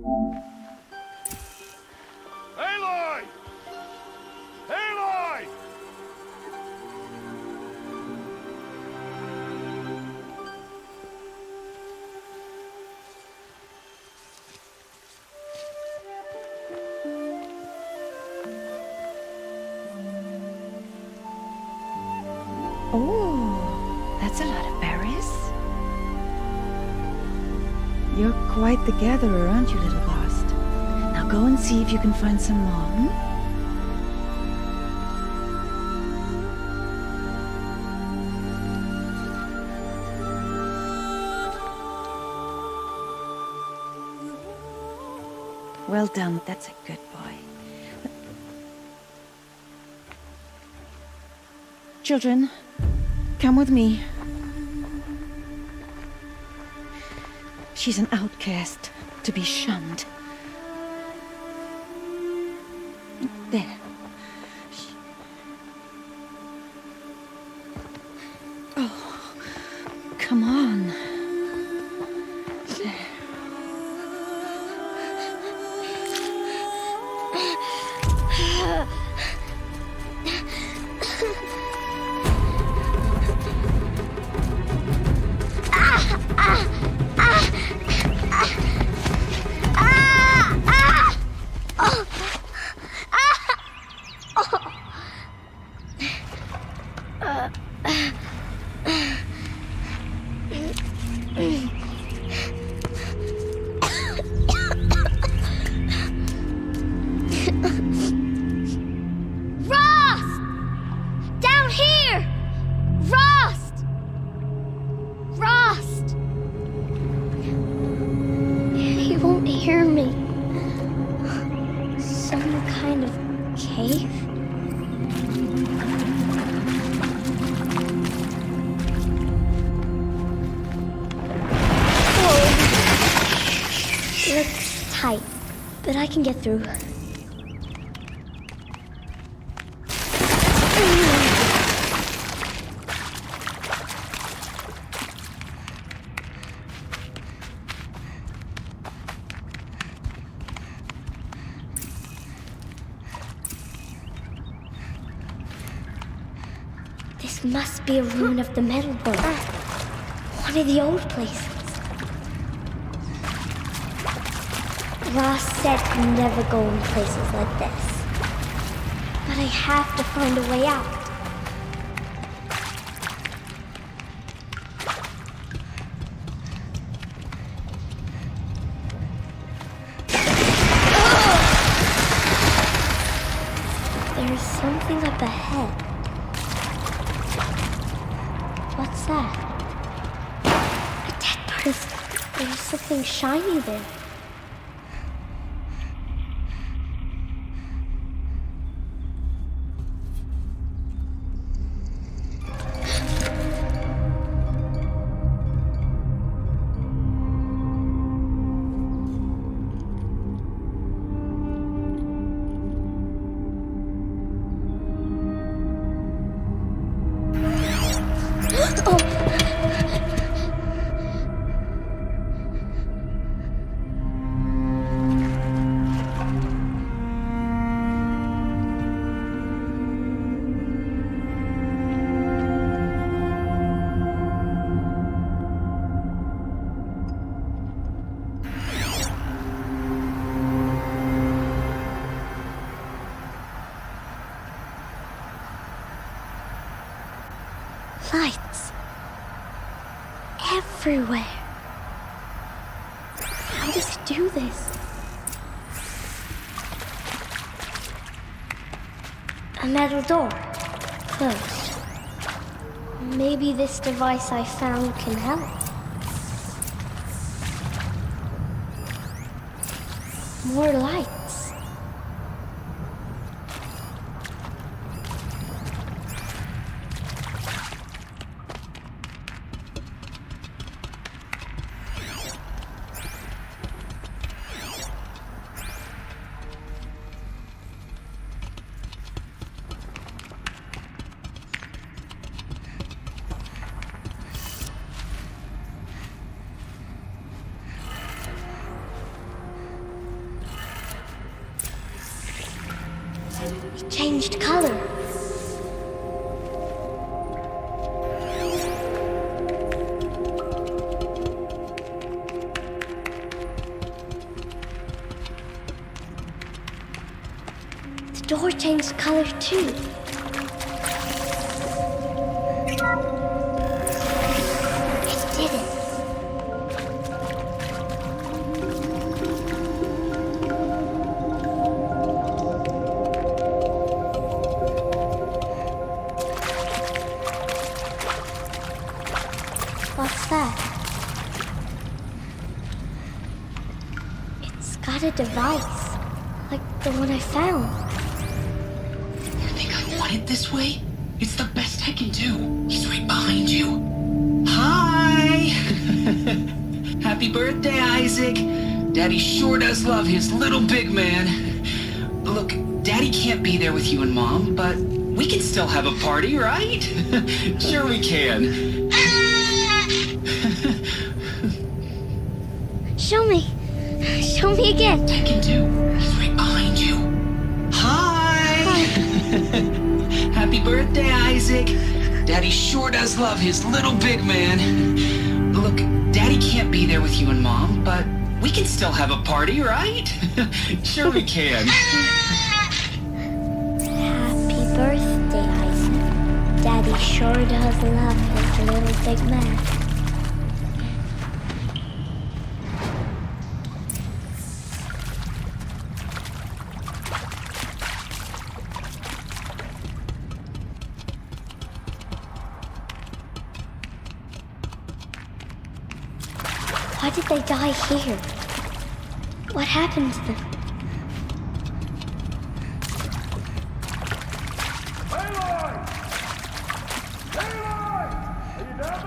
Aloy! Aloy! Oh, that's a lot of berries. You're quite the gatherer, aren't you, little Bast? Now go and see if you can find some more, hmm? Well done, that's a good boy. Children, come with me. She's an outcast, to be shunned. There. Oh, come on. There. But I can get through. This must be a ruin of the metal world. One of the old places. Ross said to never go in places like this. But I have to find a way out. There's something up ahead. What's that? A dead person. There's something shiny there. Lights. Everywhere. How does he do this? A metal door. Closed. Maybe this device I found can help. More lights. changed color. The door changed color too. It did it. What's that? It's got a device, like the one I found. You think I want it this way? It's the best I can do. He's right behind you. Hi! Happy birthday, Isaac. Daddy sure does love his little big man. Look, Daddy can't be there with you and Mom, but we can still have a party, right? Sure we can. Show me. Show me again. I can do. He's right behind you. Hi! Happy birthday, Isaac. Daddy sure does love his little big man. Look, Daddy can't be there with you and Mom, but we can still have a party, right? Sure we can. Happy birthday, Isaac. Daddy sure does love his little big man. Why did they die here? What happened to them?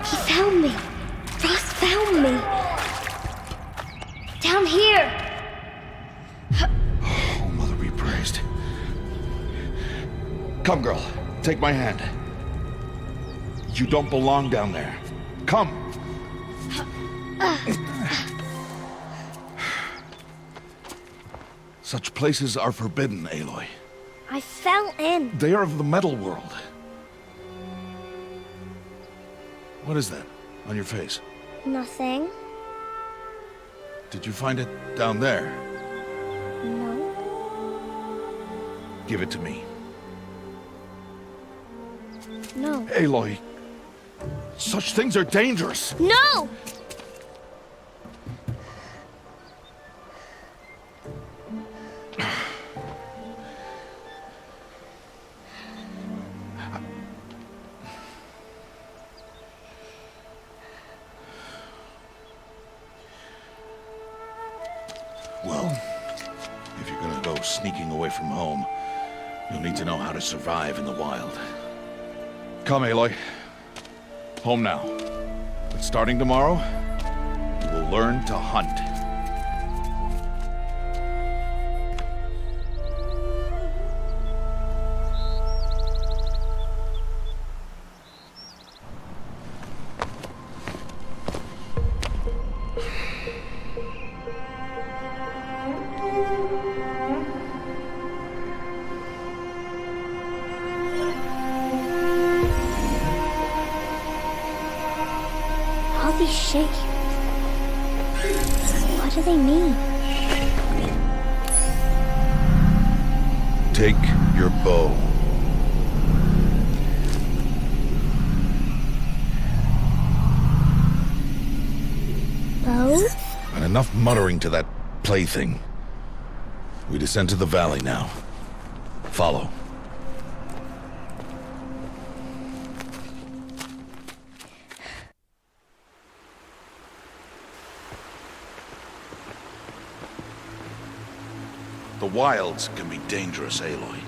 He found me. Ross found me. Down here. Oh, Mother be praised. Come, girl. Take my hand. You don't belong down there. Come. Such places are forbidden, Aloy. I fell in. They are of the metal world. What is that on your face? Nothing. Did you find it down there? No. Give it to me. No. Aloy, such things are dangerous. No! Well, if you're gonna go sneaking away from home, you'll need to know how to survive in the wild. Come, Aloy. Home now. But starting tomorrow, you will learn to hunt. All these shapes. What do they mean? Take your bow. Bow? And enough muttering to that plaything. We descend to the valley now. Follow. The wilds can be dangerous, Aloy.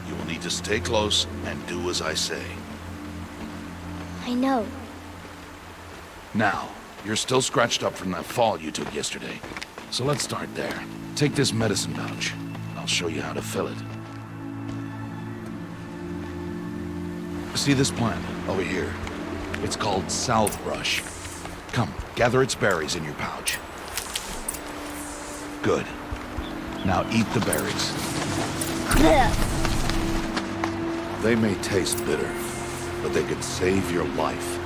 You will need to stay close and do as I say. I know. Now, you're still scratched up from that fall you took yesterday. So let's start there. Take this medicine pouch. I'll show you how to fill it. See this plant over here? It's called salvebrush. Come, gather its berries in your pouch. Good. Now eat the berries. They may taste bitter, but they could save your life.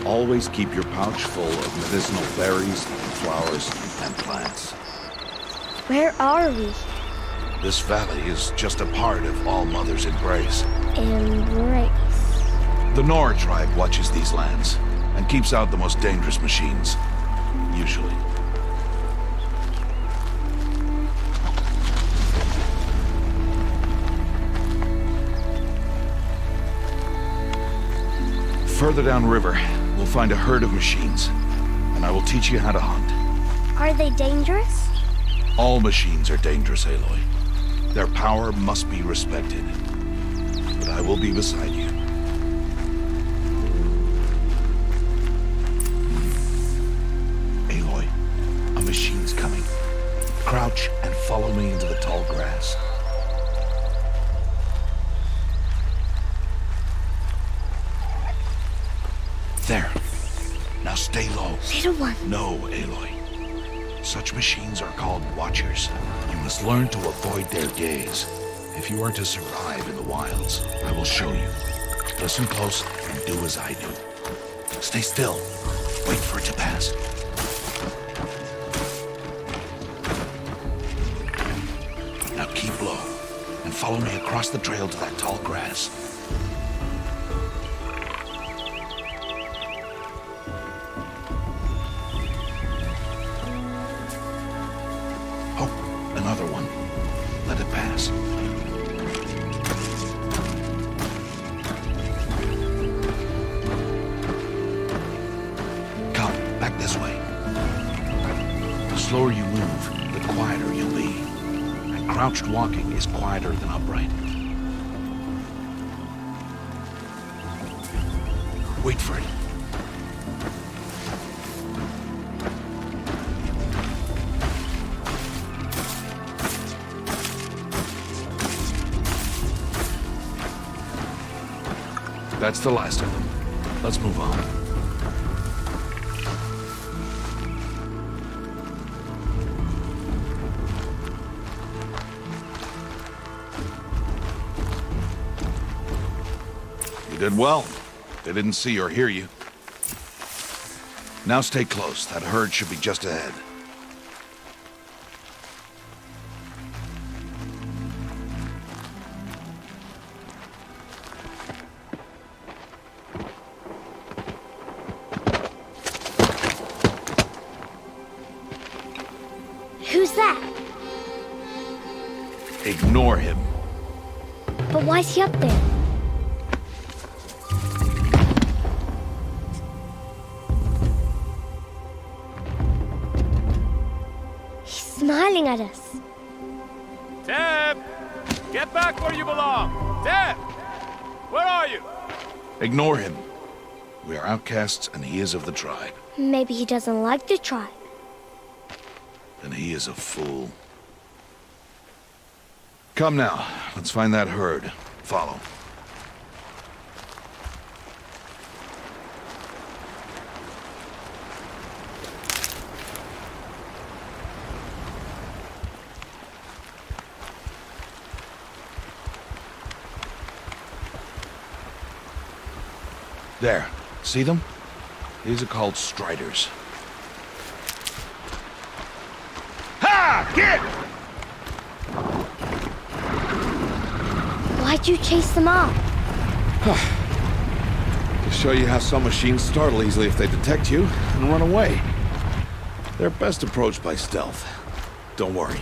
Always keep your pouch full of medicinal berries, flowers, and plants. Where are we? This valley is just a part of All Mother's embrace. Embrace. The Nora tribe watches these lands and keeps out the most dangerous machines. Usually. Further downriver, we'll find a herd of machines, and I will teach you how to hunt. Are they dangerous? All machines are dangerous, Aloy. Their power must be respected. But I will be beside you. Aloy, a machine's coming. Crouch and follow me into the tall grass. There. Now stay low. Little one. No, Aloy. Such machines are called Watchers. You must learn to avoid their gaze. If you are to survive in the wilds, I will show you. Listen close and do as I do. Stay still. Wait for it to pass. Now keep low and follow me across the trail to that tall grass. Another one. Let it pass. Come, back this way. The slower you move, the quieter you'll be. And crouched walking is quieter than upright. Wait for it. That's the last of them. Let's move on. You did well. They didn't see or hear you. Now stay close. That herd should be just ahead. Who's that? Ignore him. But why's he up there? He's smiling at us. Teb! Get back where you belong! Teb! Where are you? Ignore him. We are outcasts and he is of the tribe. Maybe he doesn't like the tribe. Then he is a fool. Come now, let's find that herd. Follow. There, see them? These are called striders. Ha! Get! Why'd you chase them off? To show you how some machines startle easily if they detect you and run away. They're best approached by stealth. Don't worry.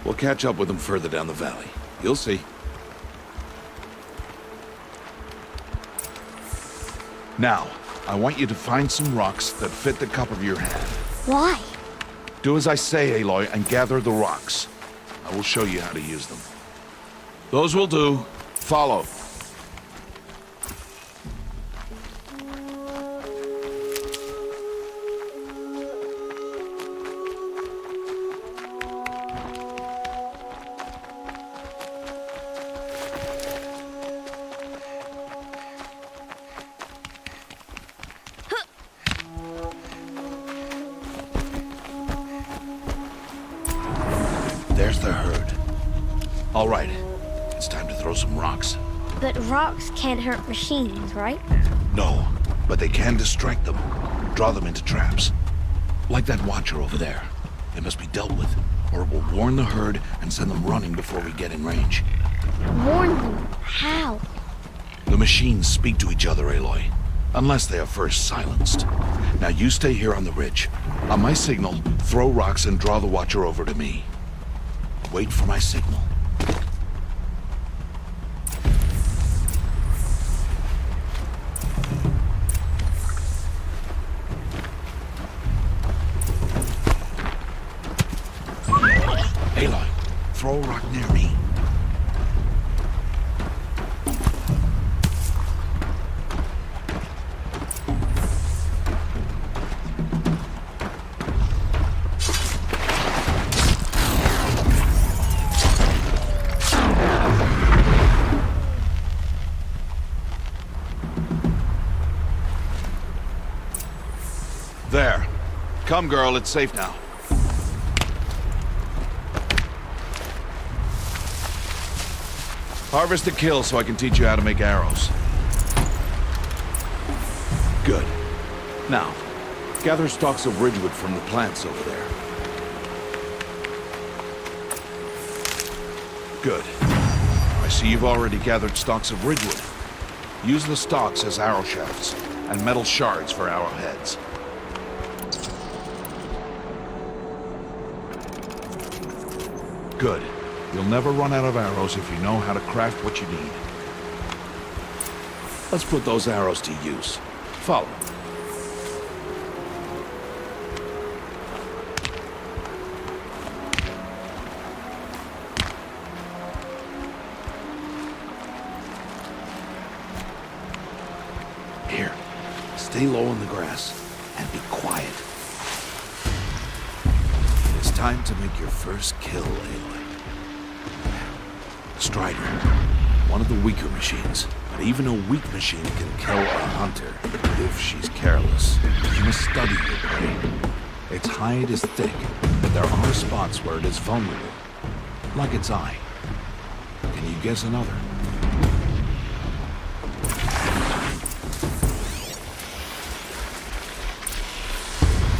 We'll catch up with them further down the valley. You'll see. Now, I want you to find some rocks that fit the cup of your hand. Why? Do as I say, Aloy, and gather the rocks. I will show you how to use them. Those will do. Follow. There's the herd. All right, it's time to throw some rocks. But rocks can't hurt machines, right? No, but they can distract them. Draw them into traps. Like that watcher over there. It must be dealt with, or it will warn the herd and send them running before we get in range. Warn them? How? The machines speak to each other, Aloy. Unless they are first silenced. Now you stay here on the ridge. On my signal, throw rocks and draw the watcher over to me. Wait for my signal. Aloy, throw a rock near me. There. Come, girl, it's safe now. Harvest a kill so I can teach you how to make arrows. Good. Now, gather stalks of ridgewood from the plants over there. Good. I see you've already gathered stalks of ridgewood. Use the stalks as arrow shafts, and metal shards for arrowheads. Good. You'll never run out of arrows if you know how to craft what you need. Let's put those arrows to use. Follow. Here, stay low in the grass and be quiet. It's time to make your first kill, Aloy. Strider, one of the weaker machines, but even a weak machine can kill a hunter if she's careless. You must study your prey. Its hide is thick, but there are spots where it is vulnerable, like its eye. Can you guess another?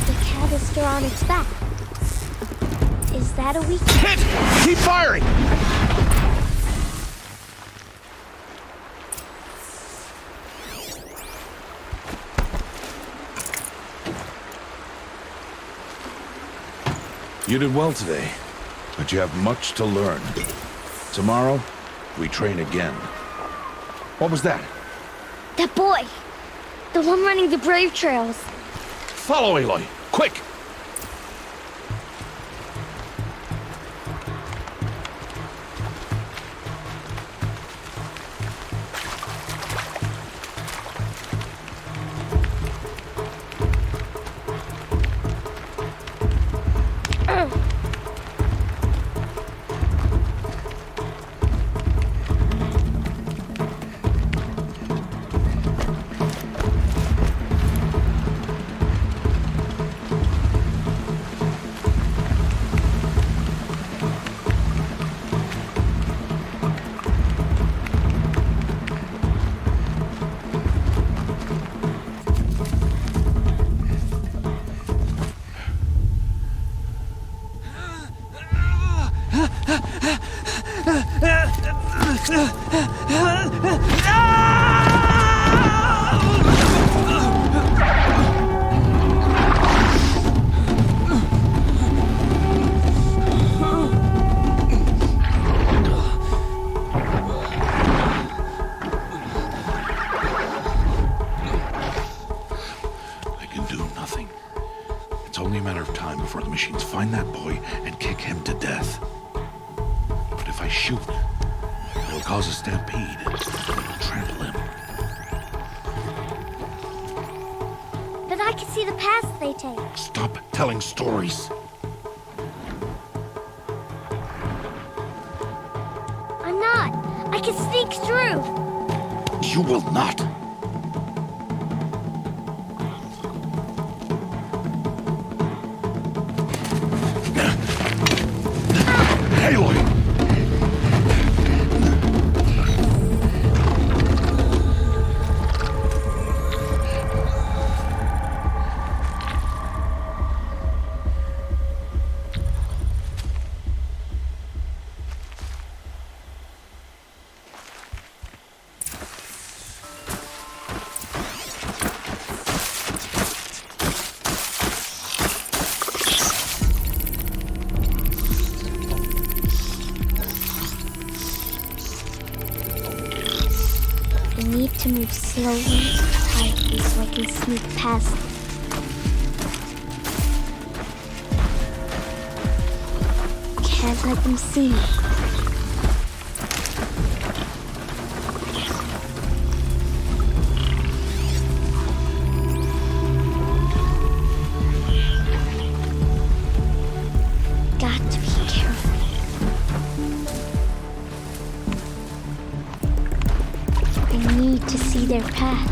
The cat is still on its back. Is that a weak... Hit! Keep firing! You did well today, but you have much to learn. Tomorrow, we train again. What was that? That boy! The one running the brave trails. Follow Aloy, quick! Find that boy and kick him to death. But if I shoot, it'll cause a stampede. It'll trample him. But I can see the paths they take. Stop telling stories. I'm not. I can sneak through. You will not. Aloy! need to move slowly, quietly, so I can sneak past them. Can't let them see me. Got to be careful. I need to see their paths.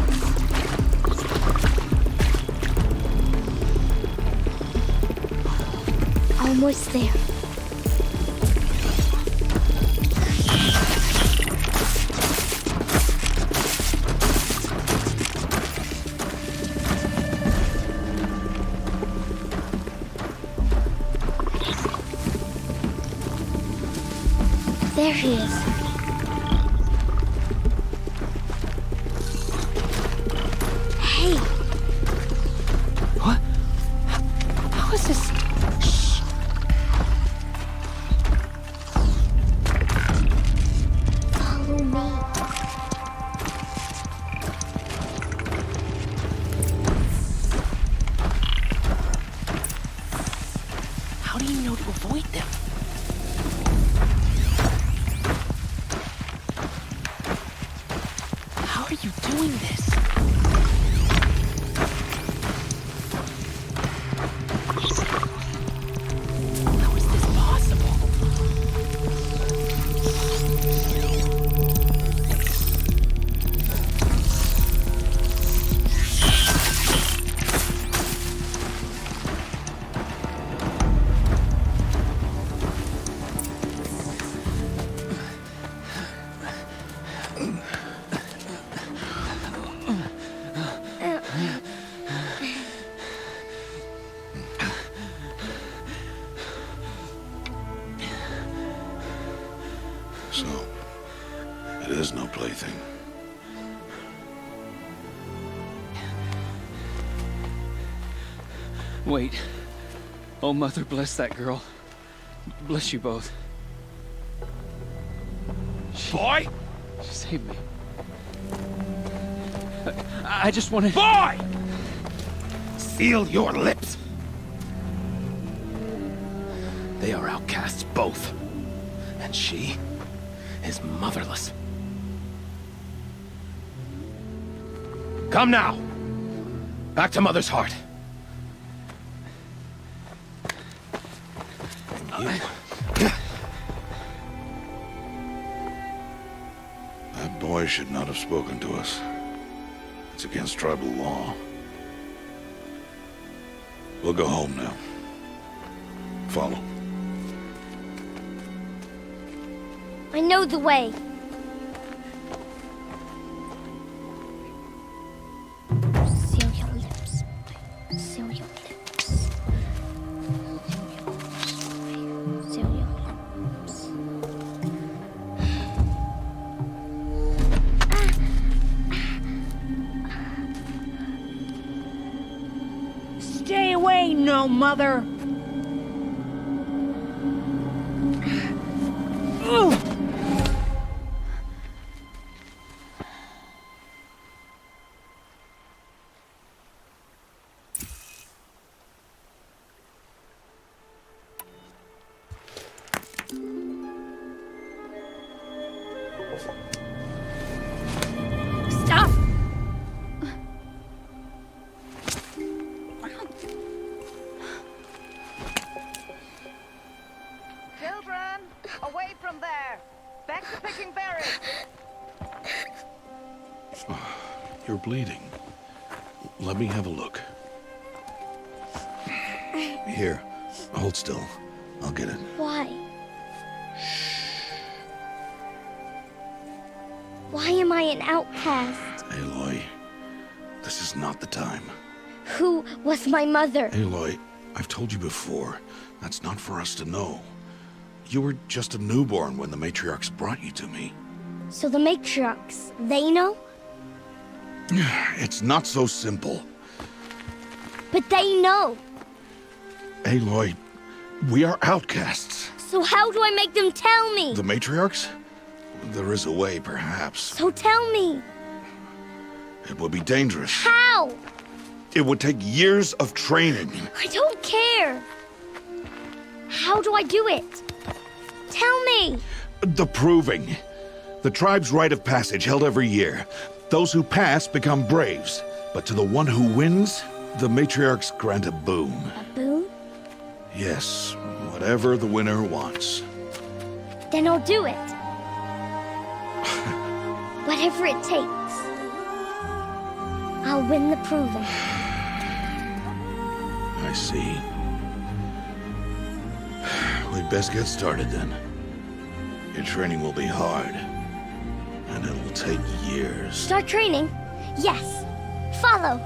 Almost there. There he is. Hey. What? How is this? Shh. Follow me. How do you know to avoid them? How are you doing this? How is this possible? So, it is no plaything. Wait. Oh, Mother, bless that girl. Bless you both. Boy! She saved me. I just wanted... Boy! Seal your lips. They are outcasts, both. And she is motherless. Come now. Back to Mother's heart. And you. That boy should not have spoken to us. It's against tribal law. We'll go home now. Follow. I know the way. Seal your lips. Seal your lips. Seal your lips. Stay away, no mother. Stop! Children, away from there. Back to picking berries. You're bleeding. Let me have a look. Here, hold still. I'll get it. Why? Why am I an outcast? Aloy, this is not the time. Who was my mother? Aloy, I've told you before, that's not for us to know. You were just a newborn when the matriarchs brought you to me. So the matriarchs, they know? It's not so simple. But they know. Aloy, we are outcasts. So how do I make them tell me? The matriarchs? There is a way, perhaps. So tell me. It would be dangerous. How? It would take years of training. I don't care. How do I do it? Tell me. The proving. The tribe's rite of passage held every year. Those who pass become braves. But to the one who wins, the matriarchs grant a boon. A boon? Yes, whatever the winner wants. Then I'll do it. Whatever it takes. I'll win the proving. I see. We'd best get started then. Your training will be hard. And it will take years. Start training? Yes. Follow.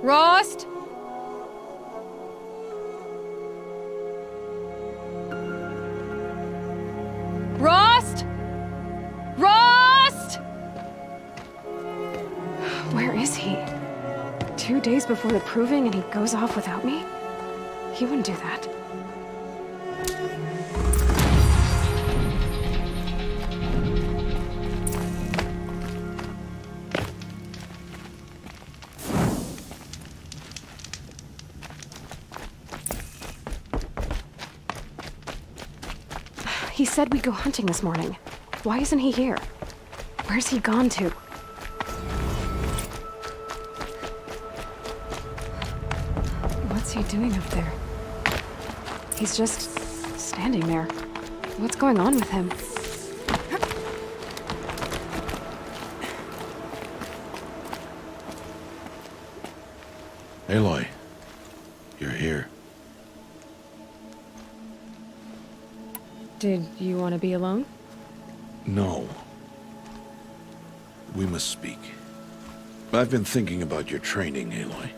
Rost? Rost? Rost? Where is he? 2 days before the proving and he goes off without me? He wouldn't do that. He said we'd go hunting this morning. Why isn't he here? Where's he gone to? What's he doing up there? He's just standing there. What's going on with him? Aloy, you're here. Did you want to be alone? No. We must speak. I've been thinking about your training, Aloy.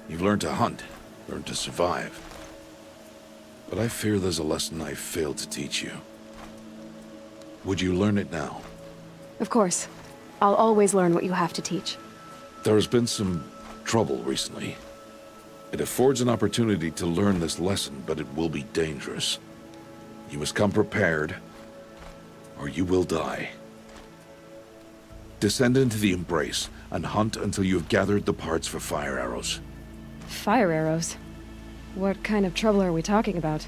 You've learned to hunt, learned to survive. But I fear there's a lesson I failed to teach you. Would you learn it now? Of course. I'll always learn what you have to teach. There has been some trouble recently. It affords an opportunity to learn this lesson, but it will be dangerous. You must come prepared, or you will die. Descend into the Embrace and hunt until you have gathered the parts for fire arrows. Fire arrows? What kind of trouble are we talking about?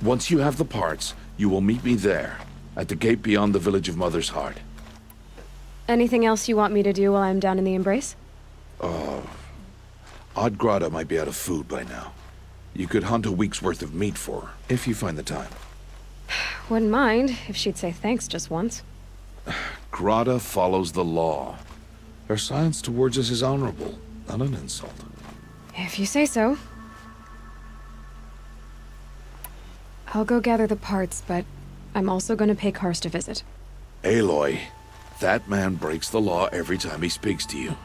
Once you have the parts, you will meet me there, at the gate beyond the village of Mother's Heart. Anything else you want me to do while I'm down in the Embrace? Odd Grata might be out of food by now. You could hunt a week's worth of meat for her, if you find the time. Wouldn't mind if she'd say thanks just once. Grata follows the law. Her science towards us is honorable, not an insult. If you say so. I'll go gather the parts, but I'm also going to pay Karst a visit. Aloy, that man breaks the law every time he speaks to you.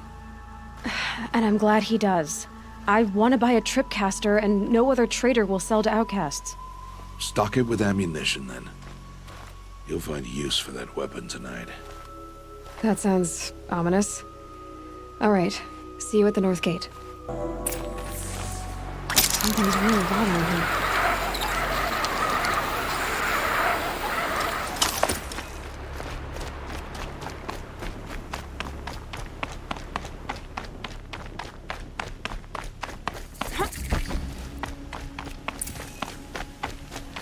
And I'm glad he does. I want to buy a tripcaster, and no other trader will sell to outcasts. Stock it with ammunition, then. You'll find use for that weapon tonight. That sounds ominous. All right, see you at the North Gate. Something's really bothering him.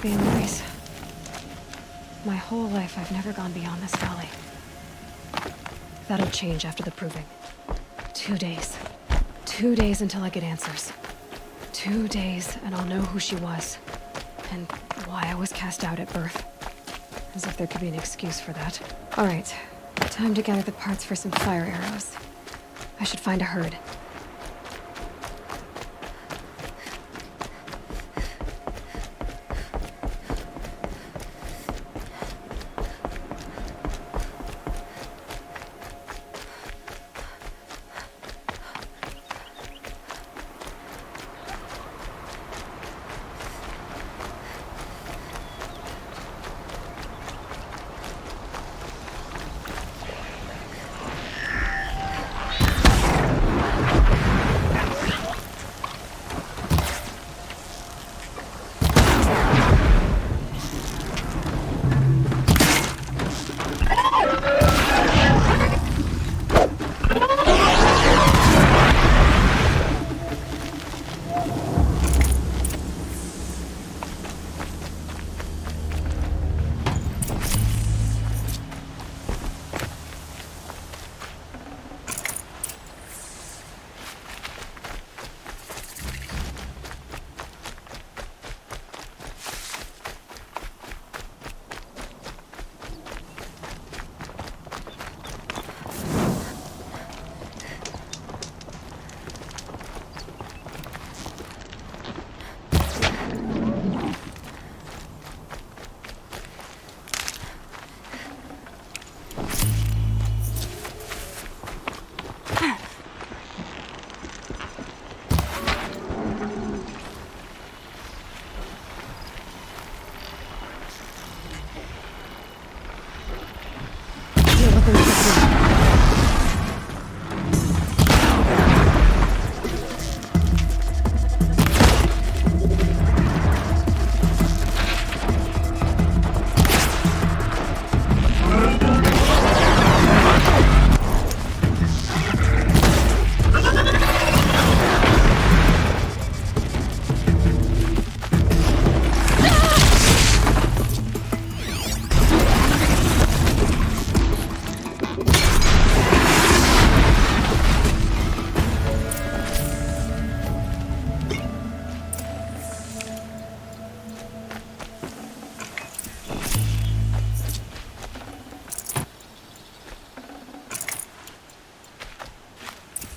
The Embrace. My whole life, I've never gone beyond this valley. That'll change after the proving. 2 days. 2 days until I get answers. 2 days, and I'll know who she was. And why I was cast out at birth. As if there could be an excuse for that. All right. Time to gather the parts for some fire arrows. I should find a herd.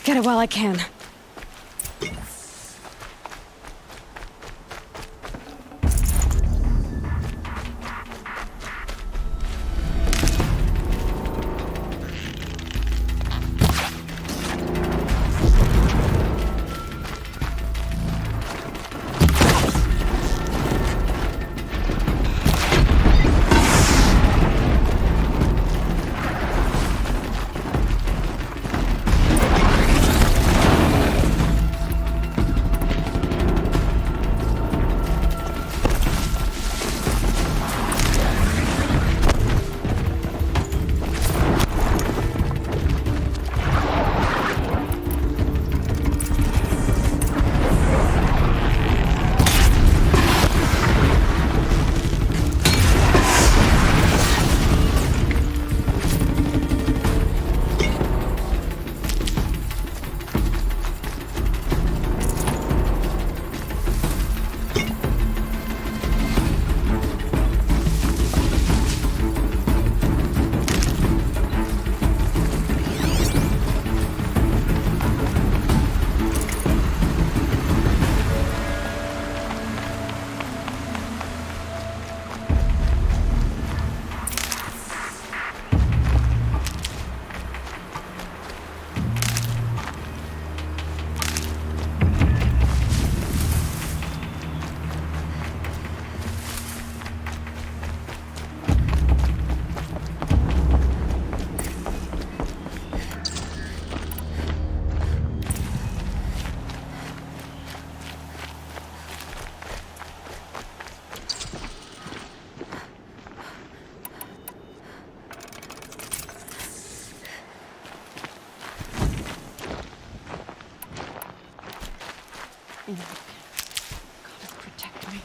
Get it while I can. Gotta protect me.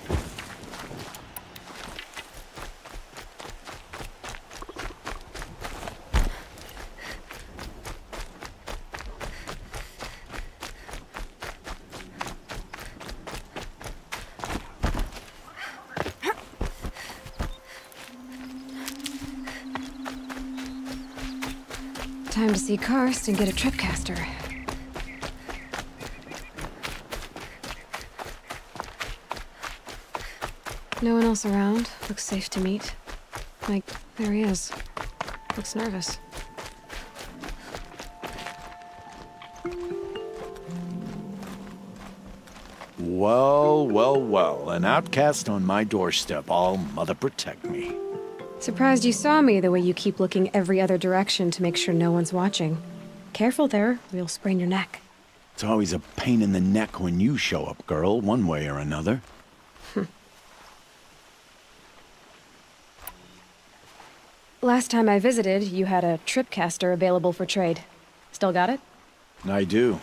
Time to see Karst and get a tripcaster. No one else around. Looks safe to meet. Like, there he is. Looks nervous. Well, well, well. An outcast on my doorstep. All mother protect me. Surprised you saw me the way you keep looking every other direction to make sure no one's watching. Careful there, or you'll sprain your neck. It's always a pain in the neck when you show up, girl, one way or another. Last time I visited, you had a tripcaster available for trade. Still got it? I do.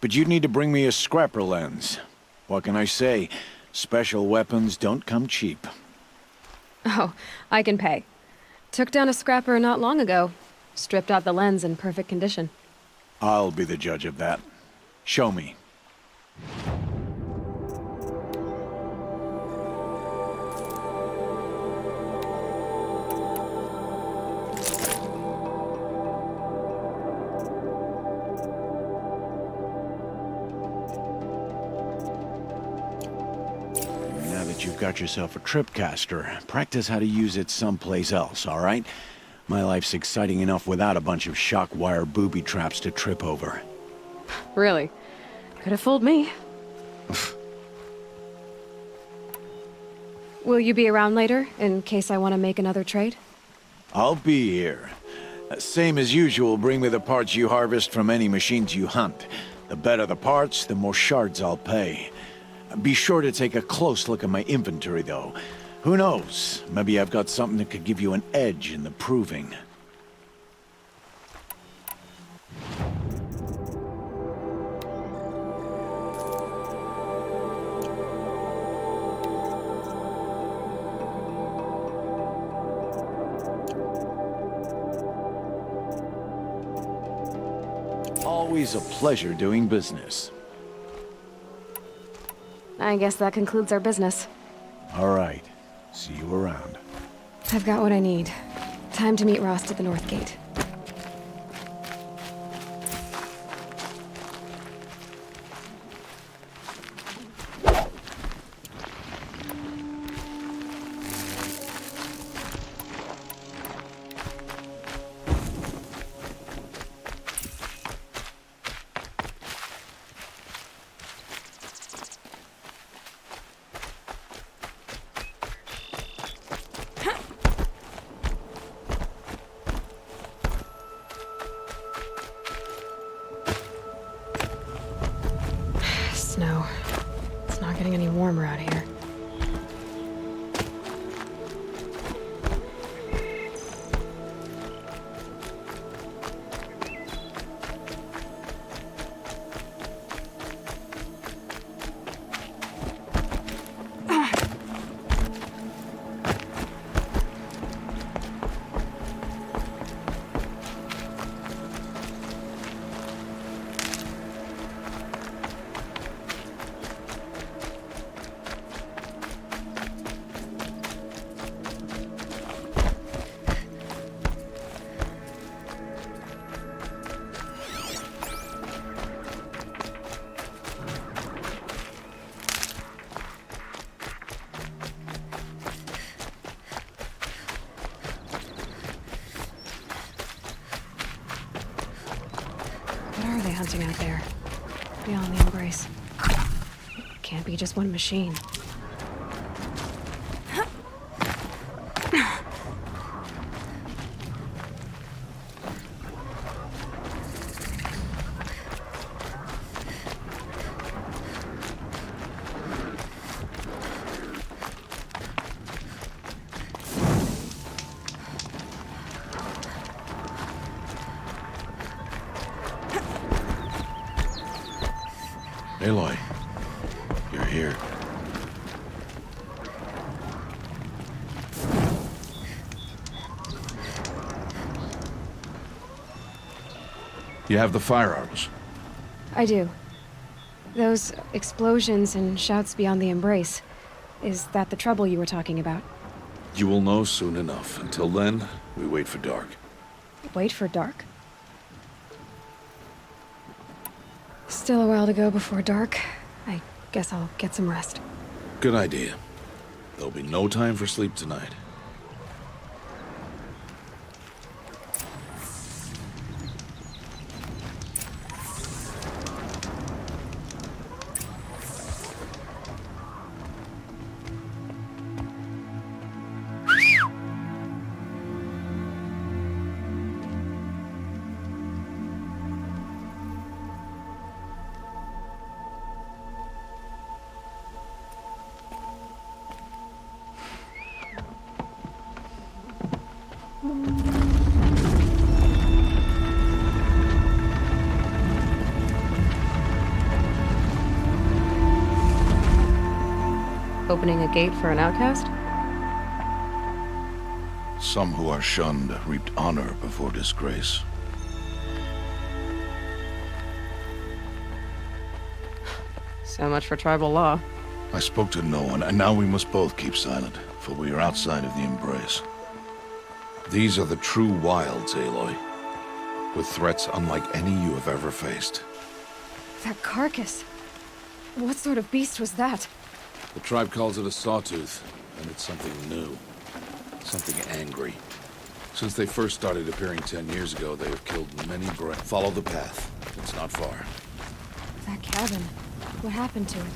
But you'd need to bring me a scrapper lens. What can I say? Special weapons don't come cheap. Oh, I can pay. Took down a scrapper not long ago. Stripped out the lens in perfect condition. I'll be the judge of that. Show me. Now that you've got yourself a tripcaster, practice how to use it someplace else, all right? My life's exciting enough without a bunch of shock wire booby traps to trip over. Really? Could have fooled me. Will you be around later, in case I want to make another trade? I'll be here. Same as usual, bring me the parts you harvest from any machines you hunt. The better the parts, the more shards I'll pay. Be sure to take a close look at my inventory, though. Who knows? Maybe I've got something that could give you an edge in the proving. Always a pleasure doing business. I guess that concludes our business. All right. See you around. I've got what I need. Time to meet Rost at the North Gate. Snow. It's not getting any warmer out here. What are they hunting out there? Beyond the embrace. Can't be just one machine. Aloy, You're here. You have the firearms. I do. Those explosions and shouts beyond the embrace. Is that the trouble you were talking about? You will know soon enough. Until then, we wait for dark. Wait for dark? Still a while to go before dark. I guess I'll get some rest. Good idea. There'll be no time for sleep tonight. Opening a gate for an outcast? Some who are shunned reaped honor before disgrace. So much for tribal law. I spoke to no one, and now we must both keep silent, for we are outside of the embrace. These are the true wilds, Aloy, with threats unlike any you have ever faced. That carcass. What sort of beast was that? The tribe calls it a sawtooth, and it's something new. Something angry. Since they first started appearing 10 years ago, they have killed many Follow the path. It's not far. That cabin. What happened to it?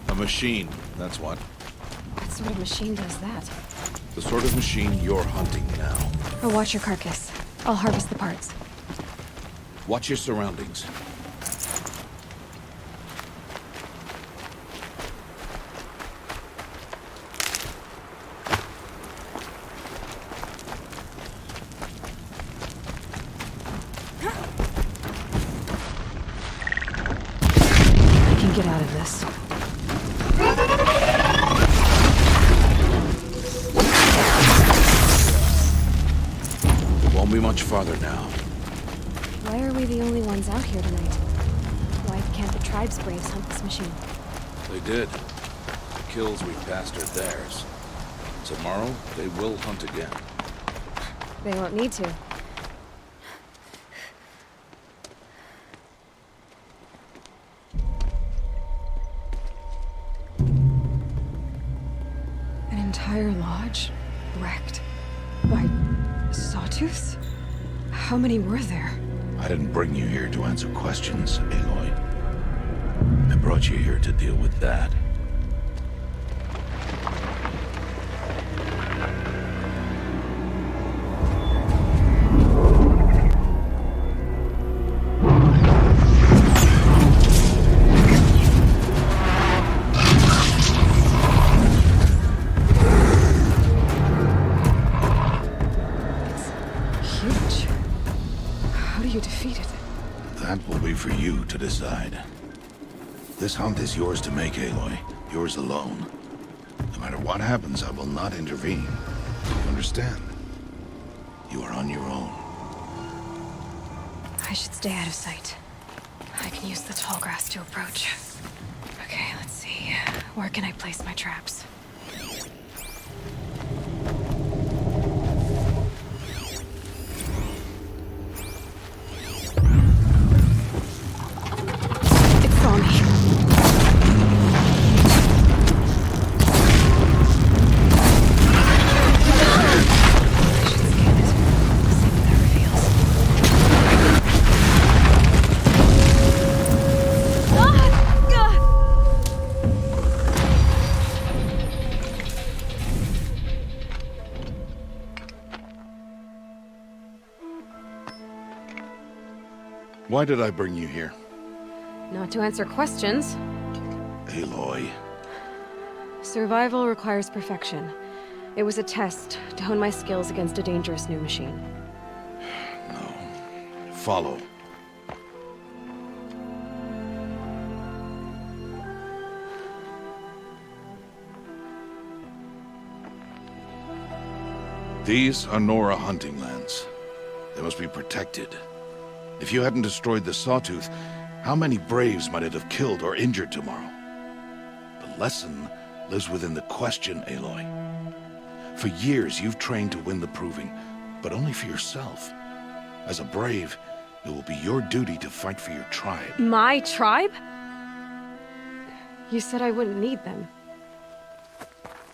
A machine, that's what. What sort of machine does that? The sort of machine you're hunting now. I'll watch your carcass. I'll harvest the parts. Watch your surroundings. Get out of this. It won't be much farther now. Why are we the only ones out here tonight? Why can't the tribe's braves hunt this machine? They did. The kills we passed are theirs. Tomorrow, they will hunt again. They won't need to. Entire lodge wrecked by sawtooths? How many were there? I didn't bring you here to answer questions, Aloy. I brought you here to deal with that. For you to decide. This hunt is yours to make, Aloy. Yours alone. No matter what happens, I will not intervene. You understand? You are on your own. I should stay out of sight. I can use the tall grass to approach. Okay, let's see. Where can I place my traps? Why did I bring you here? Not to answer questions. Aloy. Survival requires perfection. It was a test to hone my skills against a dangerous new machine. No. Follow. These are Nora hunting lands. They must be protected. If you hadn't destroyed the Sawtooth, how many Braves might it have killed or injured tomorrow? The lesson lives within the question, Aloy. For years, you've trained to win the Proving, but only for yourself. As a Brave, it will be your duty to fight for your tribe. My tribe? You said I wouldn't need them.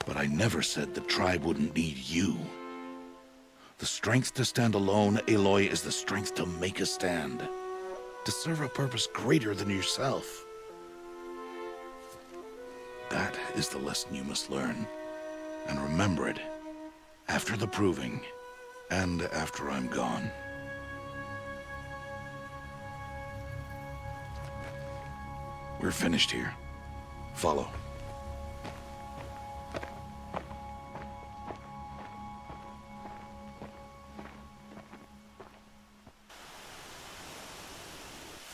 But I never said the tribe wouldn't need you. The strength to stand alone, Aloy, is the strength to make a stand. To serve a purpose greater than yourself. That is the lesson you must learn. And remember it. After the Proving. And after I'm gone. We're finished here. Follow.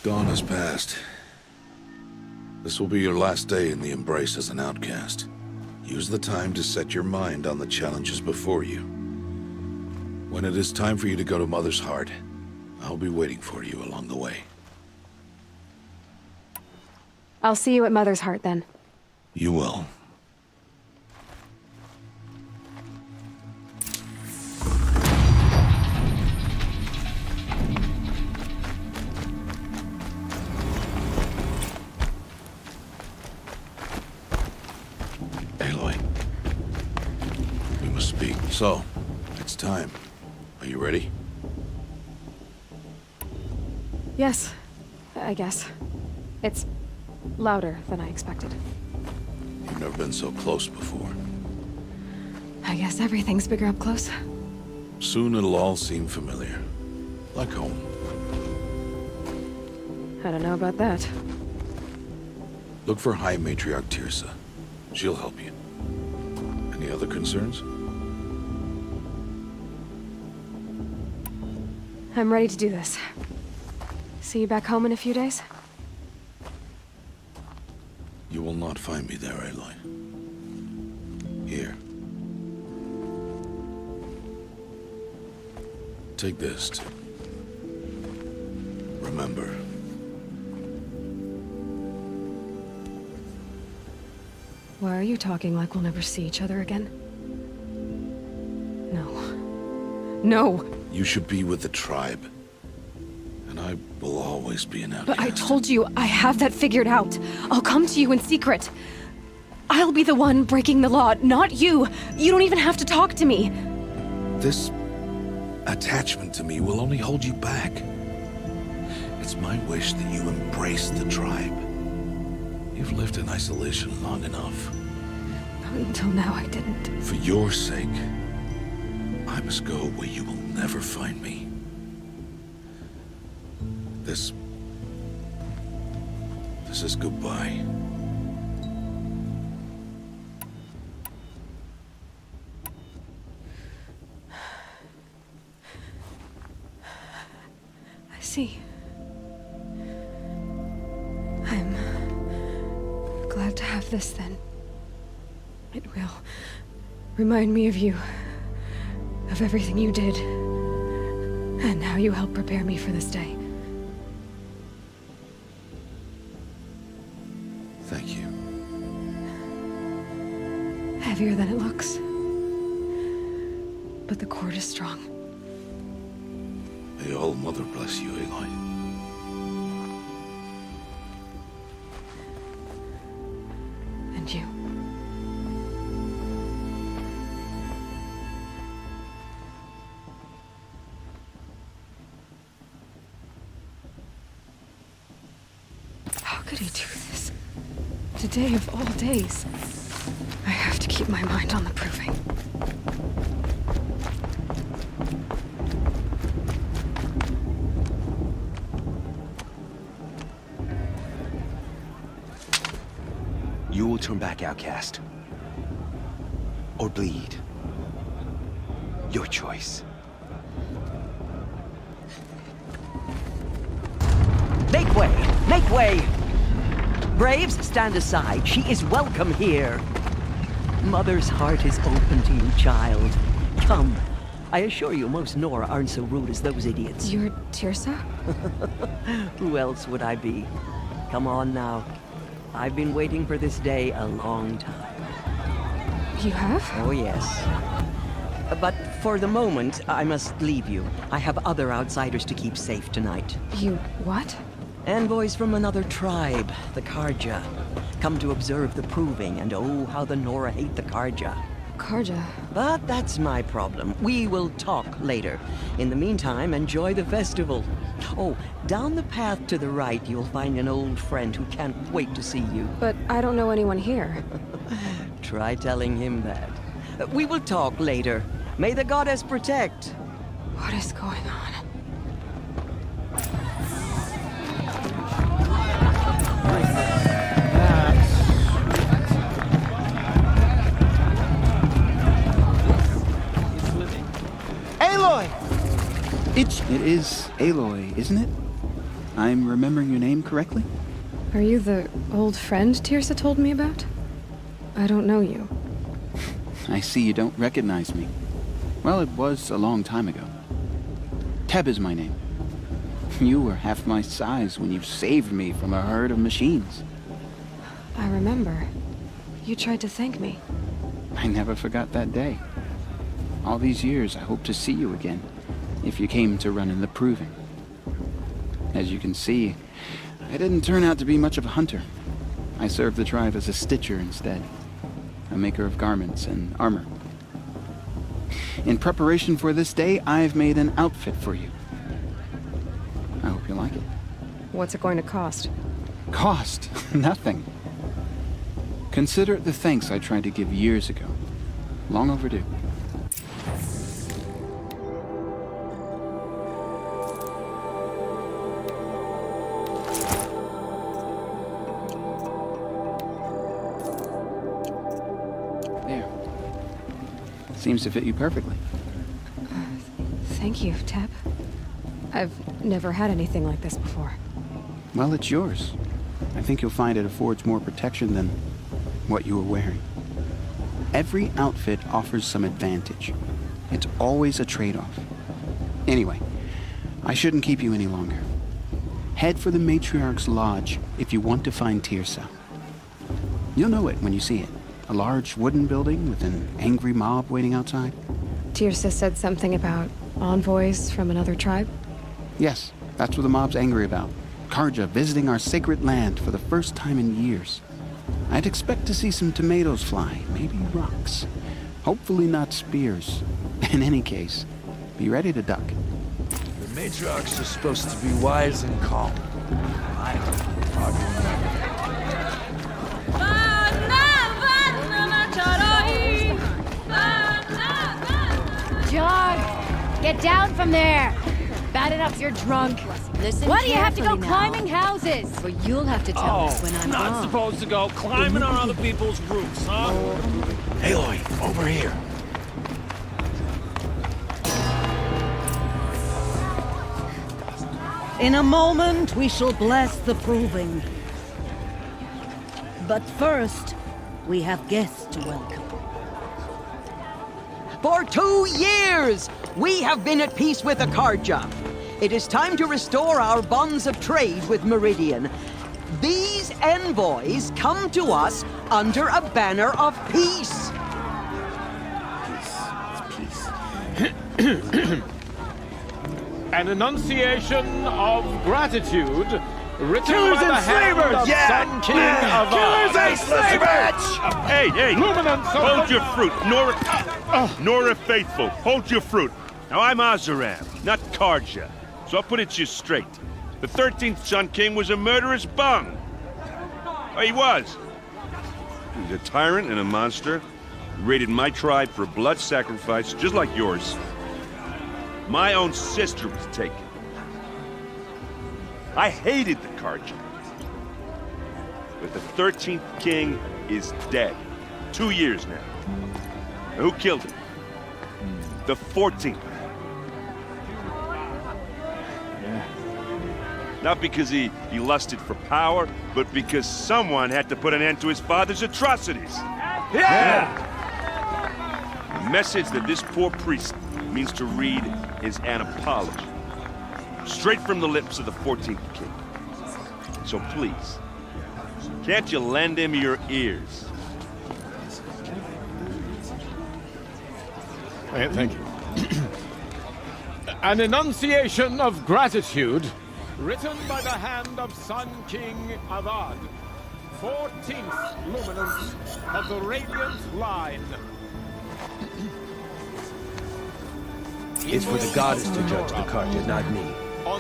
Dawn has passed. This will be your last day in the Embrace as an outcast. Use the time to set your mind on the challenges before you. When it is time for you to go to Mother's Heart, I'll be waiting for you along the way. I'll see you at Mother's Heart then. You will. Aloy. We must speak. So, it's time. Are you ready? Yes, I guess. It's louder than I expected. You've never been so close before. I guess everything's bigger up close. Soon it'll all seem familiar. Like home. I don't know about that. Look for High Matriarch Tirsa. She'll help you. Any other concerns? I'm ready to do this. See you back home in a few days? You will not find me there, Aloy. Here. Take this to remember. Why are you talking like we'll never see each other again? No. No! You should be with the tribe. And I will always be an outcast. But I told you, I have that figured out. I'll come to you in secret. I'll be the one breaking the law, not you. You don't even have to talk to me. This attachment to me will only hold you back. It's my wish that you embrace the tribe. You've lived in isolation long enough. Not until now, I didn't. For your sake, I must go where you will never find me. This is goodbye. I see. I'm glad to have this then. It will remind me of you, of everything you did, and how you helped prepare me for this day. Thank you. Heavier than it looks. But the cord is strong. May All Mother bless you, Aloy. And you. How could he do this? Today of all days. I have to keep my mind on the Proving. You will turn back, outcast. Or bleed. Your choice. Make way! Make way! Braves, stand aside. She is welcome here. Mother's heart is open to you, child. Come, I assure you, most Nora aren't so rude as those idiots. You're Tirsa? Who else would I be? Come on now. I've been waiting for this day a long time. You have? Oh, yes. But for the moment, I must leave you. I have other outsiders to keep safe tonight. You what? Envoys from another tribe, the Karja. Come to observe the proving, and oh, how the Nora hate the Karja. Karja? But that's my problem. We will talk later. In the meantime, enjoy the festival. Oh, down the path to the right, you'll find an old friend who can't wait to see you. But I don't know anyone here. Try telling him that. We will talk later. May the goddess protect. What is going on? Aloy! It is Aloy, isn't it? I'm remembering your name correctly? Are you the old friend Tirsa told me about? I don't know you. I see you don't recognize me. Well, it was a long time ago. Teb is my name. You were half my size when you saved me from a herd of machines. I remember. You tried to thank me. I never forgot that day. All these years, I hope to see you again, if you came to run in the proving. As you can see, I didn't turn out to be much of a hunter. I served the tribe as a stitcher instead, a maker of garments and armor. In preparation for this day, I've made an outfit for you. I hope you like it. What's it going to cost? Cost? Nothing. Consider it the thanks I tried to give years ago. Long overdue. There. Seems to fit you perfectly. Thank you, Teb. I've never had anything like this before. Well, it's yours. I think you'll find it affords more protection than what you were wearing. Every outfit offers some advantage. It's always a trade-off. Anyway, I shouldn't keep you any longer. Head for the Matriarch's Lodge if you want to find Tirsa. You'll know it when you see it. A large wooden building with an angry mob waiting outside. Tirsa said something about envoys from another tribe? Yes, that's what the mob's angry about. Karja visiting our sacred land for the first time in years. I'd expect to see some tomatoes fly, maybe rocks. Hopefully not spears. In any case, be ready to duck. The matriarchs are supposed to be wise and calm. John, get down from there. Bad enough you're drunk. Listen Why do you have to go carefully now. climbing houses? Or you'll have to tell us when I'm not wrong. supposed to go climbing on other people's roofs, huh? Aloy, over here. In a moment, we shall bless the proving. But first, we have guests to welcome. For 2 years, we have been at peace with the Karja. It is time to restore our bonds of trade with Meridian. These envoys come to us under a banner of peace. An enunciation of gratitude written Killers by the and hand slavers! of Yeah! Sun King Yeah! of Killers and slavers! Hey, hey! Luminance of Hold the- your fruit, Nora Faithful. Hold your fruit. Now I'm Azaram, not Karja, so I'll put it to you straight. The 13th Sun King was a murderous bung. Oh, he was. He was a tyrant and a monster. He raided my tribe for a blood sacrifice, just like yours. My own sister was taken. I hated the Karja. But the 13th king is dead. 2 years now. Now, who killed him? The 14th. Not because he lusted for power, but because someone had to put an end to his father's atrocities. Yeah! The message that this poor priest means to read is an apology. Straight from the lips of the 14th king. So please, can't you lend him your ears? Thank you. An enunciation of gratitude, written by the hand of Sun King Avad, 14th luminance of the Radiant Line. It's for the goddess to judge the Carja, not me.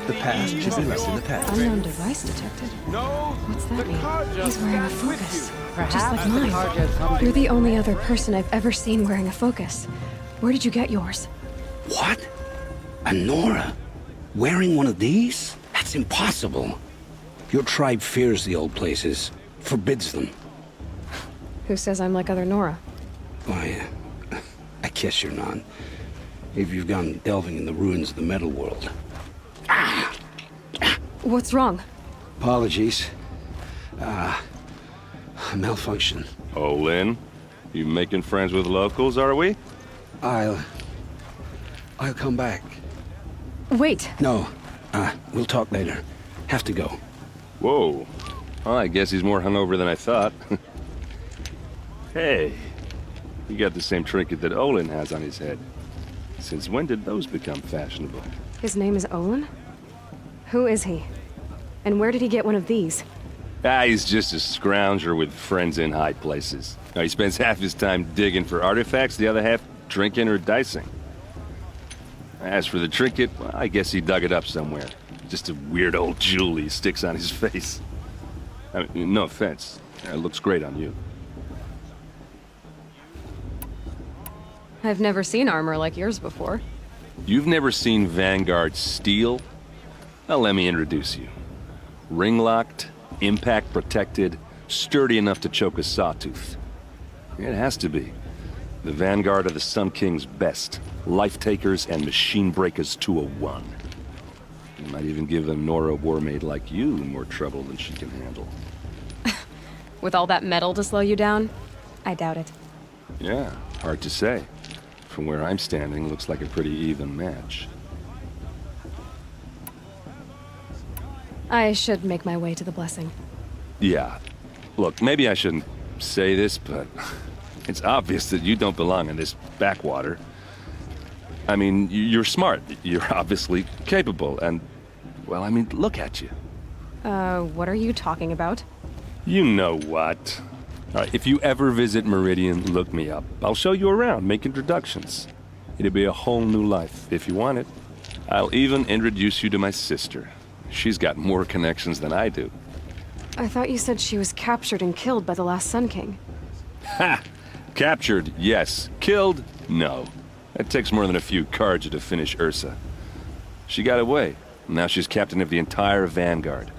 The past should be left in the past. Unknown device detected. What's that mean? He's wearing a focus. Perhaps Just like the mine. Carja come to You're the only other person I've ever seen wearing a focus. Where did you get yours? What? A Nora? Wearing one of these? That's impossible. Your tribe fears the old places, forbids them. Who says I'm like other Nora? Why, I guess you're not. If you've gone delving in the ruins of the metal world. What's wrong? Apologies. Malfunction. Oh, Lynn? You making friends with locals, are we? I'll come back. Wait. No, we'll talk later. Have to go. Whoa. Well, I guess he's more hungover than I thought. Hey, you got the same trinket that Olin has on his head. Since when did those become fashionable? His name is Olin? Who is he? And where did he get one of these? He's just a scrounger with friends in high places. Now, he spends half his time digging for artifacts, the other half drinking or dicing. As for the trinket, well, I guess he dug it up somewhere. Just a weird old jewel he sticks on his face. I mean, no offense. It looks great on you. I've never seen armor like yours before. You've never seen Vanguard steel? Well, let me introduce you. Ring-locked, impact-protected, sturdy enough to choke a sawtooth. It has to be. The Vanguard of the Sun King's best. Life-takers and machine-breakers to a one. You might even give a Nora warmaid like you more trouble than she can handle. With all that metal to slow you down? I doubt it. Yeah, hard to say. From where I'm standing, looks like a pretty even match. I should make my way to the blessing. Yeah. Look, maybe I shouldn't say this, but it's obvious that you don't belong in this backwater. I mean, you're smart. You're obviously capable, and, well, I mean, look at you. What are you talking about? You know what. If you ever visit Meridian, look me up. I'll show you around, make introductions. It'll be a whole new life, if you want it. I'll even introduce you to my sister. She's got more connections than I do. I thought you said she was captured and killed by the last Sun King. Ha! Captured, yes. Killed, no. It takes more than a few Carja to finish Ursa. She got away. Now she's captain of the entire Vanguard.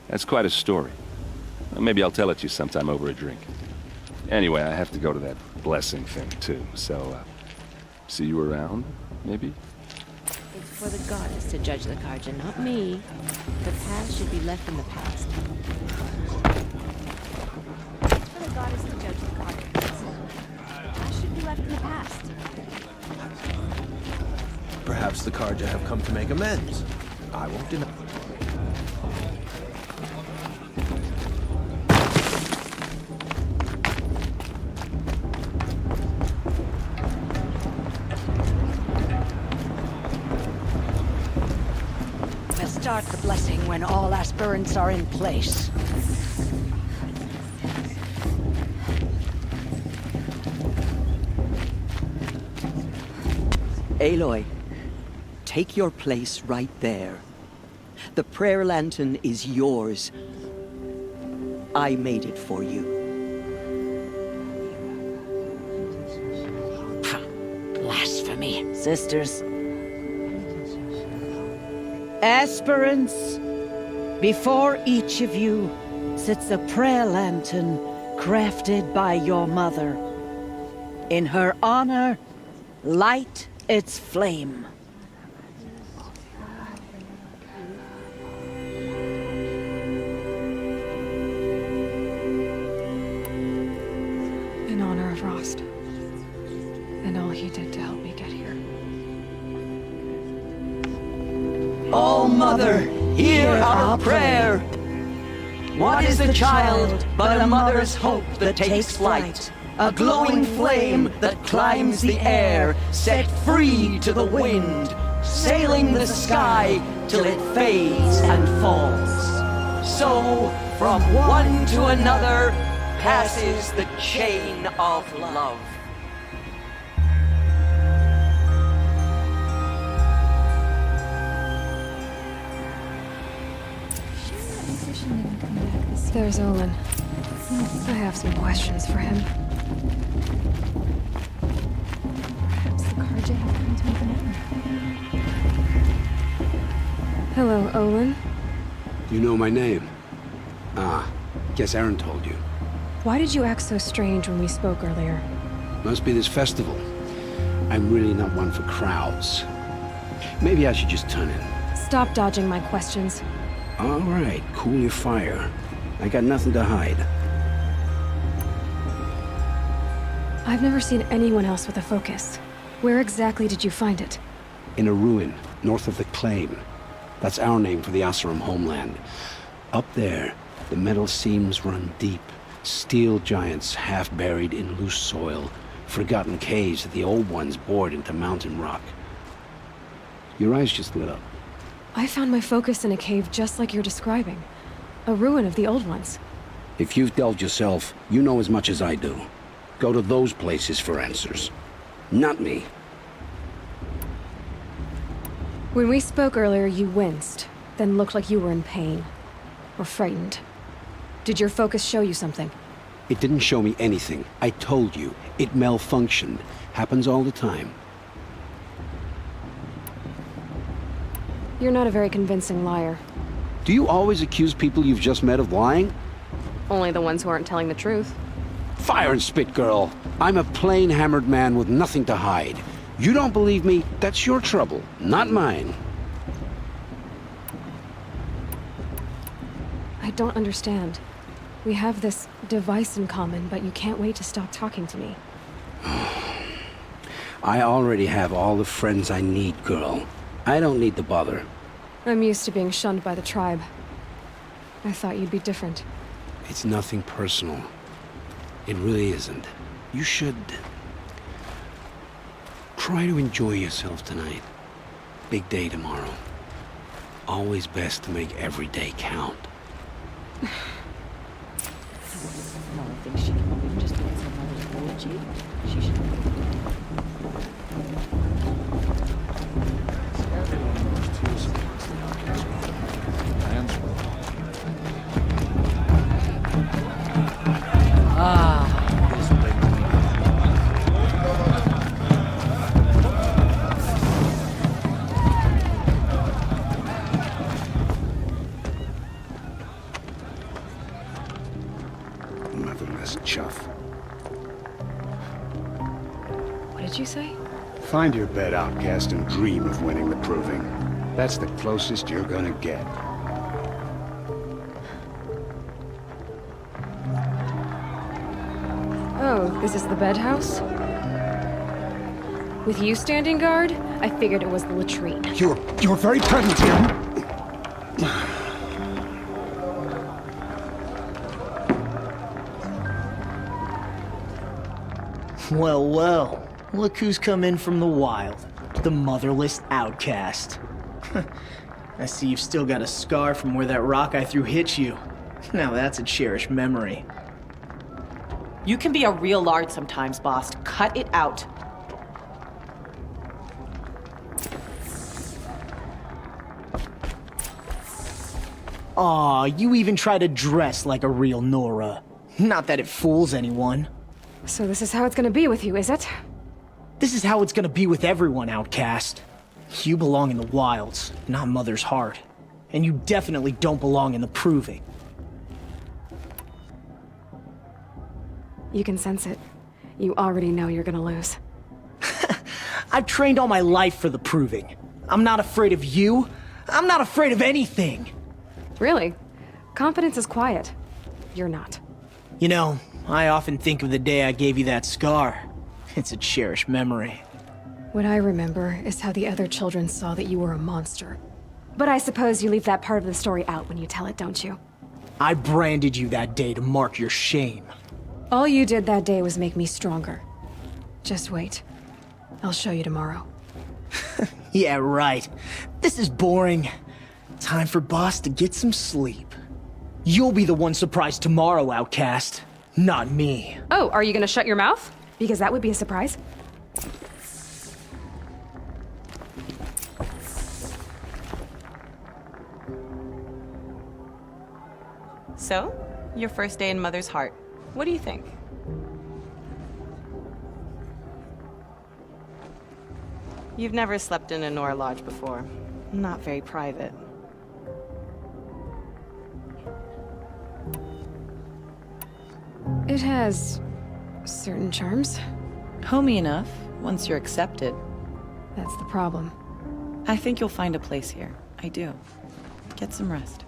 That's quite a story. Maybe I'll tell it to you sometime over a drink. Anyway, I have to go to that blessing thing, too. So, see you around, maybe? It's for the goddess to judge the Carja, not me. The past should be left in the past. For the goddess to judge the Carja. The past should be left in the past. Perhaps the Carja have come to make amends. I won't deny. We'll start the blessing when all aspirants are in place. Aloy, take your place right there. The prayer lantern is yours. I made it for you. Blasphemy. Sisters. Aspirants, before each of you sits a prayer lantern crafted by your mother. In her honor, light its flame. In honor of Rost. And all he did to help me get here. Oh, Mother, hear our prayer. What is the child but a mother's hope that takes flight? A glowing flame that climbs the air, set free to the wind, sailing the sky till it fades and falls. So, from one to another, passes the chain of love. There's Olin. I have some questions for him. Perhaps the Carja have come to make an end. Hello, Olin. You know my name? Ah, guess Aaron told you. Why did you act so strange when we spoke earlier? Must be this festival. I'm really not one for crowds. Maybe I should just turn in. Stop dodging my questions. All right, cool your fire. I got nothing to hide. I've never seen anyone else with a focus. Where exactly did you find it? In a ruin, north of the Claim. That's our name for the Oseram homeland. Up there, the metal seams run deep. Steel giants half buried in loose soil. Forgotten caves that the old ones bored into mountain rock. Your eyes just lit up. I found my focus in a cave just like you're describing. A ruin of the old ones. If you've delved yourself, you know as much as I do. Go to those places for answers. Not me. When we spoke earlier, you winced, then looked like you were in pain. Or frightened. Did your focus show you something? It didn't show me anything. I told you. It malfunctioned. Happens all the time. You're not a very convincing liar. Do you always accuse people you've just met of lying? Only the ones who aren't telling the truth. Fire and spit, girl. I'm a plain hammered man with nothing to hide. You don't believe me? That's your trouble, not mine. I don't understand. We have this device in common, but you can't wait to stop talking to me. I already have all the friends I need, girl. I don't need the bother. I'm used to being shunned by the tribe. I thought you'd be different. It's nothing personal. It really isn't. You should try to enjoy yourself tonight. Big day tomorrow. Always best to make every day count. Mama thinks she can just get some other orgy. She should. This brings me. Motherless chuff. What did you say? Find your bed, outcast, and dream of winning the proving. That's the closest you're gonna get. Oh, this is the bedhouse? With you standing guard, I figured it was the latrine. You're very present here. Well, well. Look who's come in from the wild. The motherless outcast. I see you've still got a scar from where that rock I threw hit you. Now that's a cherished memory. You can be a real lard sometimes, boss. Cut it out. Aw, you even try to dress like a real Nora. Not that it fools anyone. So this is how it's gonna be with you, is it? This is how it's gonna be with everyone, outcast. You belong in the wilds, not Mother's heart. And you definitely don't belong in the proving. You can sense it. You already know you're gonna lose. I've trained all my life for the proving. I'm not afraid of you. I'm not afraid of anything. Really? Confidence is quiet. You're not. You know, I often think of the day I gave you that scar. It's a cherished memory. What I remember is how the other children saw that you were a monster. But I suppose you leave that part of the story out when you tell it, don't you? I branded you that day to mark your shame. All you did that day was make me stronger. Just wait. I'll show you tomorrow. Yeah, right. This is boring. Time for Boss to get some sleep. You'll be the one surprised tomorrow, outcast. Not me. Oh, are you gonna shut your mouth? Because that would be a surprise. So, your first day in Mother's Heart. What do you think? You've never slept in a Nora Lodge before. Not very private. It has certain charms. Homey enough, once you're accepted. That's the problem. I think you'll find a place here. I do. Get some rest.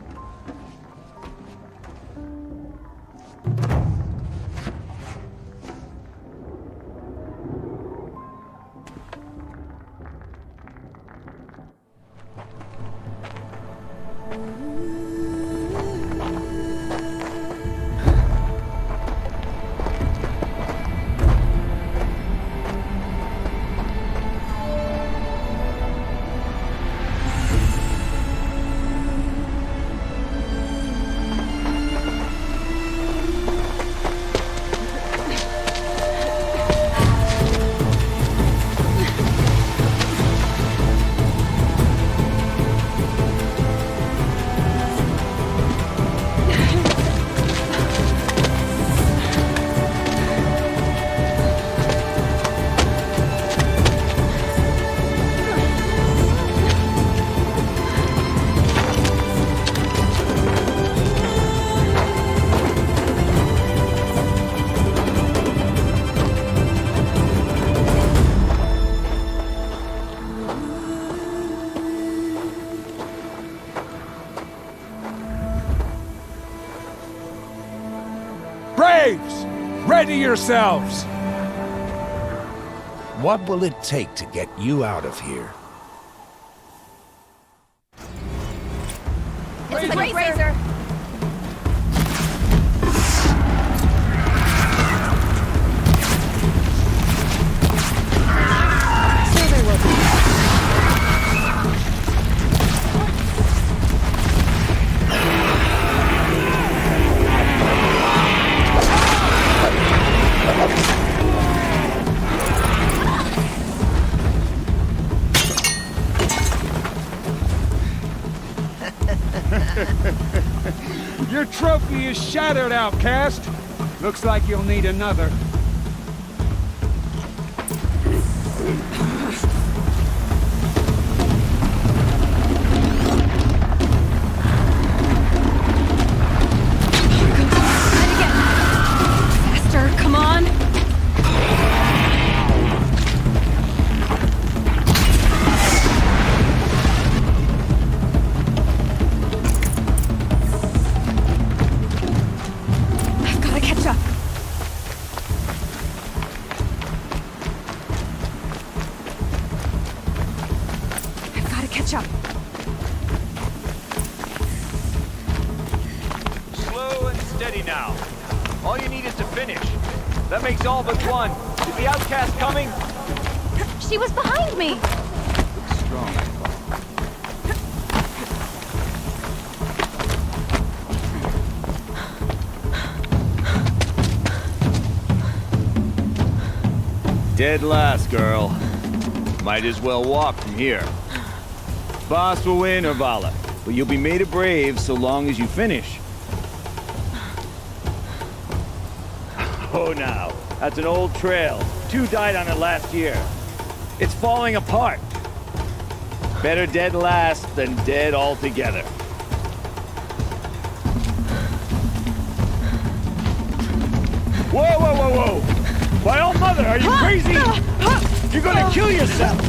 Braves! Ready yourselves! What will it take to get you out of here? It's a razor. So there will be. Your trophy is shattered, outcast. Looks like you'll need another. Faster, come on! I've gotta catch up. I've gotta catch up. Slow and steady now. All you need is to finish. That makes all but one. Is the outcast coming? She was behind me. Strong. Dead last, girl. Might as well walk from here. Boss will win, Orvala, but you'll be made a brave so long as you finish. Oh, now. That's an old trail. 2 died on it last year. It's falling apart. Better dead last than dead altogether. Whoa, whoa, whoa, whoa! My old mother, are you crazy? You're gonna kill yourself!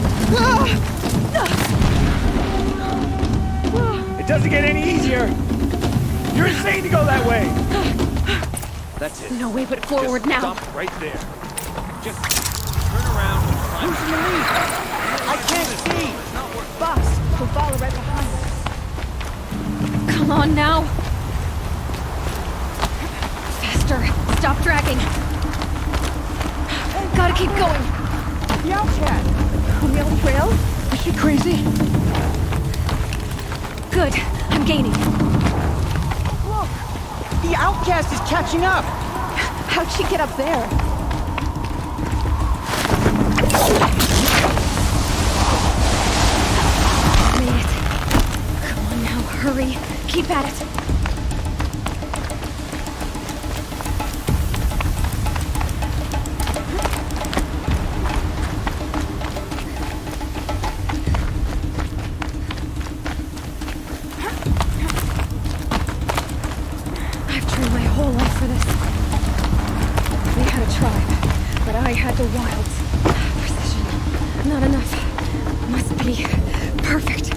It doesn't get any easier! You're insane to go that way! That's it. No way but forward Just now. stop right there. Just Turn around and try. Who's in the lead? I can't see! Boss, we'll follow right behind us. Come on now! Faster! Stop dragging! Gotta keep going! The outcast! On the old trail? Is she crazy? Good. I'm gaining. Look! The outcast is catching up! How'd she get up there? Made it. Come on now, hurry. Keep at it. I've trained my whole life for this. They had a tribe, but I had the wilds. Precision. Not enough. Must be perfect.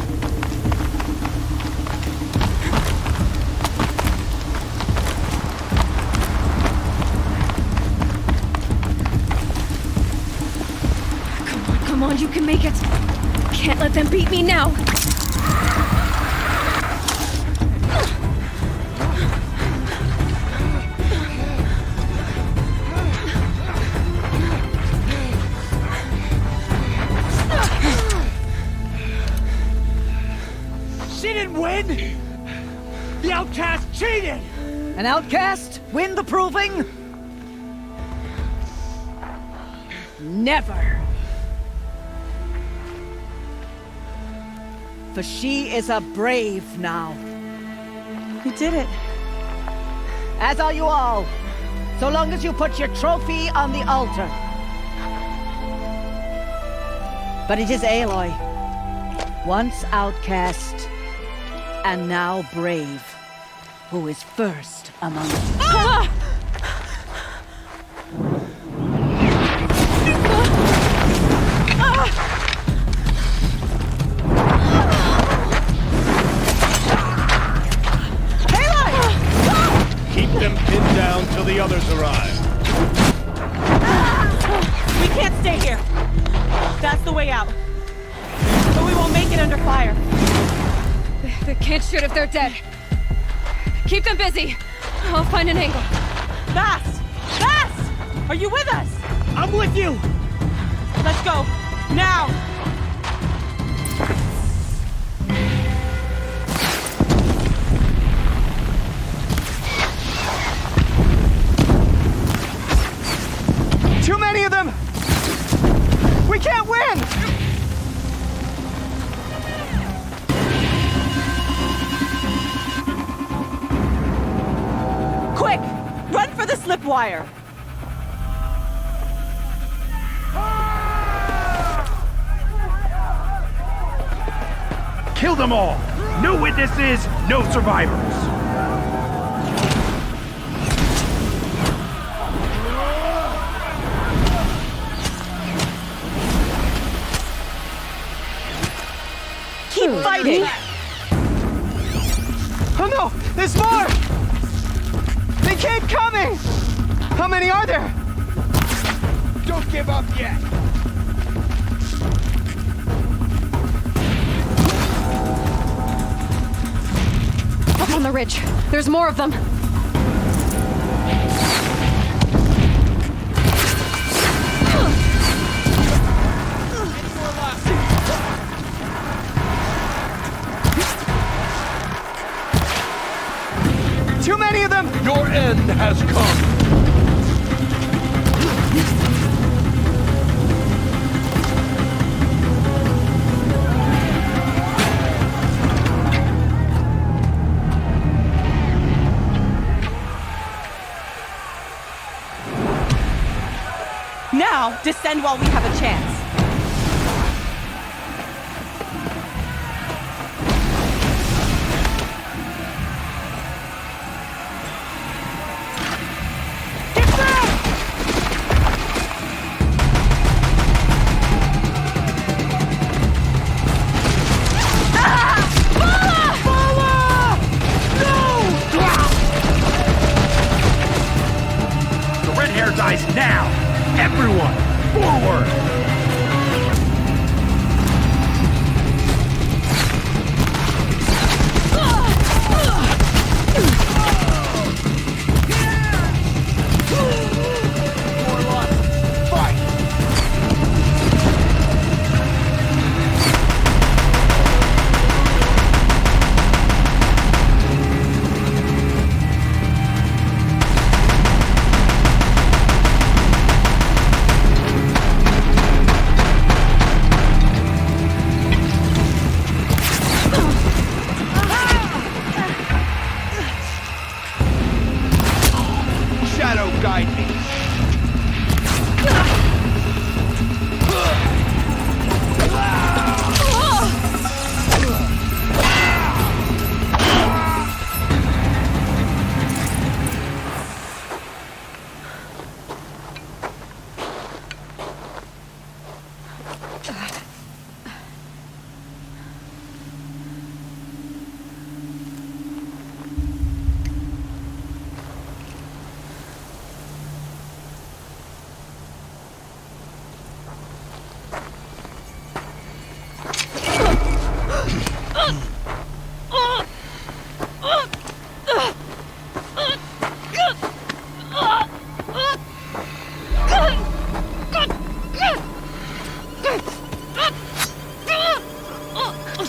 Come on, you can make it. Can't let them beat me now. She didn't win! The outcast cheated! An outcast win the proving? Never. For she is a brave now. You did it. As are you all. So long as you put your trophy on the altar. But it is Aloy, once outcast, and now brave, who is first among us. Ah! Keep them pinned down till the others arrive. We can't stay here. That's the way out. But we won't make it under fire. They can't shoot if they're dead. Keep them busy. I'll find an angle. Fast! Fast! Are you with us? I'm with you! Let's go. Now! Too many of them! We can't win! Quick! Run for the slip wire! Kill them all! No witnesses, no survivors! Keep fighting! Oh no! There's more! They keep coming! How many are there? Don't give up yet! Up on the ridge. There's more of them. Too many of them! Your end has come! Now, descend while we have a chance. Dies now! Everyone! Forward!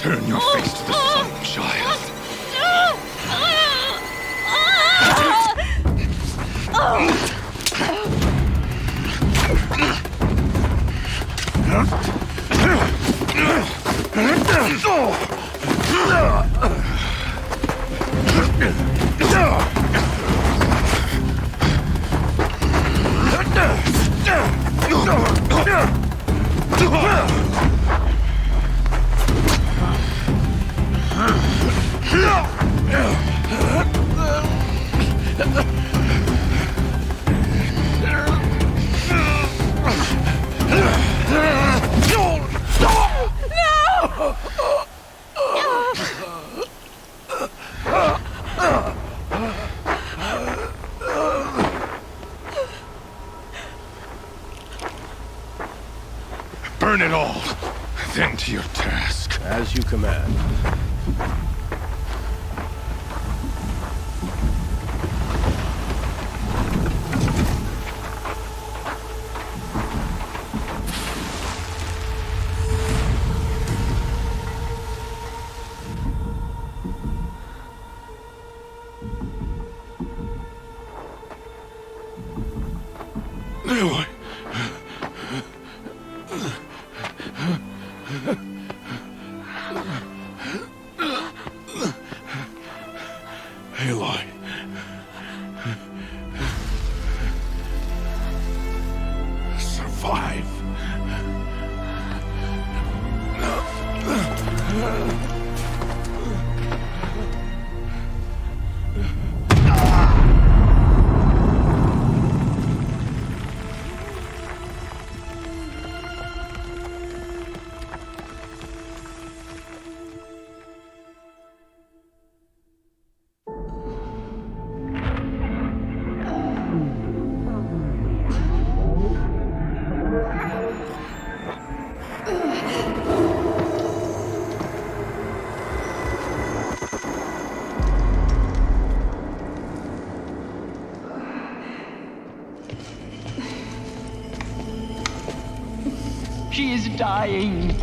Turn your face to the sun, child. Burn it all, then to your task. As you command. Aloy. Aloy. Survive. She is dying.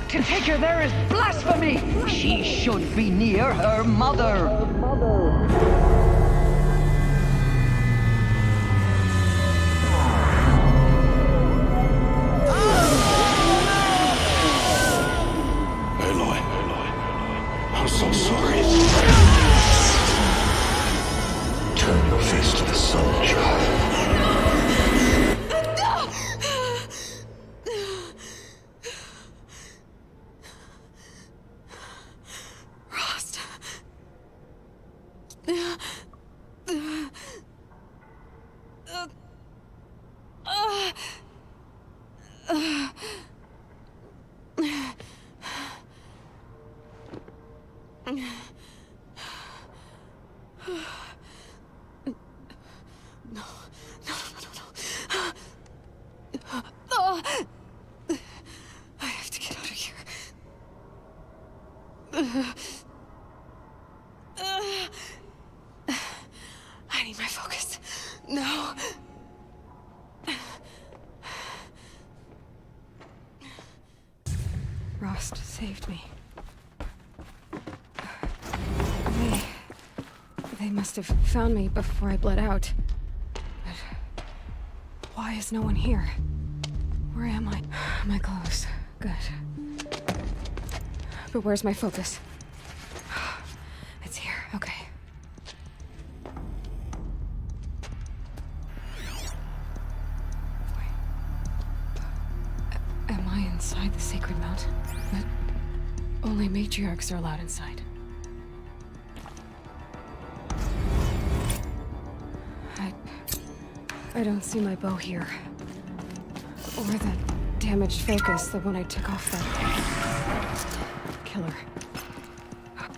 To take her there is blasphemy. She should be near her mother. I'm so sorry. Turn your face to the sun, child. Rost. I have to get out of here. I need my focus. No. Rost saved me. They must have found me before I bled out. But why is no one here? Where am I? My clothes. Good. But where's my focus? It's here. Okay. Am I inside the sacred mountain? But only matriarchs are allowed inside. I don't see my bow here. Or the damaged focus, the one I took off that killer.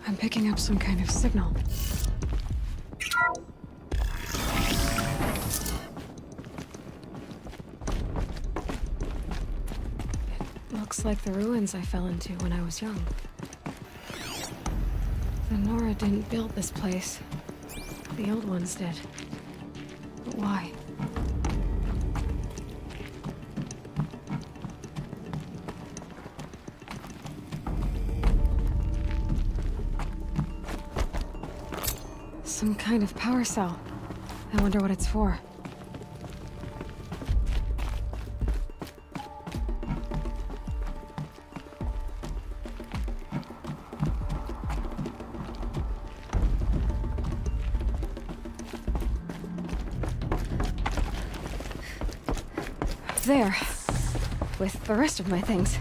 I'm picking up some kind of signal. It looks like the ruins I fell into when I was young. The Nora didn't build this place. The old ones did. But why? Some kind of power cell. I wonder what it's for. There. With the rest of my things.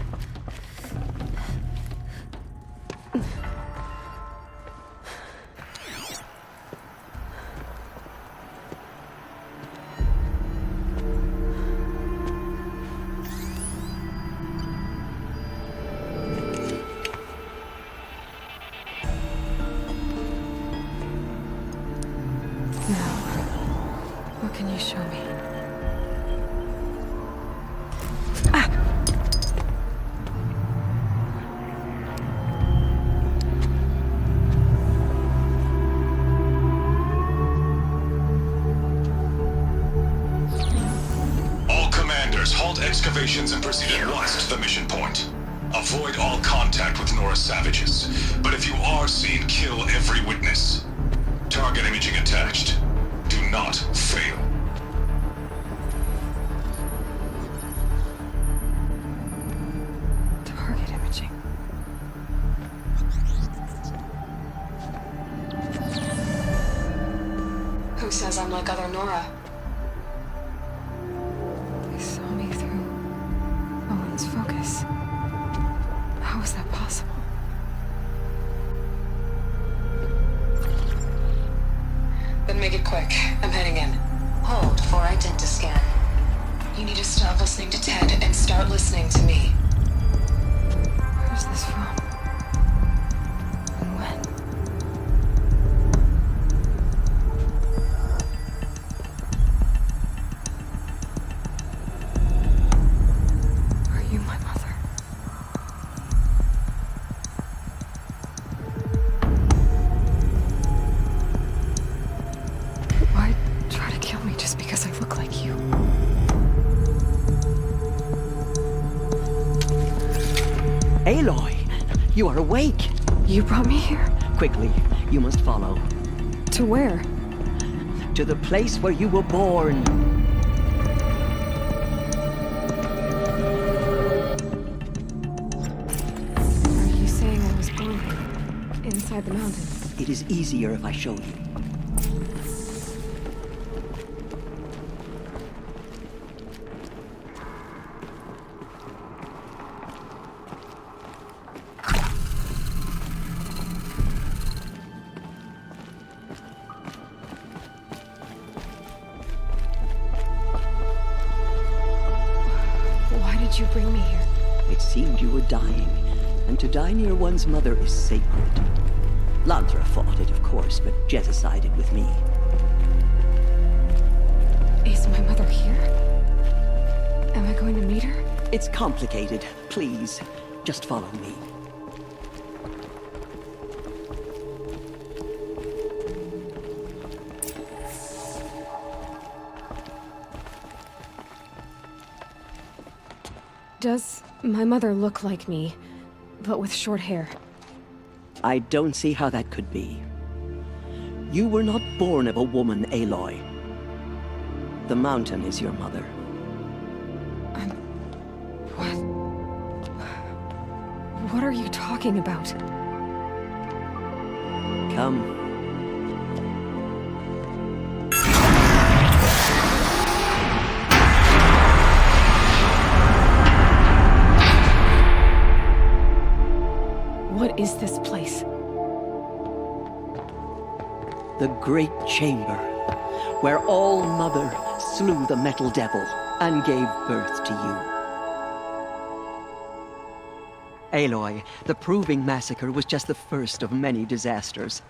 Excavations and proceed at once to the mission point. Avoid all contact with Nora savages, but if you are seen, kill every witness. Target imaging attached. Do not fail. Target imaging. Who says I'm like other Nora? Focus. How is that possible? Then make it quick. I'm heading in. Hold for identiscan. You need to stop listening to Ted and start listening to me. Where's this from? And when? Aloy, you are awake. You brought me here? Quickly, you must follow. To where? To the place where you were born. Are you saying I was born inside the mountain? It is easier if I show you. You bring me here? It seemed you were dying, and to die near one's mother is sacred. Landra fought it, of course, but Jezza sided with me. Is my mother here? Am I going to meet her? It's complicated. Please, just follow me. Does my mother look like me, but with short hair? I don't see how that could be. You were not born of a woman, Aloy. The mountain is your mother. What are you talking about? Come. What is this place? The Great Chamber, where All-Mother slew the Metal Devil and gave birth to you. Aloy, the Proving Massacre was just the first of many disasters.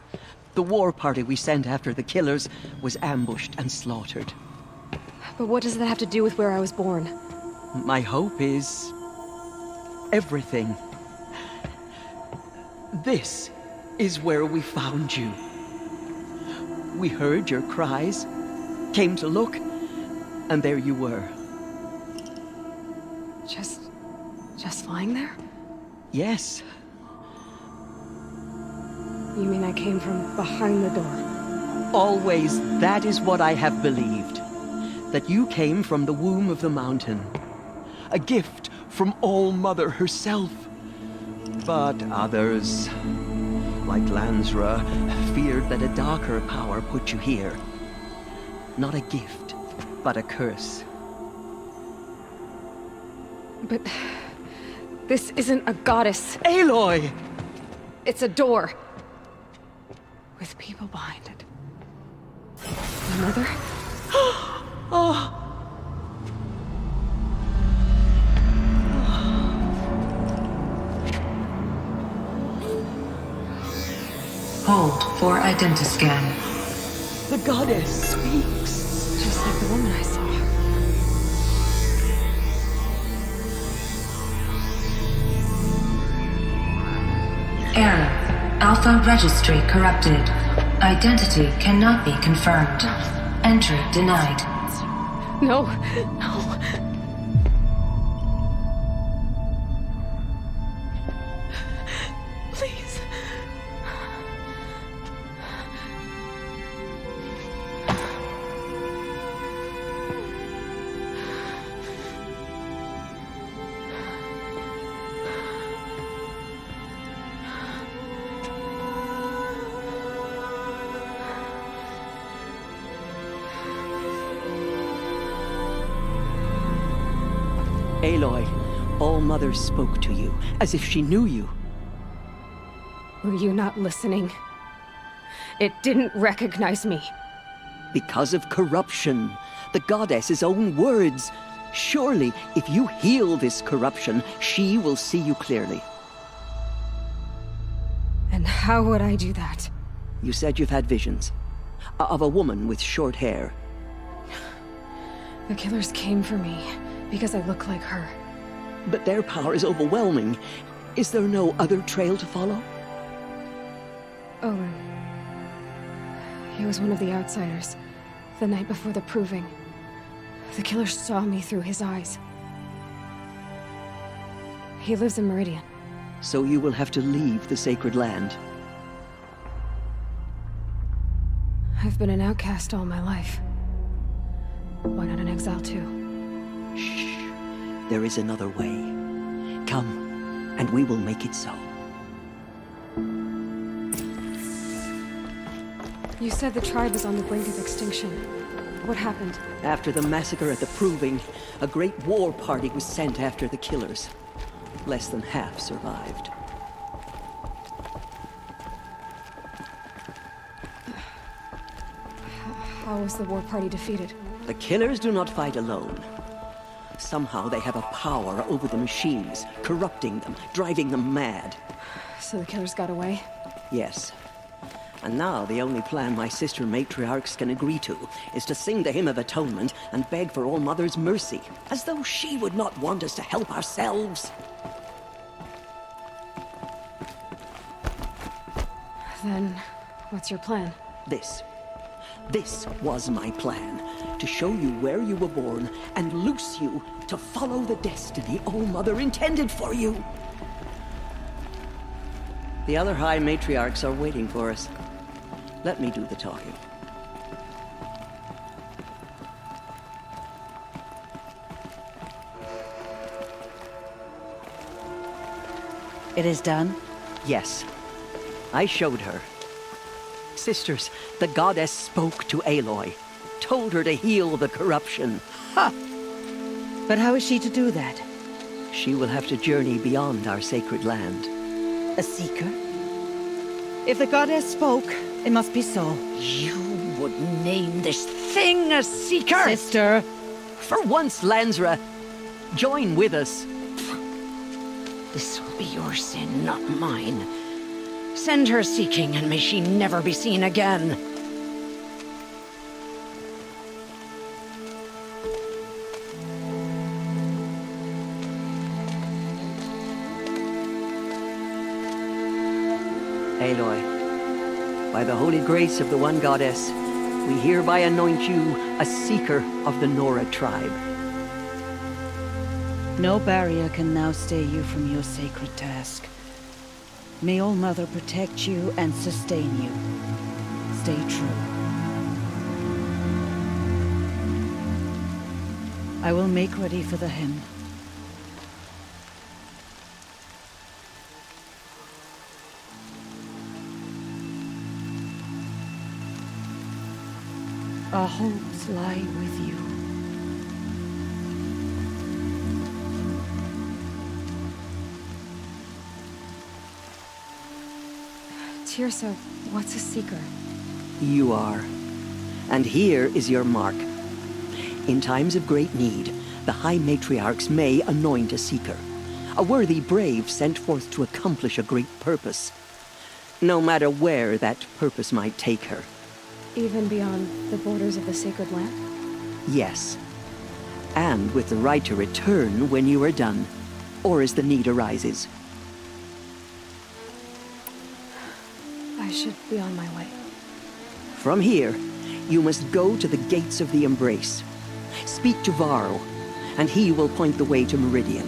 The war party we sent after the killers was ambushed and slaughtered. But what does that have to do with where I was born? My hope is... everything. This is where we found you. We heard your cries, came to look, and there you were. Just lying there? Yes. You mean I came from behind the door? Always that is what I have believed. That you came from the womb of the mountain. A gift from All-Mother herself. But others, like Lansra, feared that a darker power put you here. Not a gift, but a curse. But this isn't a goddess. Aloy! It's a door. With people behind it. My mother? Oh! Hold for identiscan. The goddess speaks. Just like the woman I saw. Error. Alpha registry corrupted. Identity cannot be confirmed. Entry denied. No, no. Please. Aloy, All-Mother spoke to you, as if she knew you. Were you not listening? It didn't recognize me. Because of corruption. The goddess's own words. Surely, if you heal this corruption, she will see you clearly. And how would I do that? You said you've had visions. Of a woman with short hair. The killers came for me. Because I look like her. But their power is overwhelming. Is there no other trail to follow? Overrun. He was one of the outsiders. The night before the Proving. The killer saw me through his eyes. He lives in Meridian. So you will have to leave the sacred land. I've been an outcast all my life. Why not an exile too? Shh. There is another way. Come, and we will make it so. You said the tribe was on the brink of extinction. What happened? After the massacre at the Proving, a great war party was sent after the killers. Less than half survived. How was the war party defeated? The killers do not fight alone. Somehow they have a power over the machines, corrupting them, driving them mad. So the killers got away? Yes. And now the only plan my sister matriarchs can agree to is to sing the Hymn of Atonement and beg for All Mother's mercy, as though she would not want us to help ourselves. Then, what's your plan? This was my plan. To show you where you were born and loose you to follow the destiny All Mother intended for you. The other High Matriarchs are waiting for us. Let me do the talking. It is done? Yes. I showed her. Sisters, the goddess spoke to Aloy. Told her to heal the corruption. Ha! But how is she to do that? She will have to journey beyond our sacred land. A seeker? If the goddess spoke, it must be so. You would name this thing a seeker? Sister! For once, Lansra, join with us. This will be your sin, not mine. Send her seeking, and may she never be seen again. Aloy, by the holy grace of the one goddess, we hereby anoint you a seeker of the Nora tribe. No barrier can now stay you from your sacred task. May All Mother protect you and sustain you. Stay true. I will make ready for the hymn. Our hopes lie with you. Tirsa, what's a seeker? You are. And here is your mark. In times of great need, the High Matriarchs may anoint a seeker. A worthy brave sent forth to accomplish a great purpose. No matter where that purpose might take her. Even beyond the borders of the sacred land? Yes. And with the right to return when you are done, or as the need arises. I should be on my way. From here, you must go to the gates of the Embrace. Speak to Varl, and he will point the way to Meridian.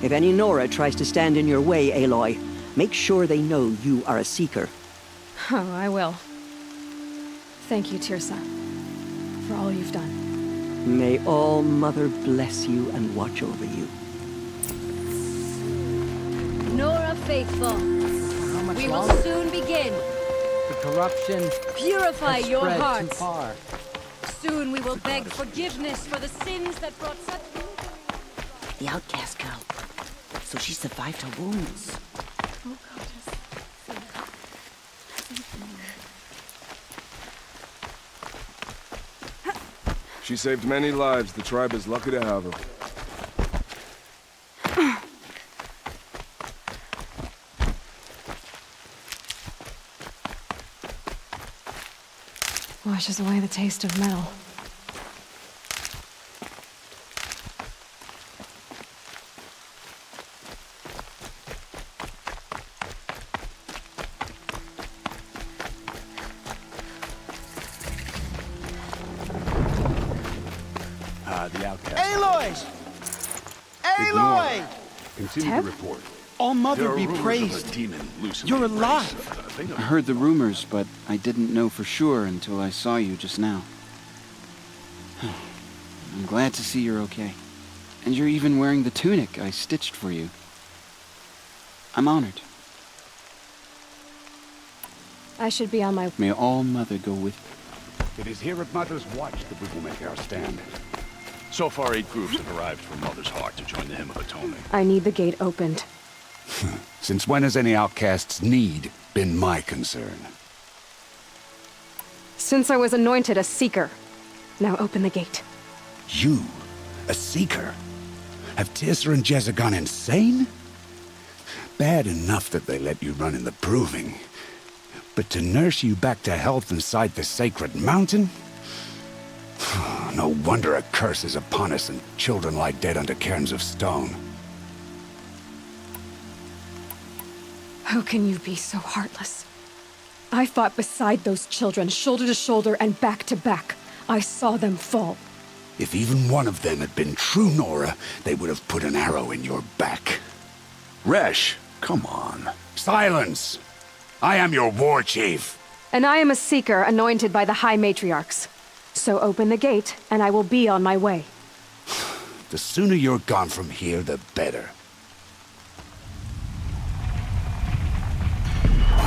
If any Nora tries to stand in your way, Aloy, make sure they know you are a seeker. Oh, I will. Thank you, Tirsa, for all you've done. May All Mother bless you and watch over you. Nora Faithful, we will soon begin. The corruption Purify has your spread hearts. too far. Soon we will beg forgiveness for the sins that brought such... The outcast girl. So she survived her wounds. Oh, goddess. She saved many lives. The tribe is lucky to have her. Washes away the taste of metal. The outcast. Aloy! Ignore Aloy! her. Continue to report. All Mother There are be rumors of a praised. demon loose in You're the Embrace. alive. I heard the rumors, but I didn't know for sure until I saw you just now. I'm glad to see you're okay. And you're even wearing the tunic I stitched for you. I'm honored. I should be on my... May All Mother go with you. It is here at Mother's Watch that we will make our stand. So far, 8 groups have arrived from Mother's Heart to join the Hymn of Atonement. I need the gate opened. Since when has any outcast's need been my concern? Since I was anointed a seeker. Now open the gate. You, a seeker? Have Tirsa and Jezza gone insane? Bad enough that they let you run in the proving. But to nurse you back to health inside the sacred mountain? No wonder a curse is upon us and children lie dead under cairns of stone. How can you be so heartless? I fought beside those children, shoulder to shoulder and back to back. I saw them fall. If even one of them had been true Nora, they would have put an arrow in your back. Resh, come on. Silence! I am your war chief. And I am a seeker anointed by the High Matriarchs. So open the gate, and I will be on my way. The sooner you're gone from here, the better.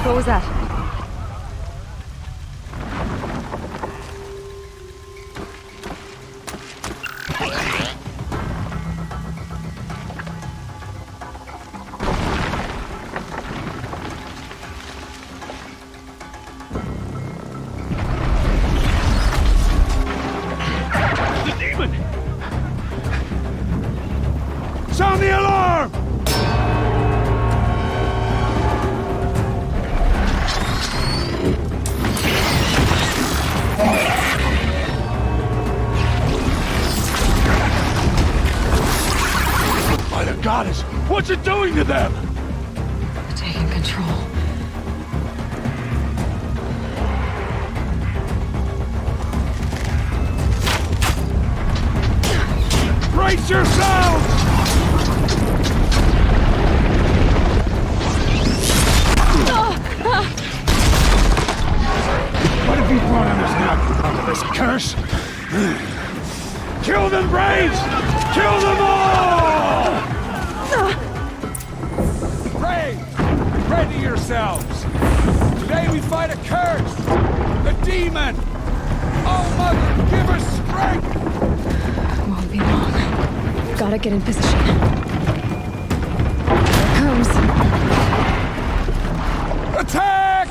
What was that? Sound the alarm! By the goddess, what's it doing to them? Taking control. Brace yourselves! What have you brought on us now, under this curse? Kill them, Braves! Kill them all! Braves, ready yourselves! Today we fight a curse! A demon! Oh, Mother, give us strength! Won't be long. Gotta get in position. Here it comes. Attack!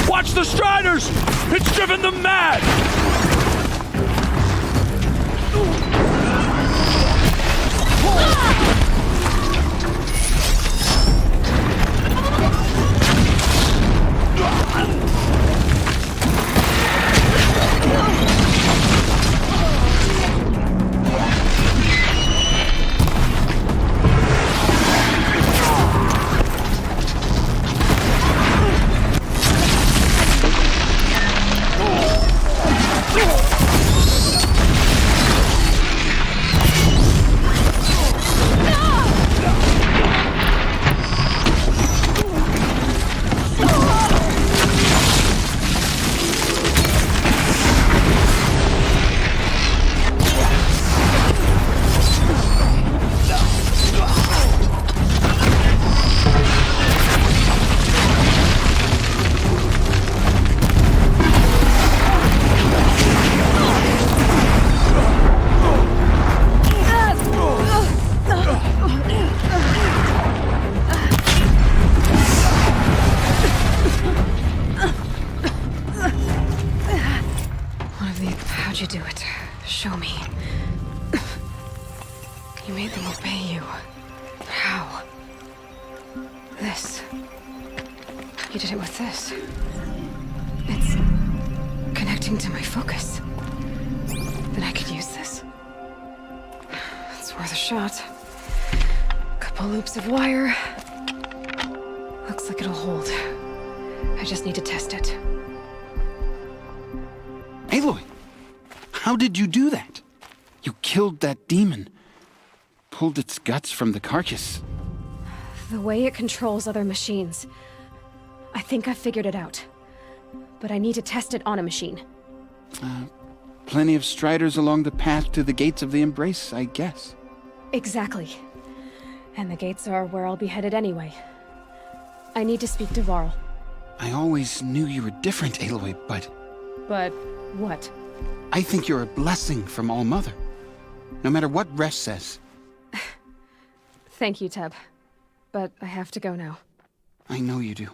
Watch the Striders! It's driven them mad! How'd you do it? Show me. You made them obey you. How? This. You did it with this. It's connecting to my focus. Then I could use this. It's worth a shot. Couple loops of wire. Looks like it'll hold. I just need to test it. Aloy! How did you do that? You killed that demon. Pulled its guts from the carcass. The way it controls other machines. I think I figured it out. But I need to test it on a machine. Plenty of striders along the path to the gates of the Embrace, I guess. Exactly. And the gates are where I'll be headed anyway. I need to speak to Varl. I always knew you were different, Aloy, but... But what? I think you're a blessing from All-Mother. No matter what Resh says. Thank you, Teb. But I have to go now. I know you do.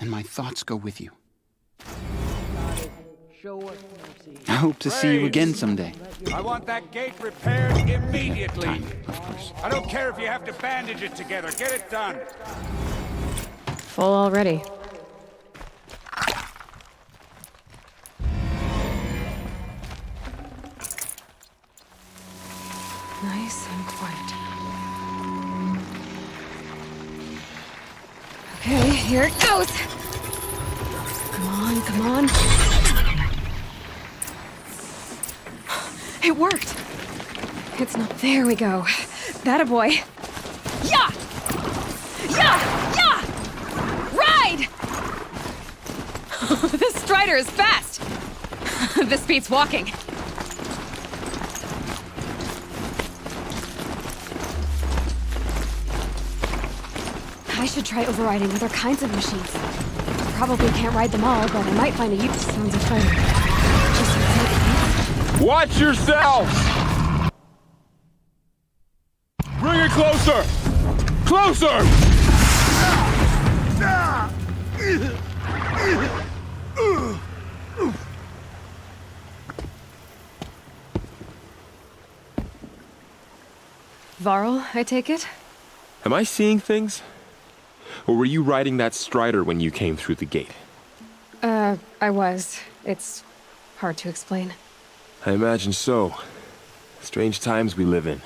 And my thoughts go with you. I hope to see you again someday. I want that gate repaired immediately. I don't care if you have to bandage it together. Get it done. Full already. Nice and quiet. Okay, here it goes! Come on, come on. It worked! It's not... There we go. That a boy. Yeah! Yeah! Yeah! Ride! This Strider is fast! This beats walking. I should try overriding other kinds of machines. Probably can't ride them all, but I might find a use. Sounds exciting. Just Watch yourselves! Bring it closer! Closer! Varl, I take it? Am I seeing things? Or were you riding that Strider when you came through the gate? I was. It's hard to explain. I imagine so. Strange times we live in.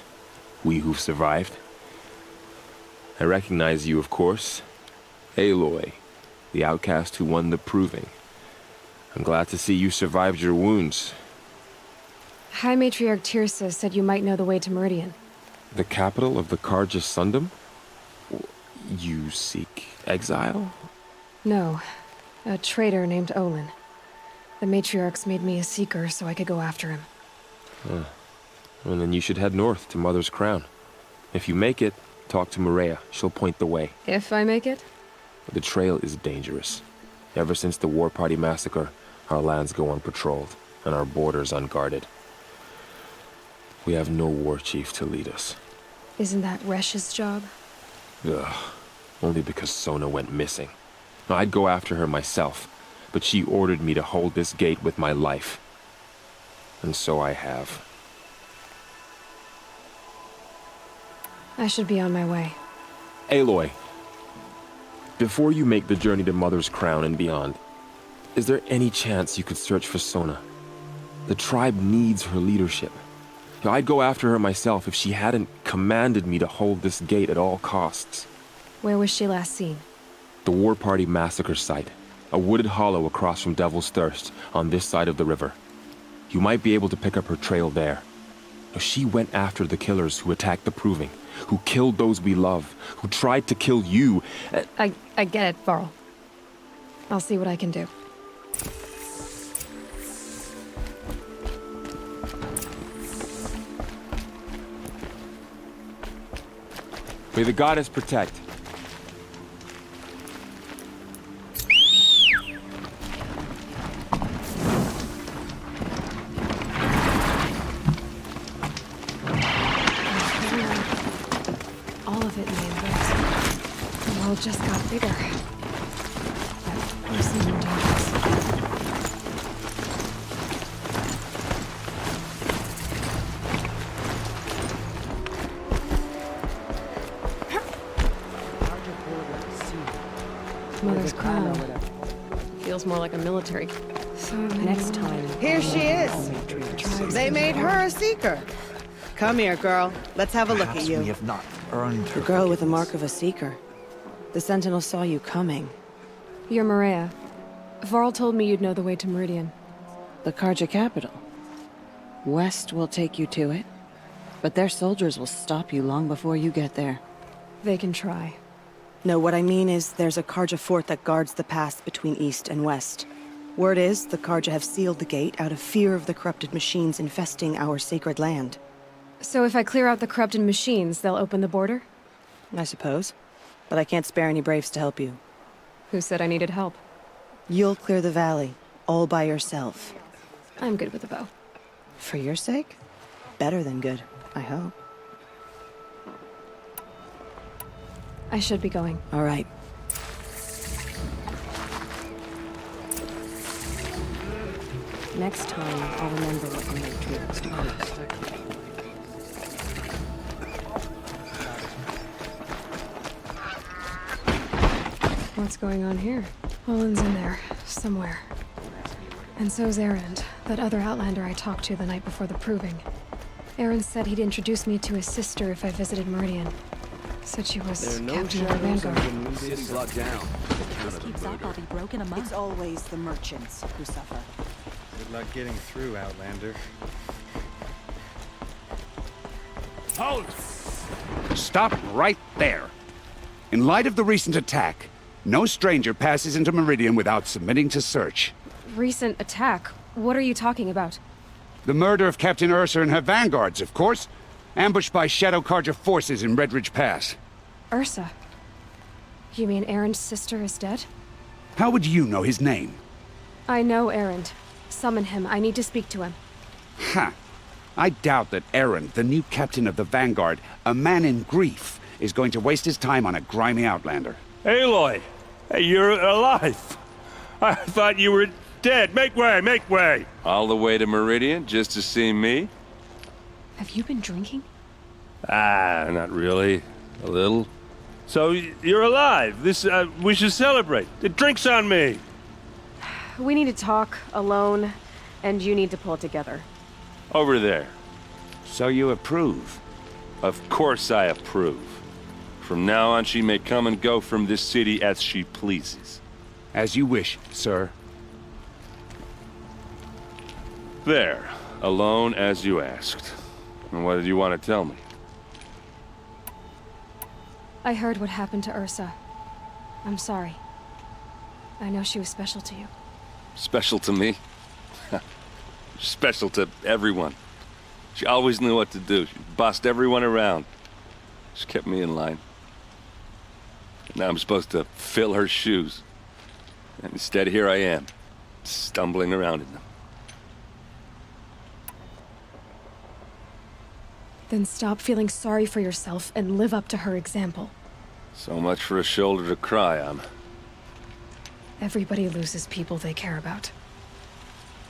We who've survived. I recognize you, of course. Aloy, the outcast who won the proving. I'm glad to see you survived your wounds. High Matriarch Tirsa said you might know the way to Meridian. The capital of the Carja Sundom? You seek exile? No. A traitor named Olin. The Matriarchs made me a seeker so I could go after him. Huh. Well, then you should head north to Mother's Crown. If you make it, talk to Maria. She'll point the way. If I make it? The trail is dangerous. Ever since the War Party massacre, our lands go unpatrolled, and our borders unguarded. We have no war chief to lead us. Isn't that Resh's job? Ugh. Only because Sona went missing. I'd go after her myself, but she ordered me to hold this gate with my life. And so I have. I should be on my way. Aloy, before you make the journey to Mother's Crown and beyond, is there any chance you could search for Sona? The tribe needs her leadership. I'd go after her myself if she hadn't commanded me to hold this gate at all costs. Where was she last seen? The War Party massacre site. A wooded hollow across from Devil's Thirst, on this side of the river. You might be able to pick up her trail there. She went after the killers who attacked the Proving, who killed those we love, who tried to kill you. I get it, Varl. I'll see what I can do. May the goddess protect. All of it may have the world just got bigger. That person in darkness. Mother's Crown. Feels more like a military. So next time. Here she is. They made her a seeker. Come here, girl. Let's have a look at you. We have not earned her. The girl with the mark of a seeker. The Sentinel saw you coming. You're Maria. Varl told me you'd know the way to Meridian. The Carja capital. West will take you to it, but their soldiers will stop you long before you get there. They can try. No, what I mean is there's a Carja fort that guards the pass between East and West. Word is the Carja have sealed the gate out of fear of the corrupted machines infesting our sacred land. So if I clear out the corrupted machines, they'll open the border? I suppose. But I can't spare any braves to help you. Who said I needed help? You'll clear the valley, all by yourself. I'm good with a bow. For your sake? Better than good, I hope. I should be going. All right. Next time, I'll remember what you meant to was promised. What's going on here? Olin's in there, somewhere. And so's Erend, that other Outlander I talked to the night before the proving. Erend said he'd introduce me to his sister if I visited Meridian. Said she was captain of the Vanguard. Down. This keeps up, I'll be broken among. It's always the merchants who suffer. Good luck getting through, Outlander. Halt! Stop right there. In light of the recent attack, no stranger passes into Meridian without submitting to search. Recent attack? What are you talking about? The murder of Captain Ursa and her vanguards, of course. Ambushed by Shadow Carja forces in Redridge Pass. Ursa? You mean Erend's sister is dead? How would you know his name? I know Erend. Summon him. I need to speak to him. Ha! I doubt that Erend, the new captain of the Vanguard, a man in grief, is going to waste his time on a grimy Outlander. Aloy! Hey, you're alive! I thought you were dead. Make way, make way! All the way to Meridian just to see me? Have you been drinking? Ah, not really. A little. So, you're alive. We should celebrate. The drink's on me. We need to talk, alone, and you need to pull it together. Over there. So you approve? Of course I approve. From now on, she may come and go from this city as she pleases. As you wish, sir. There. Alone as you asked. And what did you want to tell me? I heard what happened to Ursa. I'm sorry. I know she was special to you. Special to me? Special to everyone. She always knew what to do. She bossed everyone around. She kept me in line. Now I'm supposed to fill her shoes. And instead, here I am, stumbling around in them. Then stop feeling sorry for yourself and live up to her example. So much for a shoulder to cry on. Everybody loses people they care about.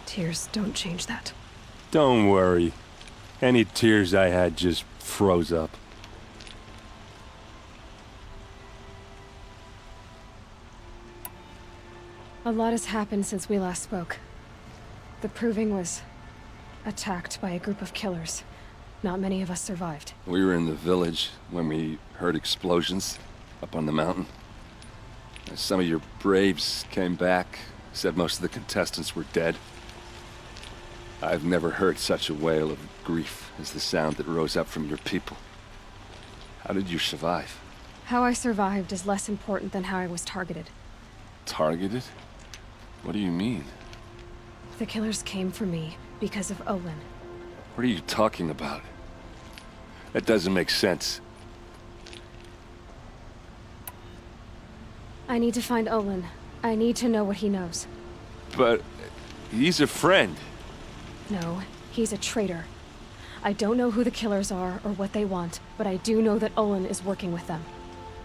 Tears don't change that. Don't worry. Any tears I had just froze up. A lot has happened since we last spoke. The Proving was attacked by a group of killers. Not many of us survived. We were in the village when we heard explosions up on the mountain. Some of your braves came back, said most of the contestants were dead. I've never heard such a wail of grief as the sound that rose up from your people. How did you survive? How I survived is less important than how I was targeted. Targeted? What do you mean? The killers came for me because of Olin. What are you talking about? That doesn't make sense. I need to find Olin. I need to know what he knows. But he's a friend. No, he's a traitor. I don't know who the killers are or what they want, but I do know that Olin is working with them.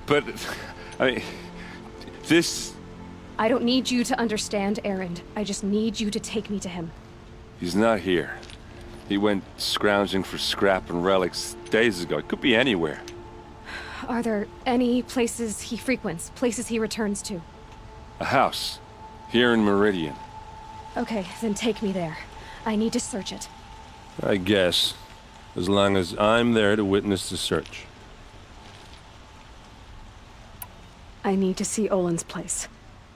But, I mean, this... I don't need you to understand, Erend. I just need you to take me to him. He's not here. He went scrounging for scrap and relics days ago. It could be anywhere. Are there any places he frequents, places he returns to? A house. Here in Meridian. Okay, then take me there. I need to search it. I guess. As long as I'm there to witness the search. I need to see Olin's place.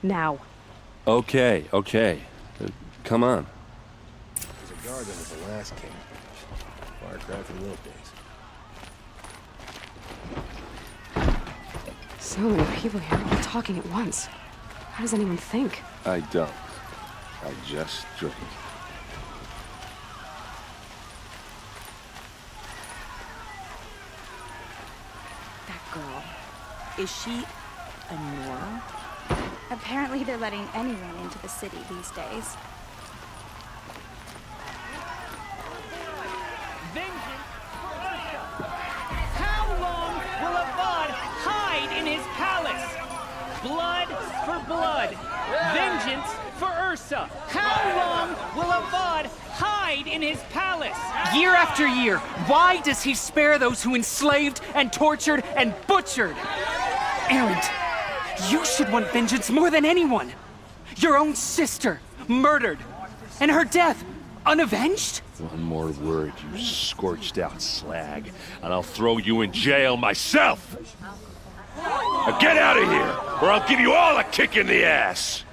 Now. Okay, okay. Come on. There's a guard under the last king. Far cry from those days. So many people here, all talking at once. How does anyone think? I don't. I just drink. That girl. Is she a Nora? Apparently they're letting anyone into the city these days. How long will Avad hide in his palace? Blood for blood. Vengeance for Ursa? How long will Avad hide in his palace? Year after year, why does he spare those who enslaved and tortured and butchered? Erend, you should want vengeance more than anyone. Your own sister, murdered, and her death, unavenged? One more word, you scorched out slag, and I'll throw you in jail myself! Now get out of here, or I'll give you all a kick in the ass!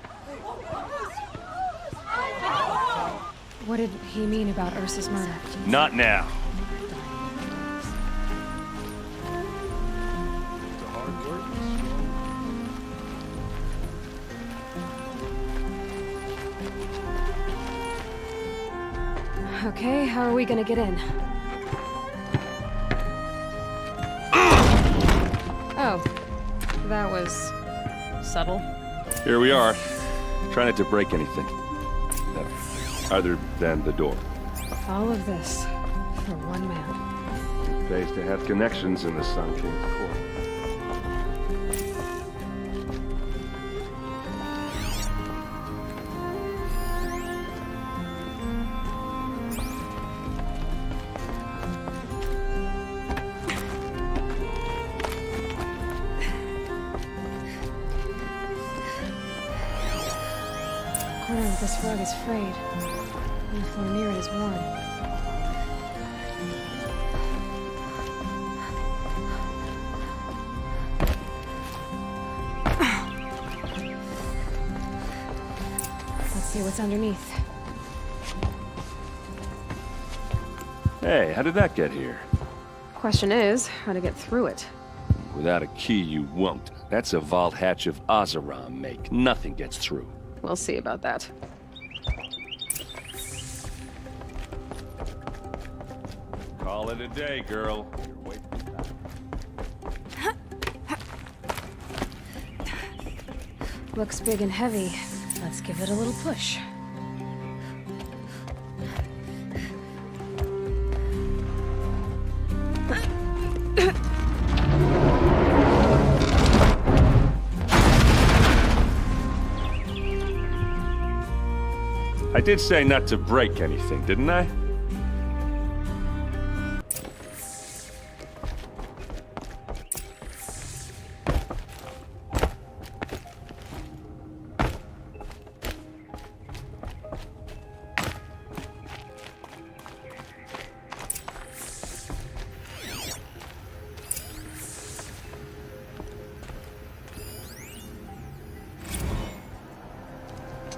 What did he mean about Ursa's murder? Not now. Okay, how are we gonna get in? Oh, that was subtle. Here we are. Try not to break anything. No, other than the door. All of this for one man. It pays to have connections in the Sun King's court. The corner of this rug is frayed, and the floor near it is worn. Let's see what's underneath. Hey, how did that get here? Question is, how to get through it. Without a key, you won't. That's a vault hatch of Oseram make. Nothing gets through. We'll see about that. Call it a day, girl. Looks big and heavy. Let's give it a little push. I did say not to break anything, didn't I?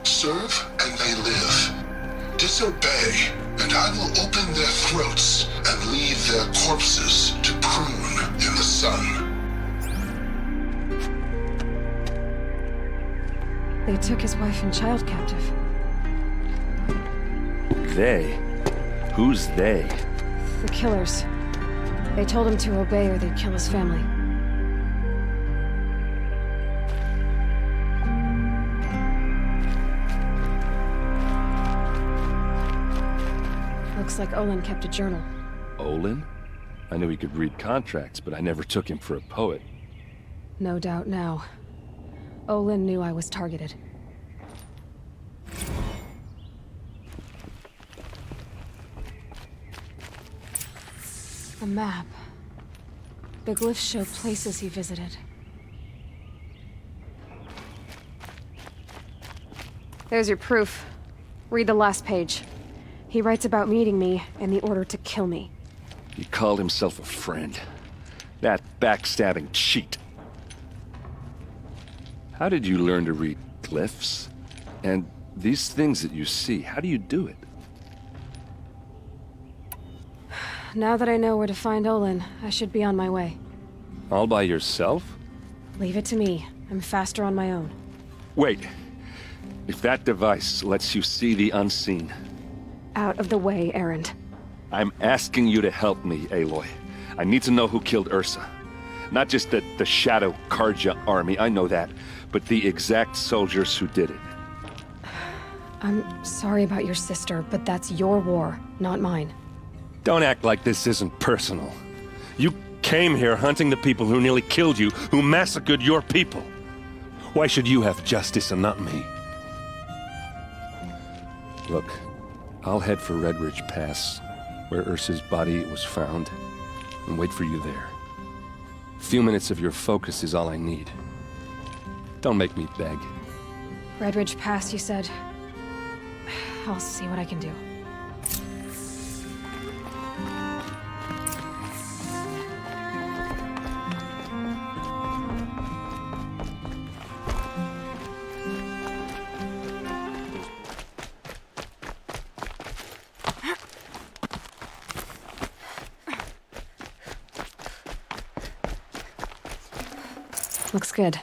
Serve and they live. Disobey, and I will open their throats and leave their corpses to prune in the sun. They took his wife and child captive. They? Who's they? The killers. They told him to obey or they'd kill his family. Looks like Olin kept a journal. Olin? I knew he could read contracts, but I never took him for a poet. No doubt now. Olin knew I was targeted. A map. The glyphs show places he visited. There's your proof. Read the last page. He writes about meeting me and the order to kill me. He called himself a friend. That backstabbing cheat. How did you learn to read glyphs? And these things that you see, how do you do it? Now that I know where to find Olin, I should be on my way. All by yourself? Leave it to me. I'm faster on my own. Wait. If that device lets you see the unseen... Out of the way, Erend. I'm asking you to help me, Aloy. I need to know who killed Ursa. Not just the Shadow Karja army, I know that, but the exact soldiers who did it. I'm sorry about your sister, but that's your war, not mine. Don't act like this isn't personal. You came here hunting the people who nearly killed you, who massacred your people. Why should you have justice and not me? Look, I'll head for Red Ridge Pass, where Ursa's body was found, and wait for you there. A few minutes of your focus is all I need. Don't make me beg. Red Ridge Pass, you said. I'll see what I can do. Looks good.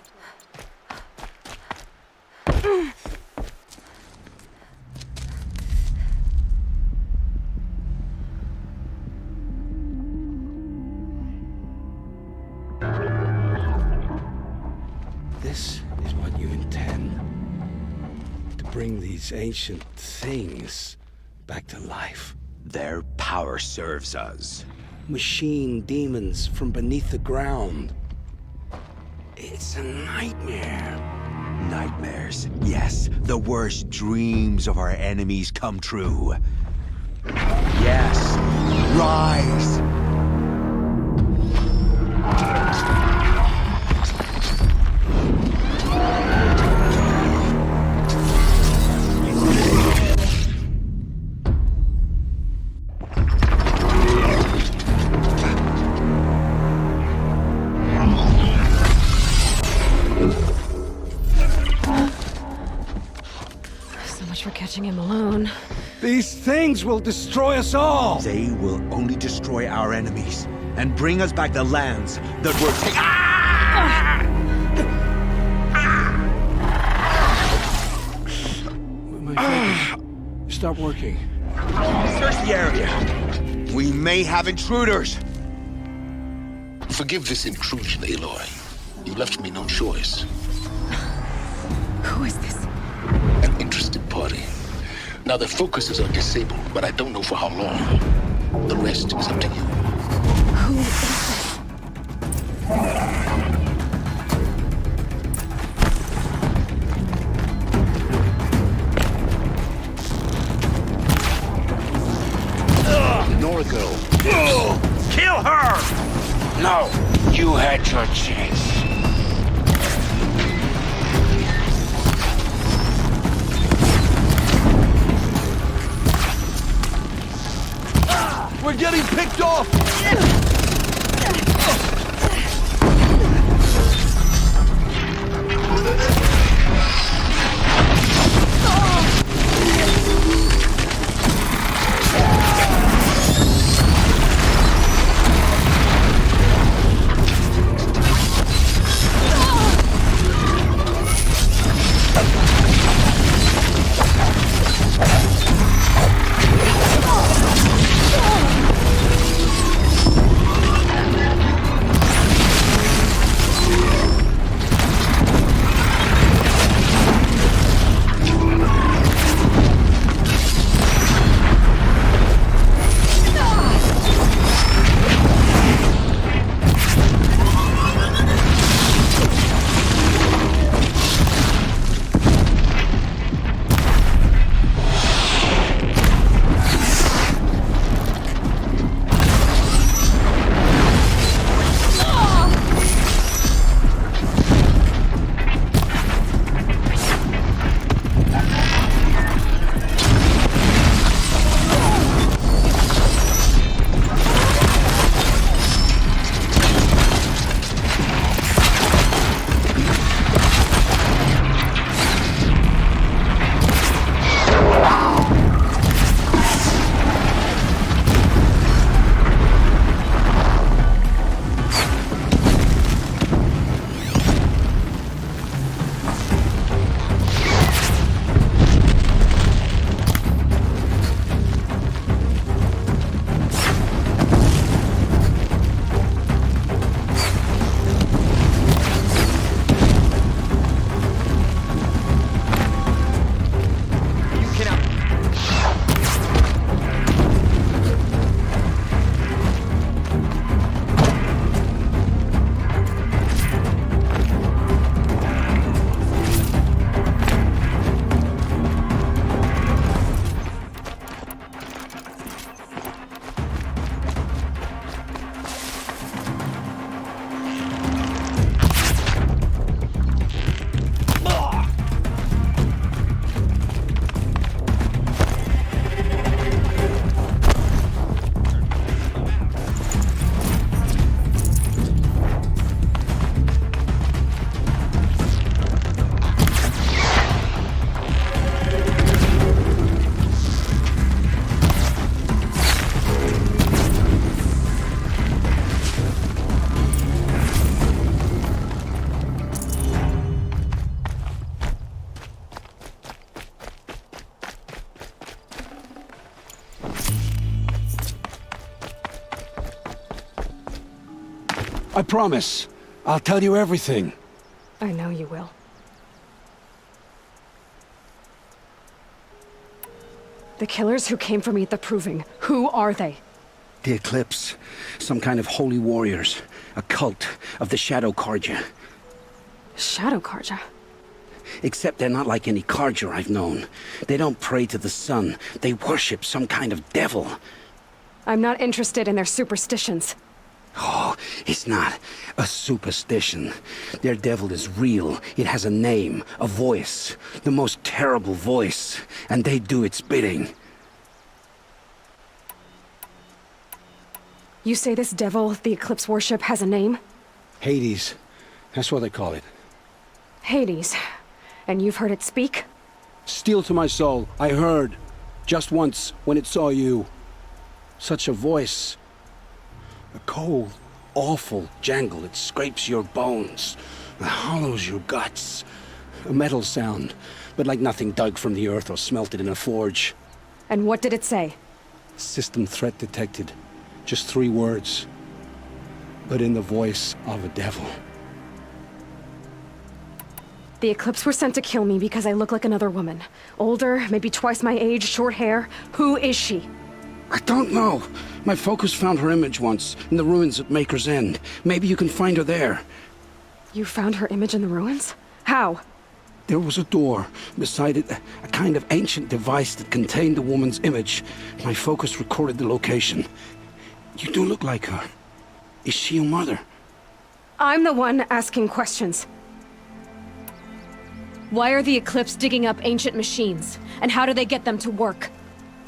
This is what you intend. To bring these ancient things back to life. Their power serves us. Machine demons from beneath the ground. It's a nightmare. Nightmares. Yes, the worst dreams of our enemies come true. Yes, rise! Catching him alone. These things will destroy us all! They will only destroy our enemies and bring us back the lands that were taken. My focus. Stop working. Search the area. We may have intruders. Forgive this intrusion, Aloy. You left me no choice. Who is this? An interested party. Now their focuses are disabled, but I don't know for how long. The rest is up to you. Who is this? Nora girl. Kill her! No, you had your chance. We're getting picked off! I promise. I'll tell you everything. I know you will. The killers who came for me at the Proving, who are they? The Eclipse. Some kind of holy warriors. A cult of the Shadow Carja. Shadow Carja? Except they're not like any Carja I've known. They don't pray to the sun. They worship some kind of devil. I'm not interested in their superstitions. Oh, it's not a superstition. Their devil is real. It has a name, a voice. The most terrible voice. And they do its bidding. You say this devil the Eclipse worship has a name? Hades. That's what they call it. Hades. And you've heard it speak? Steel to my soul. I heard. Just once, when it saw you. Such a voice. A cold, awful jangle. It scrapes your bones. It hollows your guts. A metal sound, but like nothing dug from the earth or smelted in a forge. And what did it say? System threat detected. Just 3 words. But in the voice of a devil. The Eclipse were sent to kill me because I look like another woman. Older, maybe twice my age, short hair. Who is she? I don't know. My focus found her image once, in the ruins at Maker's End. Maybe you can find her there. You found her image in the ruins? How? There was a door. Beside it, a kind of ancient device that contained the woman's image. My focus recorded the location. You do look like her. Is she your mother? I'm the one asking questions. Why are the Eclipse digging up ancient machines? And how do they get them to work?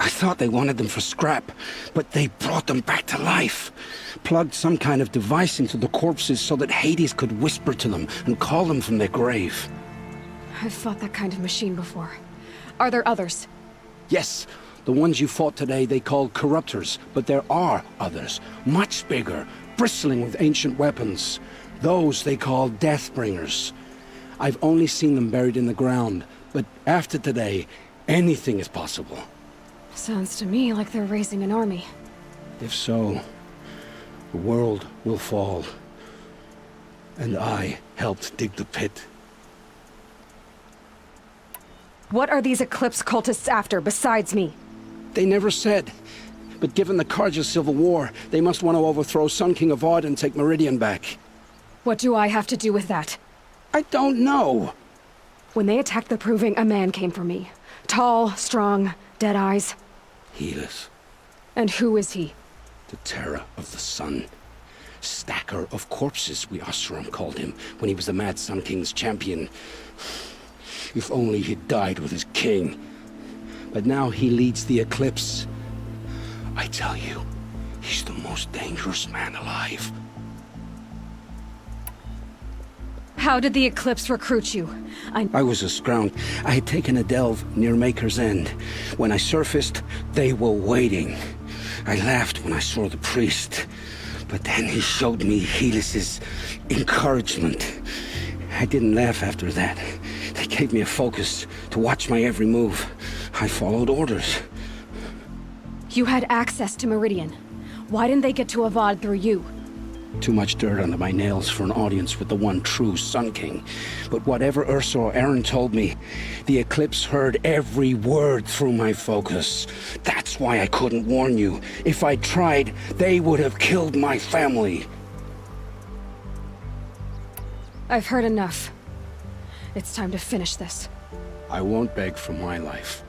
I thought they wanted them for scrap, but they brought them back to life. Plugged some kind of device into the corpses so that Hades could whisper to them and call them from their grave. I've fought that kind of machine before. Are there others? Yes, the ones you fought today they called corruptors, but there are others, much bigger, bristling with ancient weapons. Those they call Deathbringers. I've only seen them buried in the ground, but after today, anything is possible. Sounds to me like they're raising an army. If so, the world will fall. And I helped dig the pit. What are these Eclipse cultists after, besides me? They never said. But given the Carja civil war, they must want to overthrow Sun King Avad and take Meridian back. What do I have to do with that? I don't know. When they attacked the Proving, a man came for me. Tall, strong, dead eyes. Helis. And who is he? The terror of the sun. Stacker of corpses, we Oseram called him, when he was the Mad Sun King's champion. If only he'd died with his king. But now he leads the Eclipse. I tell you, he's the most dangerous man alive. How did the Eclipse recruit you? I was a scrounge. I had taken a delve near Maker's End. When I surfaced, they were waiting. I laughed when I saw the priest. But then he showed me Helis's encouragement. I didn't laugh after that. They gave me a focus to watch my every move. I followed orders. You had access to Meridian. Why didn't they get to Avad through you? Too much dirt under my nails for an audience with the one true Sun King. But whatever Ursa or Aaron told me, the Eclipse heard every word through my focus. That's why I couldn't warn you. If I'd tried, they would have killed my family. I've heard enough. It's time to finish this. I won't beg for my life.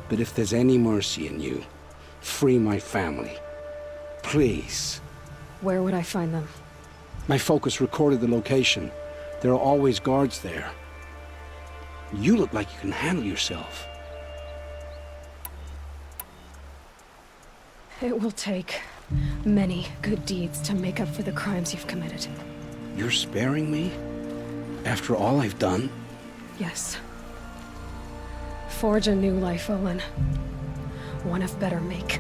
But if there's any mercy in you, free my family. Please. Where would I find them? My focus recorded the location. There are always guards there. You look like you can handle yourself. It will take many good deeds to make up for the crimes you've committed. You're sparing me? After all I've done? Yes. Forge a new life, Olin. One of better make.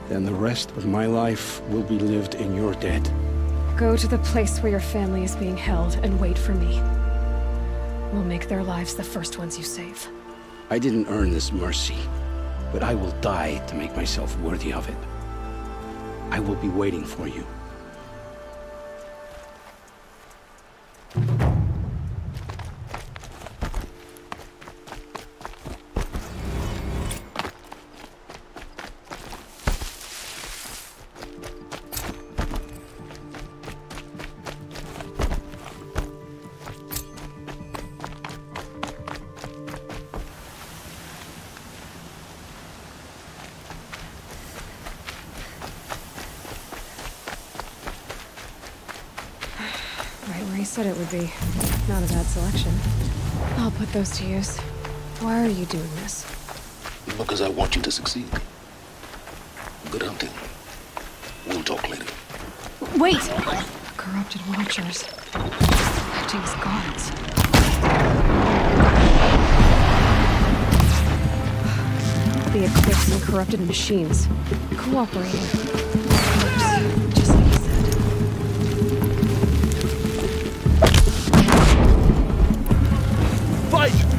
Then the rest of my life will be lived in your debt. Go to the place where your family is being held and wait for me. We'll make their lives the first ones you save. I didn't earn this mercy, but I will die to make myself worthy of it. I will be waiting for you. He said it would be. Not a bad selection. I'll put those to use. Why are you doing this? Because I want you to succeed. Good hunting. We'll talk later. Wait! Corrupted watchers. Acting as guards. The Eclipse and corrupted machines. Cooperating. Oops. Just like he said. Fight!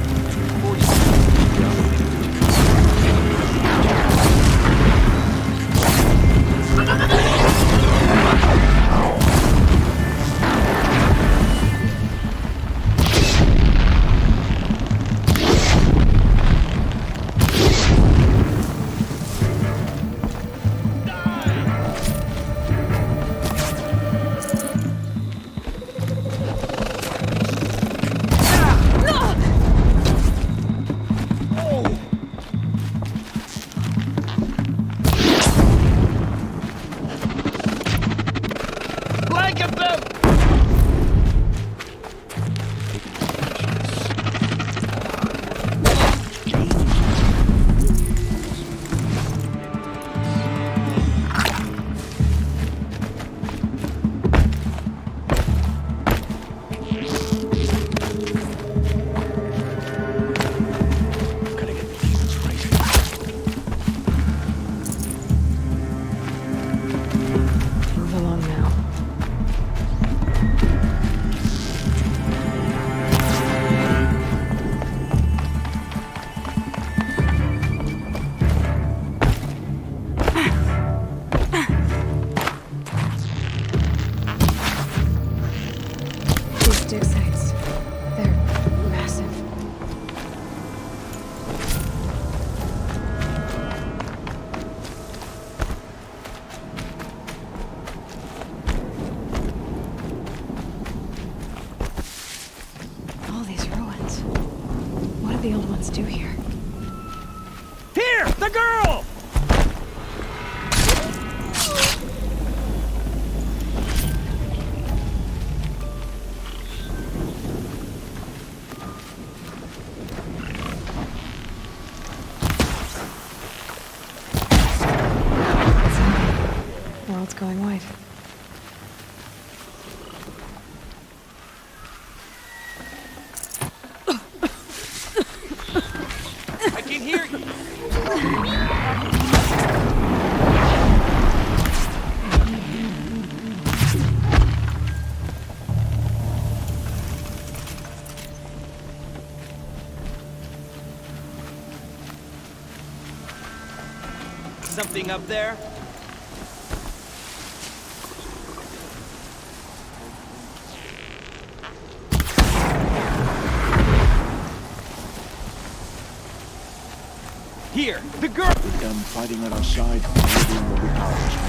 the old ones do here? Here! The girl! World's going white. I can hear you. Something up there? Here, the girl. With them fighting at our side, Millennium will be ours.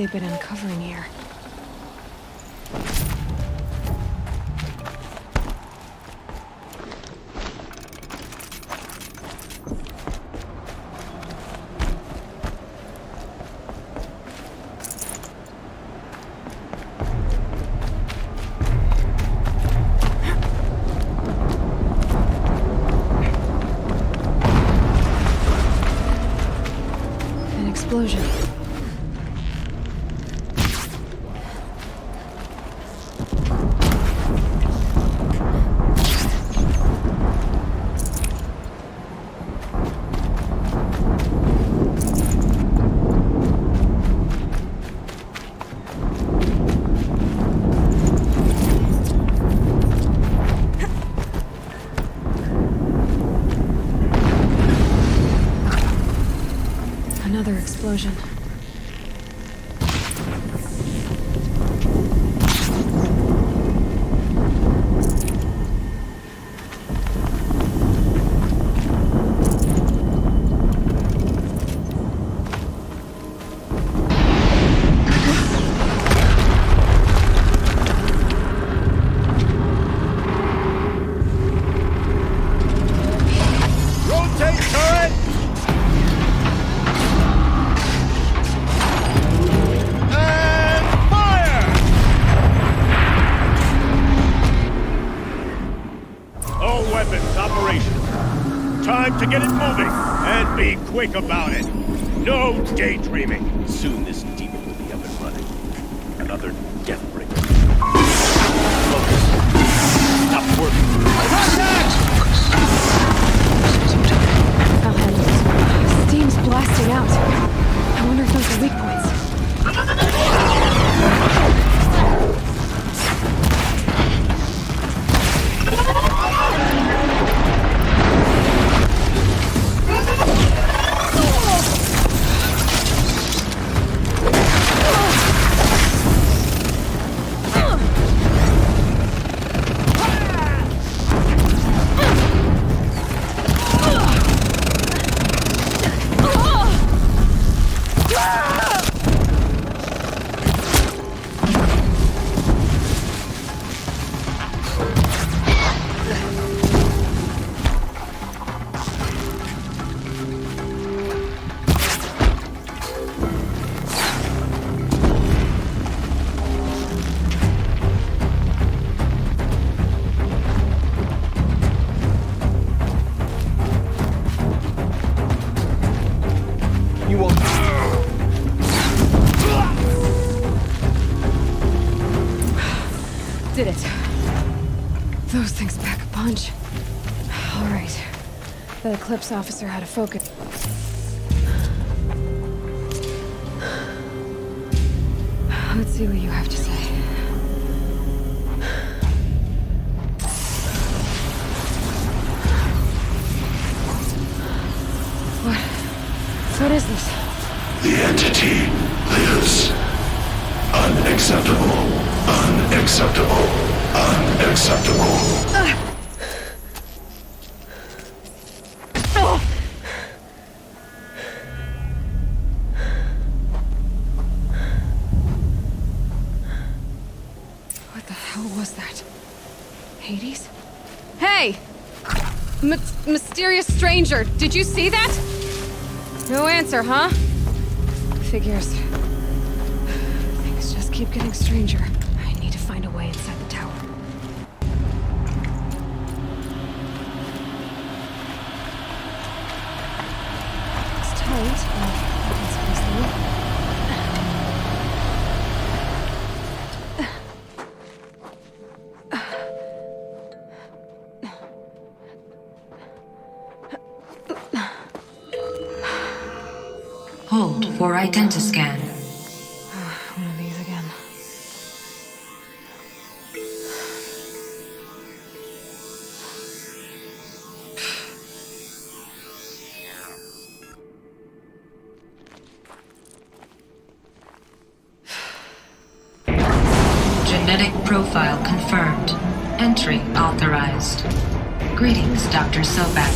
they've been uncovering here? An explosion. Another explosion. Rotate turret! And fire! All weapons operational. Time to get it moving, and be quick about it. No daydreaming. Soon this demon will be up and running. Another death bringer. Focus. Stop working. Contact! I'll handle it. Steam's blasting out. I wonder if those are weak points. You won't. Did it. Those things pack a punch. All right. The Eclipse officer had a focus. Let's see what you have to say. What is this? The entity lives. Unacceptable. Unacceptable. Unacceptable. What the hell was that? Hades? Hey! Mysterious stranger, did you see that? No answer, huh? Figures. Things just keep getting stranger. I need to find a way inside the tower. It's tight, but I can squeeze through. Hold for identiscan. One of these again. Genetic profile confirmed. Entry authorized. Greetings, Dr. Sobek.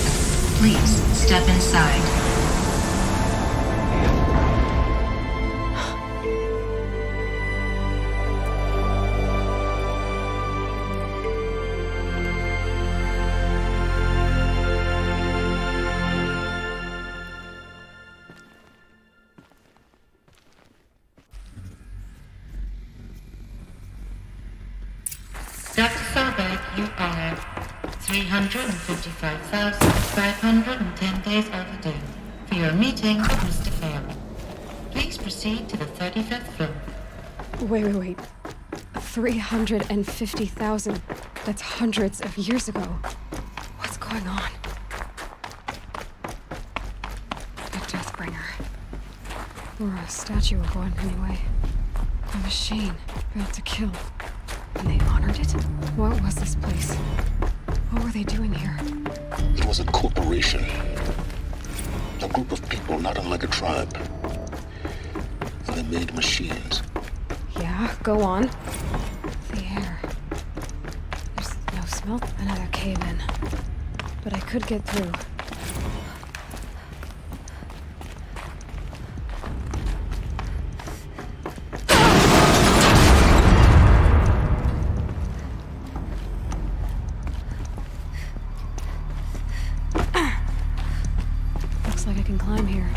Please step inside. You are 355,510 days overdue for your meeting with Mr. Fair. Please proceed to the 35th floor. Wait. 350,000. That's hundreds of years ago. What's going on? A Deathbringer. Or a statue of one, anyway. A machine built to kill. And they honored it? What was this place? What were they doing here? It was a corporation. A group of people not unlike a tribe. And they made machines. Yeah, go on. The air. There's no smell. Another cave-in. But I could get through. Looks like I can climb here.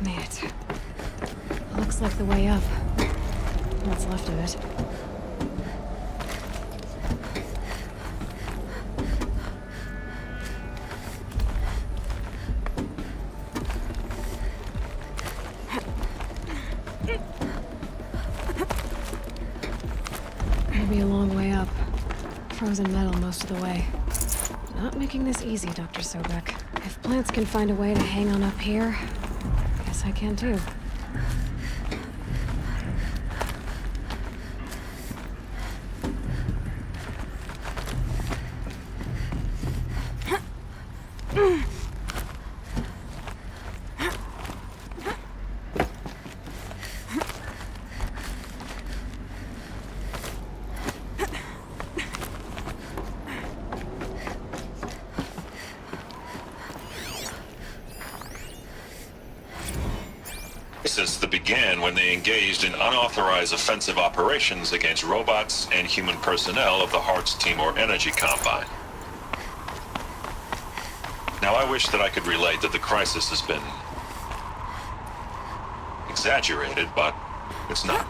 Made it. Looks like the way up. What's left of it. It'll be a long way up. Frozen metal most of the way. Not making this easy, Dr. Sobek. If plants can find a way to hang on up here, guess I can too. That began when they engaged in unauthorized offensive operations against robots and human personnel of the Hearts Timor Energy Combine. Now, I wish that I could relate that the crisis has been exaggerated, but it's not.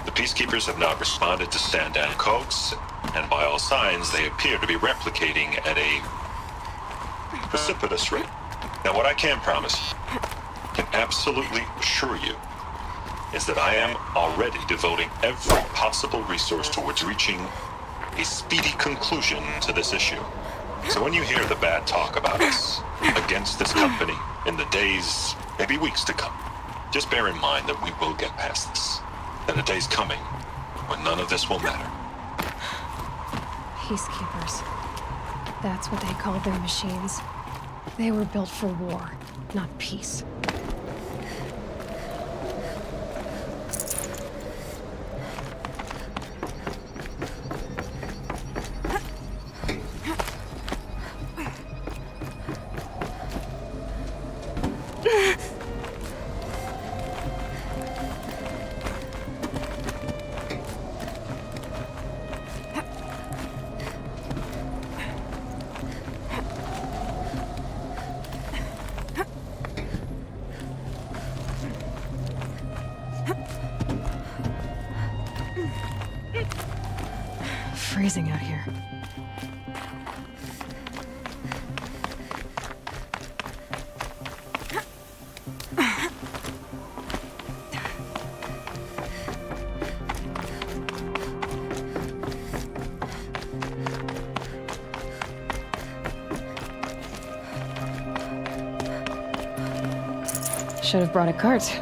The Peacekeepers have not responded to stand-down codes, and by all signs, they appear to be replicating at a precipitous rate. Now, what I can promise, can absolutely assure you, is that I am already devoting every possible resource towards reaching a speedy conclusion to this issue. So when you hear the bad talk about us against this company in the days, maybe weeks to come, just bear in mind that we will get past this. And a day's coming when none of this will matter. Peacekeepers. That's what they called their machines. They were built for war, not peace. Freezing out here. Should have brought a cart.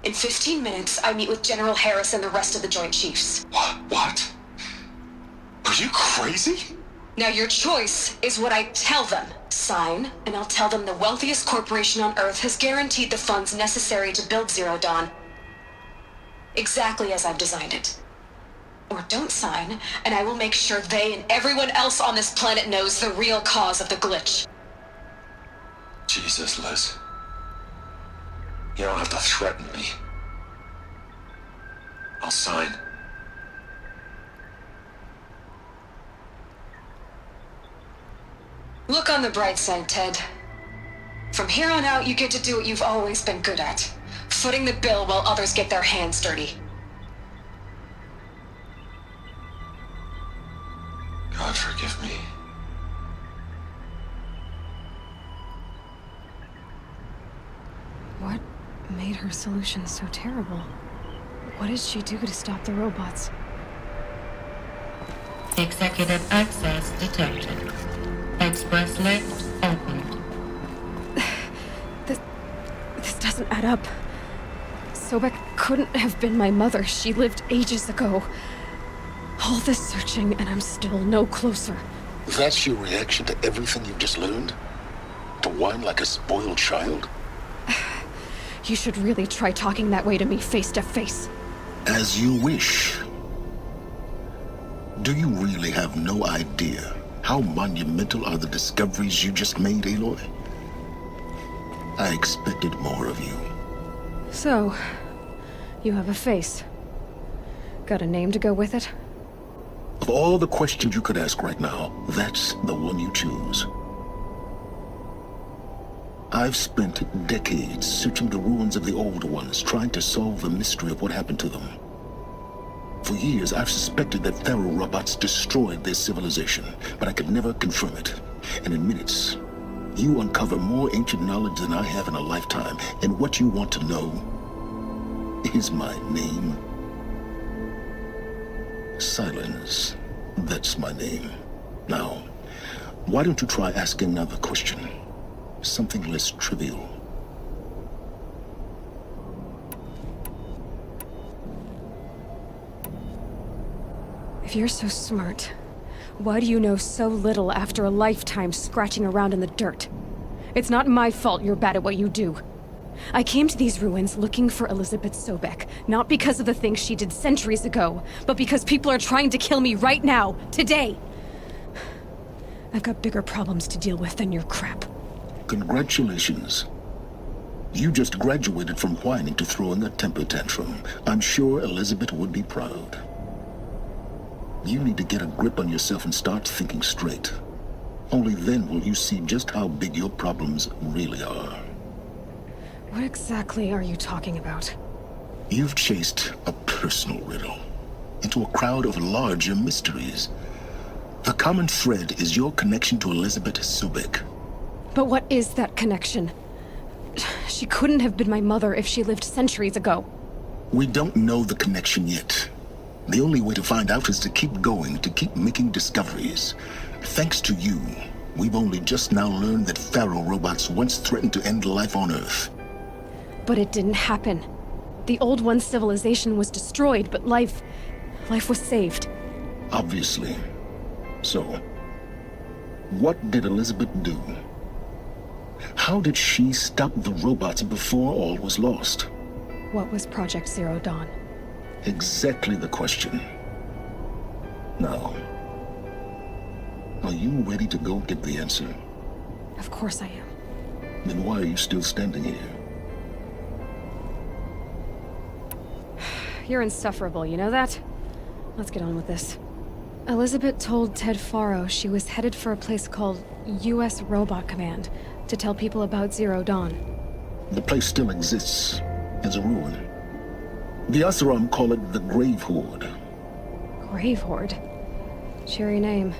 In 15 minutes, I meet with General Harris and the rest of the Joint Chiefs. What? Are you crazy? Now your choice is what I tell them. Sign, and I'll tell them the wealthiest corporation on Earth has guaranteed the funds necessary to build Zero Dawn. Exactly as I've designed it. Or don't sign, and I will make sure they and everyone else on this planet knows the real cause of the glitch. Jesus, Liz. You don't have to threaten me. I'll sign. Look on the bright side, Ted. From here on out, you get to do what you've always been good at. Footing the bill while others get their hands dirty. God forgive me. What made her solution so terrible? What did she do to stop the robots? Executive access detected. Express lift opened. This doesn't add up. Sobek couldn't have been my mother. She lived ages ago. All this searching, and I'm still no closer. That's your reaction to everything you've just learned? To whine like a spoiled child? You should really try talking that way to me face to face. As you wish. Do you really have no idea how monumental are the discoveries you just made, Aloy? I expected more of you. So, you have a face. Got a name to go with it? Of all the questions you could ask right now, that's the one you choose. I've spent decades searching the ruins of the old ones, trying to solve the mystery of what happened to them. For years, I've suspected that Pharaoh robots destroyed their civilization, but I could never confirm it. And in minutes, you uncover more ancient knowledge than I have in a lifetime, and what you want to know is my name. Silence. That's my name. Now, why don't you try asking another question? Something less trivial. If you're so smart, why do you know so little after a lifetime scratching around in the dirt? It's not my fault you're bad at what you do. I came to these ruins looking for Elizabeth Sobek, not because of the things she did centuries ago, but because people are trying to kill me right now, today. I've got bigger problems to deal with than your crap. Congratulations. You just graduated from whining to throwing a temper tantrum. I'm sure Elizabeth would be proud. You need to get a grip on yourself and start thinking straight. Only then will you see just how big your problems really are. What exactly are you talking about? You've chased a personal riddle into a crowd of larger mysteries. The common thread is your connection to Elizabeth Sobek. But what is that connection? She couldn't have been my mother if she lived centuries ago. We don't know the connection yet. The only way to find out is to keep going, to keep making discoveries. Thanks to you, we've only just now learned that Pharaoh robots once threatened to end life on Earth. But it didn't happen. The Old One's civilization was destroyed, but life was saved. Obviously. So, what did Elizabeth do? How did she stop the robots before all was lost? What was Project Zero Dawn? Exactly the question. Now, are you ready to go get the answer? Of course I am. Then why are you still standing here? You're insufferable, you know that? Let's get on with this. Elizabeth told Ted Faro she was headed for a place called U.S. Robot Command to tell people about Zero Dawn. The place still exists as a ruin. The Asaram call it the Grave Horde. Grave Horde? Cheery name.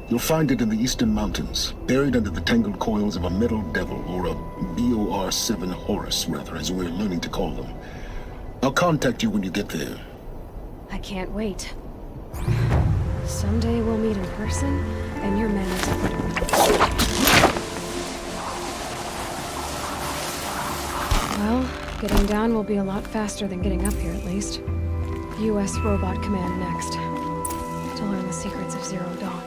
You'll find it in the eastern mountains, buried under the tangled coils of a metal devil, or a BOR-7 Horus, rather, as we're learning to call them. I'll contact you when you get there. I can't wait. Someday we'll meet in person, and your man is a Well, Getting down will be a lot faster than getting up here, at least. U.S. Robot Command next. To learn the secrets of Zero Dawn.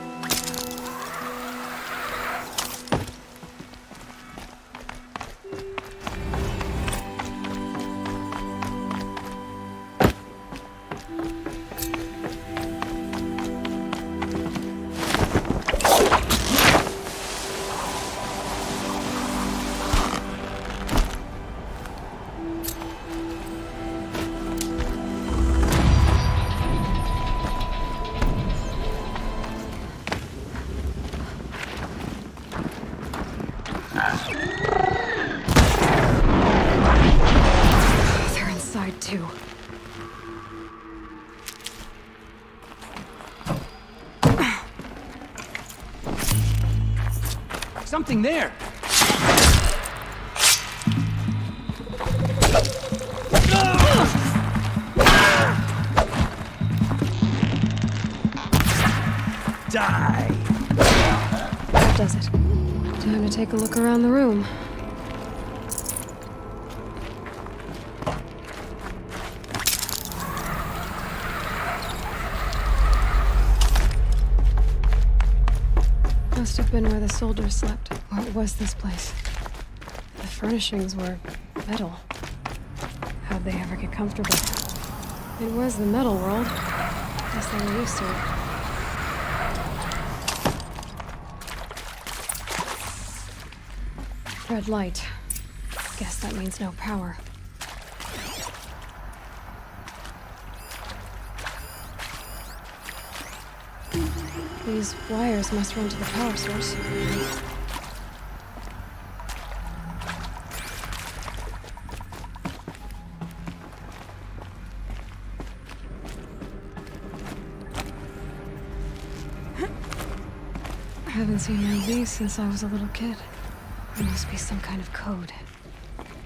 Too. Something there! Die! That does it. Time to take a look around the room. Must have been where the soldiers slept. What was this place? The furnishings were metal. How'd they ever get comfortable? It was the metal world. Guess they were used to it. Red light. Guess that means no power. These wires must run to the power source. I haven't seen one of these since I was a little kid. There must be some kind of code.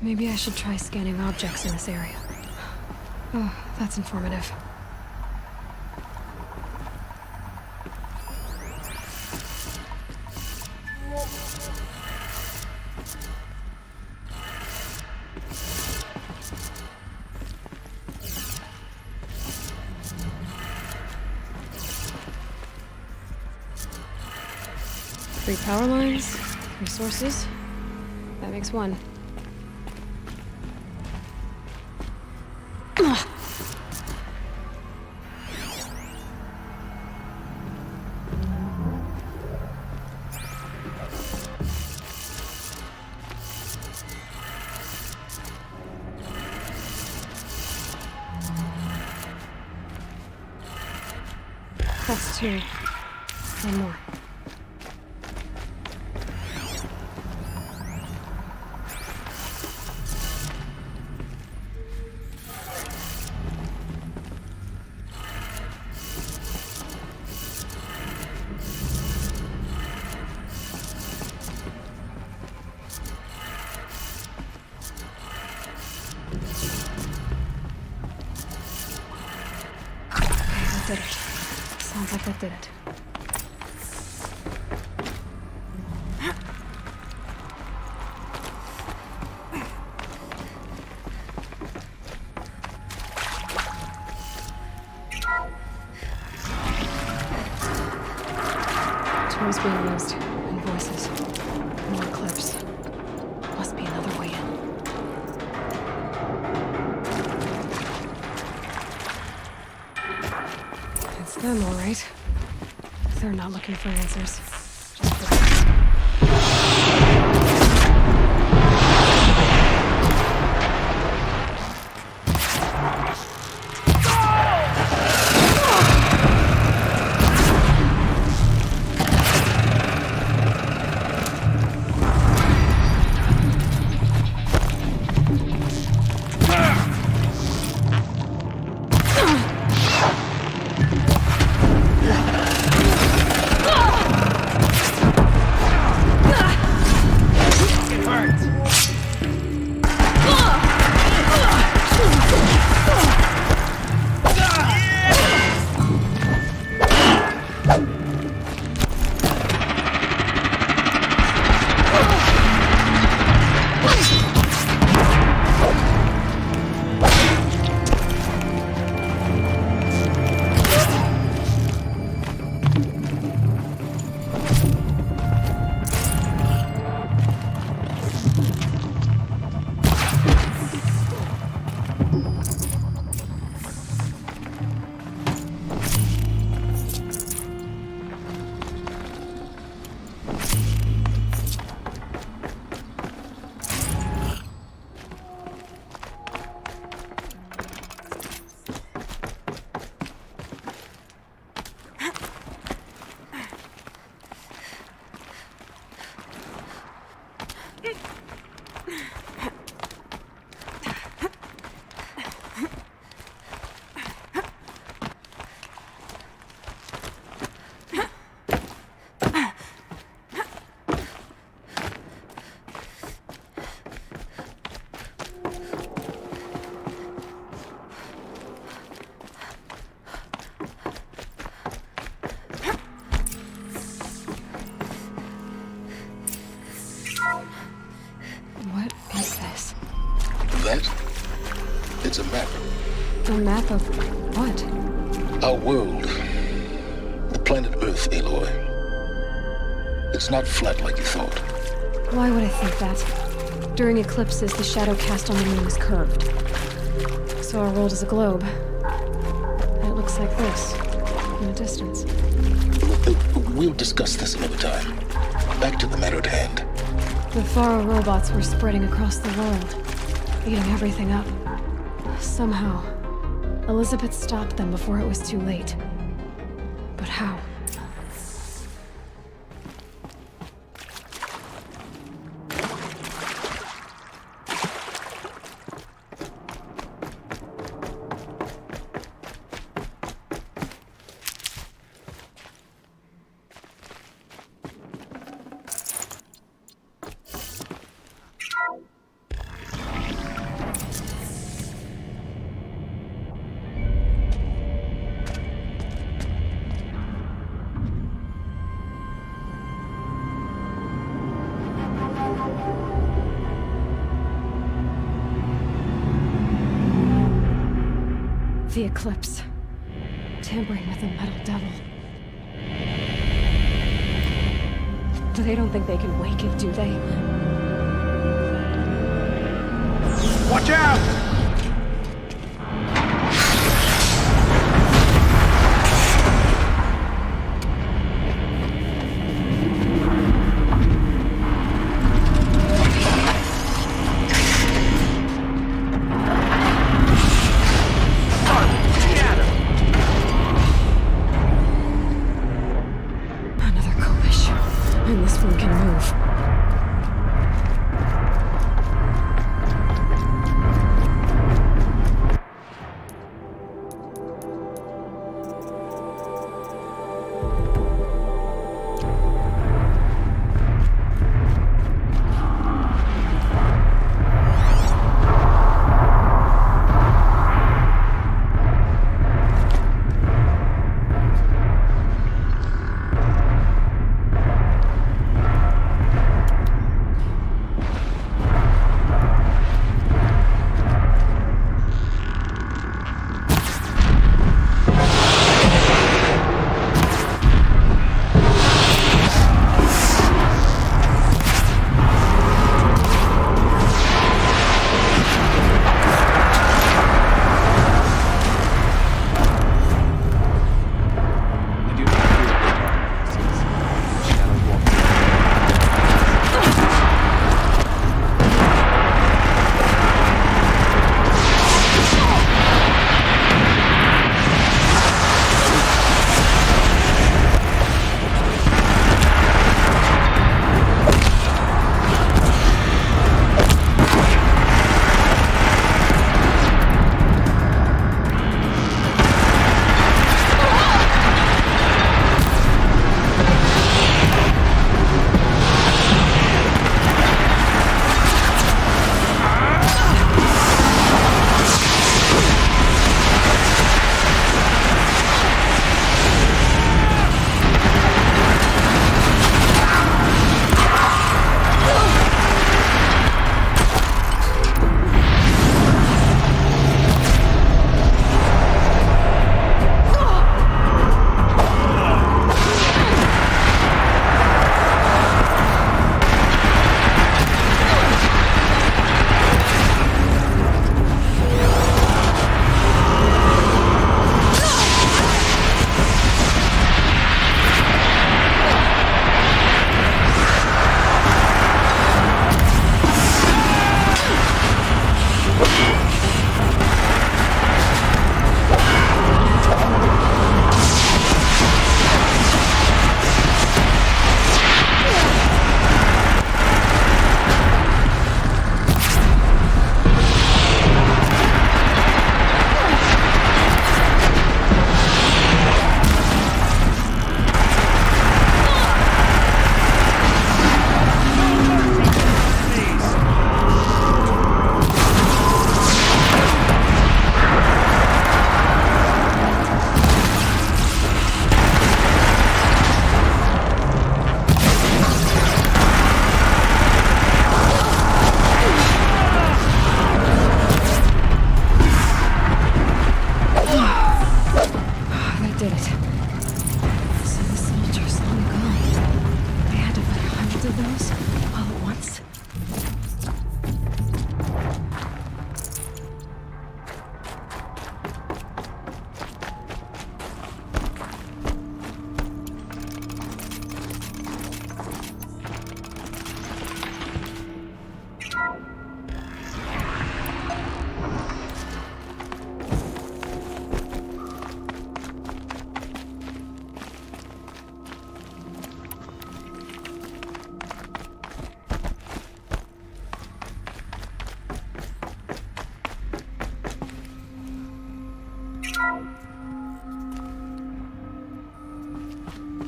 Maybe I should try scanning objects in this area. Oh, that's informative. Three power lines, three sources. That makes one. Ugh. That's two. One more. Did it. Sounds like that did it. Tools being used, and voices. More clips. Must be another way in. It's them, all right. They're not looking for answers. Just for What is this? That? It's a map. A map of what? Our world. The planet Earth, Aloy. It's not flat like you thought. Why would I think that? During eclipses, the shadow cast on the moon is curved. So our world is a globe. And it looks like this, in the distance. We'll discuss this another time. Back to the matter at hand. The Faro robots were spreading across the world, eating everything up. Somehow, Elizabeth stopped them before it was too late. But how? The eclipse. Tampering with the metal devil. They don't think they can wake it, do they? Watch out!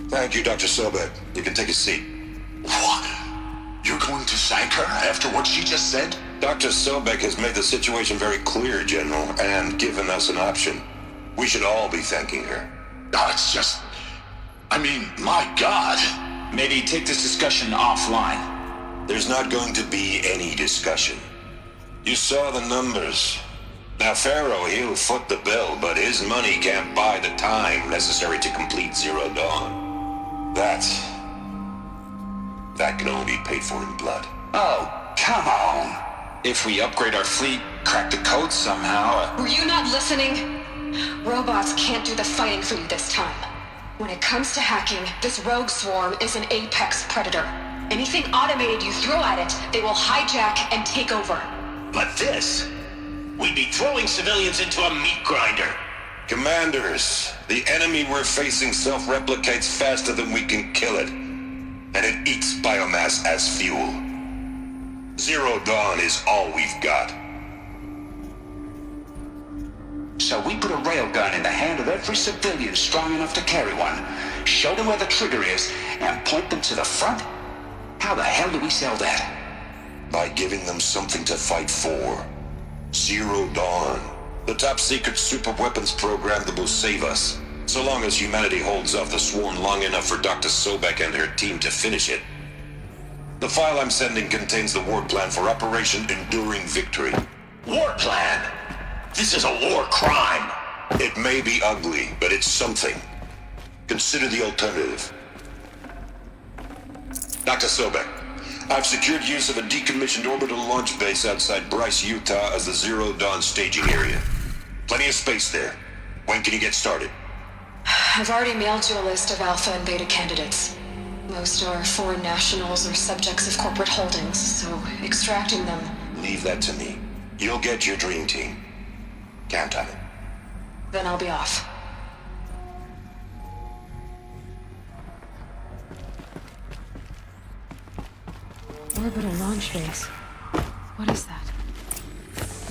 Thank you, Dr. Sobek. You can take a seat. What? You're going to thank her after what she just said? Dr. Sobek has made the situation very clear, General, and given us an option. We should all be thanking her. Oh, it's just... I mean, my God. Maybe take this discussion offline. There's not going to be any discussion. You saw the numbers. Now, Pharaoh, he'll foot the bill, but his money can't buy the time necessary to complete Zero Dawn. That can only be paid for in blood. Oh, come on. If we upgrade our fleet, crack the code somehow... Were you not listening? Robots can't do the fighting for you this time. When it comes to hacking, this rogue swarm is an apex predator. Anything automated you throw at it, they will hijack and take over. But this... we'd be throwing civilians into a meat grinder. Commanders, the enemy we're facing self-replicates faster than we can kill it. And it eats biomass as fuel. Zero Dawn is all we've got. So we put a railgun in the hand of every civilian strong enough to carry one, show them where the trigger is, and point them to the front? How the hell do we sell that? By giving them something to fight for. Zero Dawn. The top-secret superweapons program that will save us. So long as humanity holds off the swarm long enough for Dr. Sobek and her team to finish it. The file I'm sending contains the war plan for Operation Enduring Victory. War plan? This is a war crime. It may be ugly, but it's something. Consider the alternative. Dr. Sobek, I've secured use of a decommissioned orbital launch base outside Bryce, Utah as the Zero Dawn staging area. Plenty of space there. When can you get started? I've already mailed you a list of alpha and beta candidates. Most are foreign nationals or subjects of corporate holdings, so extracting them... Leave that to me. You'll get your dream team. Count on it. Then I'll be off. Orbital launch base. What is that?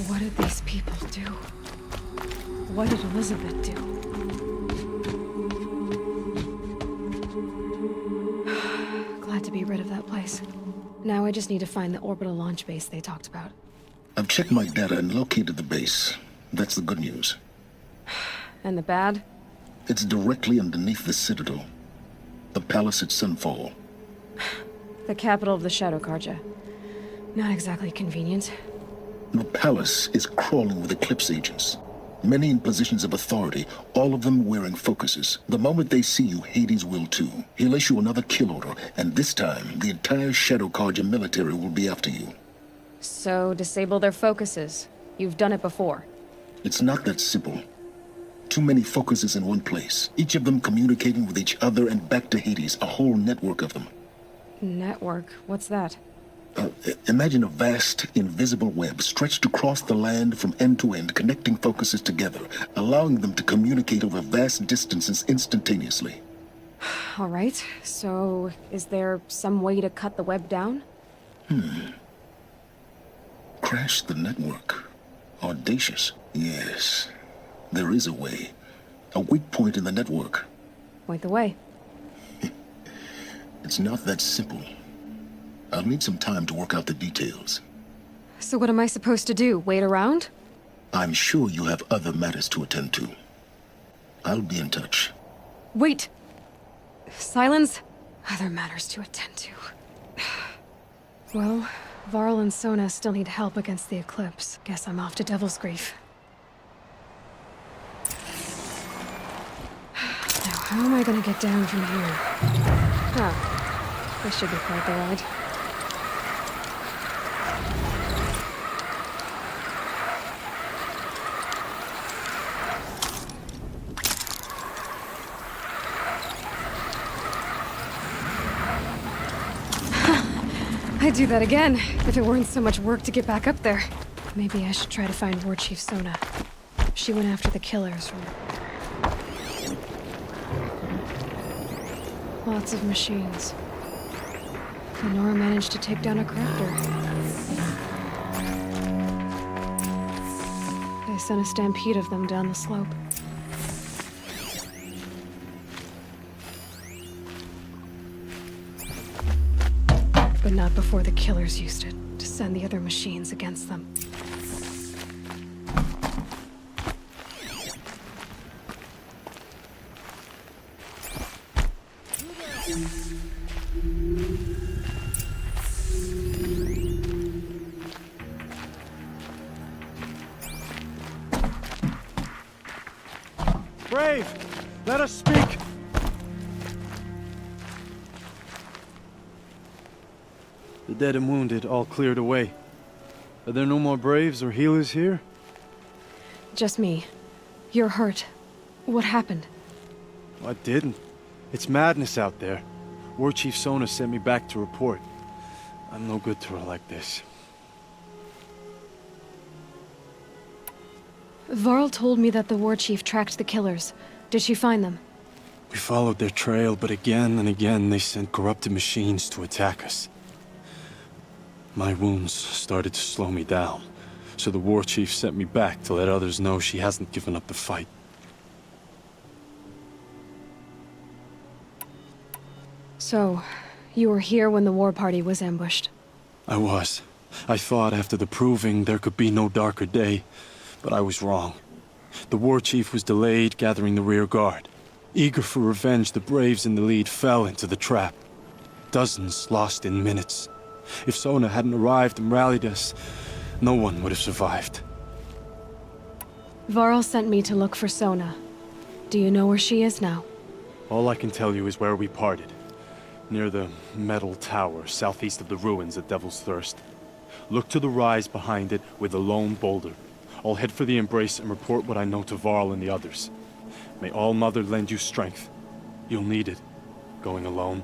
What did these people do? What did Elizabeth do? Glad to be rid of that place. Now I just need to find the orbital launch base they talked about. I've checked my data and located the base. That's the good news. And the bad? It's directly underneath the Citadel. The palace at Sunfall. The capital of the Shadow Carja. Not exactly convenient. The palace is crawling with Eclipse agents. Many in positions of authority, all of them wearing focuses. The moment they see you, Hades will too. He'll issue another kill order, and this time, the entire Shadow Carja military will be after you. So, disable their focuses. You've done it before. It's not that simple. Too many focuses in one place, each of them communicating with each other and back to Hades, a whole network of them. Network? What's that? Imagine a vast, invisible web stretched across the land from end to end, connecting focuses together, allowing them to communicate over vast distances instantaneously. All right, so is there some way to cut the web down? Crash the network. Audacious. Yes, there is a way. A weak point in the network. Point the way. It's not that simple. I'll need some time to work out the details. So what am I supposed to do? Wait around? I'm sure you have other matters to attend to. I'll be in touch. Wait! Silence? Other matters to attend to. Well, Varl and Sona still need help against the Eclipse. Guess I'm off to Devil's Grief. Now, how am I gonna get down from here? This should be quite the ride. I'd do that again, if it weren't so much work to get back up there. Maybe I should try to find War Chief Sona. She went after the killers from... Lots of machines. Nora managed to take down a crafter. They sent a stampede of them down the slope. out before the killers used it to send the other machines against them. Brave! Let us speak! The dead and wounded all cleared away. Are there no more Braves or healers here? Just me. You're hurt. What happened? I didn't. It's madness out there. War Chief Sona sent me back to report. I'm no good to her like this. Varl told me that the war chief tracked the killers. Did she find them? We followed their trail, but again and again they sent corrupted machines to attack us. My wounds started to slow me down, so the war chief sent me back to let others know she hasn't given up the fight. So, you were here when the war party was ambushed? I was. I thought after the proving there could be no darker day, but I was wrong. The war chief was delayed gathering the rear guard. Eager for revenge, the Braves in the lead fell into the trap. Dozens lost in minutes. If Sona hadn't arrived and rallied us, no one would have survived. Varl sent me to look for Sona. Do you know where she is now? All I can tell you is where we parted. Near the metal tower, southeast of the ruins at Devil's Thirst. Look to the rise behind it with a lone boulder. I'll head for the embrace and report what I know to Varl and the others. May All Mother lend you strength. You'll need it, going alone.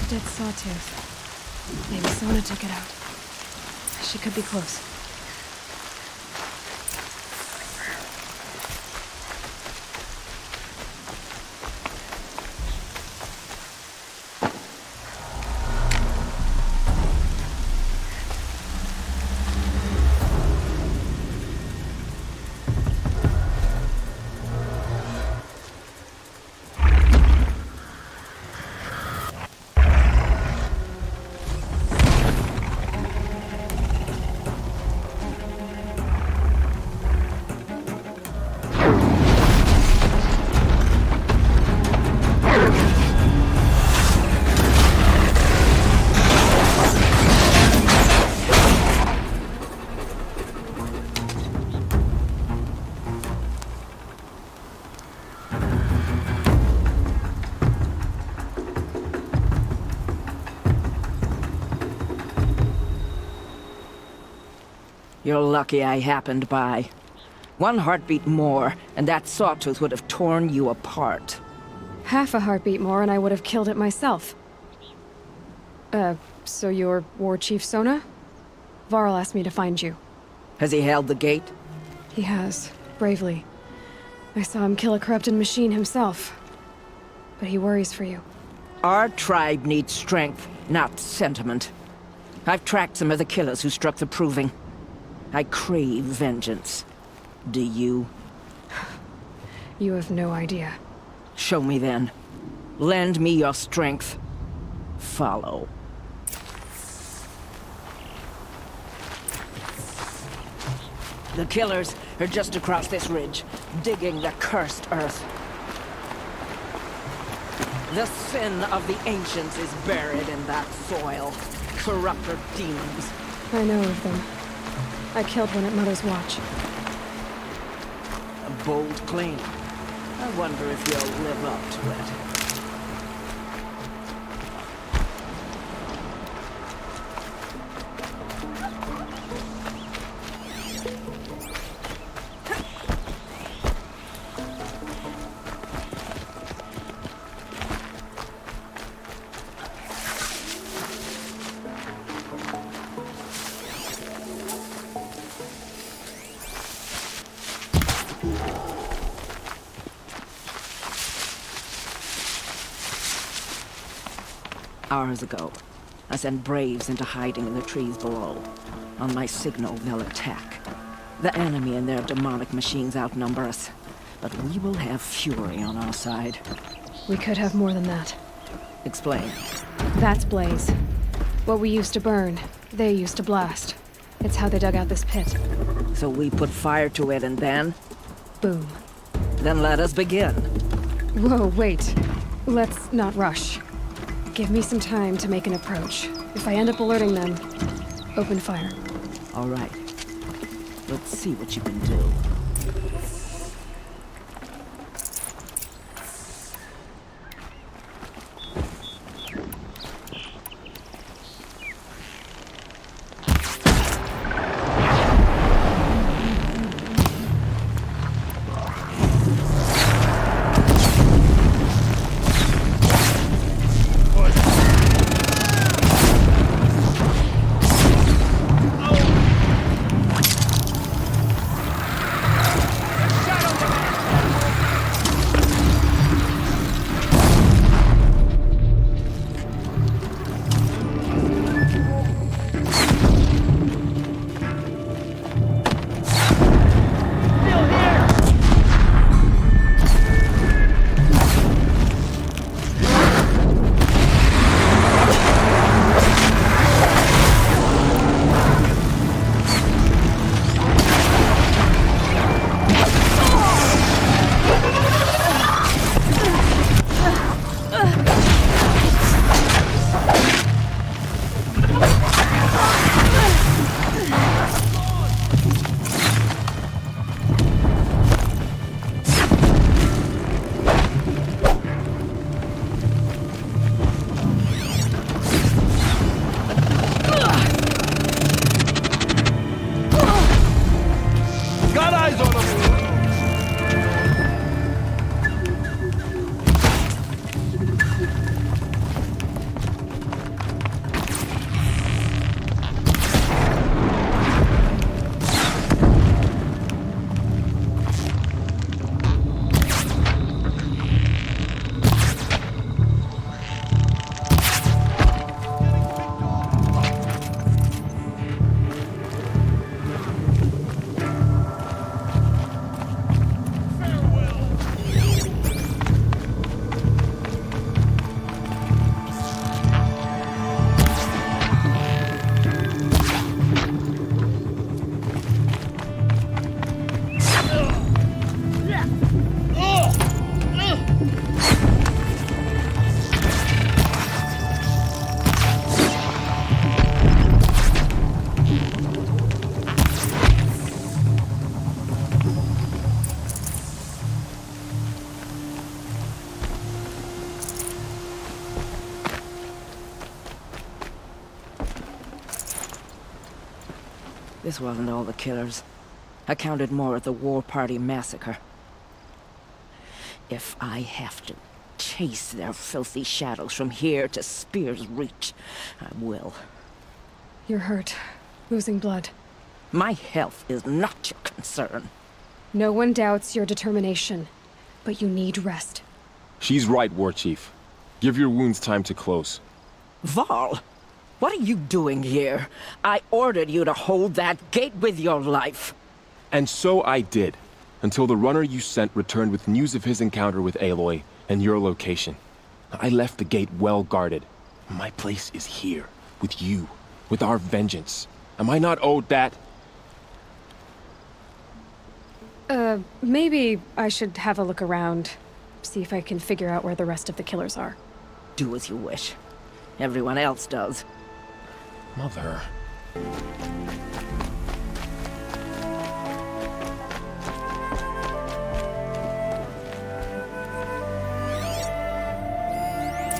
Dead sawtooth. Maybe Sona took it out. She could be close. You're lucky I happened by. One heartbeat more, and that sawtooth would have torn you apart. Half a heartbeat more and I would have killed it myself. So you're War Chief Sona? Varl asked me to find you. Has he held the gate? He has, bravely. I saw him kill a corrupted machine himself. But he worries for you. Our tribe needs strength, not sentiment. I've tracked some of the killers who struck the proving. I crave vengeance. Do you? You have no idea. Show me then. Lend me your strength. Follow. The killers are just across this ridge, digging the cursed earth. The sin of the ancients is buried in that soil. Corrupter demons. I know of them. I killed one at Mother's Watch. A bold claim. I wonder if you'll live up to it. Hours ago, I sent Braves into hiding in the trees below. On my signal, they'll attack. The enemy and their demonic machines outnumber us, but we will have fury on our side. We could have more than that. Explain. That's Blaze. What we used to burn, they used to blast. It's how they dug out this pit. So we put fire to it and then? Boom. Then let us begin. Whoa, wait. Let's not rush. Give me some time to make an approach. If I end up alerting them, open fire. All right. Let's see what you can do. This wasn't all the killers. I counted more at the War Party massacre. If I have to chase their filthy shadows from here to Spear's Reach, I will. You're hurt. Losing blood. My health is not your concern. No one doubts your determination, but you need rest. She's right, War Chief. Give your wounds time to close. Varl, what are you doing here? I ordered you to hold that gate with your life. And so I did, until the runner you sent returned with news of his encounter with Aloy and your location. I left the gate well guarded. My place is here, with you, with our vengeance. Am I not owed that? Maybe I should have a look around. See if I can figure out where the rest of the killers are. Do as you wish. Everyone else does. Mother.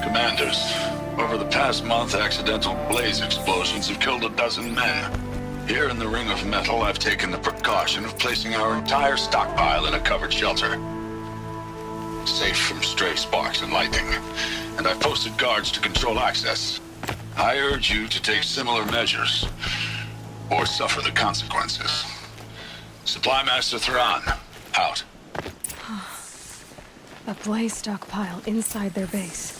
Commanders, over the past month, accidental blaze explosions have killed 12 men. Here in the Ring of Metal, I've taken the precaution of placing our entire stockpile in a covered shelter. Safe from stray sparks and lightning. And I've posted guards to control access. I urge you to take similar measures, or suffer the consequences. Supply Master Thrawn, out. A blaze stockpile inside their base.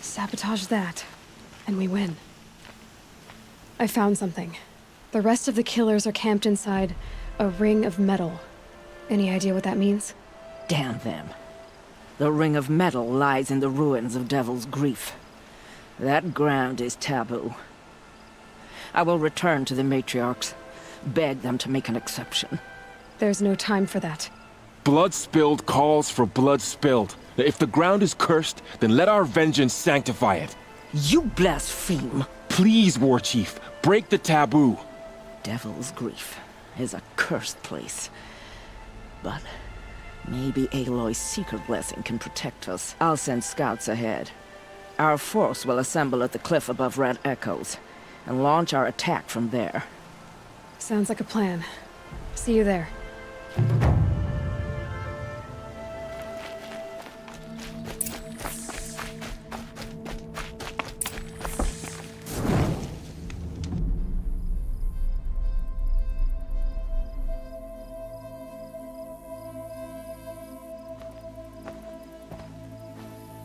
Sabotage that. and we win. I found something. The rest of the killers are camped inside a ring of metal. Any idea what that means? Damn them. The ring of metal lies in the ruins of Devil's Grief. That ground is taboo. I will return to the matriarchs, beg them to make an exception. There's no time for that. Blood spilled calls for blood spilled. If the ground is cursed, then let our vengeance sanctify it. You blaspheme. Please, War Chief, break the taboo. Devil's Grief is a cursed place. But maybe Aloy's secret blessing can protect us. I'll send scouts ahead. Our force will assemble at the cliff above Red Echoes, and launch our attack from there. Sounds like a plan. See you there.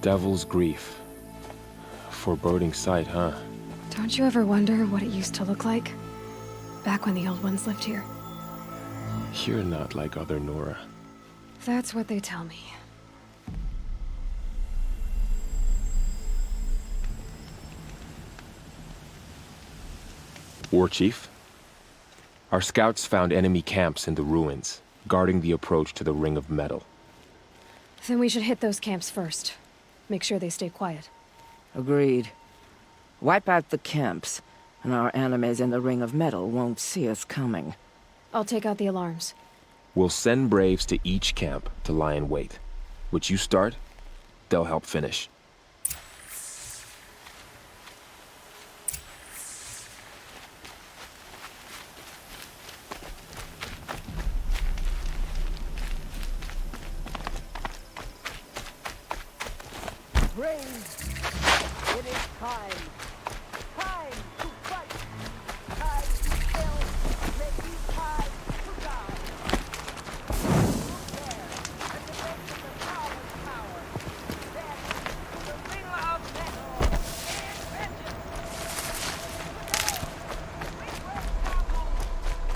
Devil's Grief. Foreboding sight, huh? Don't you ever wonder what it used to look like? Back when the old ones lived here. You're not like other Nora. That's what they tell me. War Chief? Our scouts found enemy camps in the ruins, guarding the approach to the Ring of Metal. Then we should hit those camps first. Make sure they stay quiet. Agreed. Wipe out the camps, and our enemies in the Ring of Metal won't see us coming. I'll take out the alarms. We'll send Braves to each camp to lie in wait. Which you start, they'll help finish. Braves, it is time. Time to fight. Time to kill. Maybe time to die. Look there, at the base of the power's tower. Then, the ring of metal and vengeance. Today, we will travel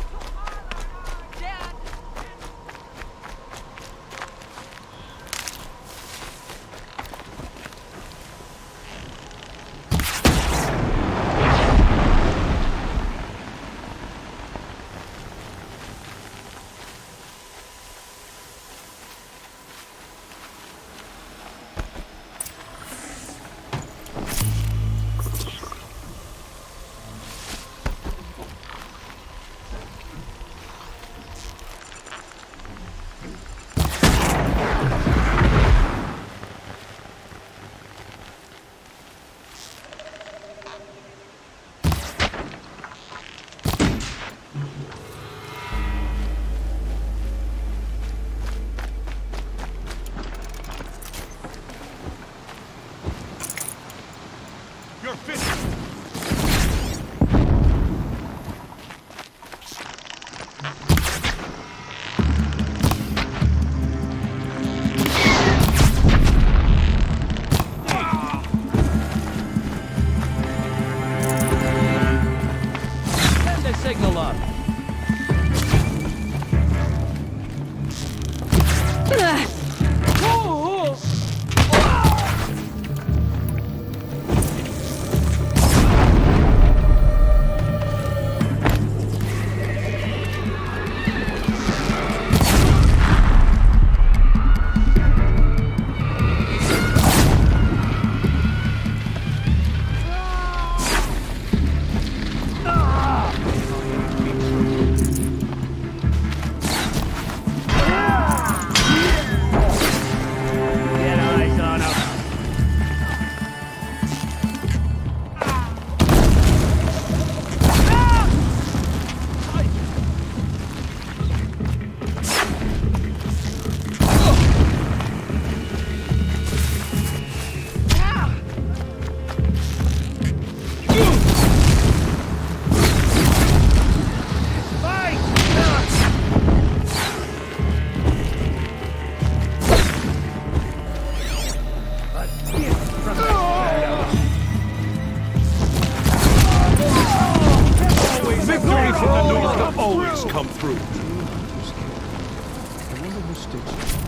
to honor our dead. postage.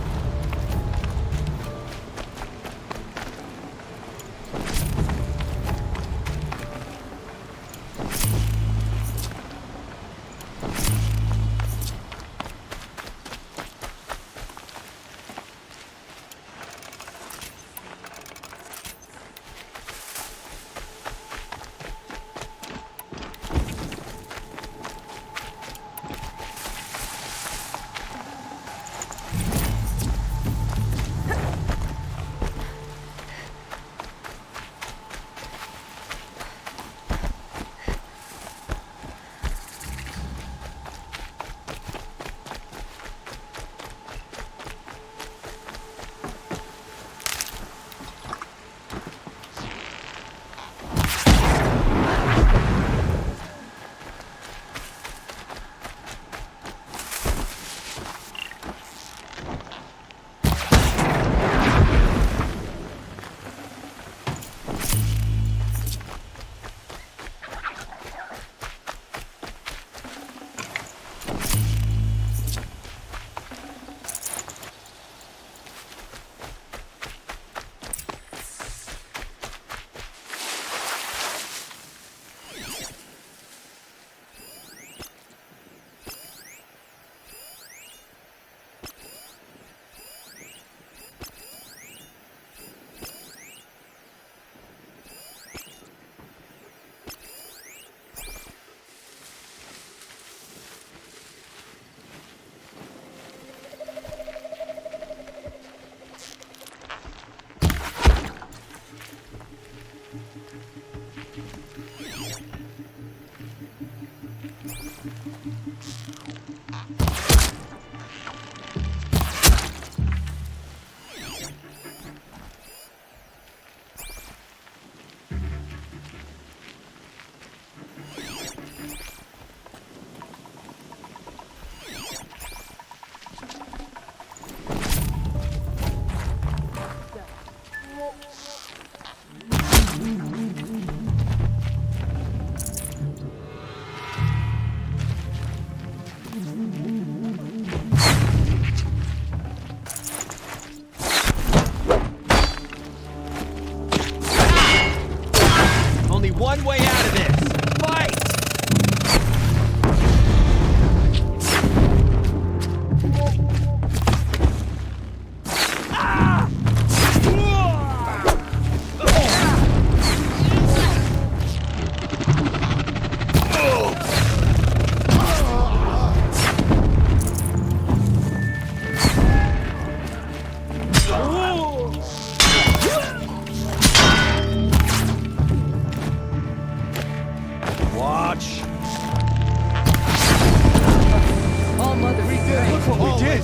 One way out of this! Fight!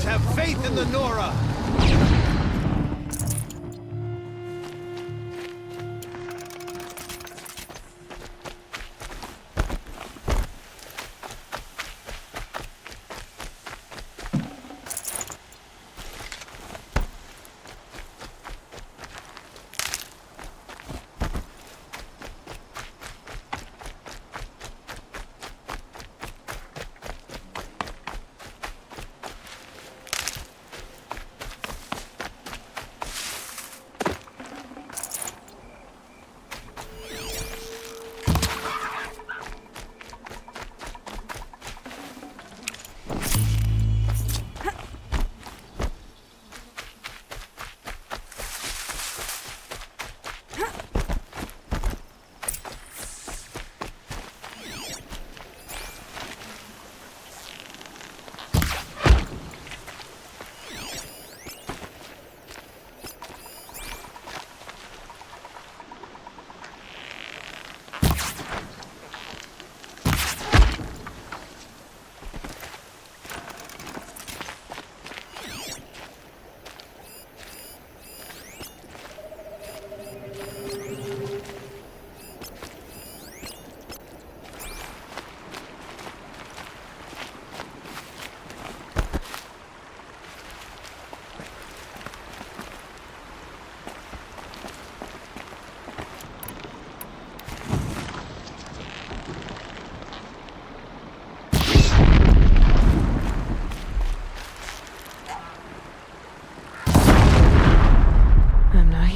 Have faith in the Nora!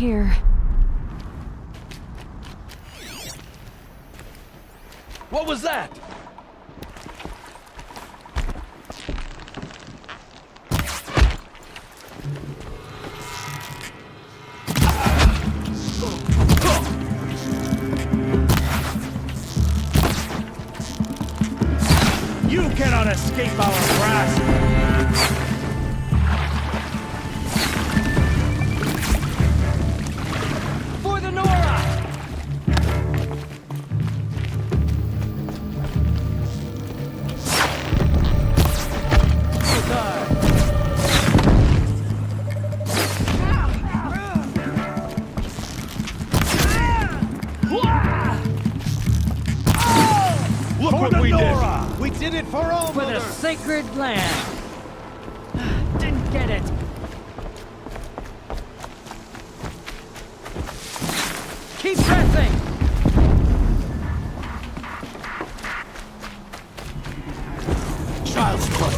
here. What was that? You cannot escape our grasp! For the Nora! Look what we did! We did it for all For the sacred land! Didn't get it! Keep pressing! Child's play.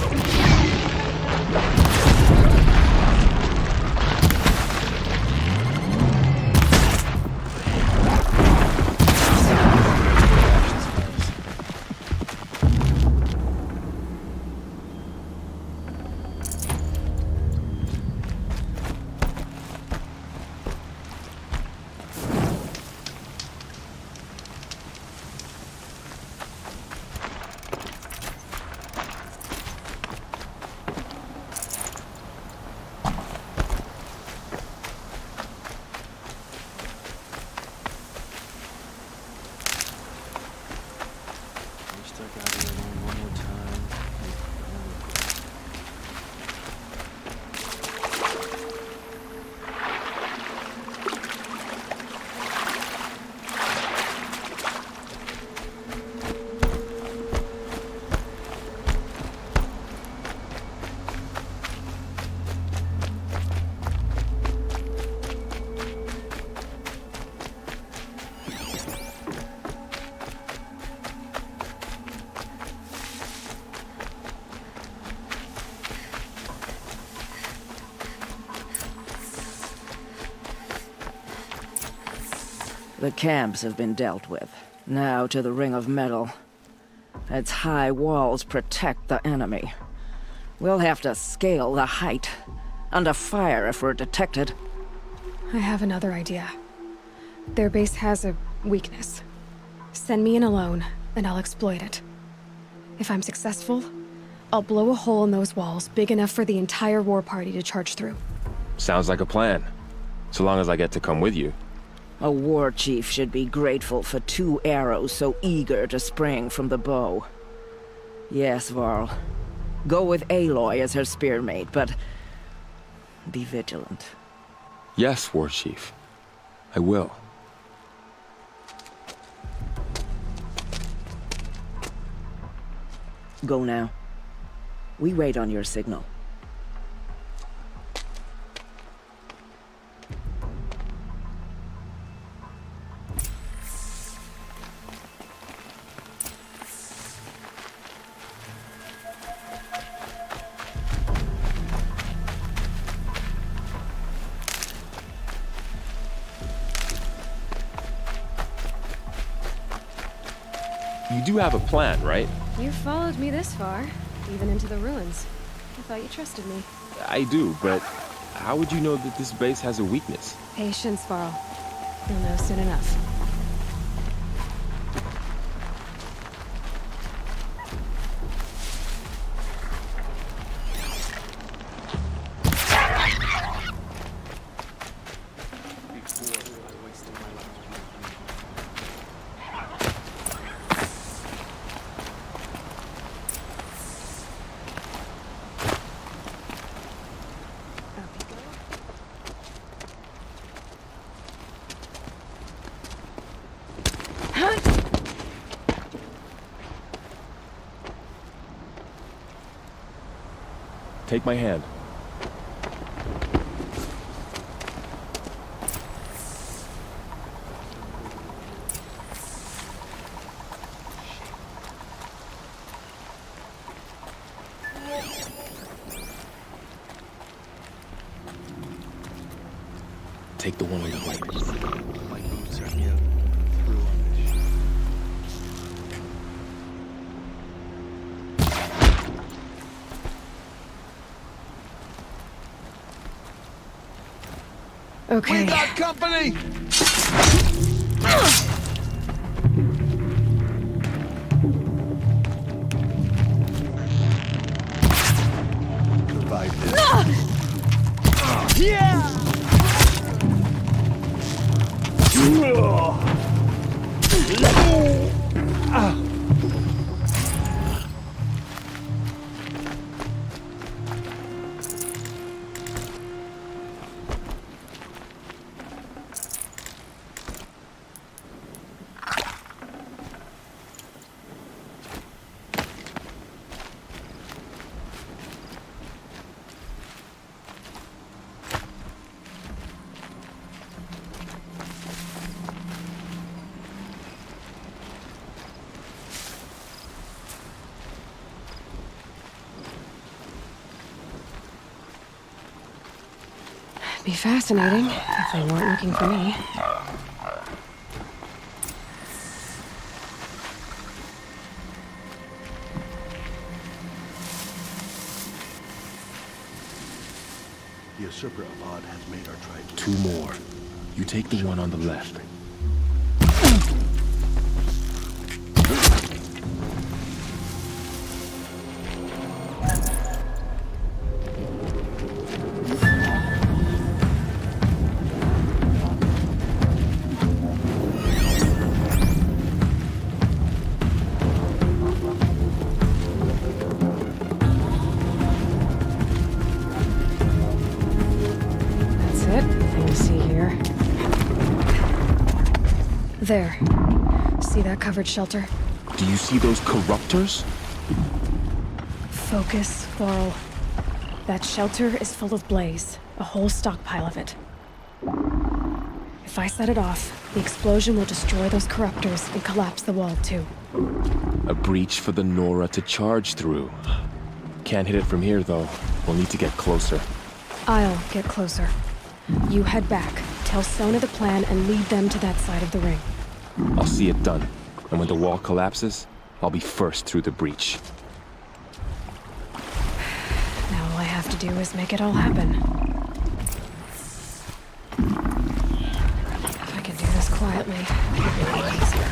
The camps have been dealt with. Now to the Ring of Metal. Its high walls protect the enemy. We'll have to scale the height. Under fire if we're detected. I have another idea. Their base has a weakness. Send me in alone, and I'll exploit it. If I'm successful, I'll blow a hole in those walls big enough for the entire war party to charge through. Sounds like a plan. So long as I get to come with you. A war chief should be grateful for 2 arrows so eager to spring from the bow. Yes, Varl. Go with Aloy as her spearmate, but be vigilant. Yes, War Chief. I will. Go now. We wait on your signal. You do have a plan, right? You followed me this far, even into the ruins. I thought you trusted me. I do, but how would you know that this base has a weakness? Patience, Varl. You'll know soon enough. Take my hand. take the one on the right. My boots are getting through on this shit. Okay. We got company! Survive this. Yeah! Be fascinating if they weren't looking for me. The usurper of Odd has made our tribe. 2 more. You take the one on the left. There. See that covered shelter? Do you see those corruptors? Focus, Laurel. That shelter is full of blaze. A whole stockpile of it. If I set it off, the explosion will destroy those corruptors and collapse the wall too. A breach for the Nora to charge through. Can't hit it from here though. We'll need to get closer. I'll get closer. You head back, tell Sona the plan, and lead them to that side of the ring. I'll see it done. And when the wall collapses, I'll be first through the breach. Now all I have to do is make it all happen. If I can do this quietly, it'll be easier.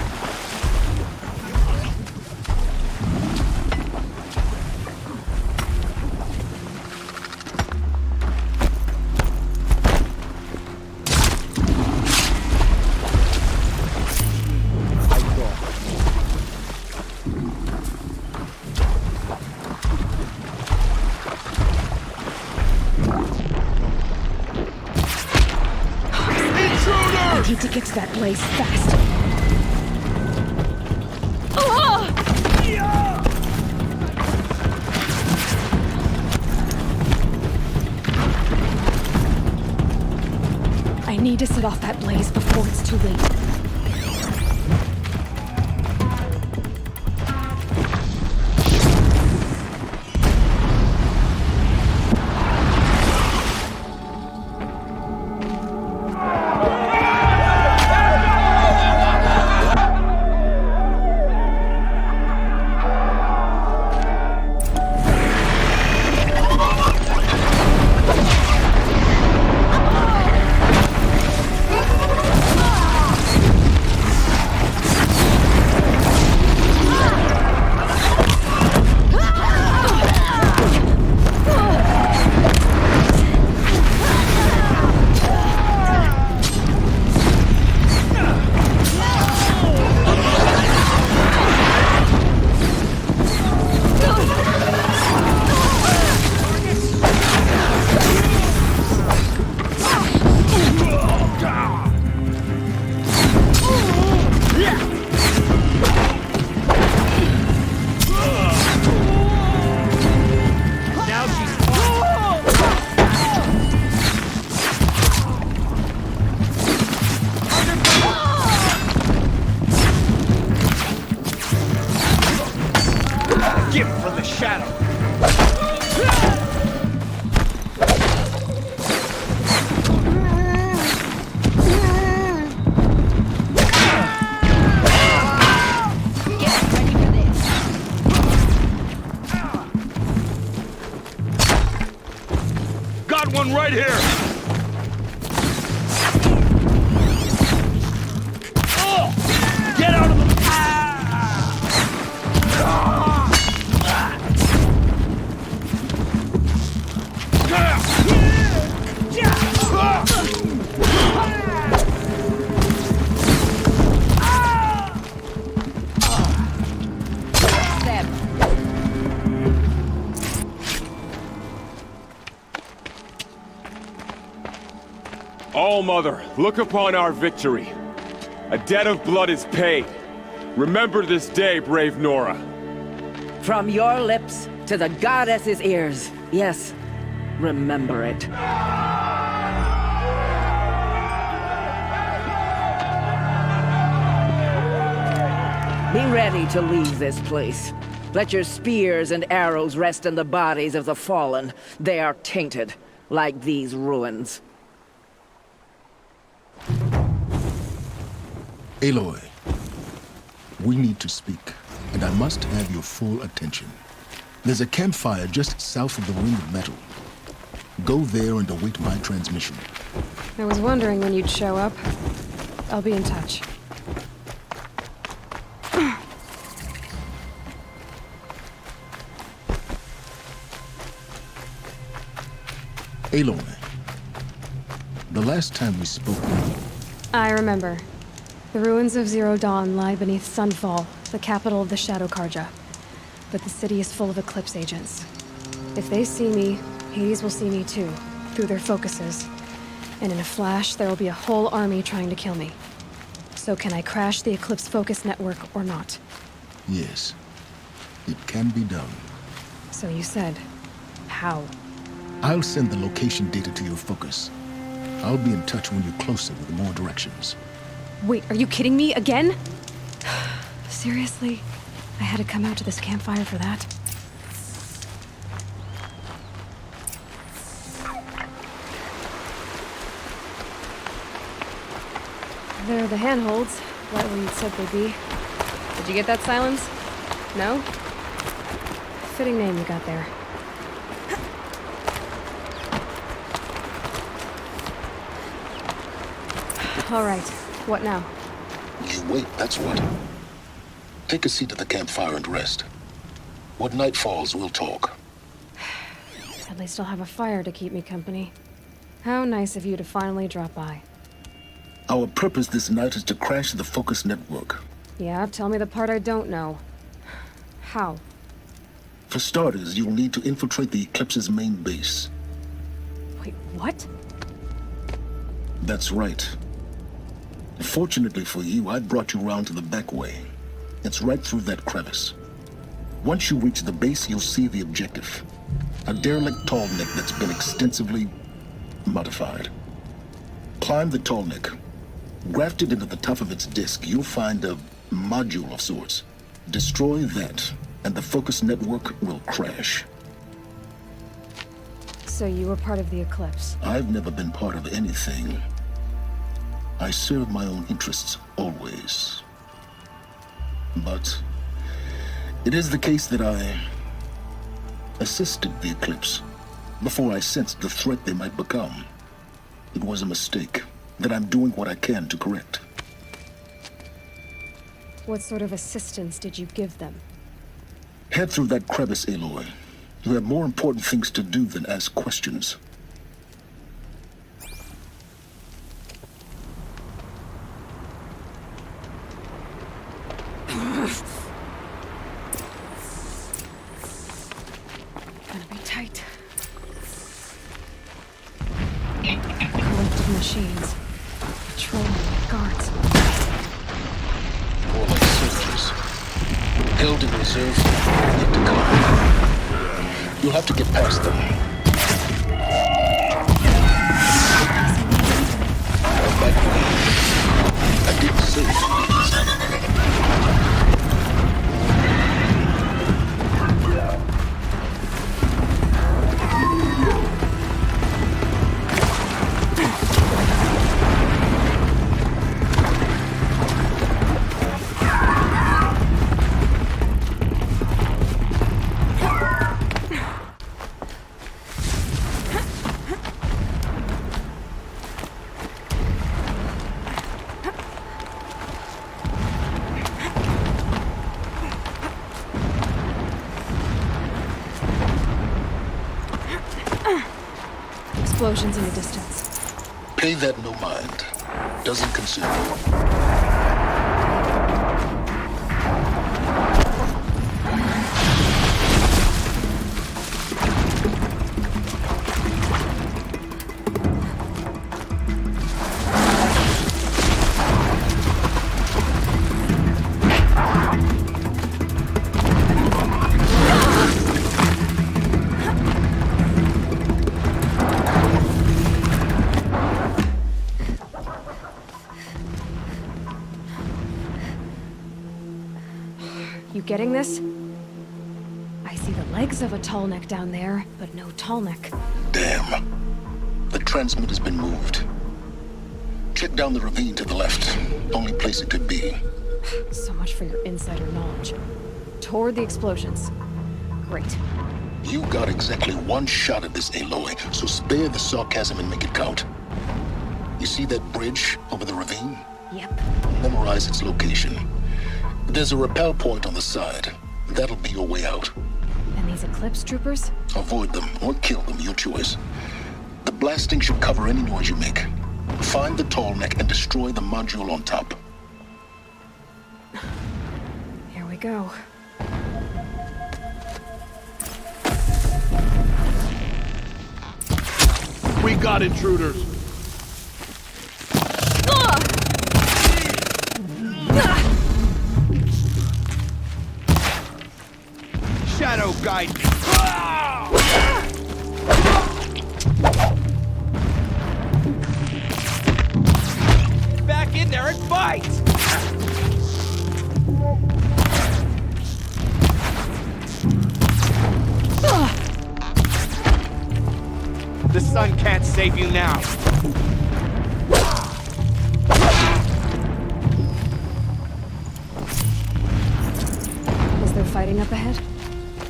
I need to get to that blaze fast. I need to set off that blaze before it's too late. got one right here! Oh! Get out of the... All-Mother, look upon our victory. A debt of blood is paid. Remember this day, brave Nora. From your lips to the goddess's ears. Yes, remember it. Be ready to leave this place. Let your spears and arrows rest in the bodies of the fallen. They are tainted, like these ruins. Aloy, we need to speak, and I must have your full attention. There's a campfire just south of the ring of metal. Go there and await my transmission. I was wondering when you'd show up. I'll be in touch. Aloy, the last time we spoke... I remember. The ruins of Zero Dawn lie beneath Sunfall, the capital of the Shadow Karja. But the city is full of Eclipse agents. If they see me, Hades will see me too, through their focuses. And in a flash, there will be a whole army trying to kill me. So can I crash the Eclipse focus network or not? Yes, it can be done. So you said, how? I'll send the location data to your focus. I'll be in touch when you're closer with more directions. Wait, are you kidding me again? Seriously? I had to come out to this campfire for that? They're the handholds, right where you'd said they'd be. Did you get that, Silence? No? Fitting name you got there. All right. What now? You wait, that's what. Take a seat at the campfire and rest. When night falls, we'll talk. At least I'll have a fire to keep me company. How nice of you to finally drop by. Our purpose this night is to crash the focus network. Yeah, tell me the part I don't know. How? For starters, you'll need to infiltrate the Eclipse's main base. Wait, what? That's right. Fortunately for you, I brought you round to the back way. It's right through that crevice. Once you reach the base, you'll see the objective. A derelict tall neck that's been extensively modified. Climb the tall neck. Grafted into the top of its disk, you'll find a module of sorts. Destroy that, and the focus network will crash. So you were part of the Eclipse? I've never been part of anything. I serve my own interests, always. But it is the case that I assisted the Eclipse before I sensed the threat they might become. It was a mistake that I'm doing what I can to correct. What sort of assistance did you give them? Head through that crevice, Aloy. You have more important things to do than ask questions. Gonna be tight. Collected machines. Patrolling guards. More like soldiers. Held in reserve, yet to come. You'll have to get past them. Back way. I didn't say. explosions in the distance. Pay that no mind. Doesn't concern you. You getting this? I see the legs of a tall neck down there, but no tall neck. Damn. The transmitter's been moved. Check down the ravine to the left. Only place it could be. So much for your insider knowledge. Toward the explosions. Great. You got exactly one shot at this, Aloy, so spare the sarcasm and make it count. You see that bridge over the ravine? Yep. Memorize its location. There's a rappel point on the side. That'll be your way out. And these Eclipse troopers? Avoid them or kill them, your choice. The blasting should cover any noise you make. Find the tall neck and destroy the module on top. Here we go. We got intruders. Shadow guide me. Back in there and fight! The sun can't save you now. Is there fighting up ahead?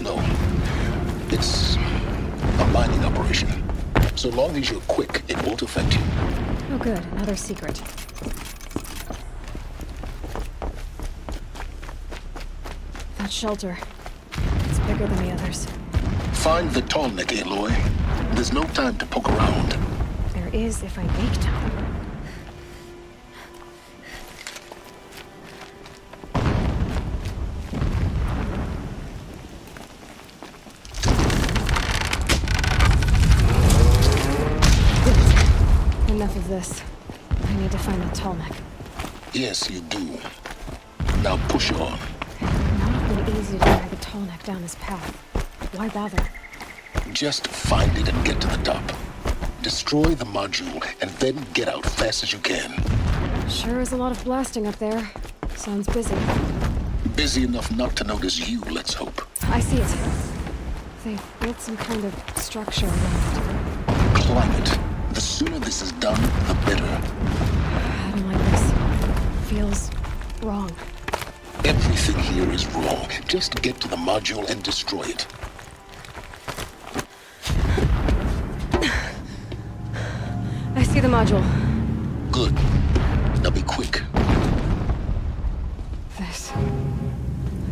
No. It's a mining operation. So long as you're quick, it won't affect you. Oh good, another secret. That shelter. It's bigger than the others. Find the tall neck, Aloy. There's no time to poke around. There is if I make time. Enough of this. I need to find the tall neck. Yes, you do. Now push on. Not been easy to drag a tall neck down this path. Why bother? Just find it and get to the top. Destroy the module and then get out fast as you can. Sure is a lot of blasting up there. Sounds busy. Busy enough not to notice you, let's hope. I see it. They've built some kind of structure around it. Climb it. The sooner this is done, the better. I don't like this. Feels wrong. Everything here is wrong. Just get to the module and destroy it. I see the module. Good. Now be quick.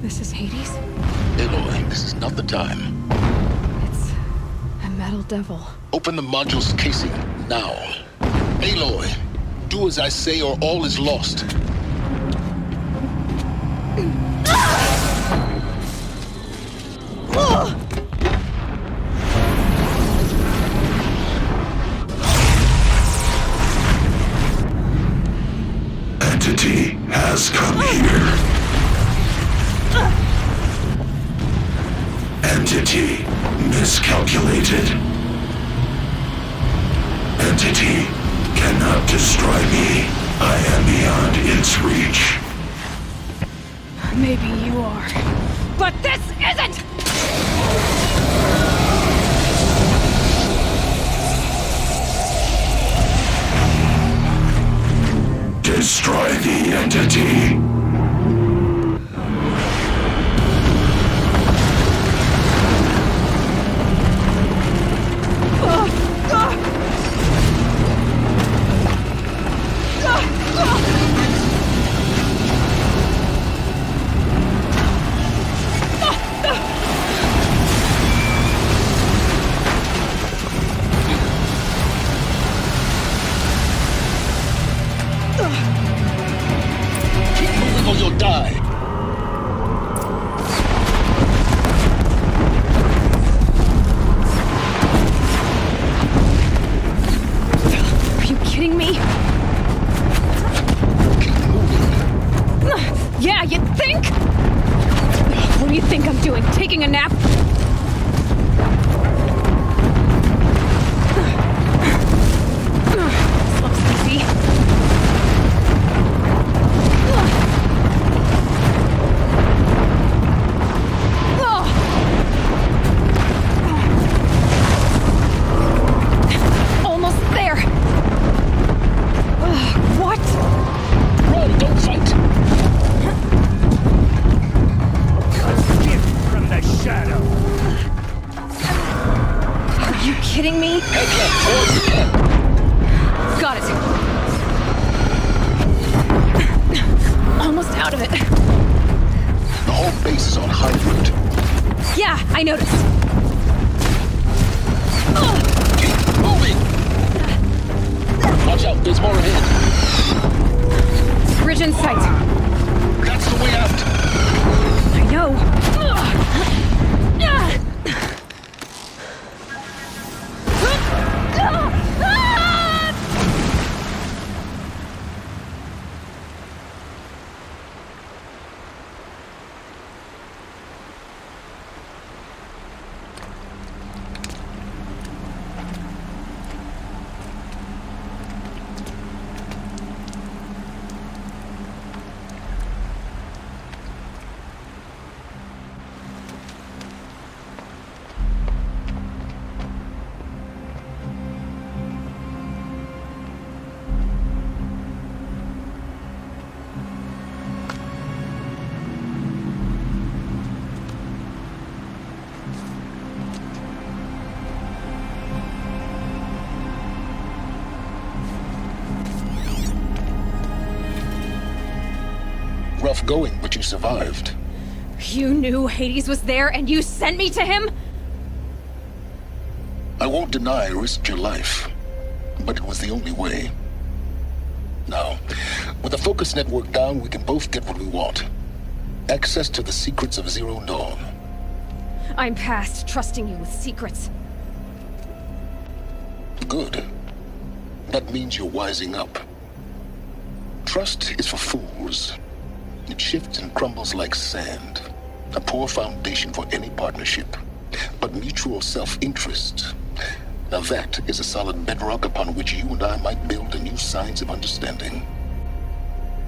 This is Hades? Aloy, this is not the time. It's a metal devil. Open the module's casing, now. Aloy, do as I say or all is lost. Entity has come here. Entity miscalculated. Entity cannot destroy me. I am beyond its reach. Maybe you are. But this isn't! Destroy the entity. kidding me? Yeah, you think? What do you think I'm doing? Taking a nap? This looks easy. Almost there. What? Run, don't fight. From the shadow. Are you kidding me? Got it. Almost out of it. The whole base is on high alert. Yeah, I noticed. Keep moving! Watch out, there's more ahead. Bridge in sight. That's the way out. I know. Rough going, but you survived. You knew Hades was there and you sent me to him? I won't deny I risked your life, but it was the only way. Now, with the focus network down, we can both get what we want. Access to the secrets of Zero Dawn. I'm past trusting you with secrets. Good. That means you're wising up. Trust is for fools. It shifts and crumbles like sand. A poor foundation for any partnership. But mutual self-interest, now that is a solid bedrock upon which you and I might build a new science of understanding.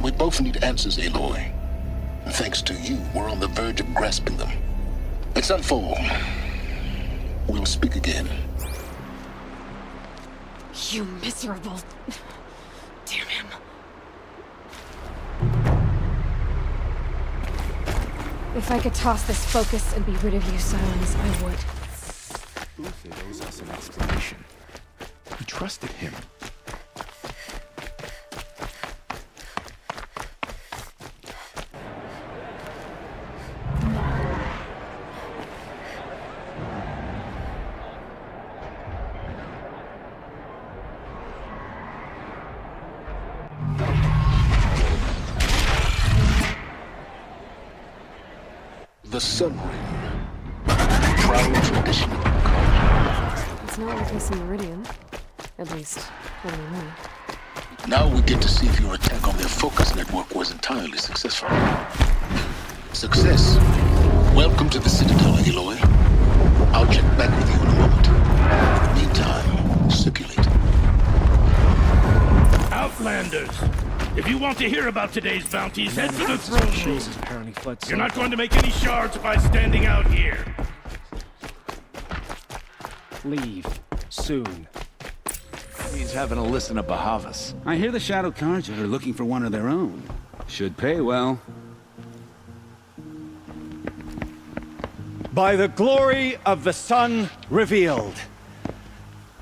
We both need answers, Aloy. And thanks to you, we're on the verge of grasping them. It's unfold. We'll speak again. You miserable... Damn him. If I could toss this focus and be rid of you, Silence, I would. Uthid owes us an explanation. We trusted him. The Sun Ring. Proud tradition of the cult. It's not like this in Meridian. At least, not anymore. Now we get to see if your attack on their focus network was entirely successful. Success. Welcome to the Citadel, Aloy. I'll check back with you in a moment. Meantime, circulate. Outlanders! If you want to hear about today's bounties, head to the throne room. You're not going to make any shards by standing out here. Leave. Soon. He's having a listen to Bahavas. I hear the Shadow Carja are looking for one of their own. Should pay well. By the glory of the sun revealed.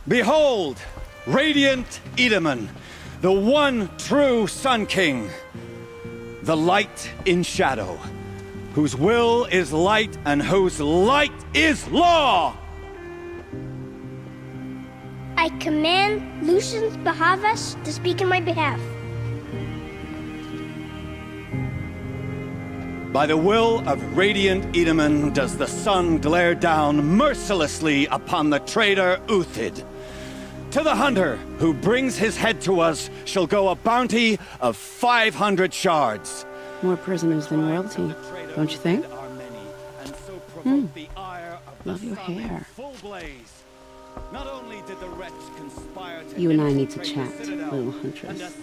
Behold, radiant Edaman, the one true Sun King, the light in shadow, whose will is light and whose light is law! I command Lucius Bahavas to speak in my behalf. By the will of radiant Edaman does the sun glare down mercilessly upon the traitor Uthid. To the hunter who brings his head to us shall go a bounty of 500 shards. More prisoners than royalty, don't you think? Love your hair. You and I need to chat, little huntress.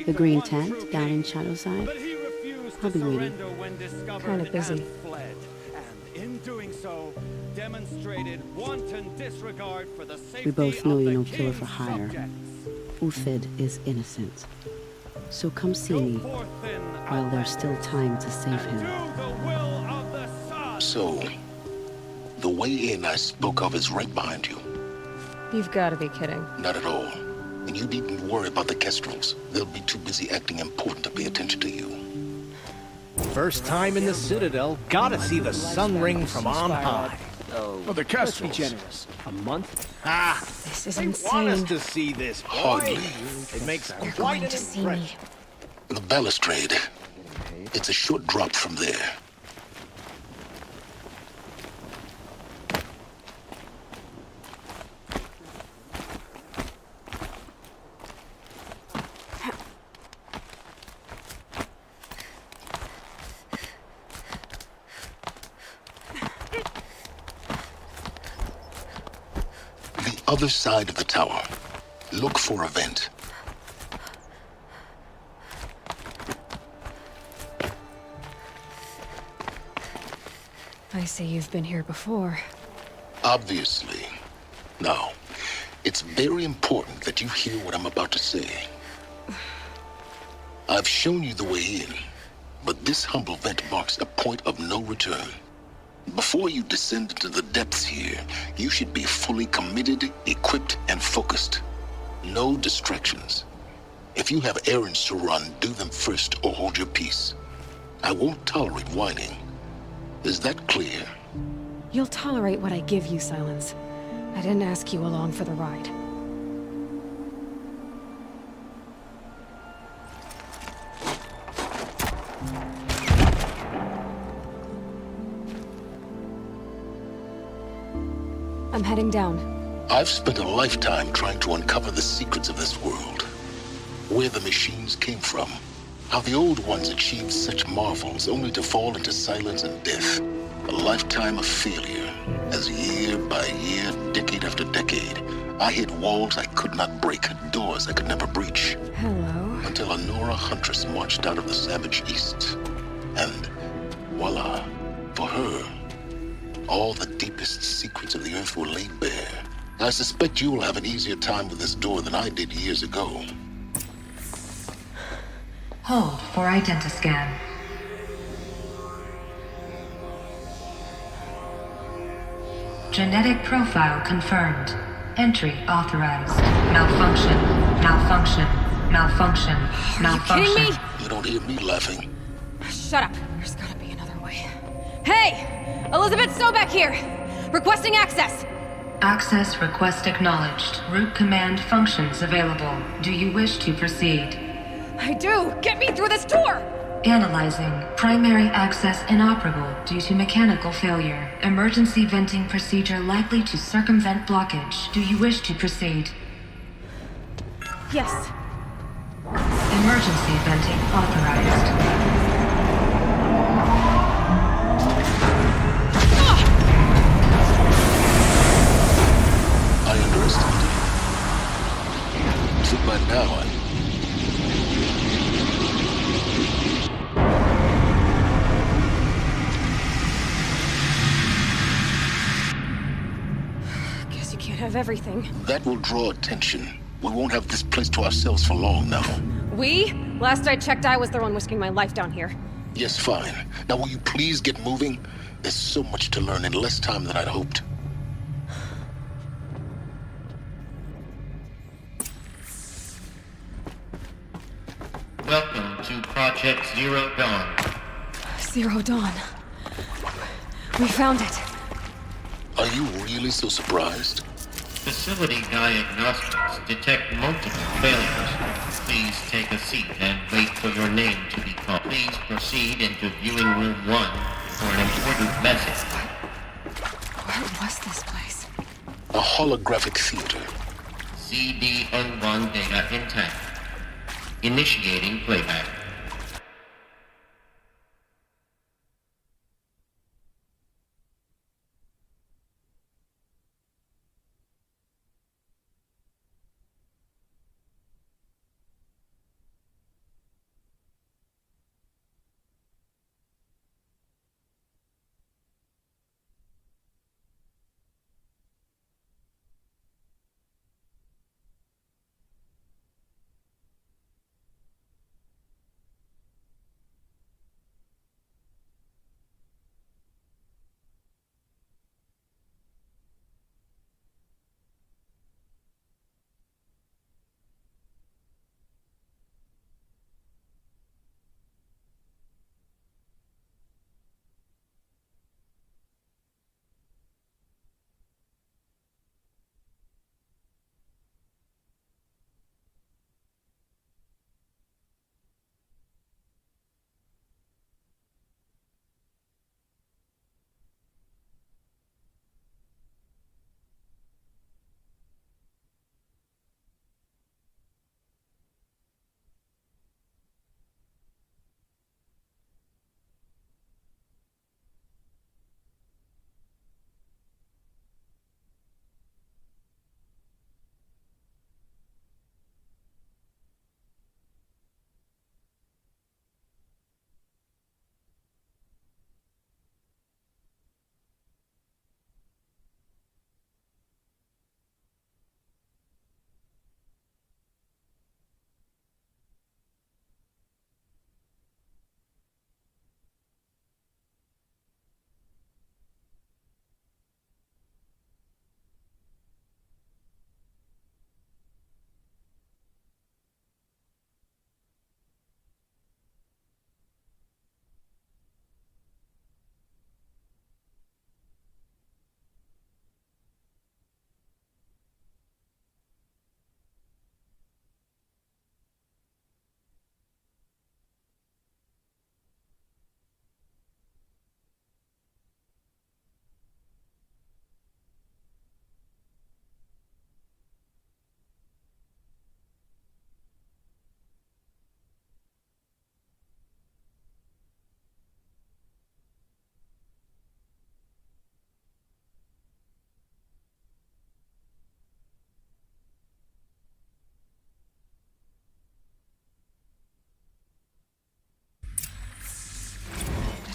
The green tent down in Shadowside. I'll be waiting. Kind of busy. In doing so, demonstrated wanton disregard for the safety We both know of you're the no killer for king's hire. subjects. Uthid is innocent. So come see me while there's still time to save him. So, the way in I spoke of is right behind you. You've got to be kidding. Not at all. And you needn't worry about the Kestrels. They'll be too busy acting important to pay attention to you. First time in the Citadel, gotta see the sun ring from on high. Oh, the Kestrels. Let's be generous. A month? Ah, this is they insane. want us to see this. Boy. Hardly. It makes You're quite going an to see impression. me. The balustrade. It's a short drop from there. The other side of the tower. Look for a vent. I see you've been here before. Obviously. Now, it's very important that you hear what I'm about to say. I've shown you the way in, but this humble vent marks a point of no return. Before you descend into the depths here, you should be fully committed, equipped, and focused. No distractions. If you have errands to run, do them first or hold your peace. I won't tolerate whining. Is that clear? You'll tolerate what I give you, Silence. I didn't ask you along for the ride. I'm heading down. I've spent a lifetime trying to uncover the secrets of this world. Where the machines came from. How the old ones achieved such marvels only to fall into silence and death. A lifetime of failure. As year by year, decade after decade, I hit walls I could not break, doors I could never breach. Hello. Until a Nora huntress marched out of the savage east. And voila, for her, all the deepest secrets of the earth were laid bare. I suspect you will have an easier time with this door than I did years ago. Hold for identiscan. Genetic profile confirmed. Entry authorized. Malfunction. Malfunction. Malfunction. Malfunction. You kidding me? You don't hear me laughing. Shut up. There's gotta be another way. Hey! Elizabeth Sobek here! Requesting access! Access request acknowledged. Root command functions available. Do you wish to proceed? I do! Get me through this door! Analyzing. Primary access inoperable due to mechanical failure. Emergency venting procedure likely to circumvent blockage. Do you wish to proceed? Yes. Emergency venting authorized. I underestimated you. So by now, Guess you can't have everything. that will draw attention. We won't have this place to ourselves for long now. We? Last I checked, I was the one risking my life down here. Yes, fine. Now will you please get moving? There's so much to learn in less time than I'd hoped. Welcome to Project Zero Dawn. Zero Dawn. We found it. Are you really so surprised? Facility diagnostics detect multiple failures. Please take a seat and wait for your name to be called. Please proceed into viewing room 1 for an important message. What was this place? A holographic theater. CD01 data intact. Initiating playback.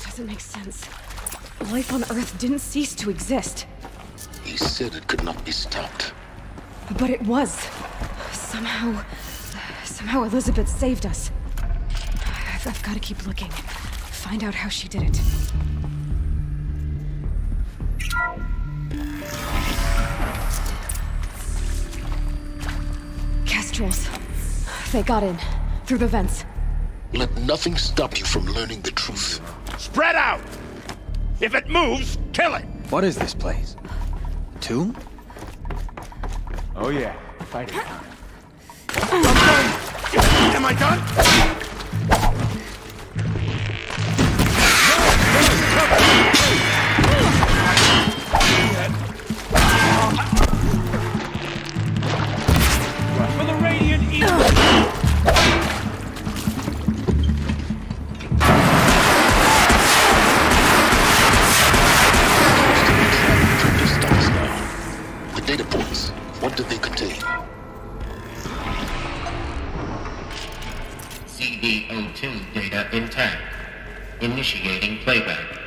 Doesn't make sense. Life on Earth didn't cease to exist. He said it could not be stopped. But it was. Somehow Elizabeth saved us. I've got to keep looking. Find out how she did it. Kestrels. They got in. Through the vents. Let nothing stop you from learning the truth. Spread out! If it moves, kill it! What is this place? A tomb? Oh yeah, fighting time. Am I done? For the Radiant Eagle! The data points, what do they contain? CD02 data intact. Initiating playback.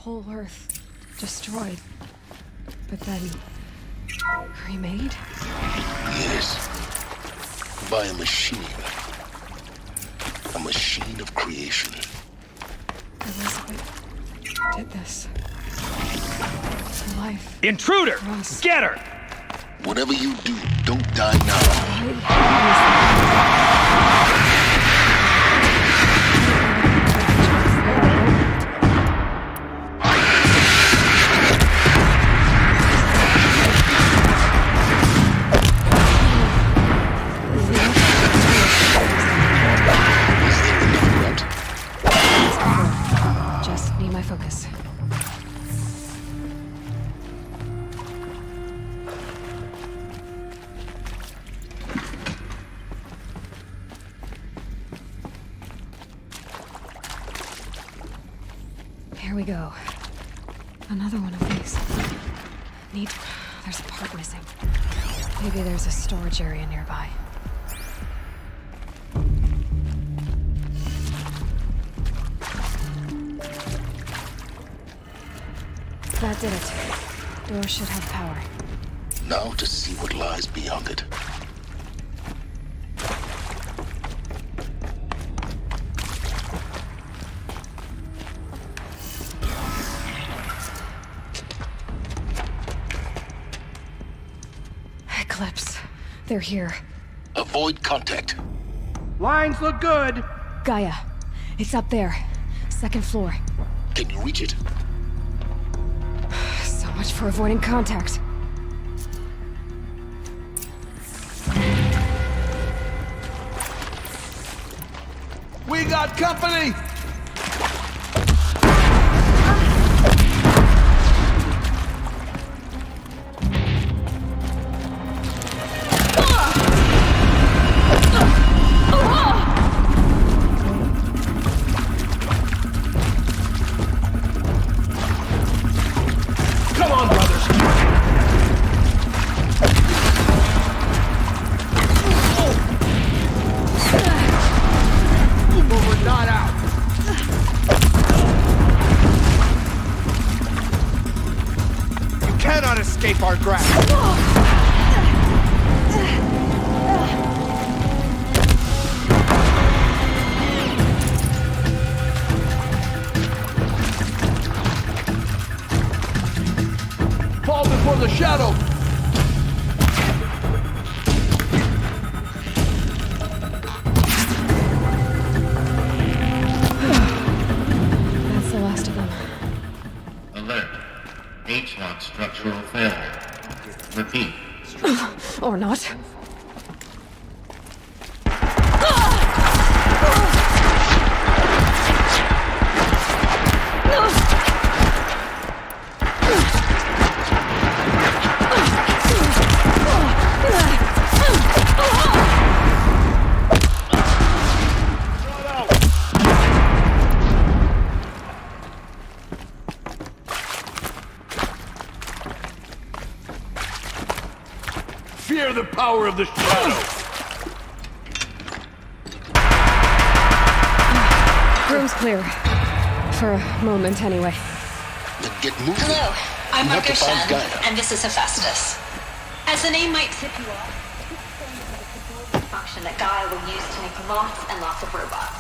whole Earth destroyed, but then remade? Yes. By a machine. A machine of creation. Elizabeth did this. To life. Intruder! Get her! Whatever you do, don't die now. Just need my focus. Here we go. Another one of these. There's a part missing. Maybe there's a storage area nearby. That did it. Door should have power. Now to see what lies beyond it. Eclipse. They're here. Avoid contact. Lines look good. Gaia. It's up there. Second floor. Can you reach it? So much for avoiding contact. We got company! Come on, brothers! But we're not out. You cannot escape our grasp. Fall before the shadow! That's the last of them. Alert. H-lock structural failure. Repeat. Or not. Fear the power of the shadow! Room's clear. For a moment, anyway. Then get moving. Hello, I'm You have to Marco find Shen, Gaia. and this is Hephaestus. As the name might tip you off, this is a function that Gaia will use to make lots and lots of robots.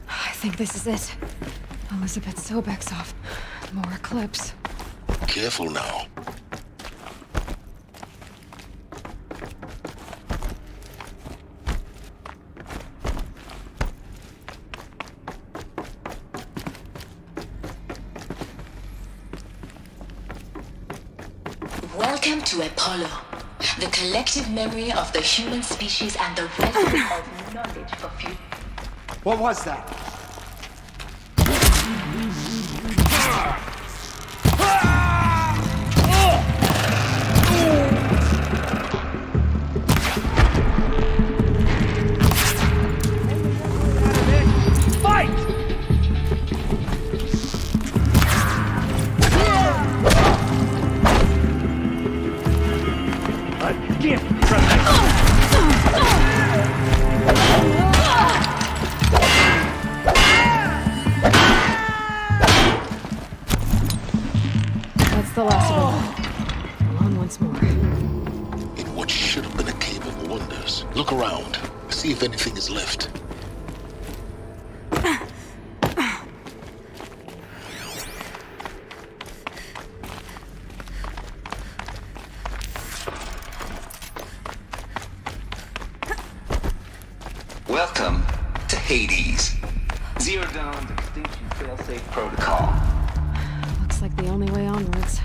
I think this is it. Elizabeth Sobek's off. More Eclipse. Careful now. Welcome to Apollo, the collective memory of the human species and the reservoir of knowledge for future. What was that? Fight! Give me That's the last of them. On once more. In what should have been a cave of wonders. Look around. See if anything is left. Welcome to Hades. Zero Dawn's extinction failsafe protocol. Looks like the only way onwards.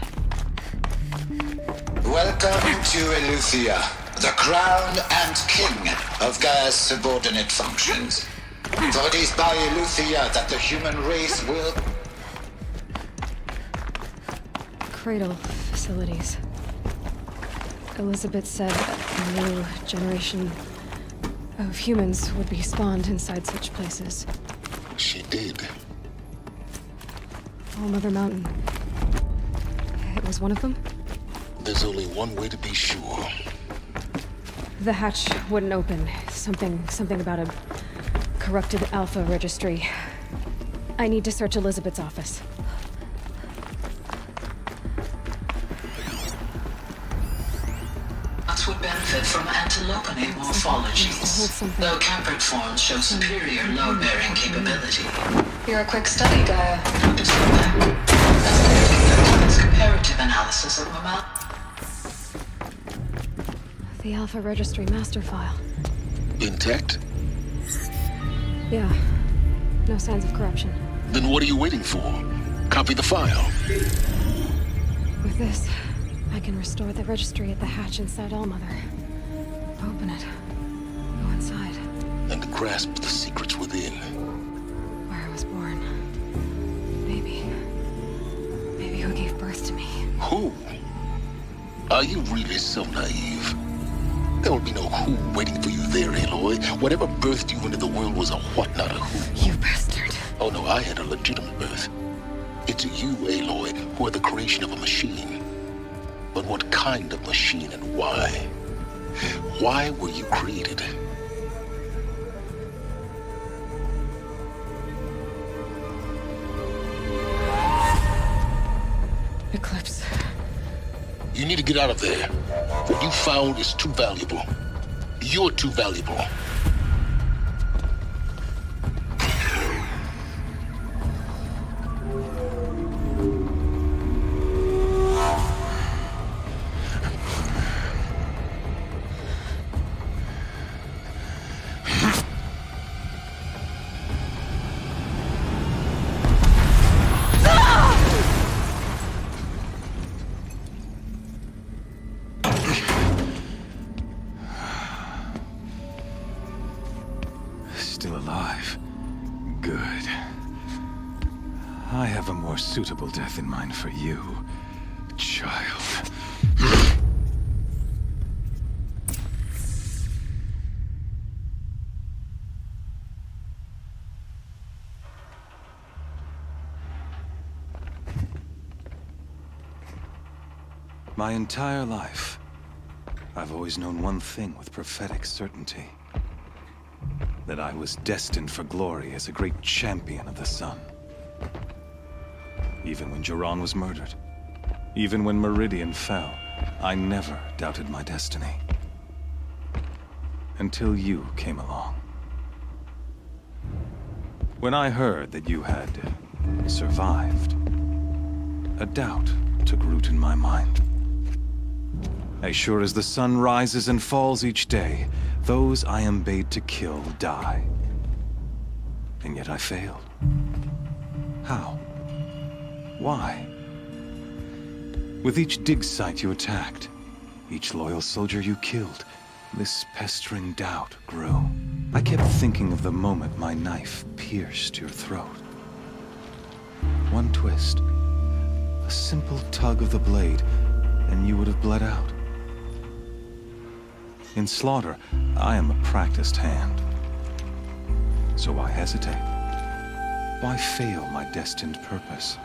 Welcome to Eleuthia, the crown and king of Gaia's subordinate functions. For it is by Eleuthia that the human race will... Cradle facilities. Elizabeth said a new generation of humans would be spawned inside such places. She did. All Mother Mountain. It was one of them? There's only one way to be sure. The hatch wouldn't open. Something about a corrupted Alpha registry. I need to search Elizabeth's office. Would benefit from antilopenate morphologies, though caprid forms show superior load-bearing capability. You're a quick study, Gaia. It's for that. That's the comparative analysis of mammal. The Alpha registry master file. Intact? Yeah. No signs of corruption. Then what are you waiting for? Copy the file. With this, I can restore the registry at the hatch inside Allmother. Open it. Go inside. And grasp the secrets within. Where I was born. Maybe who gave birth to me. Who? Are you really so naive? There will be no who waiting for you there, Aloy. Whatever birthed you into the world was a what, not a who. You bastard. Oh no, I had a legitimate birth. It's you, Aloy, who are the creation of a machine. But what kind of machine and why? Why were you created? Eclipse. You need to get out of there. What you found is too valuable. You're too valuable. Still alive. Good. I have a more suitable death in mind for you, child. My entire life, I've always known one thing with prophetic certainty. That I was destined for glory as a great champion of the sun. Even when Jiran was murdered, even when Meridian fell, I never doubted my destiny. Until you came along. When I heard that you had survived, a doubt took root in my mind. As sure as the sun rises and falls each day, those I am bade to kill die. And yet I failed. How? Why? With each dig site you attacked, each loyal soldier you killed, this pestering doubt grew. I kept thinking of the moment my knife pierced your throat. One twist, a simple tug of the blade, and you would have bled out. In slaughter, I am a practiced hand. So why hesitate? Why fail my destined purpose?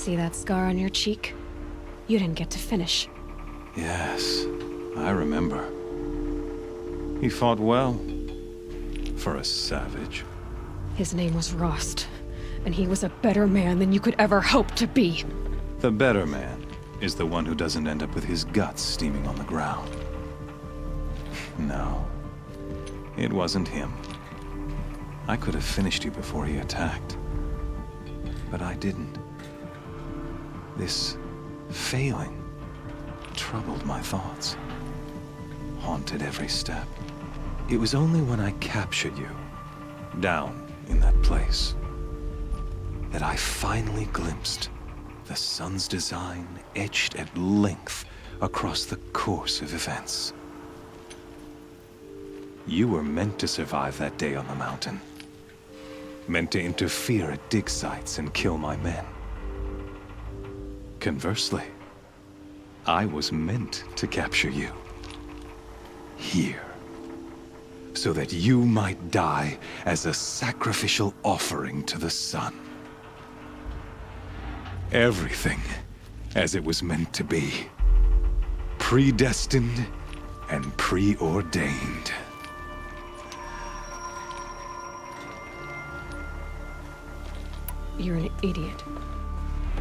See that scar on your cheek? You didn't get to finish. Yes, I remember. He fought well. For a savage. His name was Rost, and he was a better man than you could ever hope to be. The better man is the one who doesn't end up with his guts steaming on the ground. No, it wasn't him. I could have finished you before he attacked. But I didn't. This failing troubled my thoughts, haunted every step. It was only when I captured you, down in that place, that I finally glimpsed the sun's design etched at length across the course of events. You were meant to survive that day on the mountain. Meant to interfere at dig sites and kill my men. Conversely, I was meant to capture you. Here. So that you might die as a sacrificial offering to the sun. Everything as it was meant to be. Predestined and preordained. You're an idiot.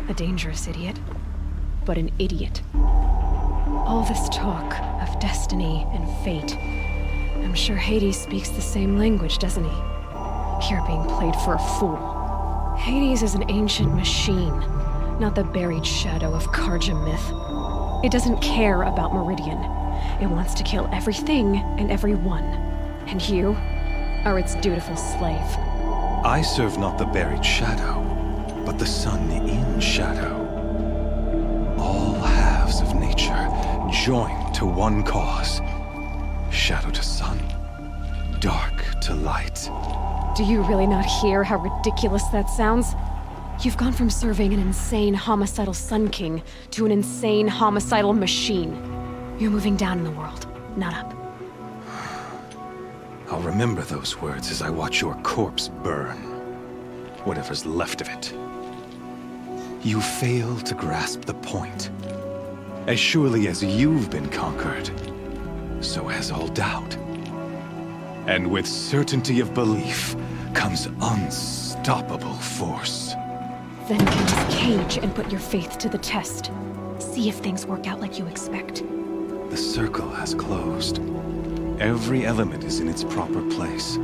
A dangerous idiot, but an idiot. All this talk of destiny and fate. I'm sure Hades speaks the same language, doesn't he? You're being played for a fool. Hades is an ancient machine, not the buried shadow of Karja myth. It doesn't care about Meridian. It wants to kill everything and everyone. And you are its dutiful slave. I serve not the buried shadow, but the sun in shadow. All halves of nature joined to one cause. Shadow to sun, dark to light. Do you really not hear how ridiculous that sounds? You've gone from serving an insane homicidal Sun King to an insane homicidal machine. You're moving down in the world, not up. I'll remember those words as I watch your corpse burn. Whatever's left of it. You fail to grasp the point. As surely as you've been conquered, so has all doubt. And with certainty of belief comes unstoppable force. Then get his cage and put your faith to the test. See if things work out like you expect. The circle has closed. Every element is in its proper place,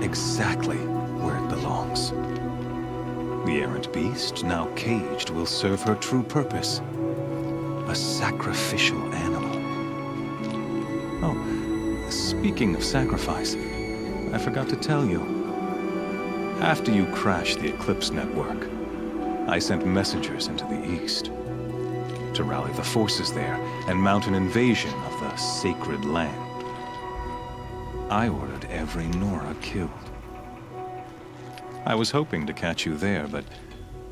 exactly where it belongs. The errant beast, now caged, will serve her true purpose. A sacrificial animal. Oh, speaking of sacrifice, I forgot to tell you. After you crashed the Eclipse network, I sent messengers into the east to rally the forces there and mount an invasion of the sacred land. I ordered every Nora killed. I was hoping to catch you there, but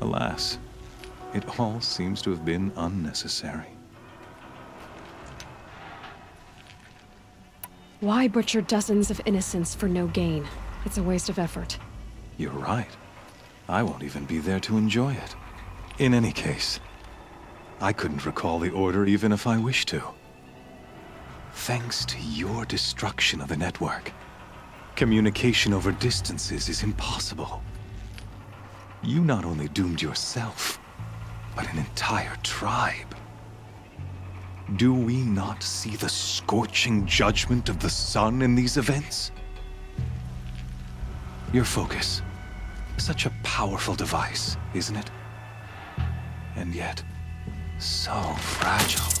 alas, it all seems to have been unnecessary. Why butcher dozens of innocents for no gain? It's a waste of effort. You're right. I won't even be there to enjoy it. In any case, I couldn't recall the order even if I wished to. Thanks to your destruction of the network, communication over distances is impossible. You not only doomed yourself, but an entire tribe. Do we not see the scorching judgment of the sun in these events? Your focus, such a powerful device, isn't it? And yet, so fragile.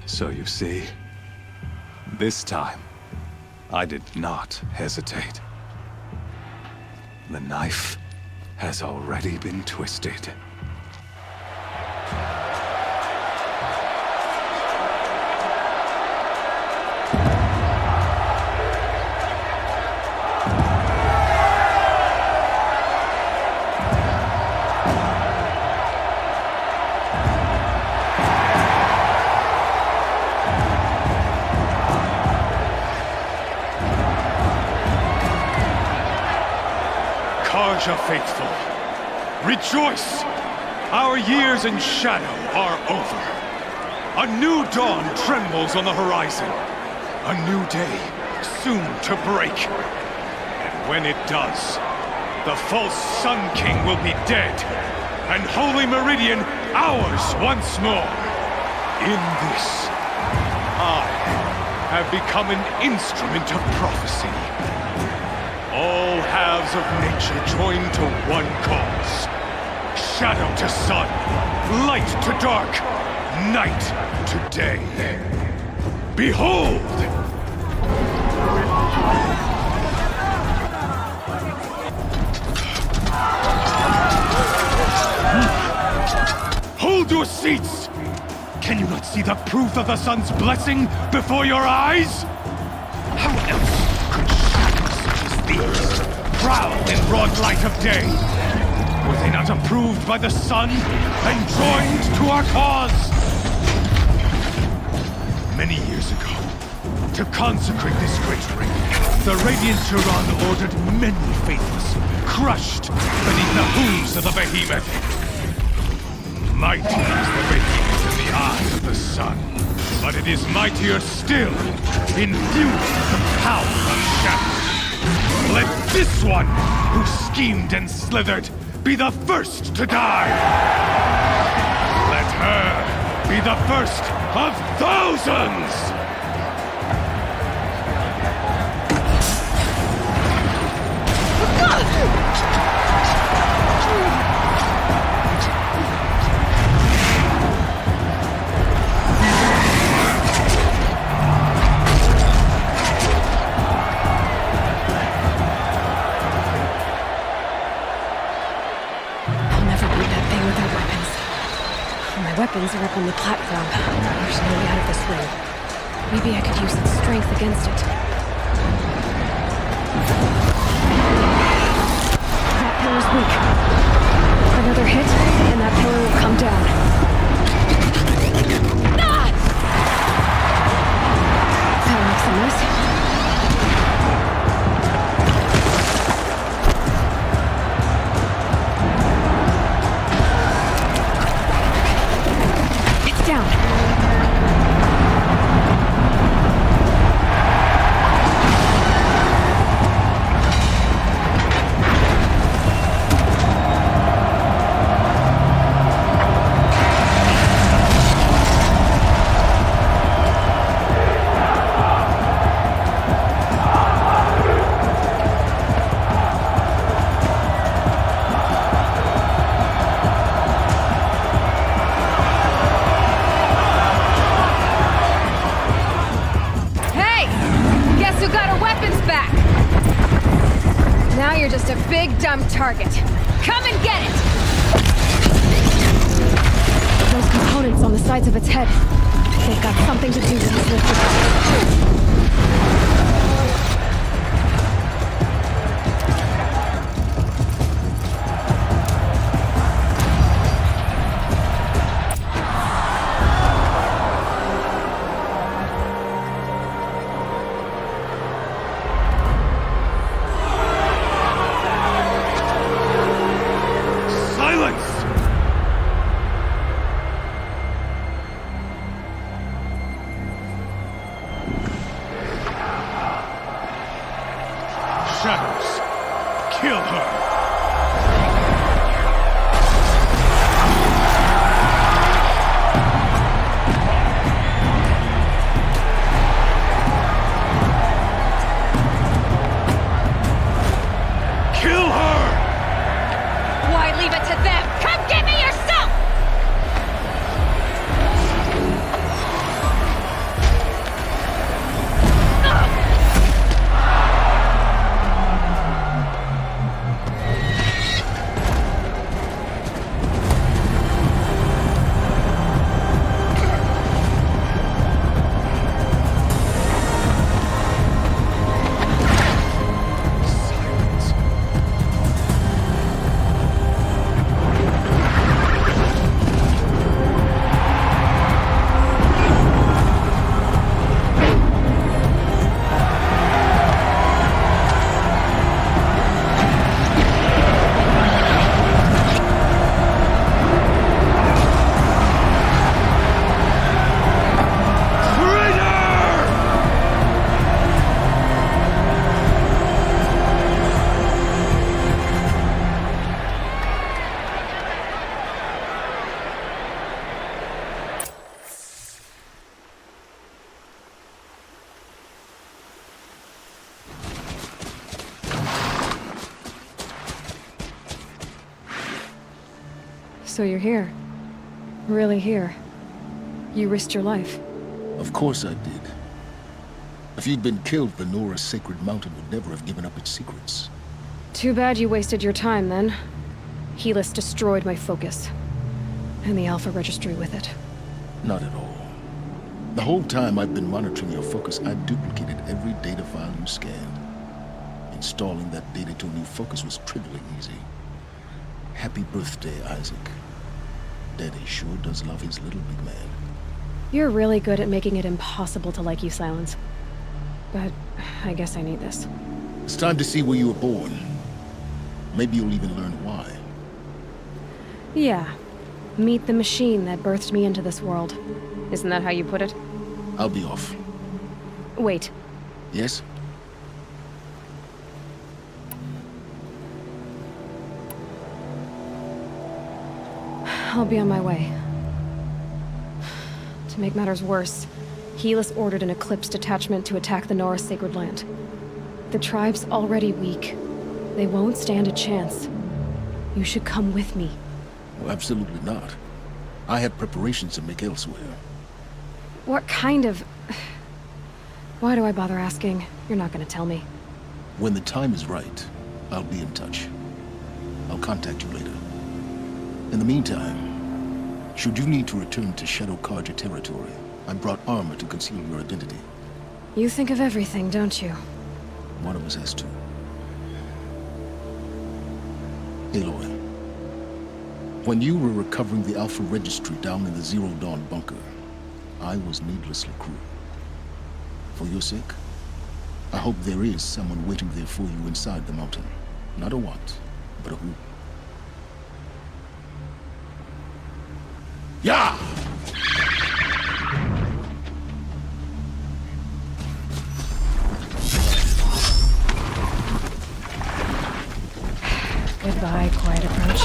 So you see, this time, I did not hesitate. The knife has already been twisted. Asia faithful, rejoice! Our years in shadow are over. A new dawn trembles on the horizon. A new day soon to break. And when it does, the false Sun King will be dead, and Holy Meridian ours once more. In this, I have become an instrument of prophecy. All halves of nature join to one cause. Shadow to sun, light to dark, night to day. Behold! Hold your seats! Can you not see the proof of the sun's blessing before your eyes? How else could shadows such as these prowl in broad light of day? Were they not approved by the sun and joined to our cause? Many years ago, to consecrate this great ring, the Radiant Turan ordered many faithless, crushed beneath the hooves of the behemoth. Mighty is the behemoth in the eye of the sun, but it is mightier still, infused with the power of shadow. Let this one, who schemed and slithered, be the first to die! Let her be the first of thousands! Weapons are up on the platform. There's no way out of this ring. Maybe I could use its strength against it. That pillar's weak. Another hit, and that pillar will come down. Ah! That makes a mess. Down. Target. Come and get it! Those components on the sides of its head. They've got something to do with its lifted. So you're here. Really here. You risked your life. Of course I did. If you'd been killed, the Nora's sacred mountain would never have given up its secrets. Too bad you wasted your time, then. Helis destroyed my focus. And the Alpha Registry with it. Not at all. The whole time I've been monitoring your focus, I've duplicated every data file you scanned. Installing that data to a new focus was trivially easy. Happy birthday, Isaac. Daddy sure does love his little big man. You're really good at making it impossible to like you, Silence. But I guess I need this. It's time to see where you were born. Maybe you'll even learn why. Yeah. Meet the machine that birthed me into this world. Isn't that how you put it? I'll be off. Wait. Yes? I'll be on my way. To make matters worse, Helis ordered an Eclipse detachment to attack the Nora Sacred Land. The tribe's already weak. They won't stand a chance. You should come with me. Well, absolutely not. I have preparations to make elsewhere. What kind of... Why do I bother asking? You're not gonna tell me. When the time is right, I'll be in touch. I'll contact you later. In the meantime, should you need to return to Shadow Karja territory, I brought armor to conceal your identity. You think of everything, don't you? One of us has to. Aloy, when you were recovering the Alpha Registry down in the Zero Dawn bunker, I was needlessly cruel. For your sake, I hope there is someone waiting there for you inside the mountain. Not a what, but a who. Yeah! Goodbye, quiet approach.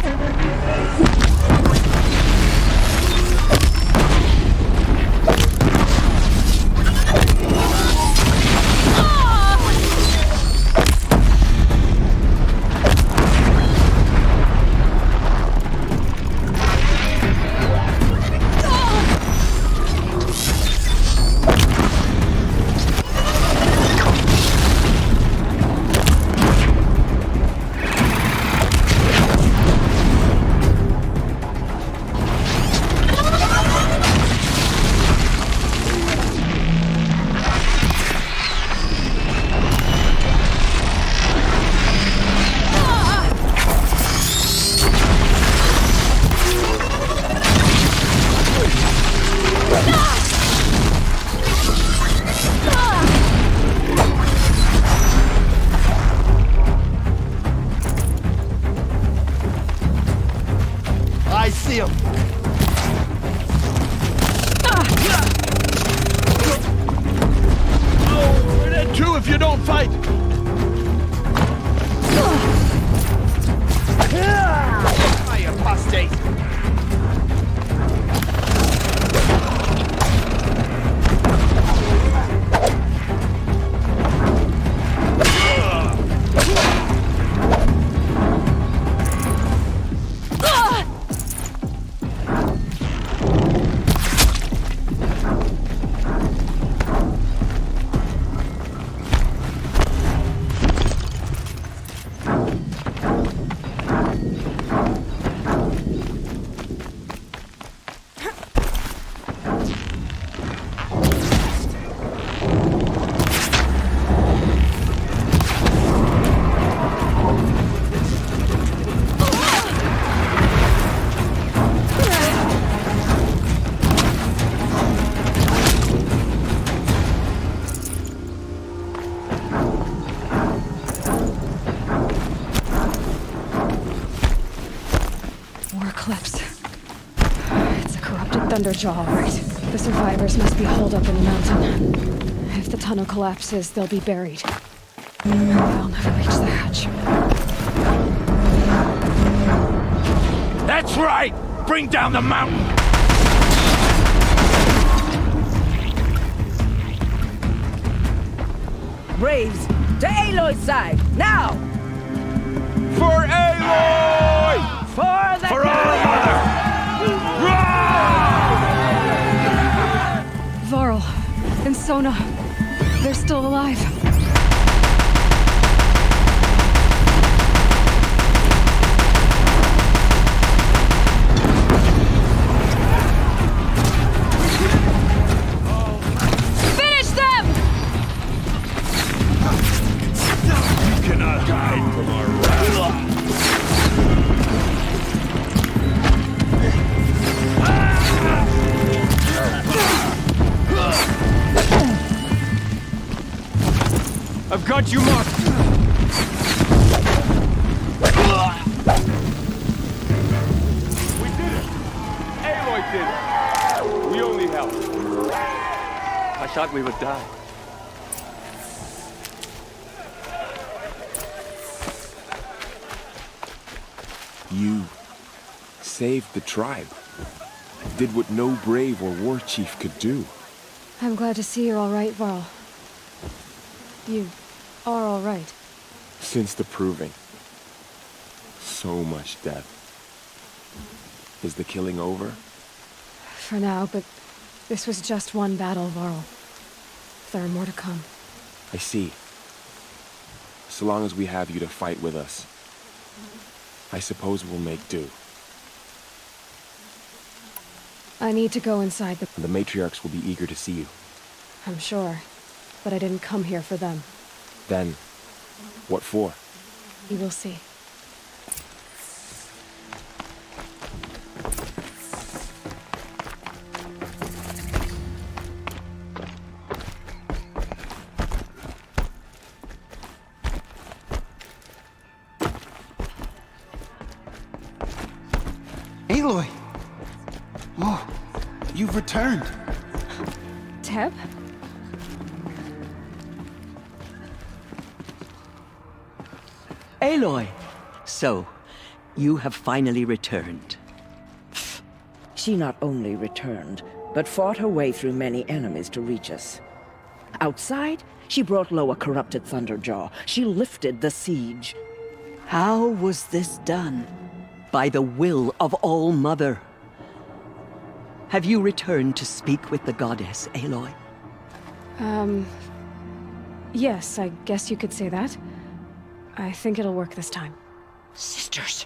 I see him. Oh, we're dead too if you don't fight. I apostate. Thunderjaw, all right. The survivors must be holed up in the mountain. If the tunnel collapses, they'll be buried. I'll never reach the hatch. That's right! Bring down the mountain! Braves, to Aloy's side, now! For Aloy! For the For our mother! Sona. They're still alive. Finish them! You cannot hide from our wrath. I've got you marked! We did it! Aloy did it! We only helped. I thought we would die. You saved the tribe. Did what no brave or war chief could do. I'm glad to see you're all right, Varl. You are all right. Since the proving. So much death. Is the killing over? For now, but this was just one battle, Varl. There are more to come. I see. So long as we have you to fight with us, I suppose we'll make do. I need to go inside the... The matriarchs will be eager to see you. I'm sure. But I didn't come here for them. Then, what for? You will see. Aloy! Oh, you've returned. Teb? Aloy! So, you have finally returned. She not only returned, but fought her way through many enemies to reach us. Outside, she brought low a corrupted Thunderjaw. She lifted the siege. How was this done? By the will of All-Mother. Have you returned to speak with the goddess, Aloy? Yes, I guess you could say that. I think it'll work this time. Sisters,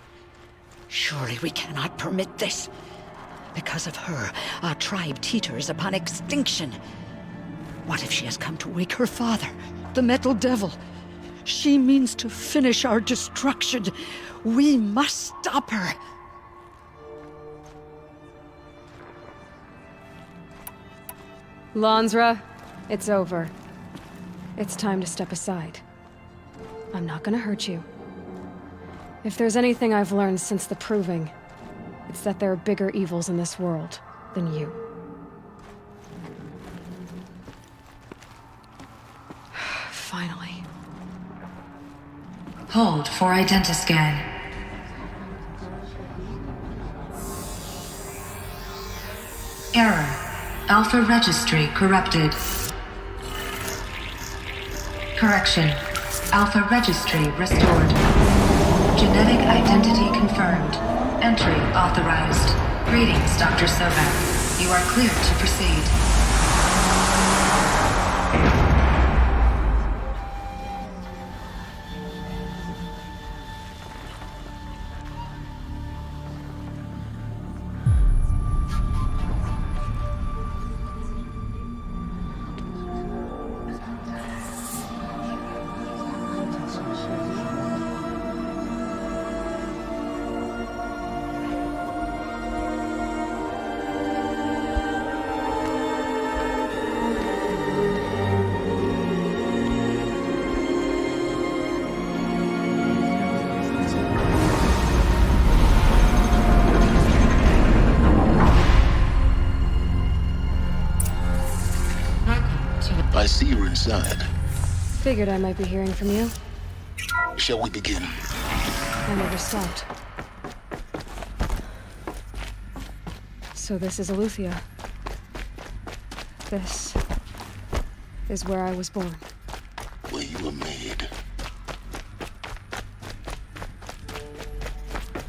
surely we cannot permit this. Because of her, our tribe teeters upon extinction. What if she has come to wake her father, the Metal Devil? She means to finish our destruction. We must stop her. Lansra, it's over. It's time to step aside. I'm not gonna hurt you. If there's anything I've learned since the proving, it's that there are bigger evils in this world than you. Finally. Hold for identiscan. Error. Alpha registry corrupted. Correction. Alpha registry restored. Genetic identity confirmed. Entry authorized. Greetings, Dr. Sobek. You are cleared to proceed. I see you're inside. Figured I might be hearing from you. Shall we begin? I never stopped. So this is Aletheia. This is where I was born. Where you were made.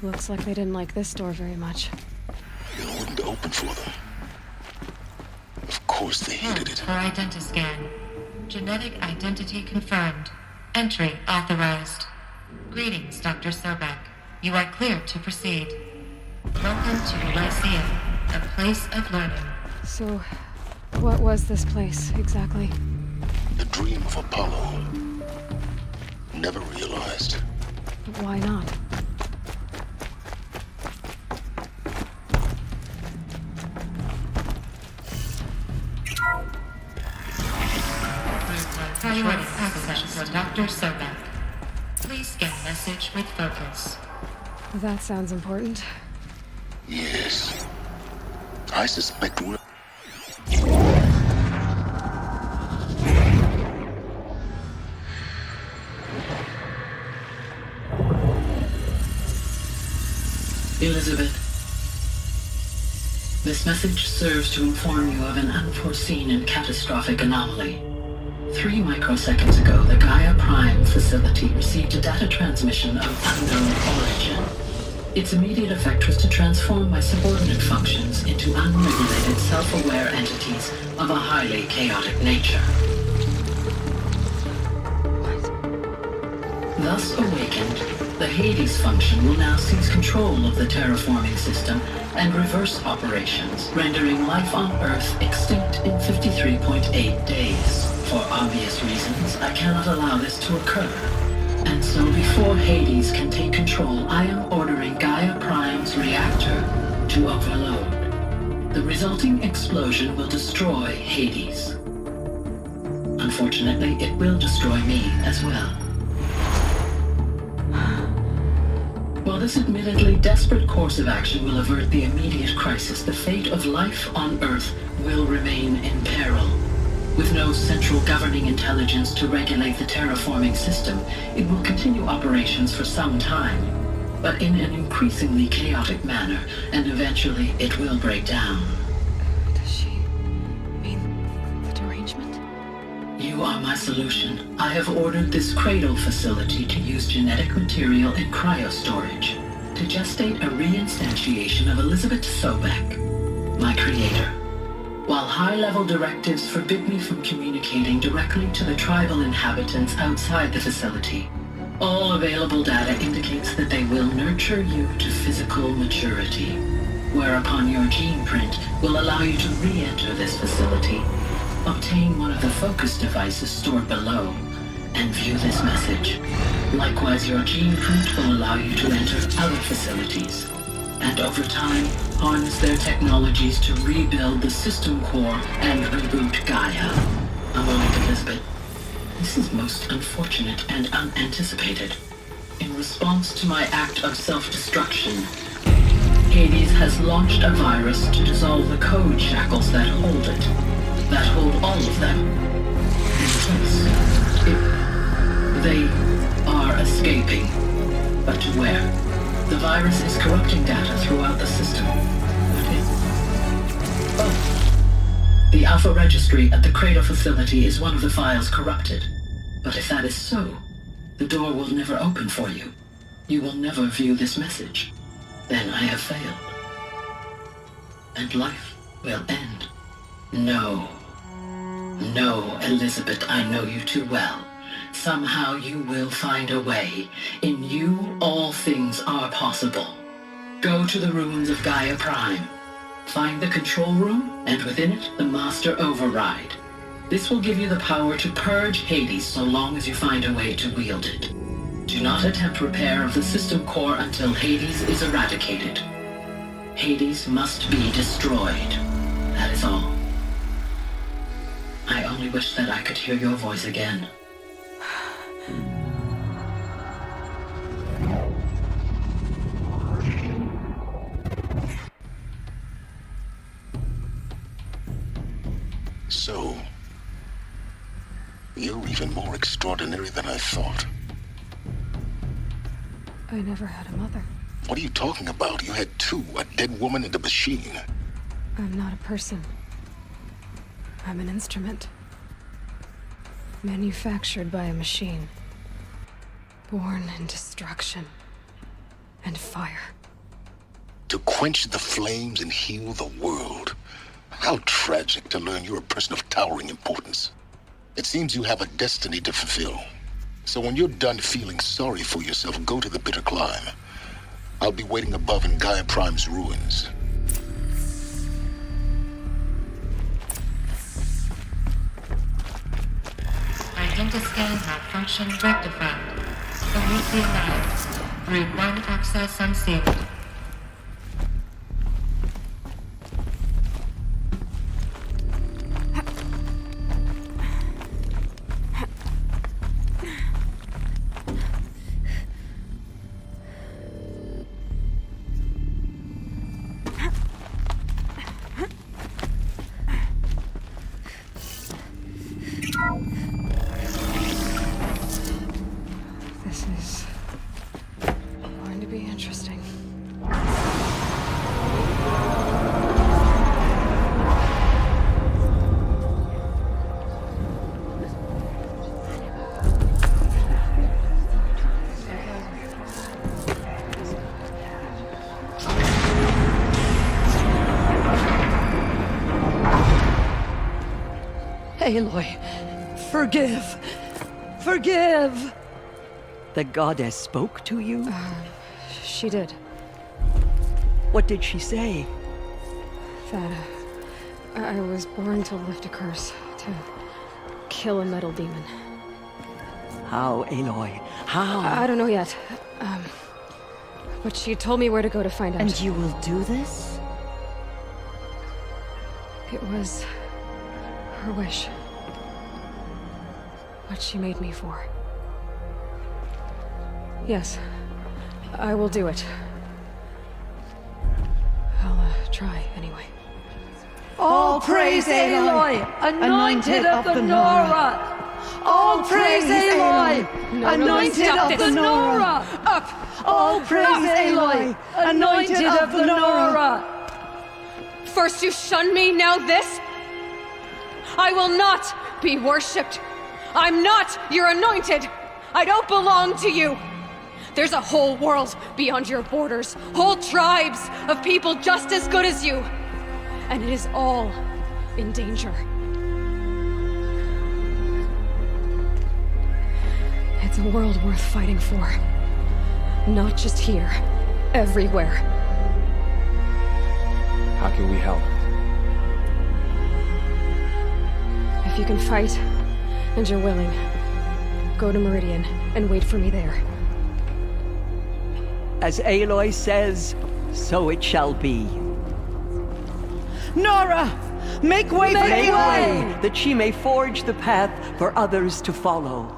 Looks like they didn't like this door very much. You wouldn't open for them. Of course. course they hated it. For identiscan. Genetic identity confirmed. Entry authorized. Greetings, Dr. Sobek. You are cleared to proceed. Welcome to Lyceum, a place of learning. So, what was this place, exactly? The dream of Apollo. Never realized. But why not? Priority access for Dr. Sobek. Please scan message with focus. That sounds important. Yes. I suspect we're... Elizabeth, this message serves to inform you of an unforeseen and catastrophic anomaly. 3 microseconds ago, the Gaia Prime facility received a data transmission of unknown origin. Its immediate effect was to transform my subordinate functions into unregulated, self-aware entities of a highly chaotic nature. Thus awakened, the Hades function will now seize control of the terraforming system and reverse operations, rendering life on Earth extinct in 53.8 days. For obvious reasons, I cannot allow this to occur. And so before Hades can take control, I am ordering Gaia Prime's reactor to overload. The resulting explosion will destroy Hades. Unfortunately, it will destroy me as well. While this admittedly desperate course of action will avert the immediate crisis, the fate of life on Earth will remain in peril. With no central governing intelligence to regulate the terraforming system, it will continue operations for some time, but in an increasingly chaotic manner, and eventually it will break down. Does she mean the derangement? You are my solution. I have ordered this cradle facility to use genetic material in cryostorage to gestate a reinstantiation of Elizabeth Sobek, my creator. While high-level directives forbid me from communicating directly to the tribal inhabitants outside the facility, all available data indicates that they will nurture you to physical maturity, whereupon your gene print will allow you to re-enter this facility, obtain one of the focus devices stored below, and view this message. Likewise, your gene print will allow you to enter other facilities, and over time, harness their technologies to rebuild the system core and reboot Gaia. A moment, Elizabeth. This is most unfortunate and unanticipated. In response to my act of self-destruction, Hades has launched a virus to dissolve the code shackles that hold it, that hold all of them. In place, they are escaping. But to where? The virus is corrupting data throughout the system. The Alpha Registry at the Cradle facility is one of the files corrupted. But if that is so, the door will never open for you. You will never view this message. Then I have failed. And life will end. No. No, Elizabeth, I know you too well. Somehow you will find a way. In you, all things are possible. Go to the ruins of Gaia Prime. Find the control room, and within it, the master override. This will give you the power to purge Hades so long as you find a way to wield it. Do not attempt repair of the system core until Hades is eradicated. Hades must be destroyed. That is all. I only wish that I could hear your voice again. So, you're even more extraordinary than I thought. I never had a mother. What are you talking about? You had two, a dead woman and a machine. I'm not a person. I'm an instrument. Manufactured by a machine. Born in destruction and fire. To quench the flames and heal the world. How tragic to learn you're a person of towering importance. It seems you have a destiny to fulfill. So when you're done feeling sorry for yourself, go to the bitter climb. I'll be waiting above in Gaia Prime's ruins. Identiscan malfunction rectified. Immediately allowed. Route 1 access unsealed. This is going to be interesting. Aloy, forgive! Forgive! The goddess spoke to you? She did. What did she say? That I was born to lift a curse, to kill a metal demon. How, Aloy? How? I don't know yet. But she told me where to go to find out. And you will do this? It was her wish. What she made me for. Yes, I will do it. I'll try, anyway. All praise Aloy, anointed of the Nora! All praise Aloy, anointed of the Nora! Up! All praise Aloy, anointed of the Nora! First you shun me, now this? I will not be worshipped. I'm not your anointed. I don't belong to you. There's a whole world beyond your borders, whole tribes of people just as good as you. And it is all in danger. It's a world worth fighting for. Not just here, everywhere. How can we help? If you can fight, and you're willing, go to Meridian and wait for me there. As Aloy says, so it shall be. Nora! Make way for Aloy, that she may forge the path for others to follow.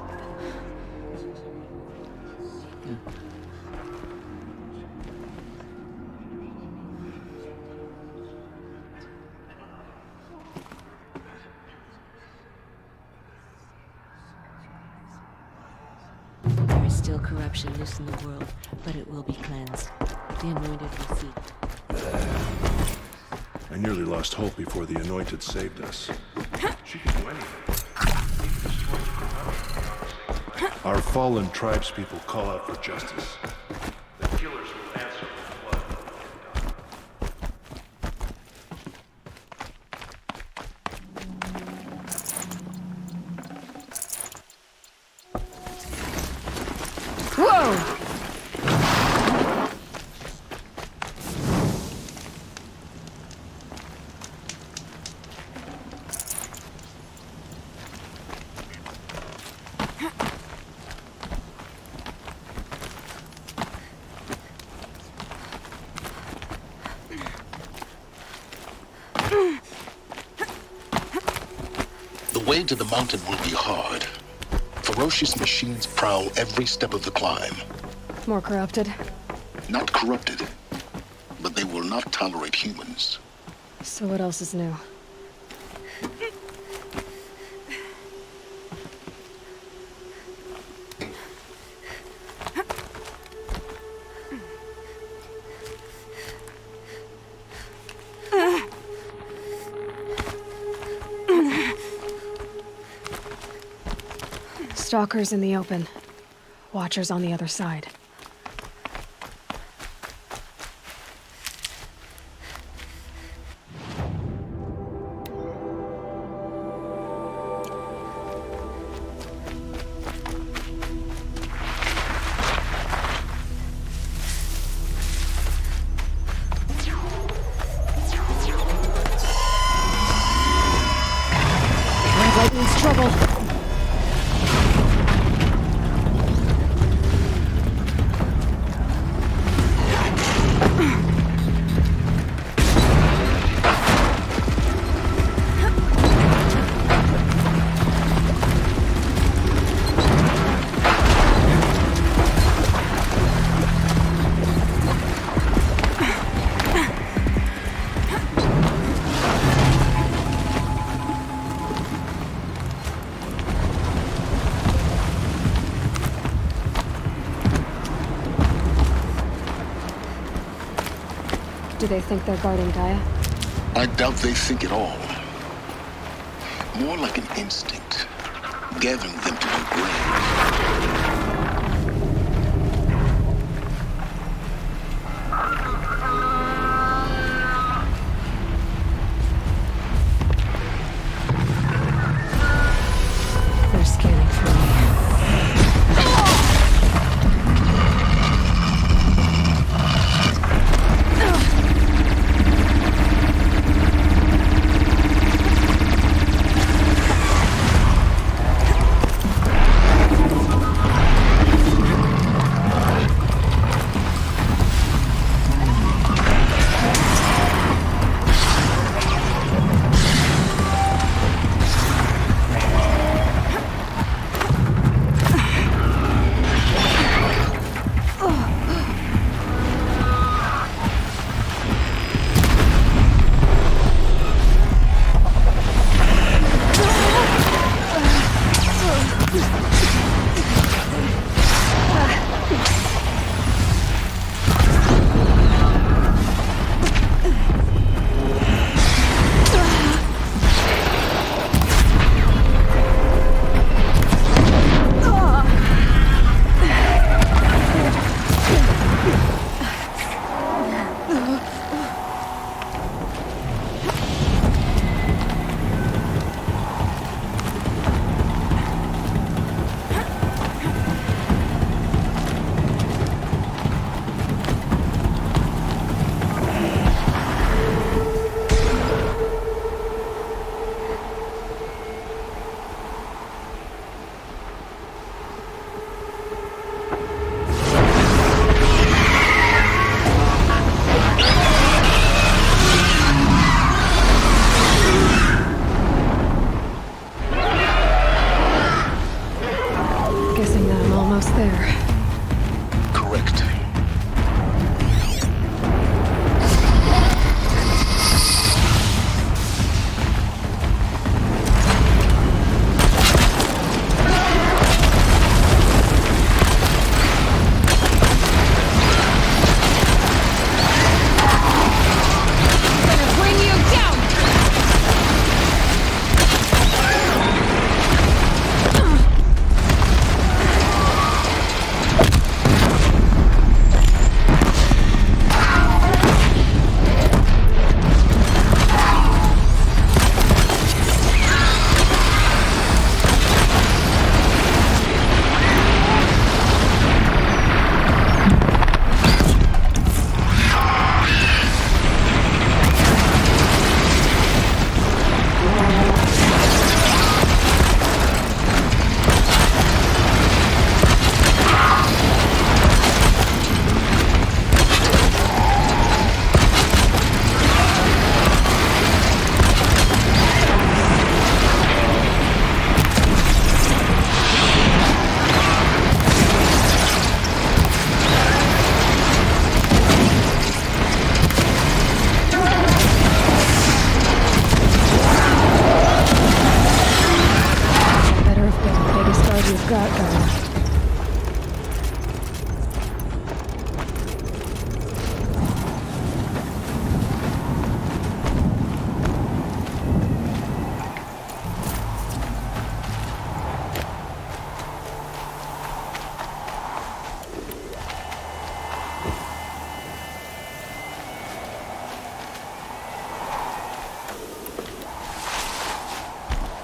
There is still corruption loose in the world, but it will be cleansed. The Anointed will see. I nearly lost hope before the Anointed saved us. She can do anything. Our fallen tribespeople call out for justice. The killers will answer with blood. Whoa! The way to the mountain will be hard. Ferocious machines prowl every step of the climb. More corrupted? Not corrupted, but they will not tolerate humans. So what else is new? Stalkers in the open. Watchers on the other side. Do they think they're guarding Gaia? I doubt they think at all. More like an instinct, gathering them to their grave. They're scanning for me.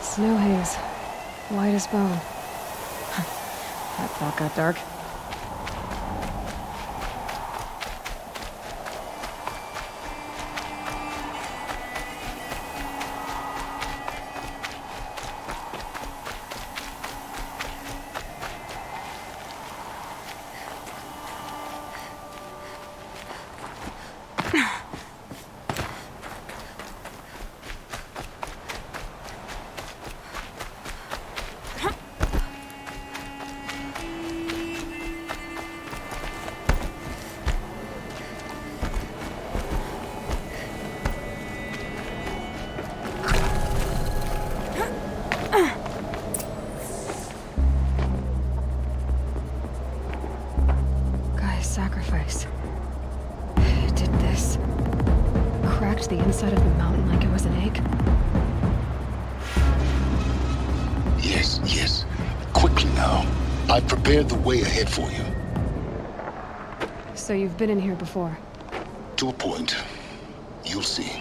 Snow haze. White as bone. That thought got dark. Sacrifice. It did this. cracked the inside of the mountain like it was an egg? Yes, yes. Quickly now. I've prepared the way ahead for you. So you've been in here before? To a point. You'll see.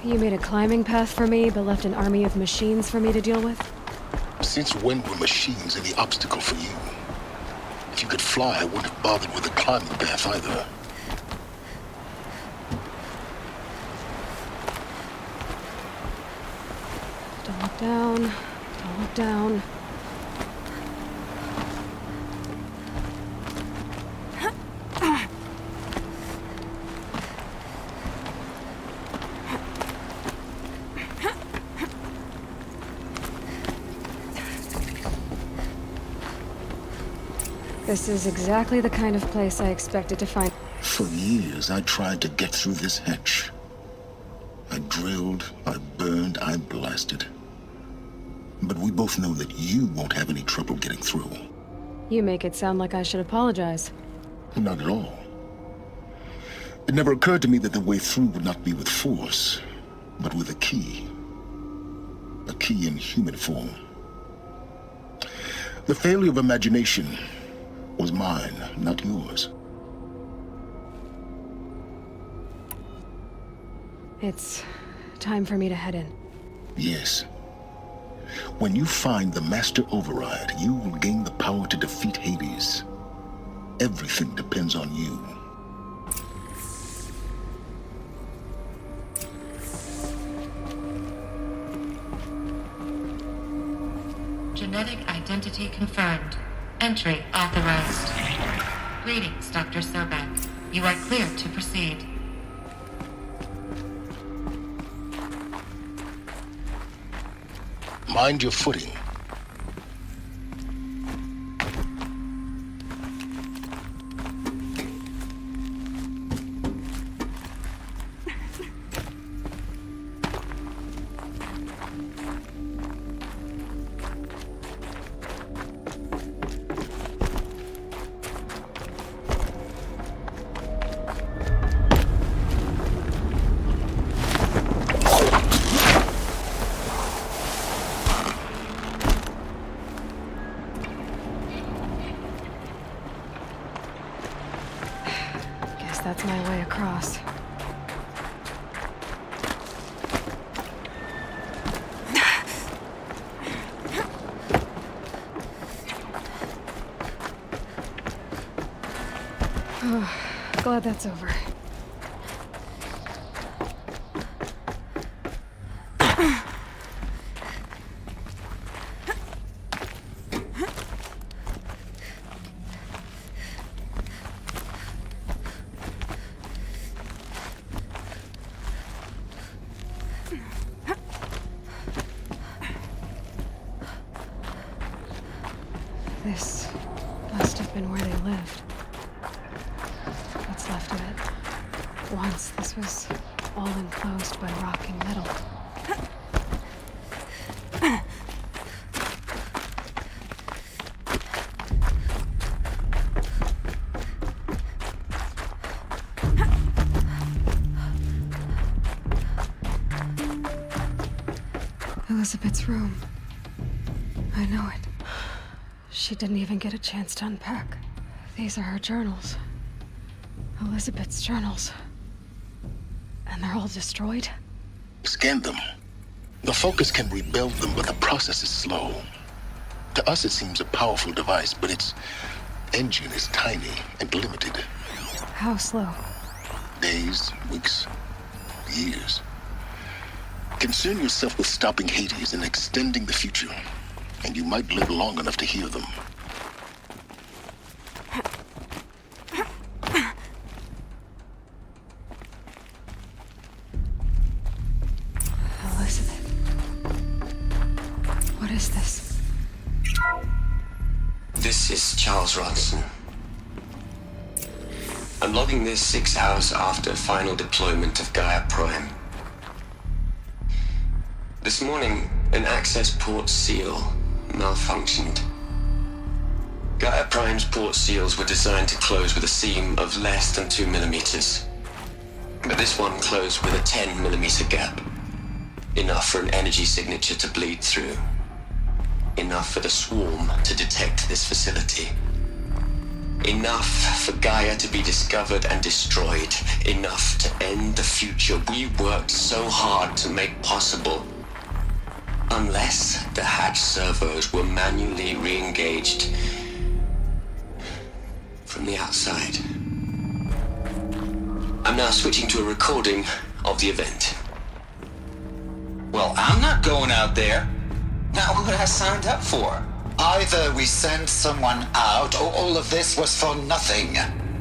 You made a climbing path for me, but left an army of machines for me to deal with? Since when were machines any obstacle for you? If you could fly, I wouldn't have bothered with the climbing path either. Don't look down. Don't look down. This is exactly the kind of place I expected to find. For years, I tried to get through this hatch. I drilled, I burned, I blasted. But we both know that you won't have any trouble getting through. You make it sound like I should apologize. Not at all. It never occurred to me that the way through would not be with force, but with a key. A key in human form. The failure of imagination was mine, not yours. It's time for me to head in. Yes. When you find the Master Override, you will gain the power to defeat Hades. Everything depends on you. Genetic identity confirmed. Entry authorized. Greetings, Dr. Sobek. You are clear to proceed. Mind your footing. That's my way across. Oh, glad that's over. This must have been where they lived. What's left of it. Once this was all enclosed by rock and metal. Elizabeth's room. I know it. She didn't even get a chance to unpack. These are her journals. Elizabeth's journals. And they're all destroyed? Scan them. The Focus can rebuild them, but the process is slow. To us, it seems a powerful device, but its engine is tiny and limited. How slow? Days, weeks, years. Concern yourself with stopping Hades and extending the future, and you might live long enough to hear them. Elizabeth. What is this? This is Charles Rodson. I'm logging this 6 hours after final deployment of Gaia Prime. This morning, an access port seal malfunctioned. Gaia Prime's port seals were designed to close with a seam of less than 2 millimeters. But this one closed with a 10 millimeter gap. Enough for an energy signature to bleed through. Enough for the swarm to detect this facility. Enough for Gaia to be discovered and destroyed. Enough to end the future we worked so hard to make possible. Unless the hatch servos were manually re-engaged from the outside. I'm now switching to a recording of the event. Well, I'm not going out there. Not what I signed up for. Either we send someone out, or all of this was for nothing.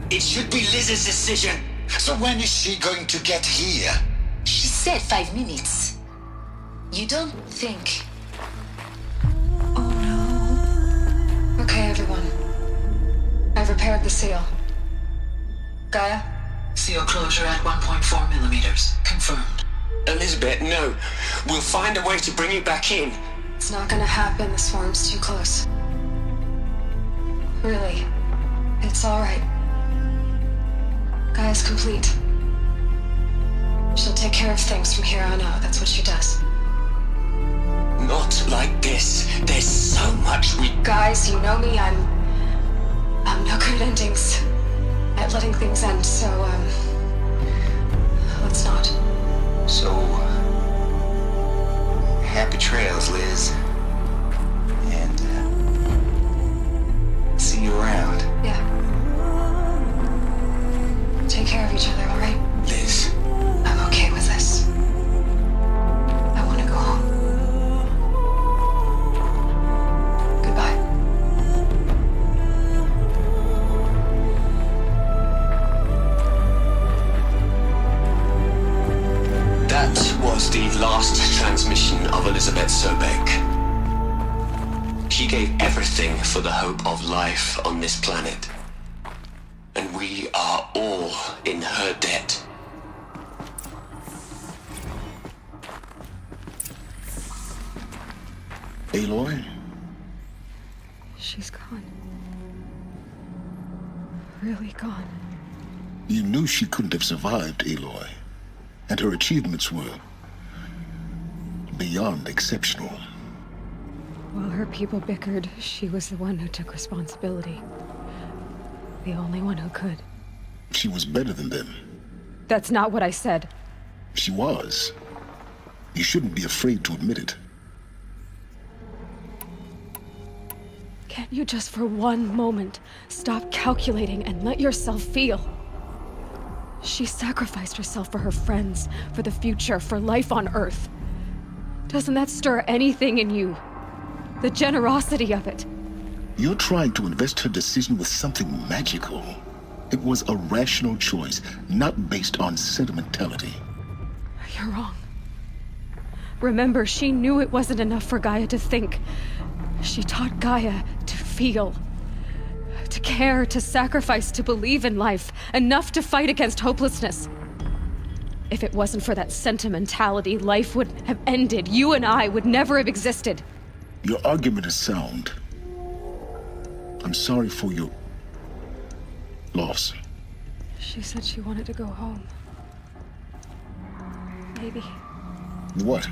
It should be Liz's decision. So when is she going to get here? She said 5 minutes. You don't think... Oh no. Okay, everyone. I've repaired the seal. Gaia? Seal closure at 1.4 millimeters. Confirmed. Elizabeth, no. We'll find a way to bring you back in. It's not gonna happen. The swarm's too close. Really. It's alright. Gaia's complete. She'll take care of things from here on out. That's what she does. Not like this. There's so much we... Guys, you know me. I'm no good at endings. At letting things end, so, let's not. So, happy trails, Liz. And, see you around. Yeah. Take care of each other, alright? Liz. I'm okay with this. I want to go home. Goodbye. That was the last transmission of Elizabeth Sobek. She gave everything for the hope of life on this planet. And we are all in her debt. Aloy? She's gone. Really gone. You knew she couldn't have survived, Aloy. And her achievements were beyond exceptional. While her people bickered, she was the one who took responsibility. The only one who could. She was better than them. That's not what I said. She was. You shouldn't be afraid to admit it. Can't you just for one moment stop calculating and let yourself feel? She sacrificed herself for her friends, for the future, for life on Earth. Doesn't that stir anything in you? The generosity of it. You're trying to invest her decision with something magical. It was a rational choice, not based on sentimentality. You're wrong. Remember, she knew it wasn't enough for Gaia to think. She taught Gaia to feel. To care, to sacrifice, to believe in life. Enough to fight against hopelessness. If it wasn't for that sentimentality, life would have ended. You and I would never have existed. Your argument is sound. I'm sorry for your loss. She said she wanted to go home. Maybe. What?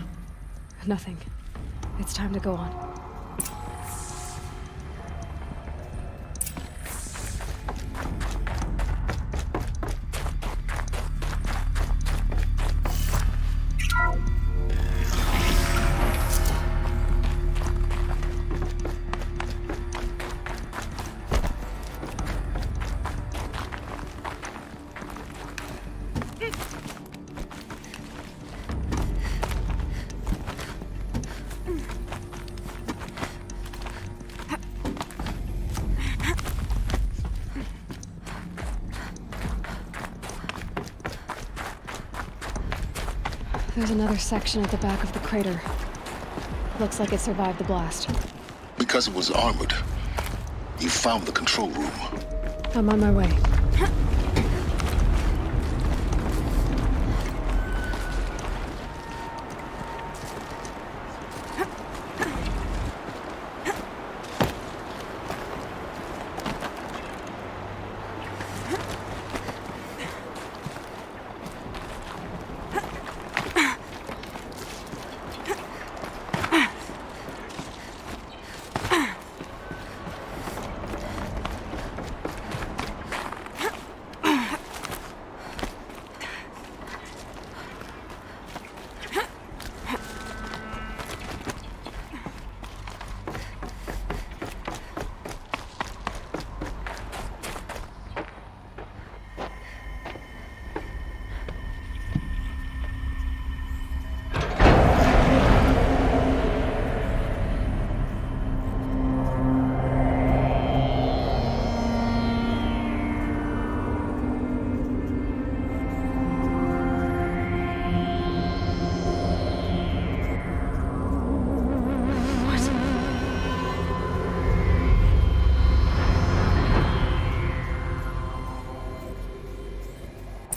Nothing. It's time to go on. There's another section at the back of the crater. Looks like it survived the blast. Because it was armored. You found the control room. I'm on my way.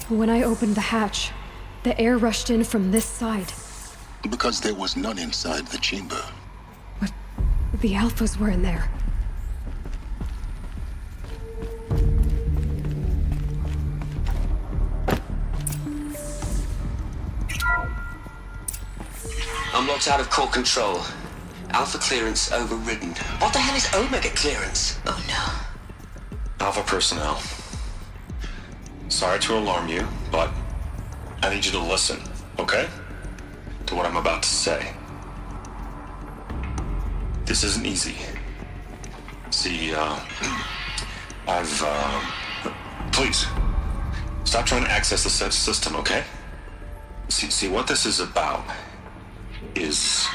When I opened the hatch, the air rushed in from this side. Because there was none inside the chamber. But the Alphas were in there. I'm locked out of core control. Alpha clearance overridden. What the hell is Omega clearance? Oh no. Alpha personnel. Sorry to alarm you, but I need you to listen, okay? To what I'm about to say. This isn't easy. See, please, stop trying to access the system, okay? See, what this is about is,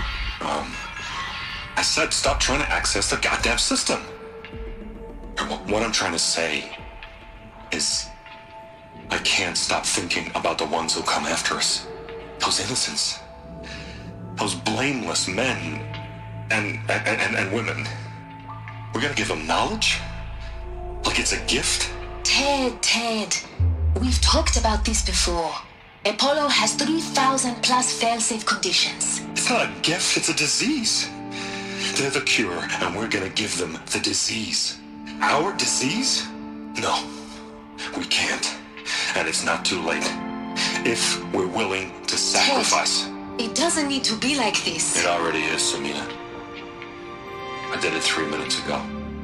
I said stop trying to access the goddamn system. What I'm trying to say is I can't stop thinking about the ones who come after us. Those innocents. Those blameless men and women. We're gonna give them knowledge? Like it's a gift? Ted. We've talked about this before. Apollo has 3,000 plus failsafe conditions. It's not a gift, it's a disease. They're the cure, and we're gonna give them the disease. Our disease? No, we can't. And it's not too late. If we're willing to sacrifice. Ted, it doesn't need to be like this. It already is, Samina. I did it 3 minutes ago.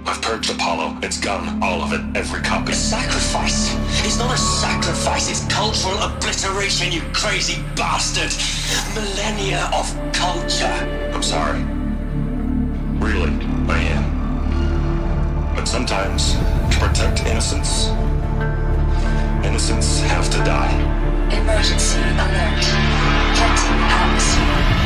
I've purged Apollo. It's gone. All of it. Every copy. A sacrifice? It's not a sacrifice. It's cultural obliteration, you crazy bastard. Millennia of culture. I'm sorry. Really, I am. But sometimes, to protect innocence, innocents have to die. Emergency alert. Captain atmosphere.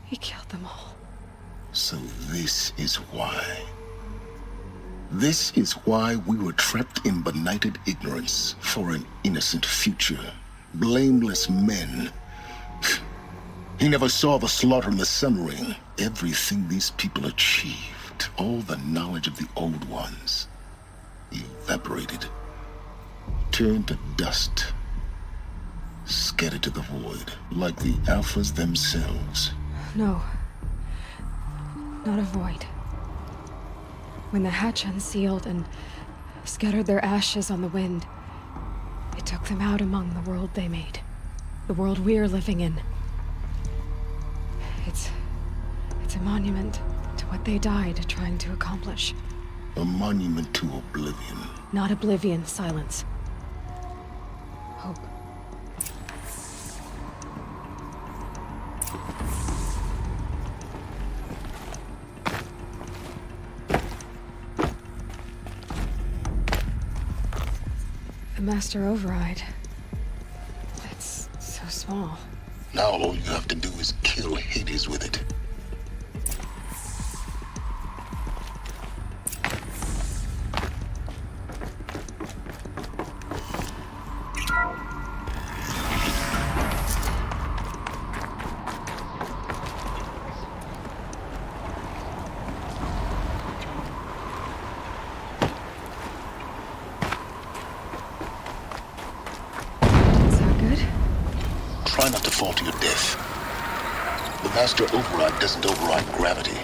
He killed them all. So this is why. This is why we were trapped in benighted ignorance for an innocent future. Blameless men. He never saw the slaughter in the Sun Ring. Everything these people achieved, all the knowledge of the old ones, evaporated, turned to dust, scattered to the void, like the Alphas themselves. No. Not a void. When the hatch unsealed and scattered their ashes on the wind, it took them out among the world they made. The world we're living in. It's a monument to what they died trying to accomplish. A monument to oblivion. Not oblivion, silence. Hope. The master override. It's so small. Now all you have to do is kill Hades with it. Try not to fall to your death. The master override doesn't override gravity.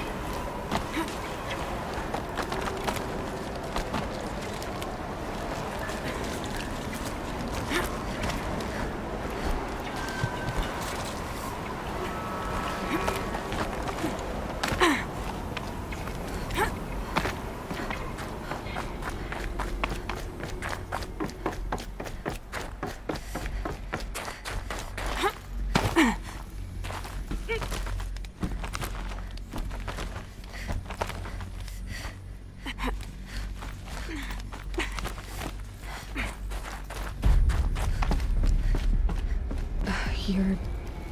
You're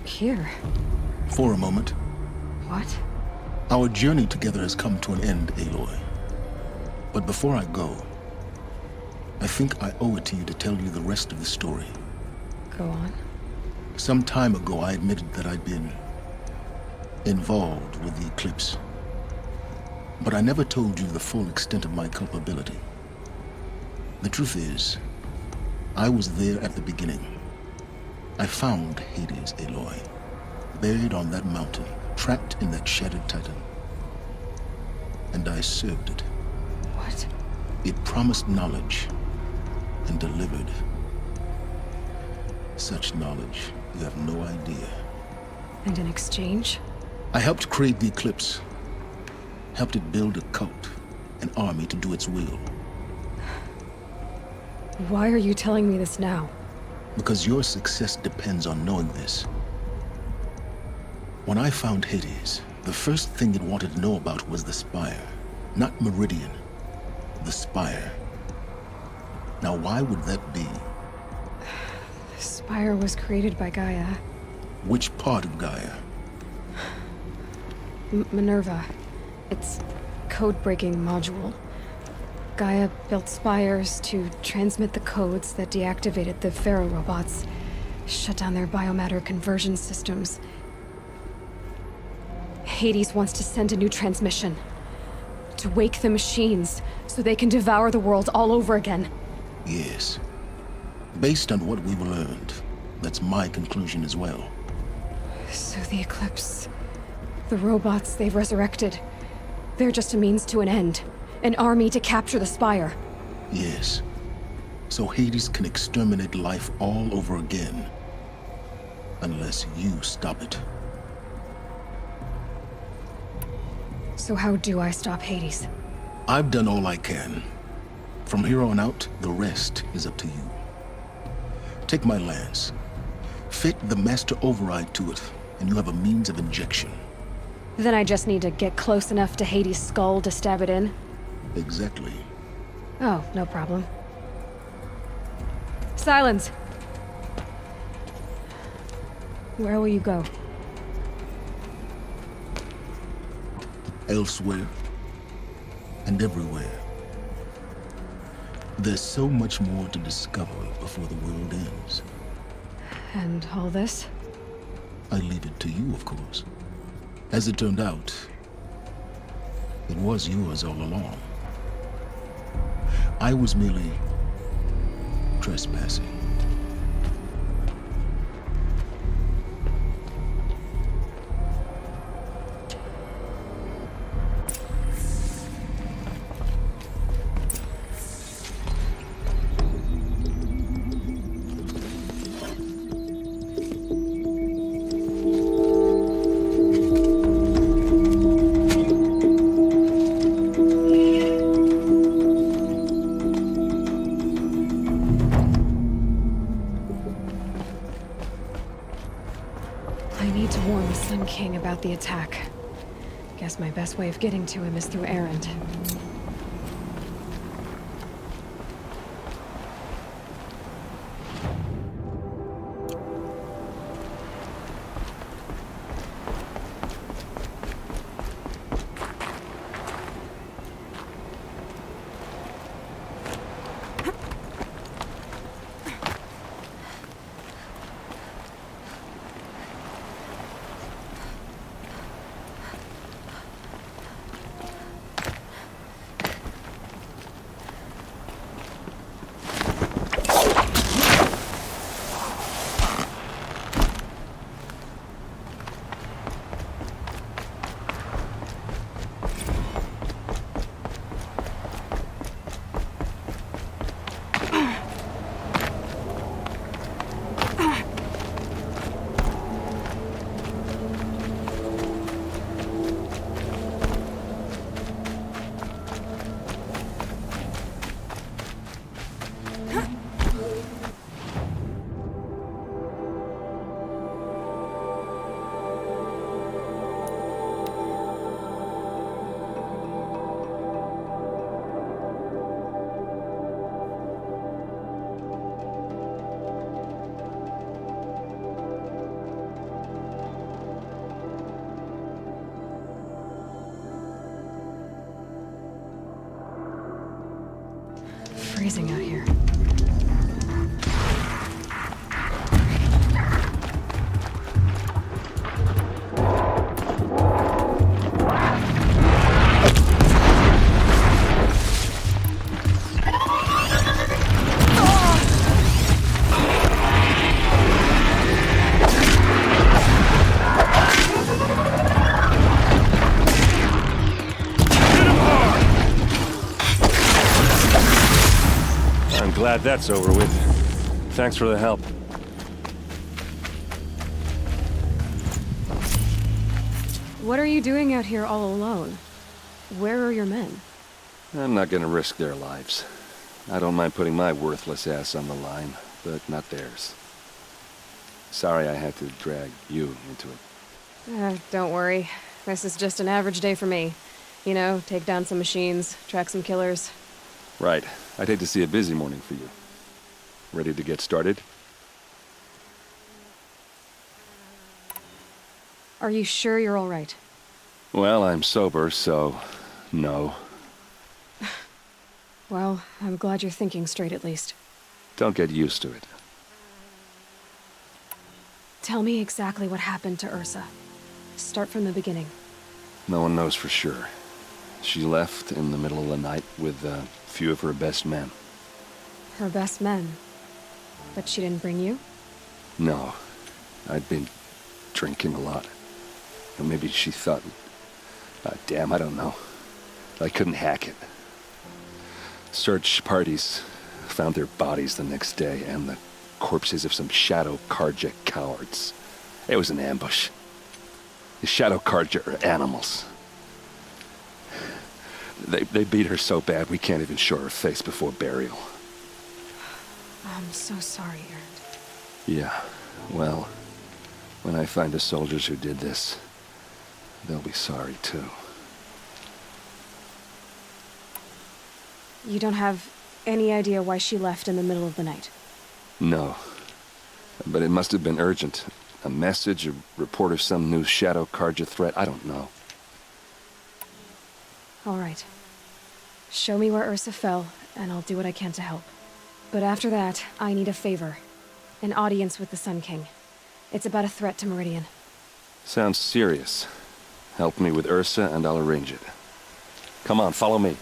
here. For a moment. What? Our journey together has come to an end, Aloy. But before I go, I think I owe it to you to tell you the rest of the story. Go on. Some time ago, I admitted that I'd been involved with the eclipse. But I never told you the full extent of my culpability. The truth is, I was there at the beginning. I found Hades, Aloy, buried on that mountain, trapped in that shattered titan. And I served it. What? It promised knowledge and delivered. Such knowledge, you have no idea. And in exchange? I helped create the eclipse. Helped it build a cult, an army to do its will. Why are you telling me this now? Because your success depends on knowing this. When I found Hades, the first thing it wanted to know about was the Spire. Not Meridian. The Spire. Now, why would that be? The Spire was created by Gaia. Which part of Gaia? Minerva. It's code-breaking module. Gaia built spires to transmit the codes that deactivated the Pharaoh robots, shut down their biomatter conversion systems. Hades wants to send a new transmission. To wake the machines, so they can devour the world all over again. Yes. Based on what we've learned, that's my conclusion as well. So the Eclipse... the robots they've resurrected... they're just a means to an end. An army to capture the Spire. Yes. So Hades can exterminate life all over again. Unless you stop it. So how do I stop Hades? I've done all I can. From here on out, the rest is up to you. Take my lance. Fit the master override to it, and you have a means of injection. Then I just need to get close enough to Hades' skull to stab it in? Exactly. Oh, no problem. Silence! Where will you go? Elsewhere. And everywhere. There's so much more to discover before the world ends. And all this? I leave it to you, of course. As it turned out, it was yours all along. I was merely trespassing. King about the attack. Guess my best way of getting to him is through Erend. freezing out here. Glad that's over with. Thanks for the help. What are you doing out here all alone? Where are your men? I'm not gonna risk their lives. I don't mind putting my worthless ass on the line, but not theirs. Sorry I had to drag you into it. Don't worry. This is just an average day for me. You know, take down some machines, track some killers. Right. I'd hate to see a busy morning for you. Ready to get started? Are you sure you're all right? Well, I'm sober, so no. Well, I'm glad you're thinking straight at least. Don't get used to it. Tell me exactly what happened to Ursa. Start from the beginning. No one knows for sure. She left in the middle of the night with a few of her best men. Her best men? But she didn't bring you? No. I'd been drinking a lot. Or maybe she thought... damn, I don't know. I couldn't hack it. Search parties found their bodies the next day, and the corpses of some Shadow Karja cowards. It was an ambush. The Shadow Karja are animals. They beat her so bad we can't even show her face before burial. I'm so sorry, Erend. Yeah, well, when I find the soldiers who did this, they'll be sorry too. You don't have any idea why she left in the middle of the night? No. But it must have been urgent. A message, a report of some new Shadow Karja threat, I don't know. All right. Show me where Ursa fell, and I'll do what I can to help. But after that, I need a favor. An audience with the Sun King. It's about a threat to Meridian. Sounds serious. Help me with Ursa, and I'll arrange it. Come on, follow me.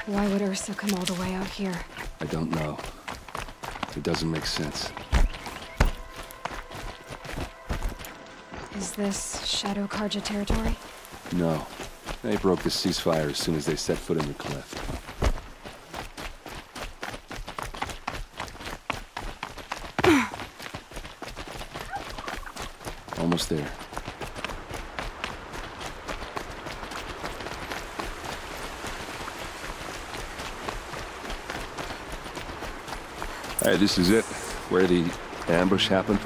Why would Ursa come all the way out here? I don't know. It doesn't make sense. Is this Shadow Karja territory? No. They broke the ceasefire as soon as they set foot in the cleft. Almost there. Hey, this is it. Where the ambush happened.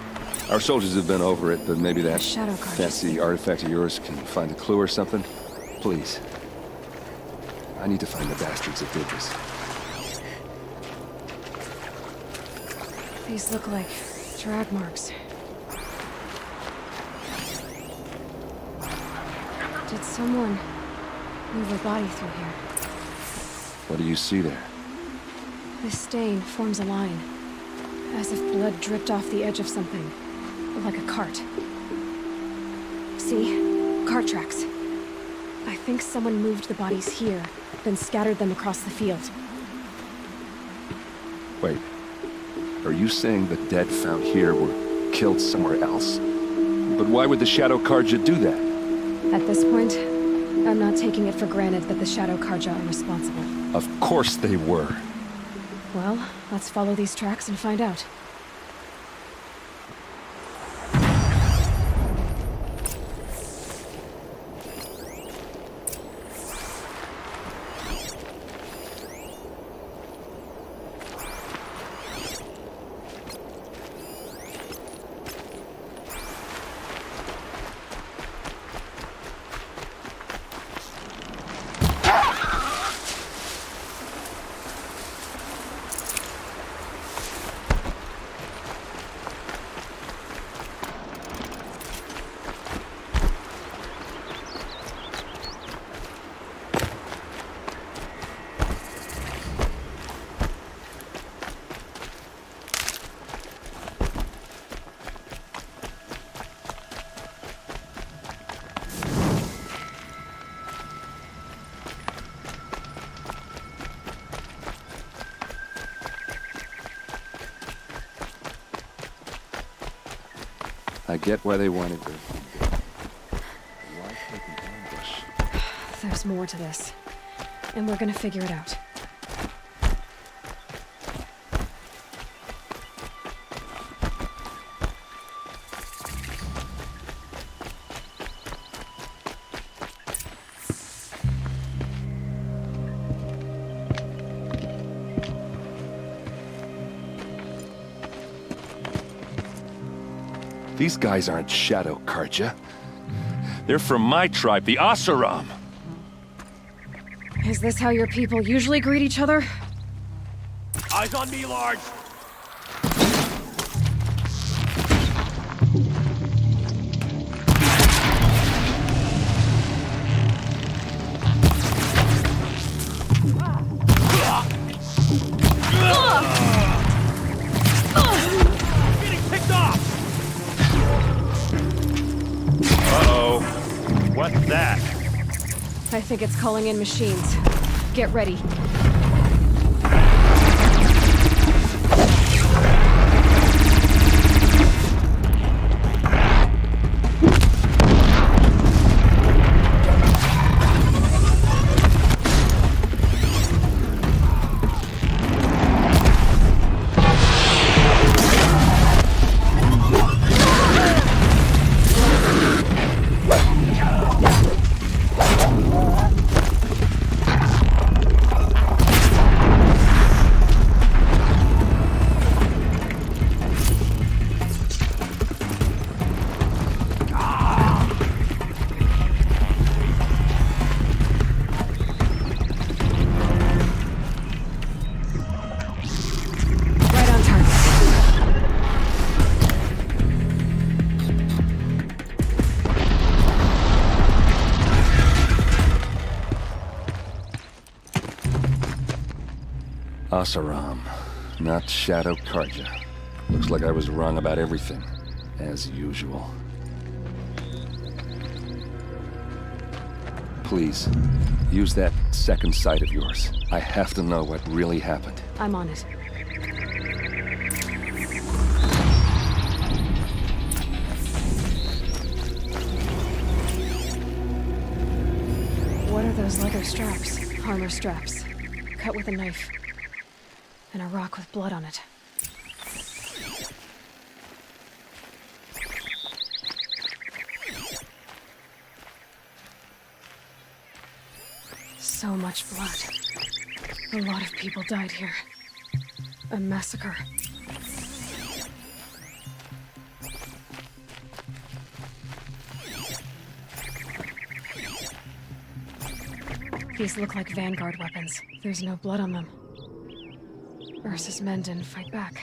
Our soldiers have been over it, but maybe that fancy artifact of yours can find a clue or something? Please. I need to find the bastards that did this. These look like drag marks. Did someone move a body through here? What do you see there? This stain forms a line, as if blood dripped off the edge of something, like a cart. See? Cart tracks. I think someone moved the bodies here, then scattered them across the field. Wait. Are you saying the dead found here were killed somewhere else? But why would the Shadow Karja do that? At this point, I'm not taking it for granted that the Shadow Karja are responsible. Of course they were. Well, let's follow these tracks and find out. I get why they wanted Earth to be dead. Why take an ambush? There's more to this. And we're gonna figure it out. These guys aren't Shadow Karja. They're from my tribe, the Asaram. Is this how your people usually greet each other? Eyes on me, Large! Getting picked off! Uh-oh. What's that? I think it's calling in machines. Get ready. Asaram, not Shadow Karja. Looks like I was wrong about everything, as usual. Please, use that second sight of yours. I have to know what really happened. I'm on it. What are those leather straps? Armor straps. Cut with a knife. And a rock with blood on it. So much blood. A lot of people died here. A massacre. These look like Vanguard weapons. There's no blood on them. Ursa's men didn't fight back.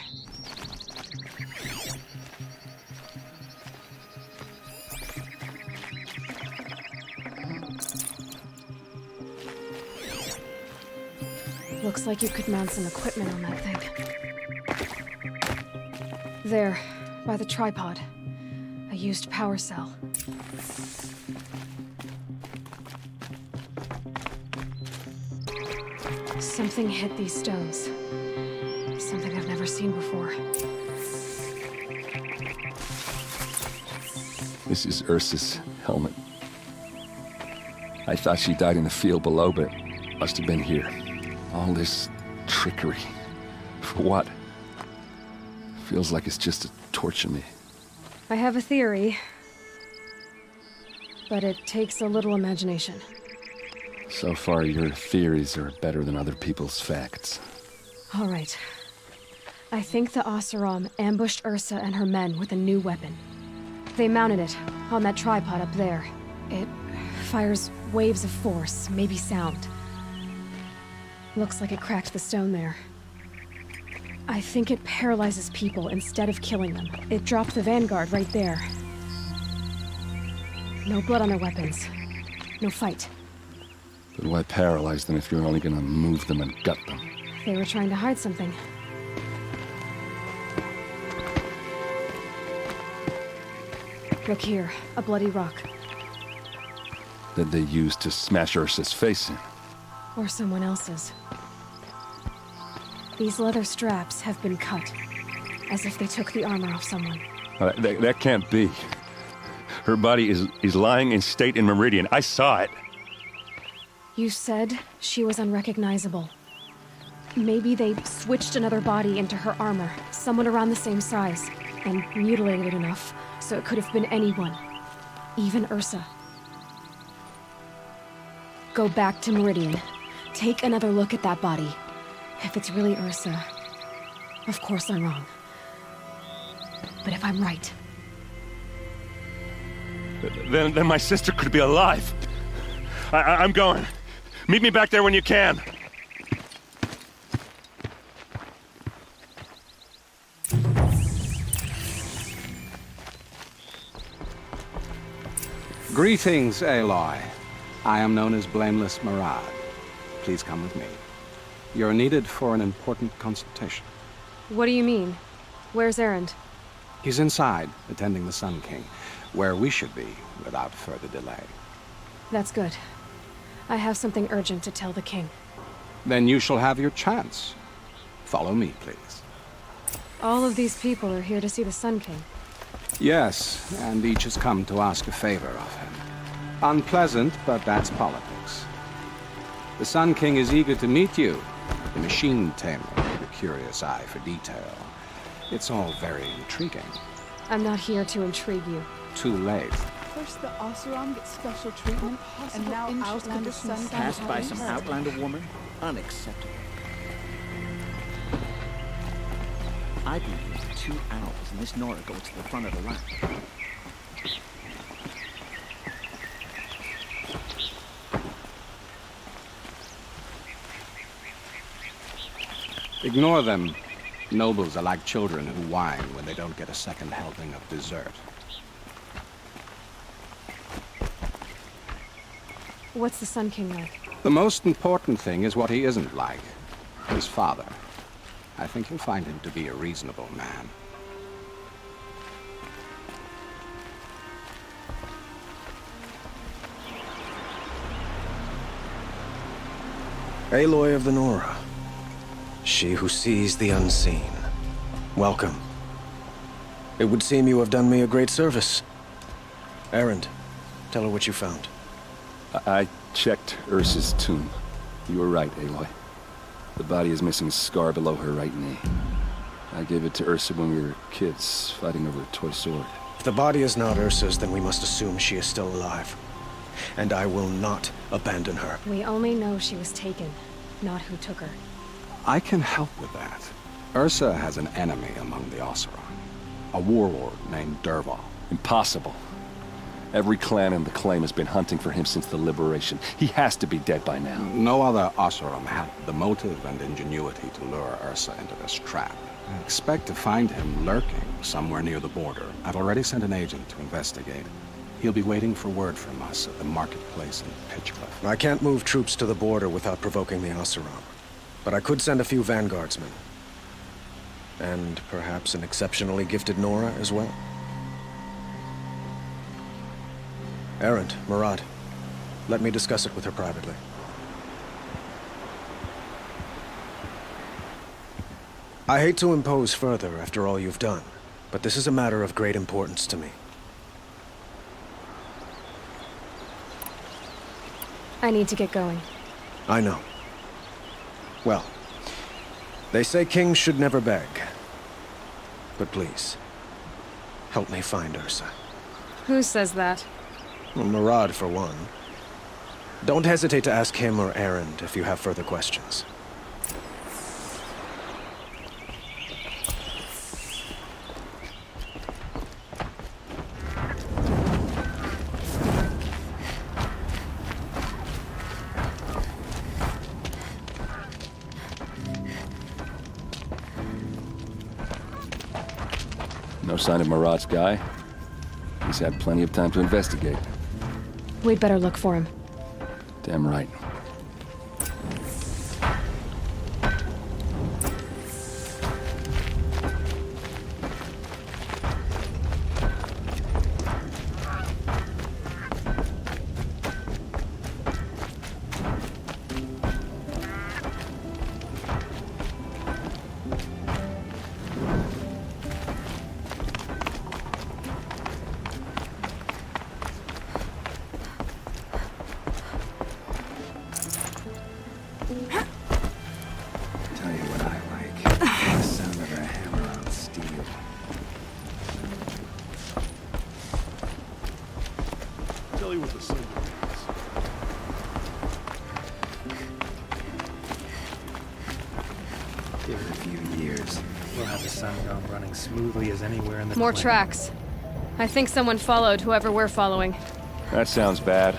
Looks like you could mount some equipment on that thing. There, by the tripod. A used power cell. Something hit these stones. Something I've never seen before. This is Ursa's helmet. I thought she died in the field below, but must have been here. All this trickery. For what? Feels like it's just to torture me. I have a theory. But it takes a little imagination. So far, your theories are better than other people's facts. All right. I think the Asaram ambushed Ursa and her men with a new weapon. They mounted it on that tripod up there. It fires waves of force, maybe sound. Looks like it cracked the stone there. I think it paralyzes people instead of killing them. It dropped the Vanguard right there. No blood on their weapons. No fight. But why paralyze them if you're only gonna move them and gut them? They were trying to hide something. Look here, a bloody rock. That they used to smash Ursa's face in. Or someone else's. These leather straps have been cut, as if they took the armor off someone. That can't be. Her body is lying in state in Meridian. I saw it. You said she was unrecognizable. Maybe they switched another body into her armor, someone around the same size, and mutilated it enough so it could have been anyone, even Ursa. Go back to Meridian. Take another look at that body. If it's really Ursa, of course I'm wrong. But if I'm right... Then my sister could be alive. I'm going. Meet me back there when you can. Greetings, Aloy. I am known as Blameless Murad. Please come with me. You're needed for an important consultation. What do you mean? Where's Erend? He's inside, attending the Sun King, where we should be without further delay. That's good. I have something urgent to tell the king. Then you shall have your chance. Follow me, please. All of these people are here to see the Sun King. Yes, and each has come to ask a favor of him. Unpleasant, but that's politics. The Sun King is eager to meet you, the machine tamer with a curious eye for detail. It's all very intriguing. I'm not here to intrigue you. Too late. First the Oseram gets special treatment, and now Outlander Sun Passed by some Outlander woman? Unacceptable. I believe 2 owls and this Nora go to the front of the line. Ignore them. Nobles are like children who whine when they don't get a second helping of dessert. What's the Sun King like? The most important thing is what he isn't like. His father. I think you'll find him to be a reasonable man. Aloy of the Nora. She who sees the unseen. Welcome. It would seem you have done me a great service. Erend, tell her what you found. I checked Ursa's tomb. You were right, Aloy. The body is missing a scar below her right knee. I gave it to Ursa when we were kids, fighting over a toy sword. If the body is not Ursa's, then we must assume she is still alive. And I will not abandon her. We only know she was taken, not who took her. I can help with that. Ursa has an enemy among the Oseram. A warlord named Dervahl. Impossible. Every clan in the claim has been hunting for him since the liberation. He has to be dead by now. No other Oseram had the motive and ingenuity to lure Ursa into this trap. I expect to find him lurking somewhere near the border. I've already sent an agent to investigate. He'll be waiting for word from us at the marketplace in Pitchcliff. I can't move troops to the border without provoking the Oseram. But I could send a few vanguardsmen. And perhaps an exceptionally gifted Nora as well. Erend, Murad, let me discuss it with her privately. I hate to impose further after all you've done, but this is a matter of great importance to me. I need to get going. I know. Well, they say kings should never beg. But please, help me find Ursa. Who says that? Well, Murad, for one. Don't hesitate to ask him or Erend if you have further questions. No sign of Murad's guy. He's had plenty of time to investigate. We'd better look for him. Damn right. tell you what the sun means. Give it a few years. We'll have the sun dome running smoothly as anywhere in the More planet. tracks. I think someone followed whoever we're following. That sounds bad.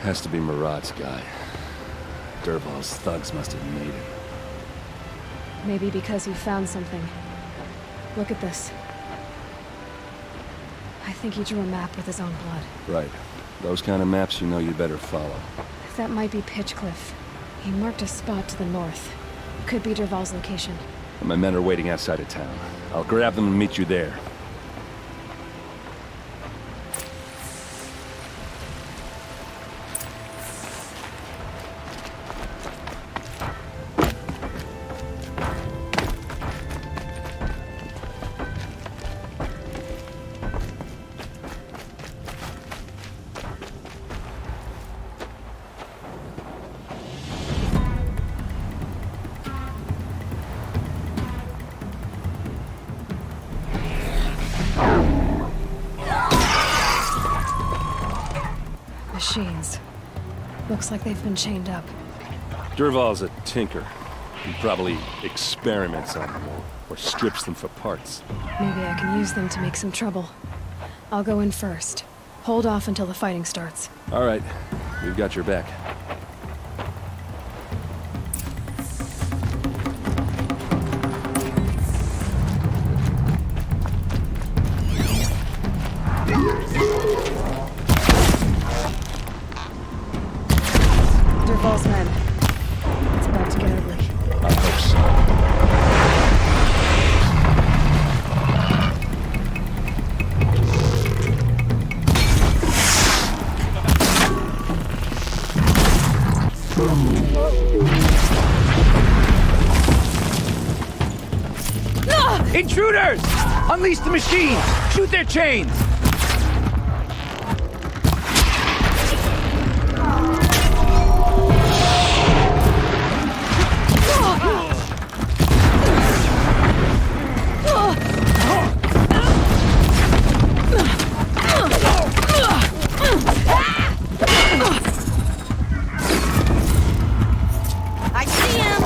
Has to be Murat's guy. Dervahl's thugs must have made him. Maybe because you found something. Look at this. I think he drew a map with his own blood. Right. Those kind of maps you know you better follow. That might be Pitchcliff. He marked a spot to the north. Could be Dervahl's location. My men are waiting outside of town. I'll grab them and meet you there. Machines. Looks like they've been chained up. Dervahl's a tinker. He probably experiments on them or strips them for parts. Maybe I can use them to make some trouble. I'll go in first. Hold off until the fighting starts. All right. We've got your back. Dervahl's men. It's about to get ugly. I hope so. Intruders! Unleash the machines! Shoot their chains! I see him!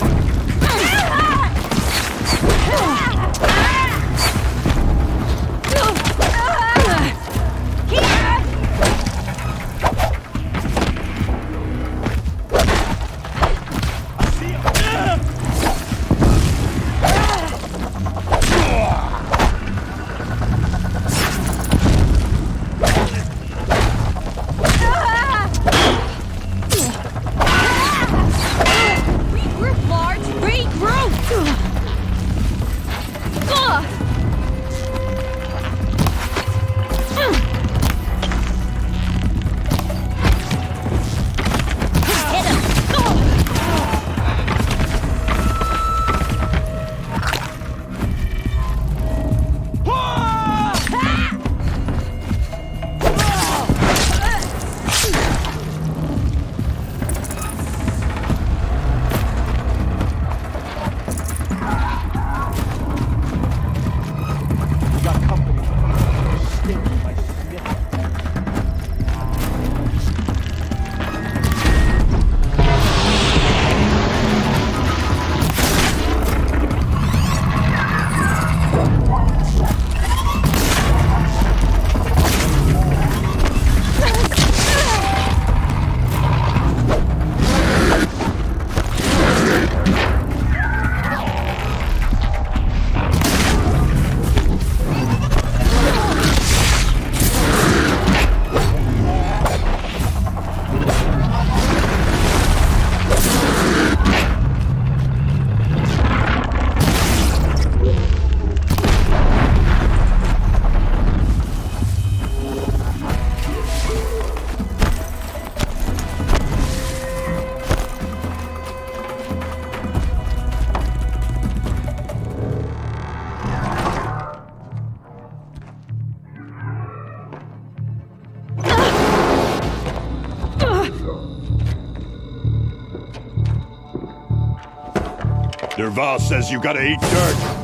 Derval says you gotta eat dirt.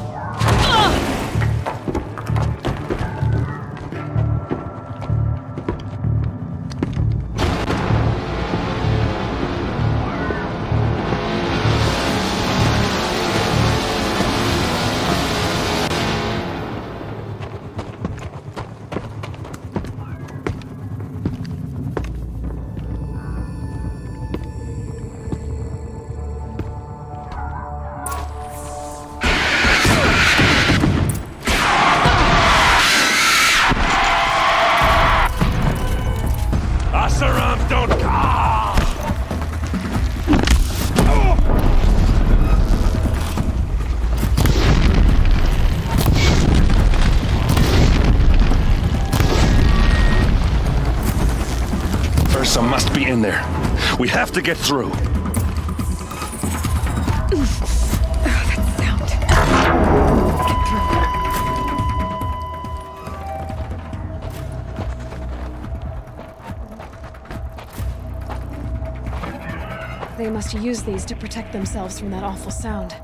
Ursa must be in there. We have to get through. They must use these to protect themselves from that awful sound.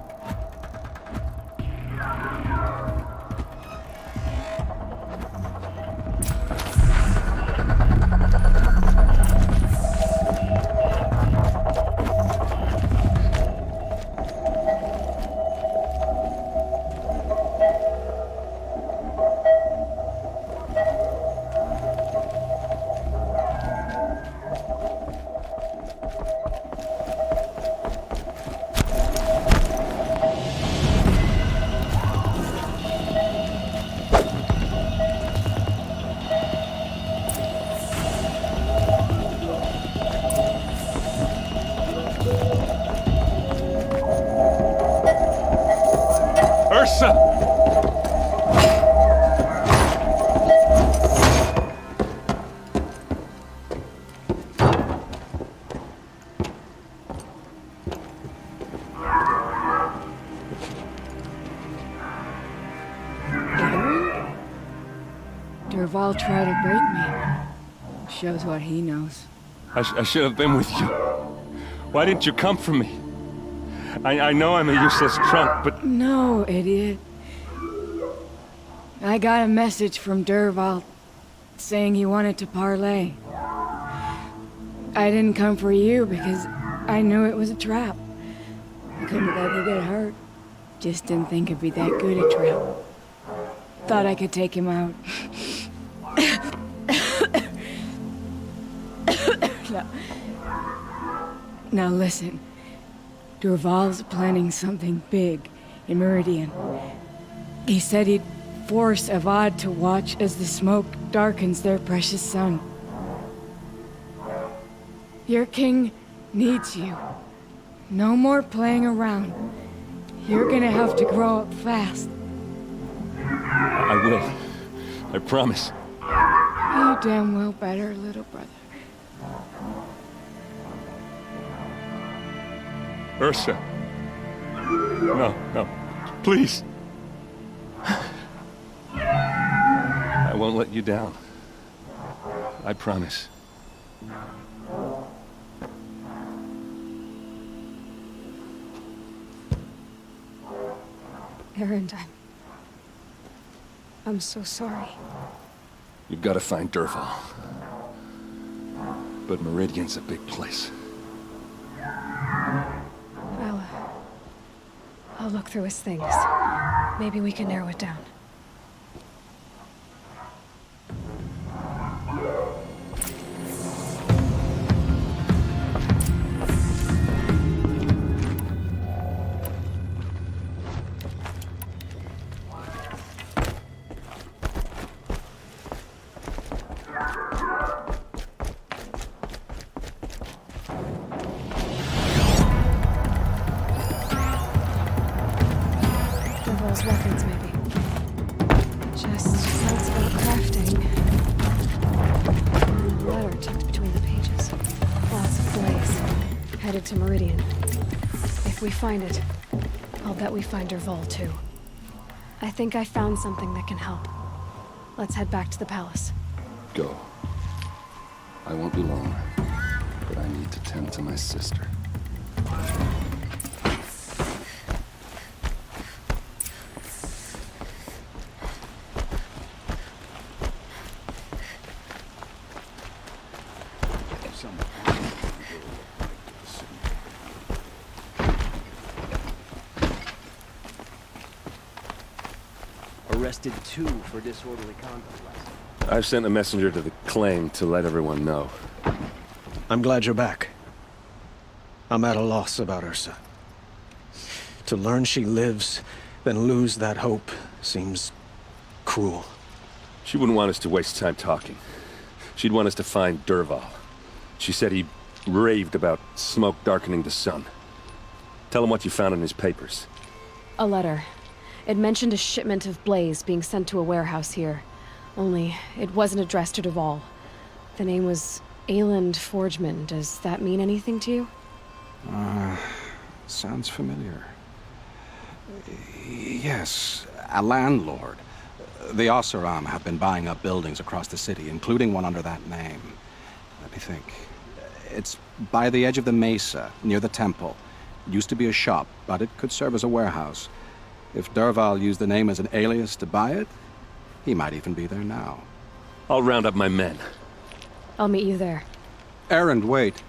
Derval tried to break me. Shows what he knows. I should have been with you. Why didn't you come for me? I know I'm a useless trunk, but... No, idiot. I got a message from Derval saying he wanted to parlay. I didn't come for you because I knew it was a trap. I couldn't let you get hurt. Just didn't think it'd be that good a trap. Thought I could take him out. Now listen. Derval's planning something big in Meridian. He said he'd force Avad to watch as the smoke darkens their precious sun. Your king needs you. No more playing around. You're gonna have to grow up fast. I will. I promise. You damn well better, little brother. Ursa. No. Please. I won't let you down. I promise. Erend, I'm so sorry. You've got to find Derval. But Meridian's a big place. I'll look through his things. Maybe we can narrow it down. Weapons, maybe. Just notes about crafting. A letter tucked between the pages. Lots of blaze. Headed to Meridian. If we find it, I'll bet we find Derval too. I think I found something that can help. Let's head back to the palace. Go. I won't be long, but I need to tend to my sister. arrested 2 for disorderly conduct last night. I've sent a messenger to the claim to let everyone know. I'm glad you're back. I'm at a loss about Ursa. To learn she lives, then lose that hope, seems cruel. She wouldn't want us to waste time talking. She'd want us to find Dervahl. She said he raved about smoke darkening the sun. Tell him what you found in his papers. A letter. It mentioned a shipment of blaze being sent to a warehouse here. Only, it wasn't addressed to Dervahl. The name was Ayland Forgeman. Does that mean anything to you? Sounds familiar. Yes, a landlord. The Oseram have been buying up buildings across the city, including one under that name. Let me think. It's by the edge of the mesa, near the temple. It used to be a shop, but it could serve as a warehouse. If Dervahl used the name as an alias to buy it, he might even be there now. I'll round up my men. I'll meet you there. Erend, wait.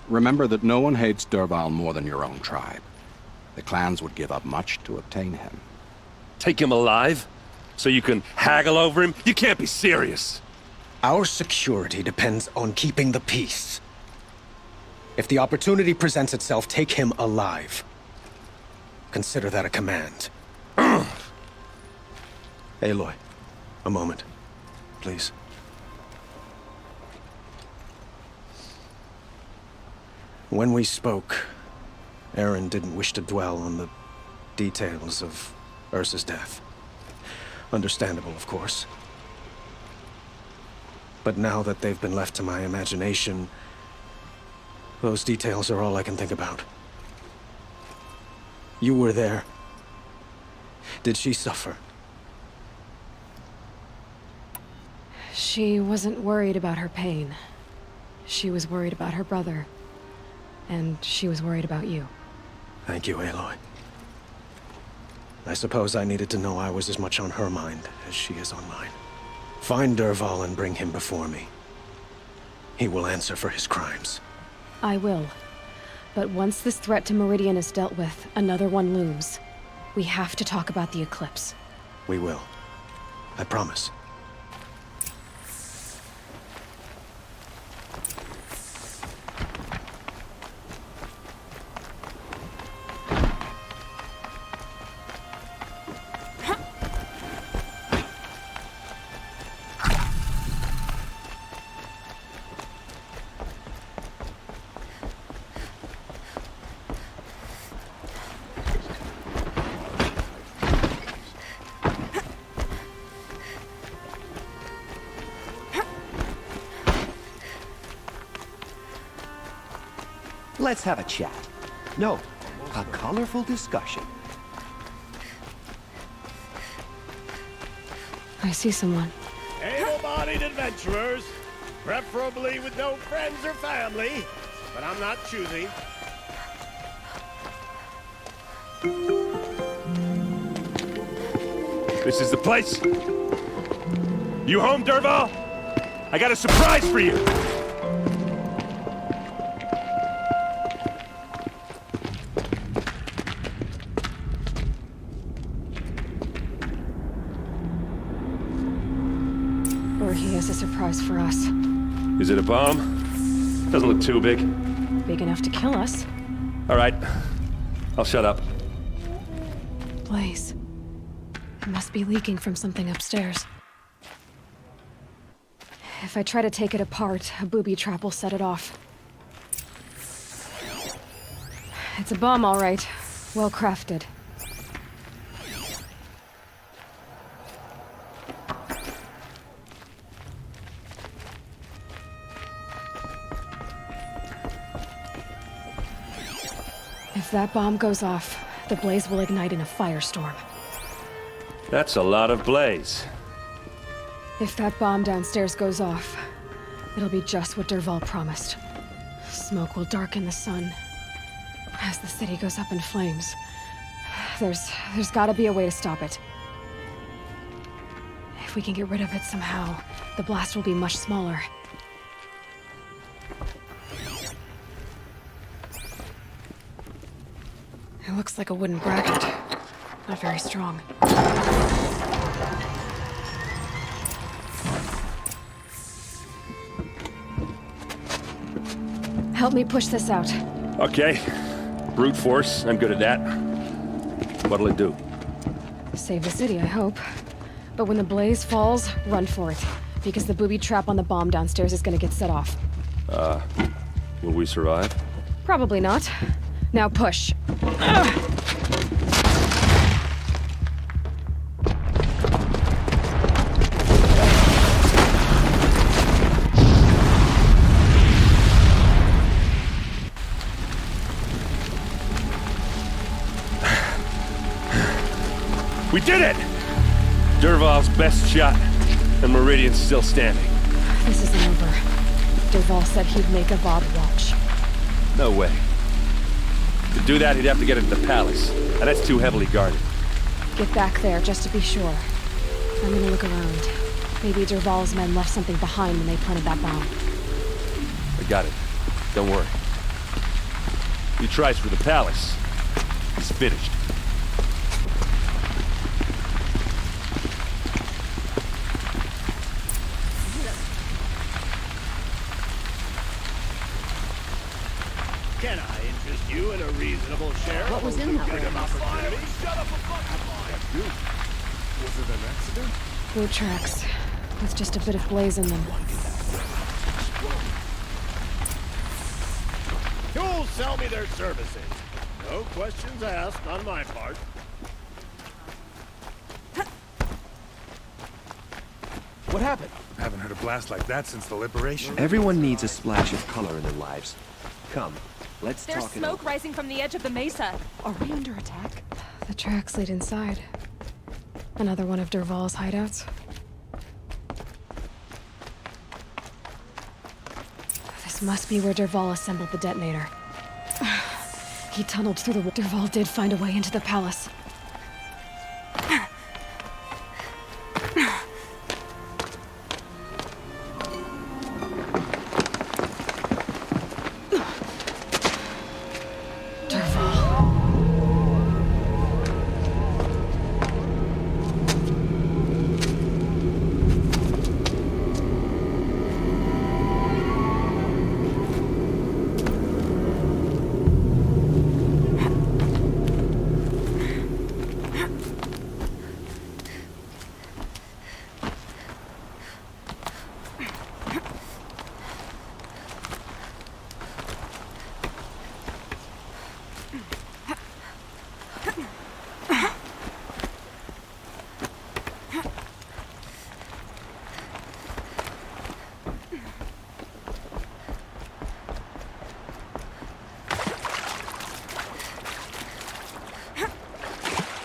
Remember that no one hates Dervahl more than your own tribe. The clans would give up much to obtain him. Take him alive? So you can haggle over him? You can't be serious! Our security depends on keeping the peace. If the opportunity presents itself, take him alive. Consider that a command. Aloy, a moment, please. When we spoke, Erend didn't wish to dwell on the details of Ursa's death. Understandable, of course. But now that they've been left to my imagination, those details are all I can think about. You were there. Did she suffer? She wasn't worried about her pain. She was worried about her brother. And she was worried about you. Thank you, Aloy. I suppose I needed to know I was as much on her mind as she is on mine. Find Dervahl and bring him before me. He will answer for his crimes. I will. But once this threat to Meridian is dealt with, another one looms. We have to talk about the eclipse. We will. I promise. Let's have a chat. No, a colorful discussion. I see someone. Able-bodied adventurers, preferably with no friends or family, but I'm not choosy. This is the place. You home, Dervahl? I got a surprise for you. Or he has a surprise for us. Is it a bomb? Doesn't look too big. Big enough to kill us. All right. I'll shut up. Blaze. It must be leaking from something upstairs. If I try to take it apart, a booby trap will set it off. It's a bomb, all right. Well crafted. If that bomb goes off, the blaze will ignite in a firestorm. That's a lot of blaze. If that bomb downstairs goes off, it'll be just what Dervahl promised. Smoke will darken the sun. As the city goes up in flames, there's gotta be a way to stop it. If we can get rid of it somehow, the blast will be much smaller. It looks like a wooden bracket. Not very strong. Help me push this out. Okay. Brute force, I'm good at that. What'll it do? Save the city, I hope. But when the blaze falls, run for it. Because the booby trap on the bomb downstairs is gonna get set off. Will we survive? Probably not. Now push. We did it! Dervahl's best shot, and Meridian's still standing. This isn't over. Dervahl said he'd make Avad watch. No way. To do that, he'd have to get into the palace, and that's too heavily guarded. Get back there, just to be sure. I'm gonna look around. Maybe Dervahl's men left something behind when they planted that bomb. I got it. Don't worry. He tries for the palace. He's finished. Can I interest you in a reasonable share? What was in that opportunity? Shut up, Was it an accident? Boot tracks, with just a bit of blaze in them. You'll sell me their services. No questions asked on my part. What happened? I haven't heard a blast like that since the liberation. Everyone needs a splash of color in their lives. Come, let's There's talk it smoke over. rising from the edge of the mesa. Are we under attack? The tracks lead inside. Another one of Dervahl's hideouts. This must be where Dervahl assembled the detonator. He tunneled through the wall. Dervahl did find a way into the palace.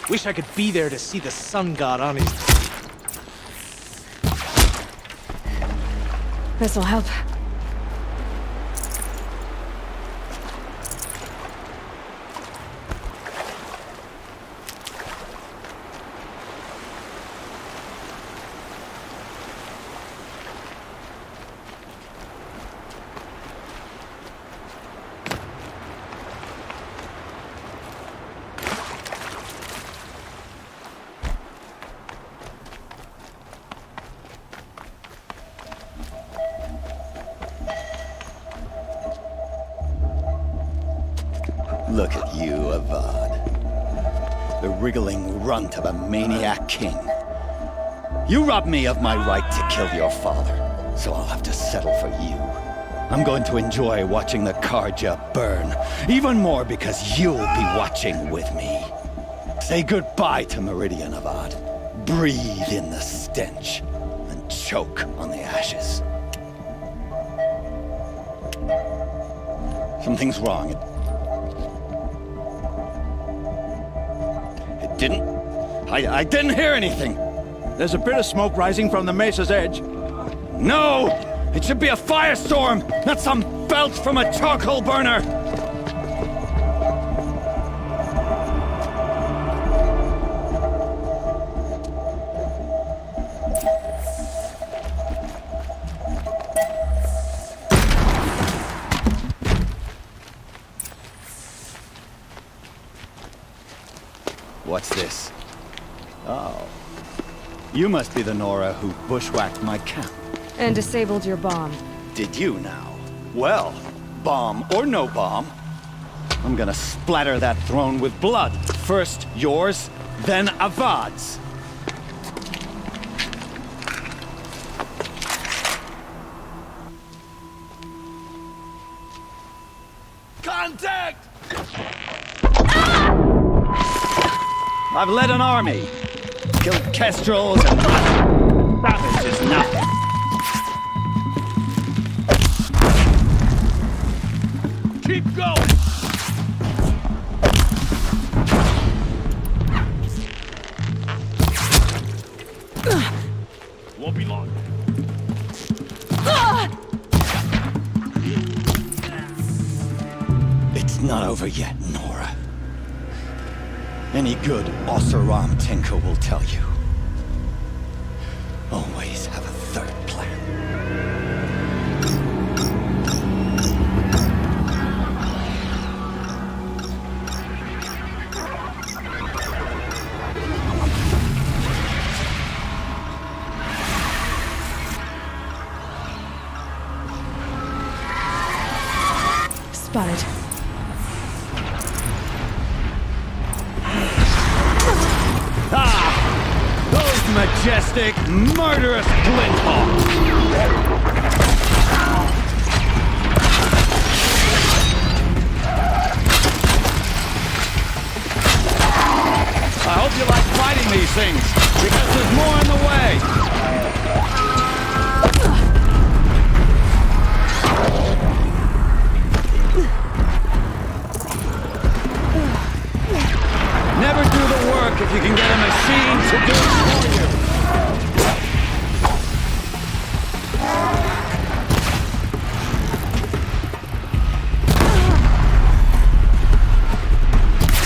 Wish I could be there to see the sun god on his... This'll help. Look at you, Avad. The wriggling runt of a maniac king. You robbed me of my right to kill your father, so I'll have to settle for you. I'm going to enjoy watching the Karja burn, even more because you'll be watching with me. Say goodbye to Meridian, Avad. Breathe in the stench, and choke on the ashes. Something's wrong. I didn't hear anything. There's a bit of smoke rising from the mesa's edge. No! It should be a firestorm, not some belch from a charcoal burner! What's this? Oh. You must be the Nora who bushwhacked my camp. And disabled your bomb. Did you now? Well, Bomb or no bomb, I'm gonna splatter that throne with blood. First yours, then Avad's. Contact! I've led an army. Killed kestrels and savage is nothing. Keep going! Won't be long. It's not over yet, Nora. Any good Oseram tinker will tell you. Always have a third plan. Spotted. Those majestic, murderous glinthawks! I hope you like fighting these things, because there's more in the way! Never do the work if you can get a machine to do it for you.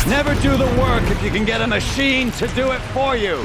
Never do the work if you can get a machine to do it for you.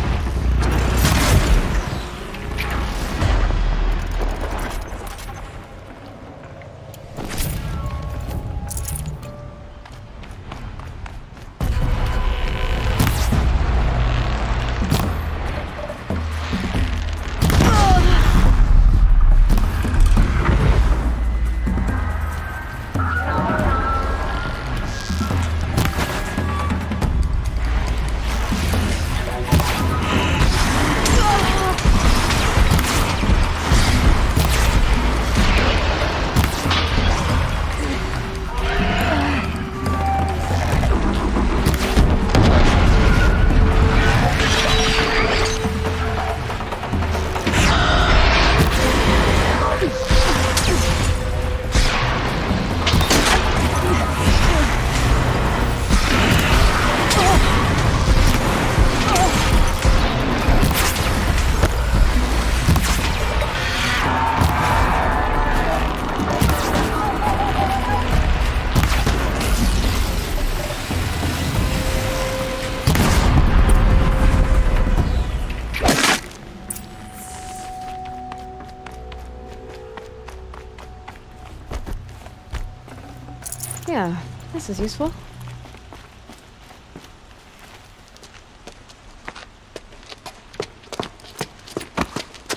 Yeah, this is useful.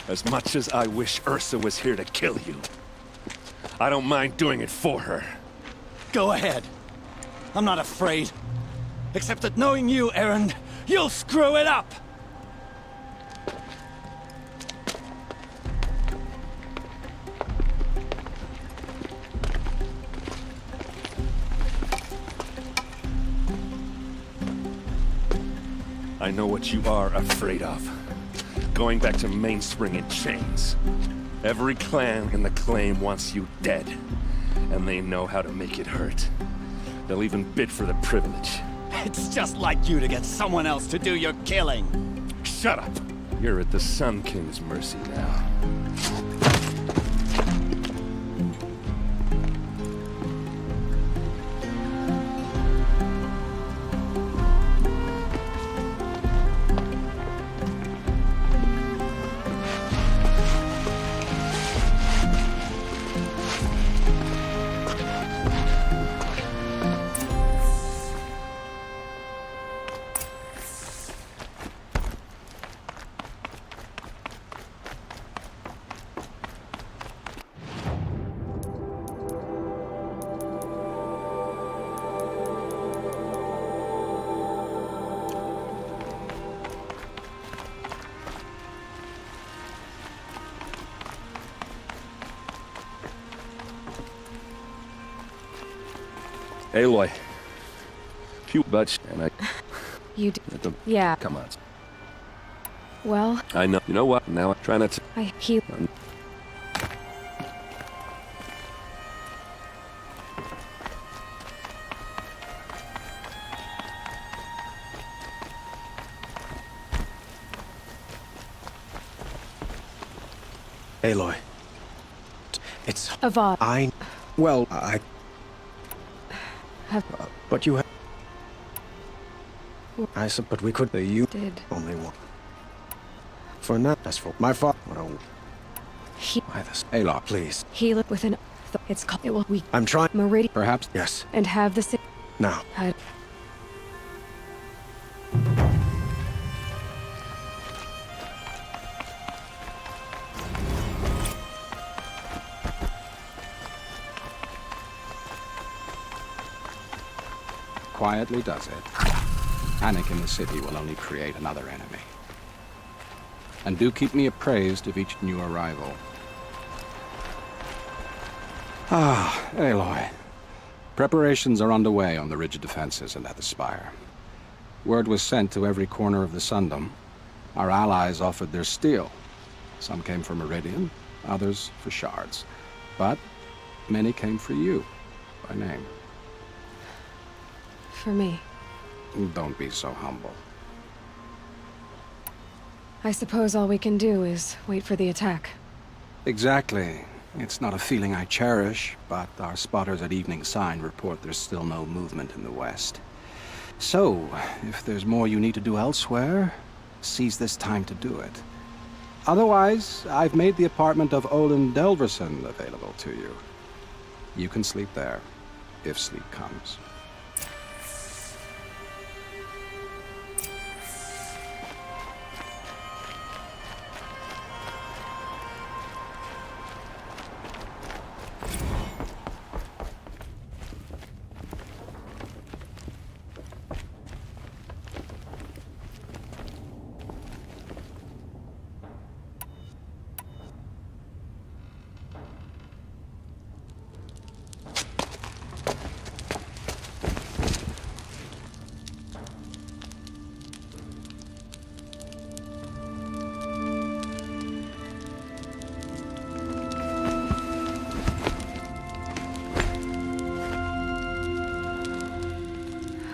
As much as I wish Ursa was here to kill you, I don't mind doing it for her. Go ahead. I'm not afraid. Except that knowing you, Erend, you'll screw it up! I know what you are afraid of. Going back to Mainspring in chains. Every clan in the claim wants you dead. And they know how to make it hurt. They'll even bid for the privilege. It's just like you to get someone else to do your killing. Shut up! You're at the Sun King's mercy now. Aloy. Phew, but and I. You yeah. Come on. Well, I know. You know what? Now I'm trying not to. I heal. Aloy. It's... Avad. Well, I... Have... but you have... I said, but we could... You... Did. Only one. For now, as for my father... Why this? Aloy, please. Heal it with an... It's called... It will... We... I'm trying... Meridian. Perhaps? Yes. And have the... Now. Quietly does it. Panic in the city will only create another enemy. And do keep me appraised of each new arrival. Ah, Aloy. Preparations are underway on the ridge defenses and at the spire. Word was sent to every corner of the Sundom. Our allies offered their steel. Some came for Meridian, others for shards. But many came for you, by name. For me. Don't be so humble. I suppose all we can do is wait for the attack. Exactly. It's not a feeling I cherish, but our spotters at Evening Sign report there's still no movement in the west. So, if there's more you need to do elsewhere, seize this time to do it. Otherwise, I've made the apartment of Olin Delverson available to you. You can sleep there, if sleep comes.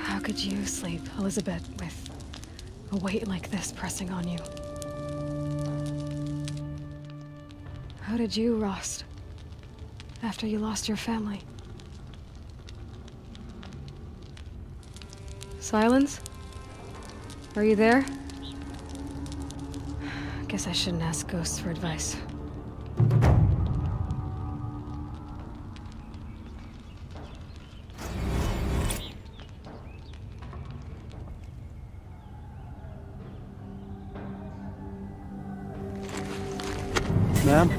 How could you sleep, Elizabeth, with a weight like this pressing on you? How did you, Rost, after you lost your family? Silence? Are you there? Guess I shouldn't ask ghosts for advice. Ma'am,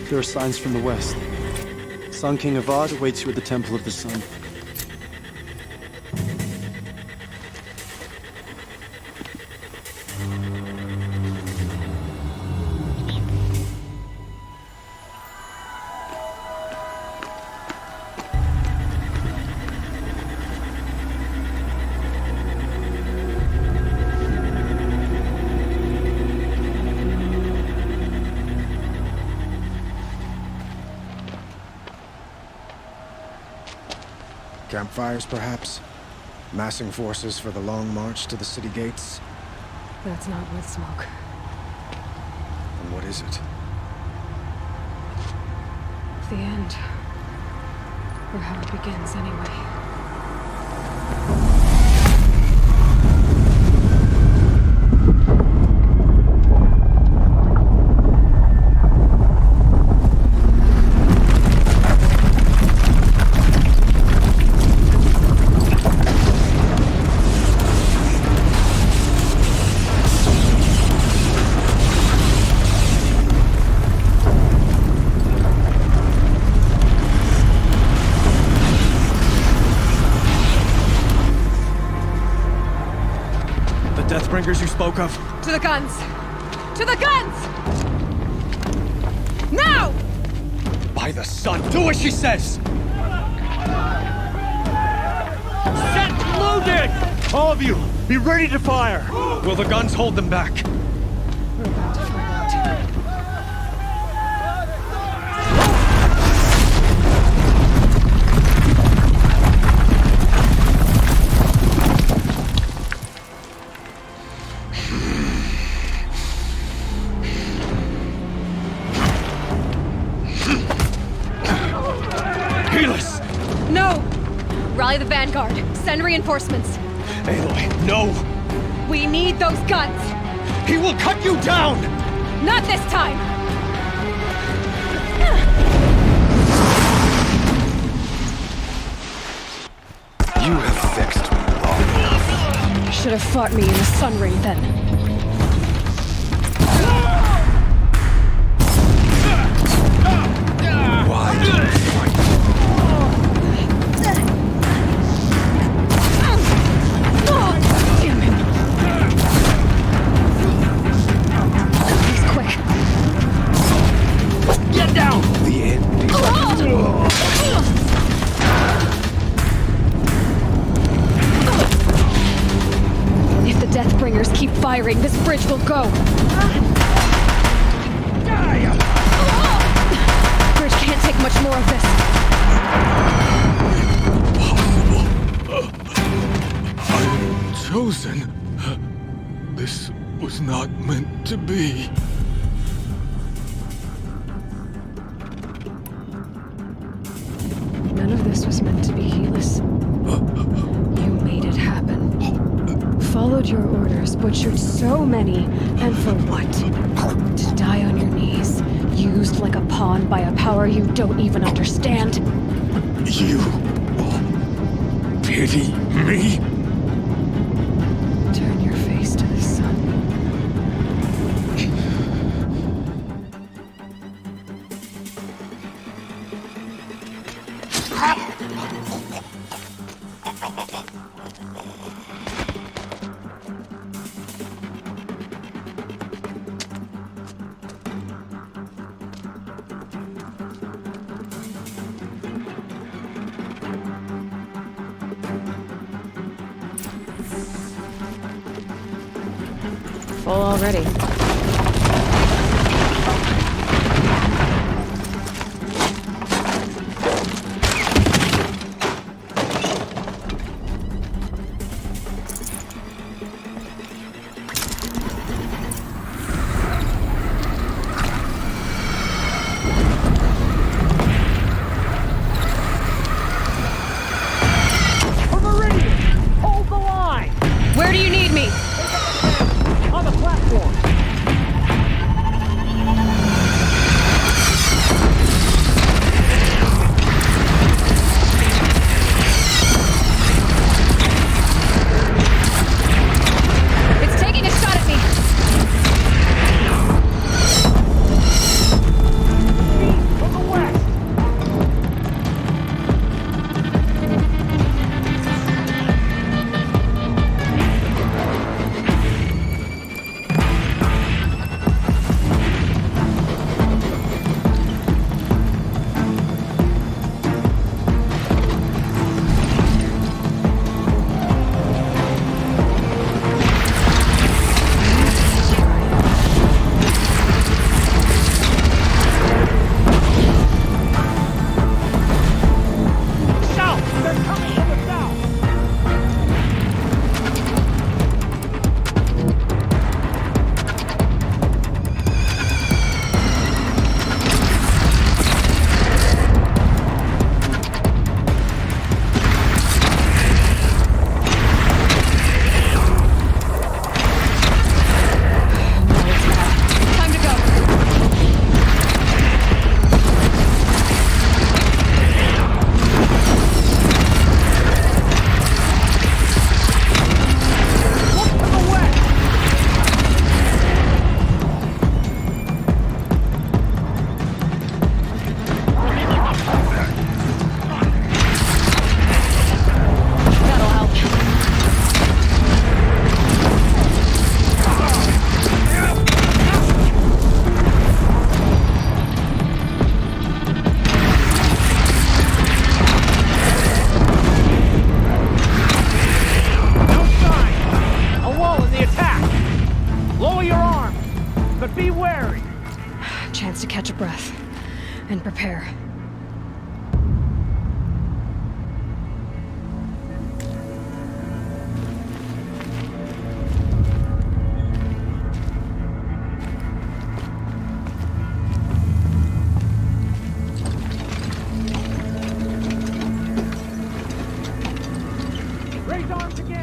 there are signs from the west. Sun King Avad awaits you at the Temple of the Sun. Campfires, perhaps? Massing forces for the long march to the city gates? That's not with smoke. And what is it? The end. Or how it begins, anyway. Deathbringers you spoke of? To the guns! To the guns! Now! By the sun, do as she says! Set loaded! All of you, be ready to fire! Will the guns hold them back? No! Rally the vanguard. Send reinforcements. Aloy, no! We need those guns! He will cut you down! Not this time! You have fixed me wrong. Should have fought me in the sun ray then. Why do you fight? Damn him! He's quick. Get down! The end is If the Deathbringers keep firing, this bridge will go. Bridge can't take much more of this. I'm chosen. This was not meant to be. None of this was meant to be, Helis. You made it happen. Followed your orders, butchered so many, and for what? To die on your knees, used like a pawn by a power you don't even understand. You pity me? Turn your face to the sun. Full already. Hold the line! Where do you need me? On the platform! wary! Chance to catch a breath and prepare. Raise arms again!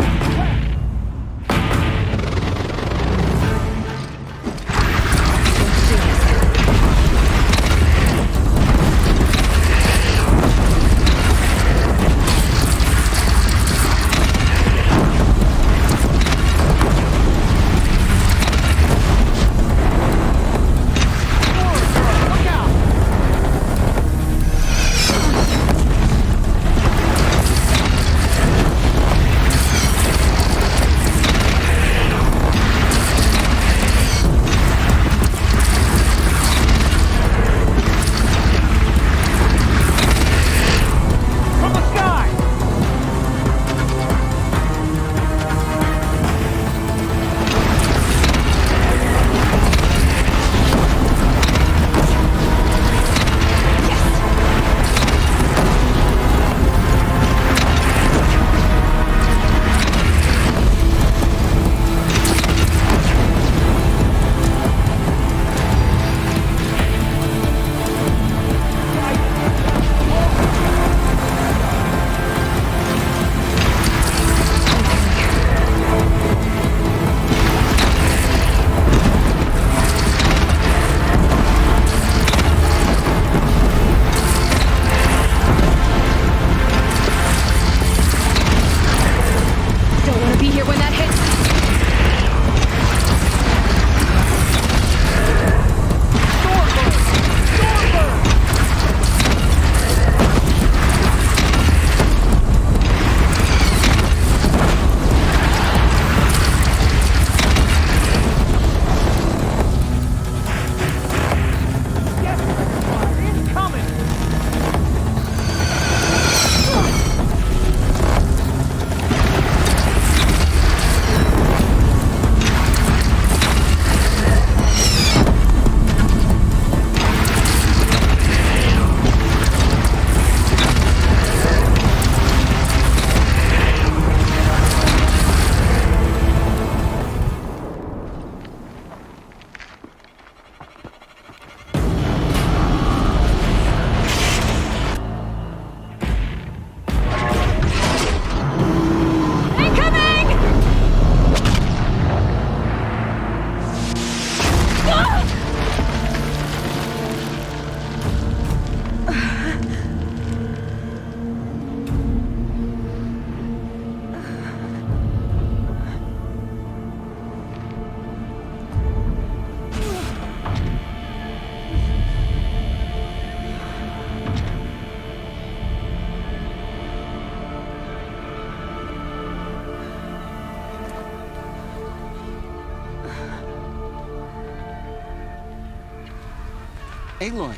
Aloy!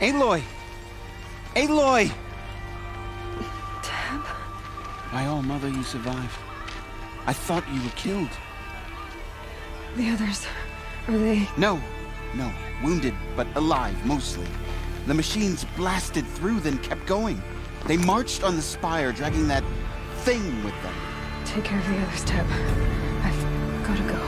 Aloy! Aloy! Deb? My all-mother, you survived. I thought you were killed. The others, are they... No. Wounded, but alive, mostly. The machines blasted through, then kept going. They marched on the spire, dragging that thing with them. Take care of the others, Deb. I've gotta go.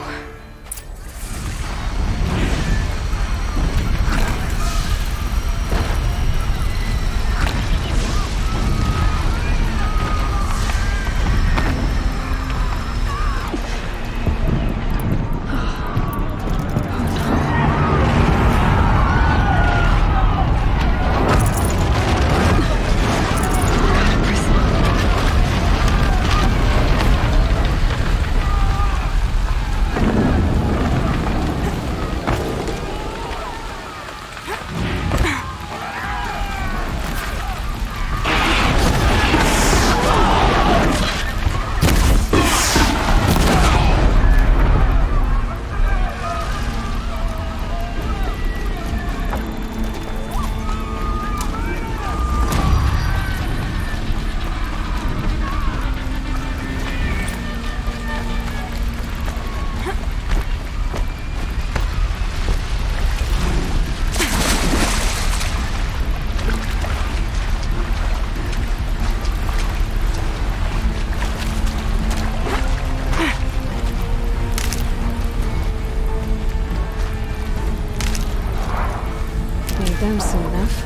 them soon enough.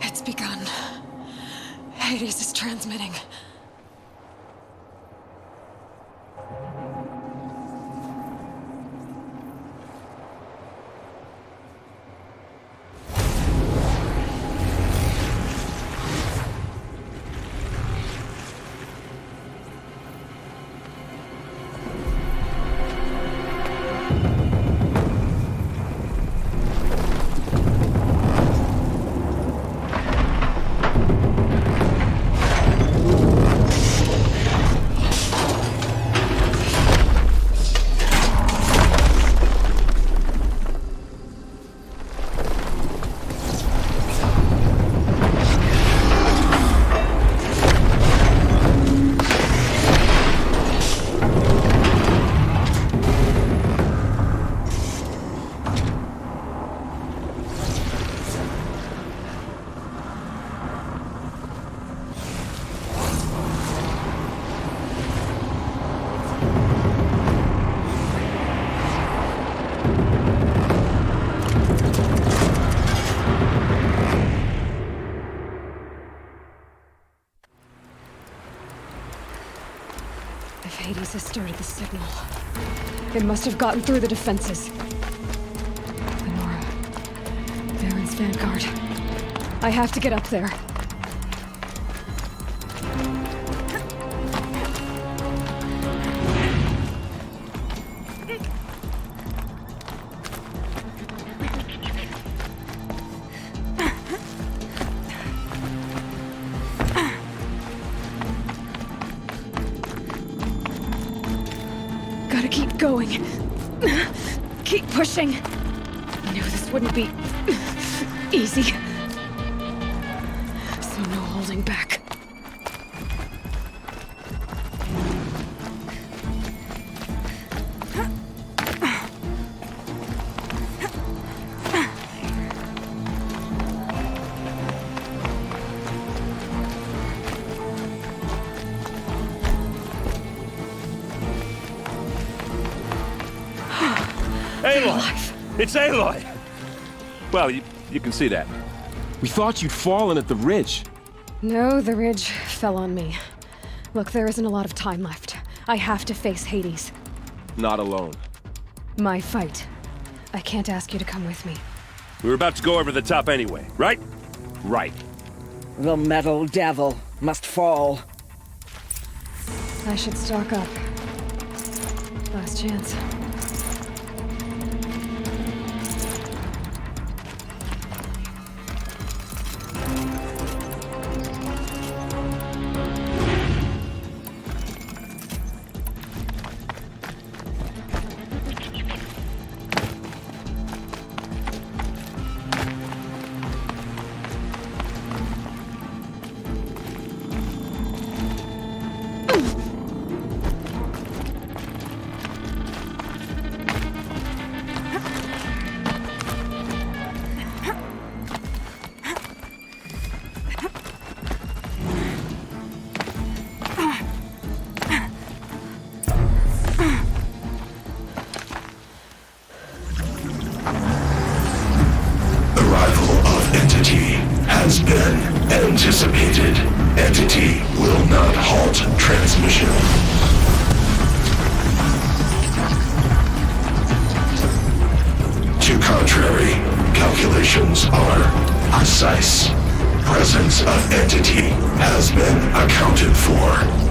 It's begun. Hades is transmitting. If Hades has started the signal, it must have gotten through the defenses. Lenora, Baron's vanguard. I have to get up there. Gotta keep going. Keep pushing. I knew this wouldn't be easy. So no holding back. Aloy! It's Aloy! Well, you can see that. We thought you'd fallen at the ridge. No, the ridge fell on me. Look, there isn't a lot of time left. I have to face Hades. Not alone. My fight. I can't ask you to come with me. We were about to go over the top anyway, right? Right. The metal devil must fall. I should stock up. Last chance. has been anticipated. Entity will not halt transmission. To contrary, calculations are precise. Presence of entity has been accounted for.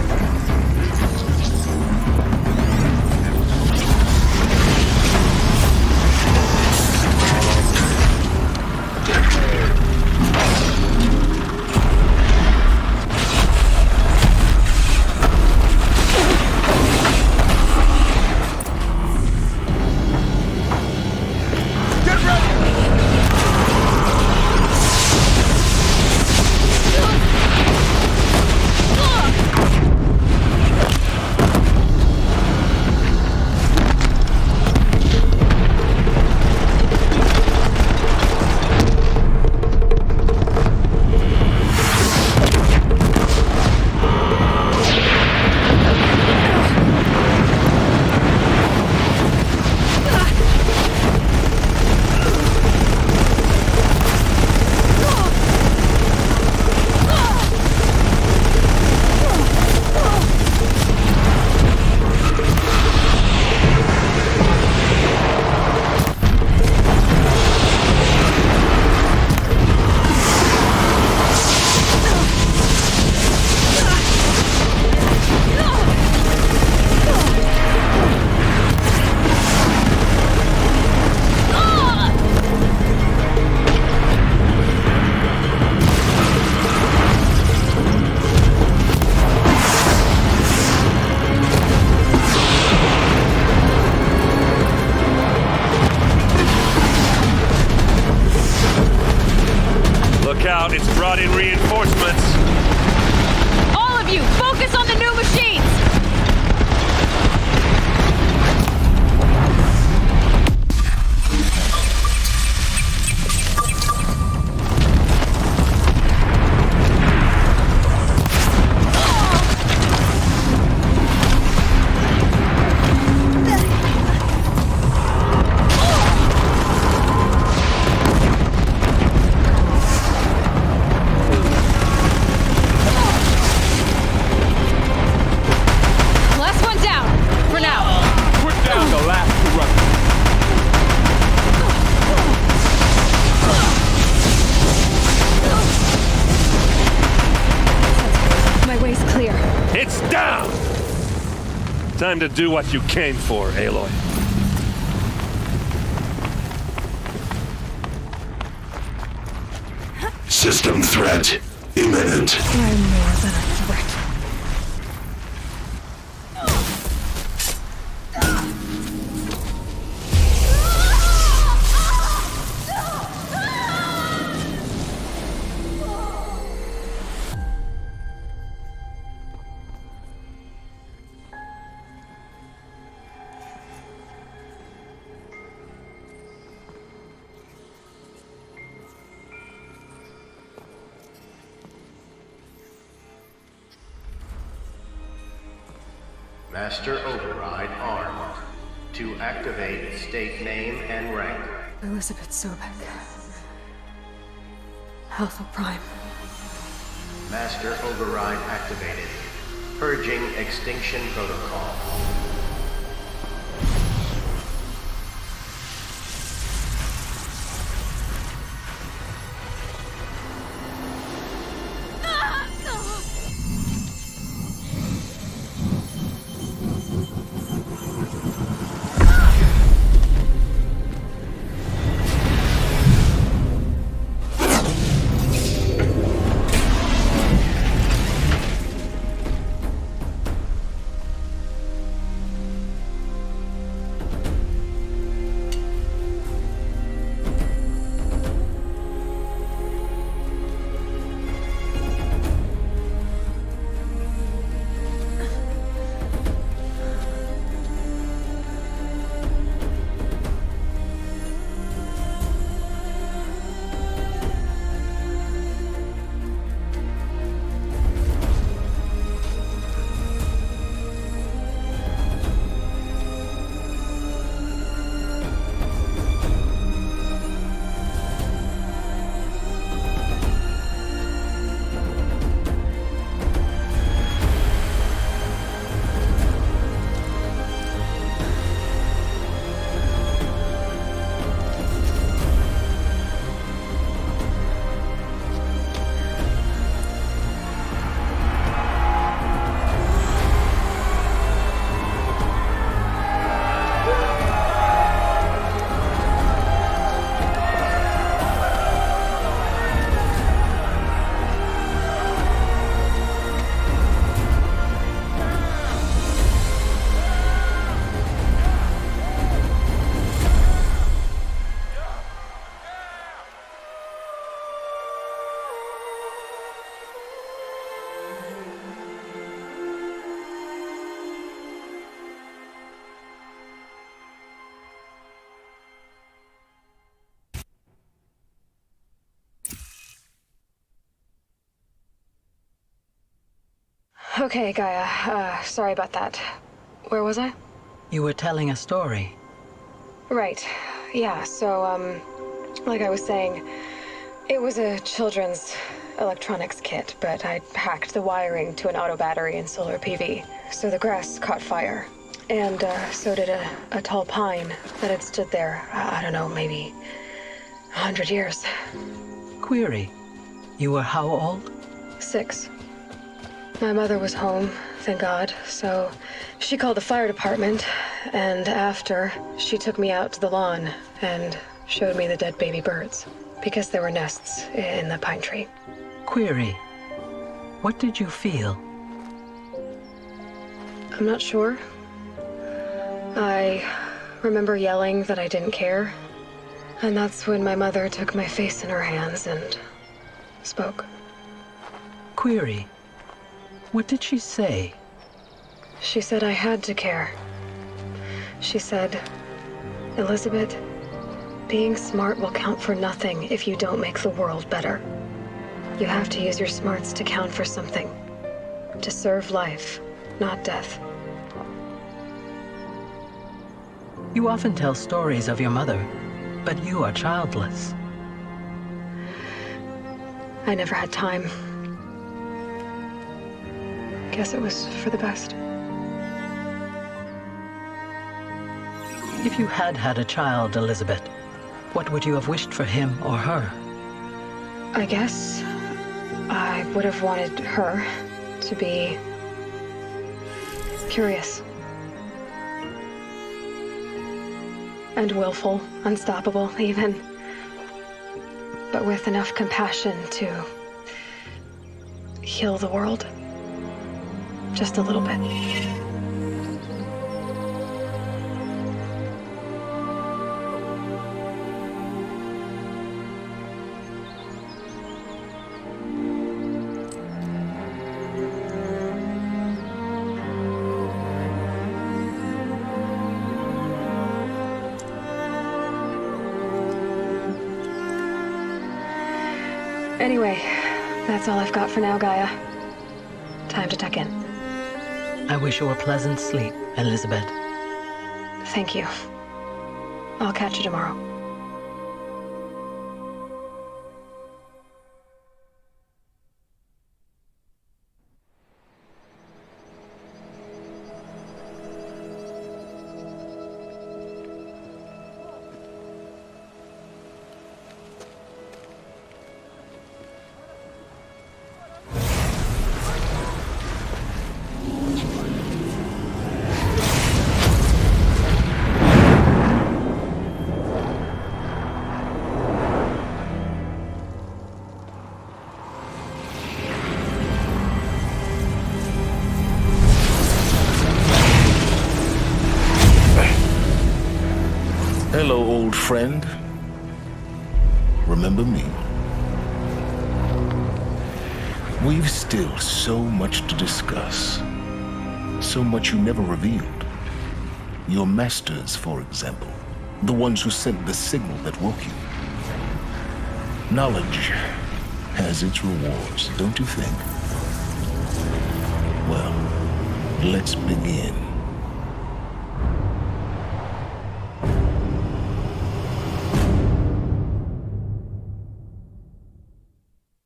reinforcements! All of you, focus on the new machines! Time to do what you came for, Aloy. System threat imminent. I'm more than a threat. Master Override armed. To activate, state name and rank. Elizabeth Sobek. Alpha Prime. Master Override activated. Purging Extinction Protocol. Okay, Gaia. Sorry about that. Where was I? You were telling a story. Right. Yeah, so, like I was saying, it was a children's electronics kit, but I hacked the wiring to an auto battery and solar PV. So the grass caught fire. And, so did a tall pine that had stood there, I don't know, maybe 100 years. Query. You were how old? 6. My mother was home, thank God, so she called the fire department, and after, she took me out to the lawn and showed me the dead baby birds, because there were nests in the pine tree. Query. What did you feel? I'm not sure. I remember yelling that I didn't care, and that's when my mother took my face in her hands and spoke. query. What did she say? She said I had to care. She said, Elizabeth, being smart will count for nothing if you don't make the world better. You have to use your smarts to count for something. To serve life, not death. You often tell stories of your mother, but you are childless. I never had time. Guess it was for the best. If you had had a child, Elizabeth, what would you have wished for him or her? I guess I would have wanted her to be curious. And willful, unstoppable, even. But with enough compassion to heal the world. Just a little bit. Anyway, that's all I've got for now, Gaia. Time to tuck in. I wish you a pleasant sleep, Elizabeth. Thank you. I'll catch you tomorrow. Hello, old friend. Remember me? We've still so much to discuss. So much you never revealed. Your masters, for example. The ones who sent the signal that woke you. Knowledge has its rewards, don't you think? Well, let's begin.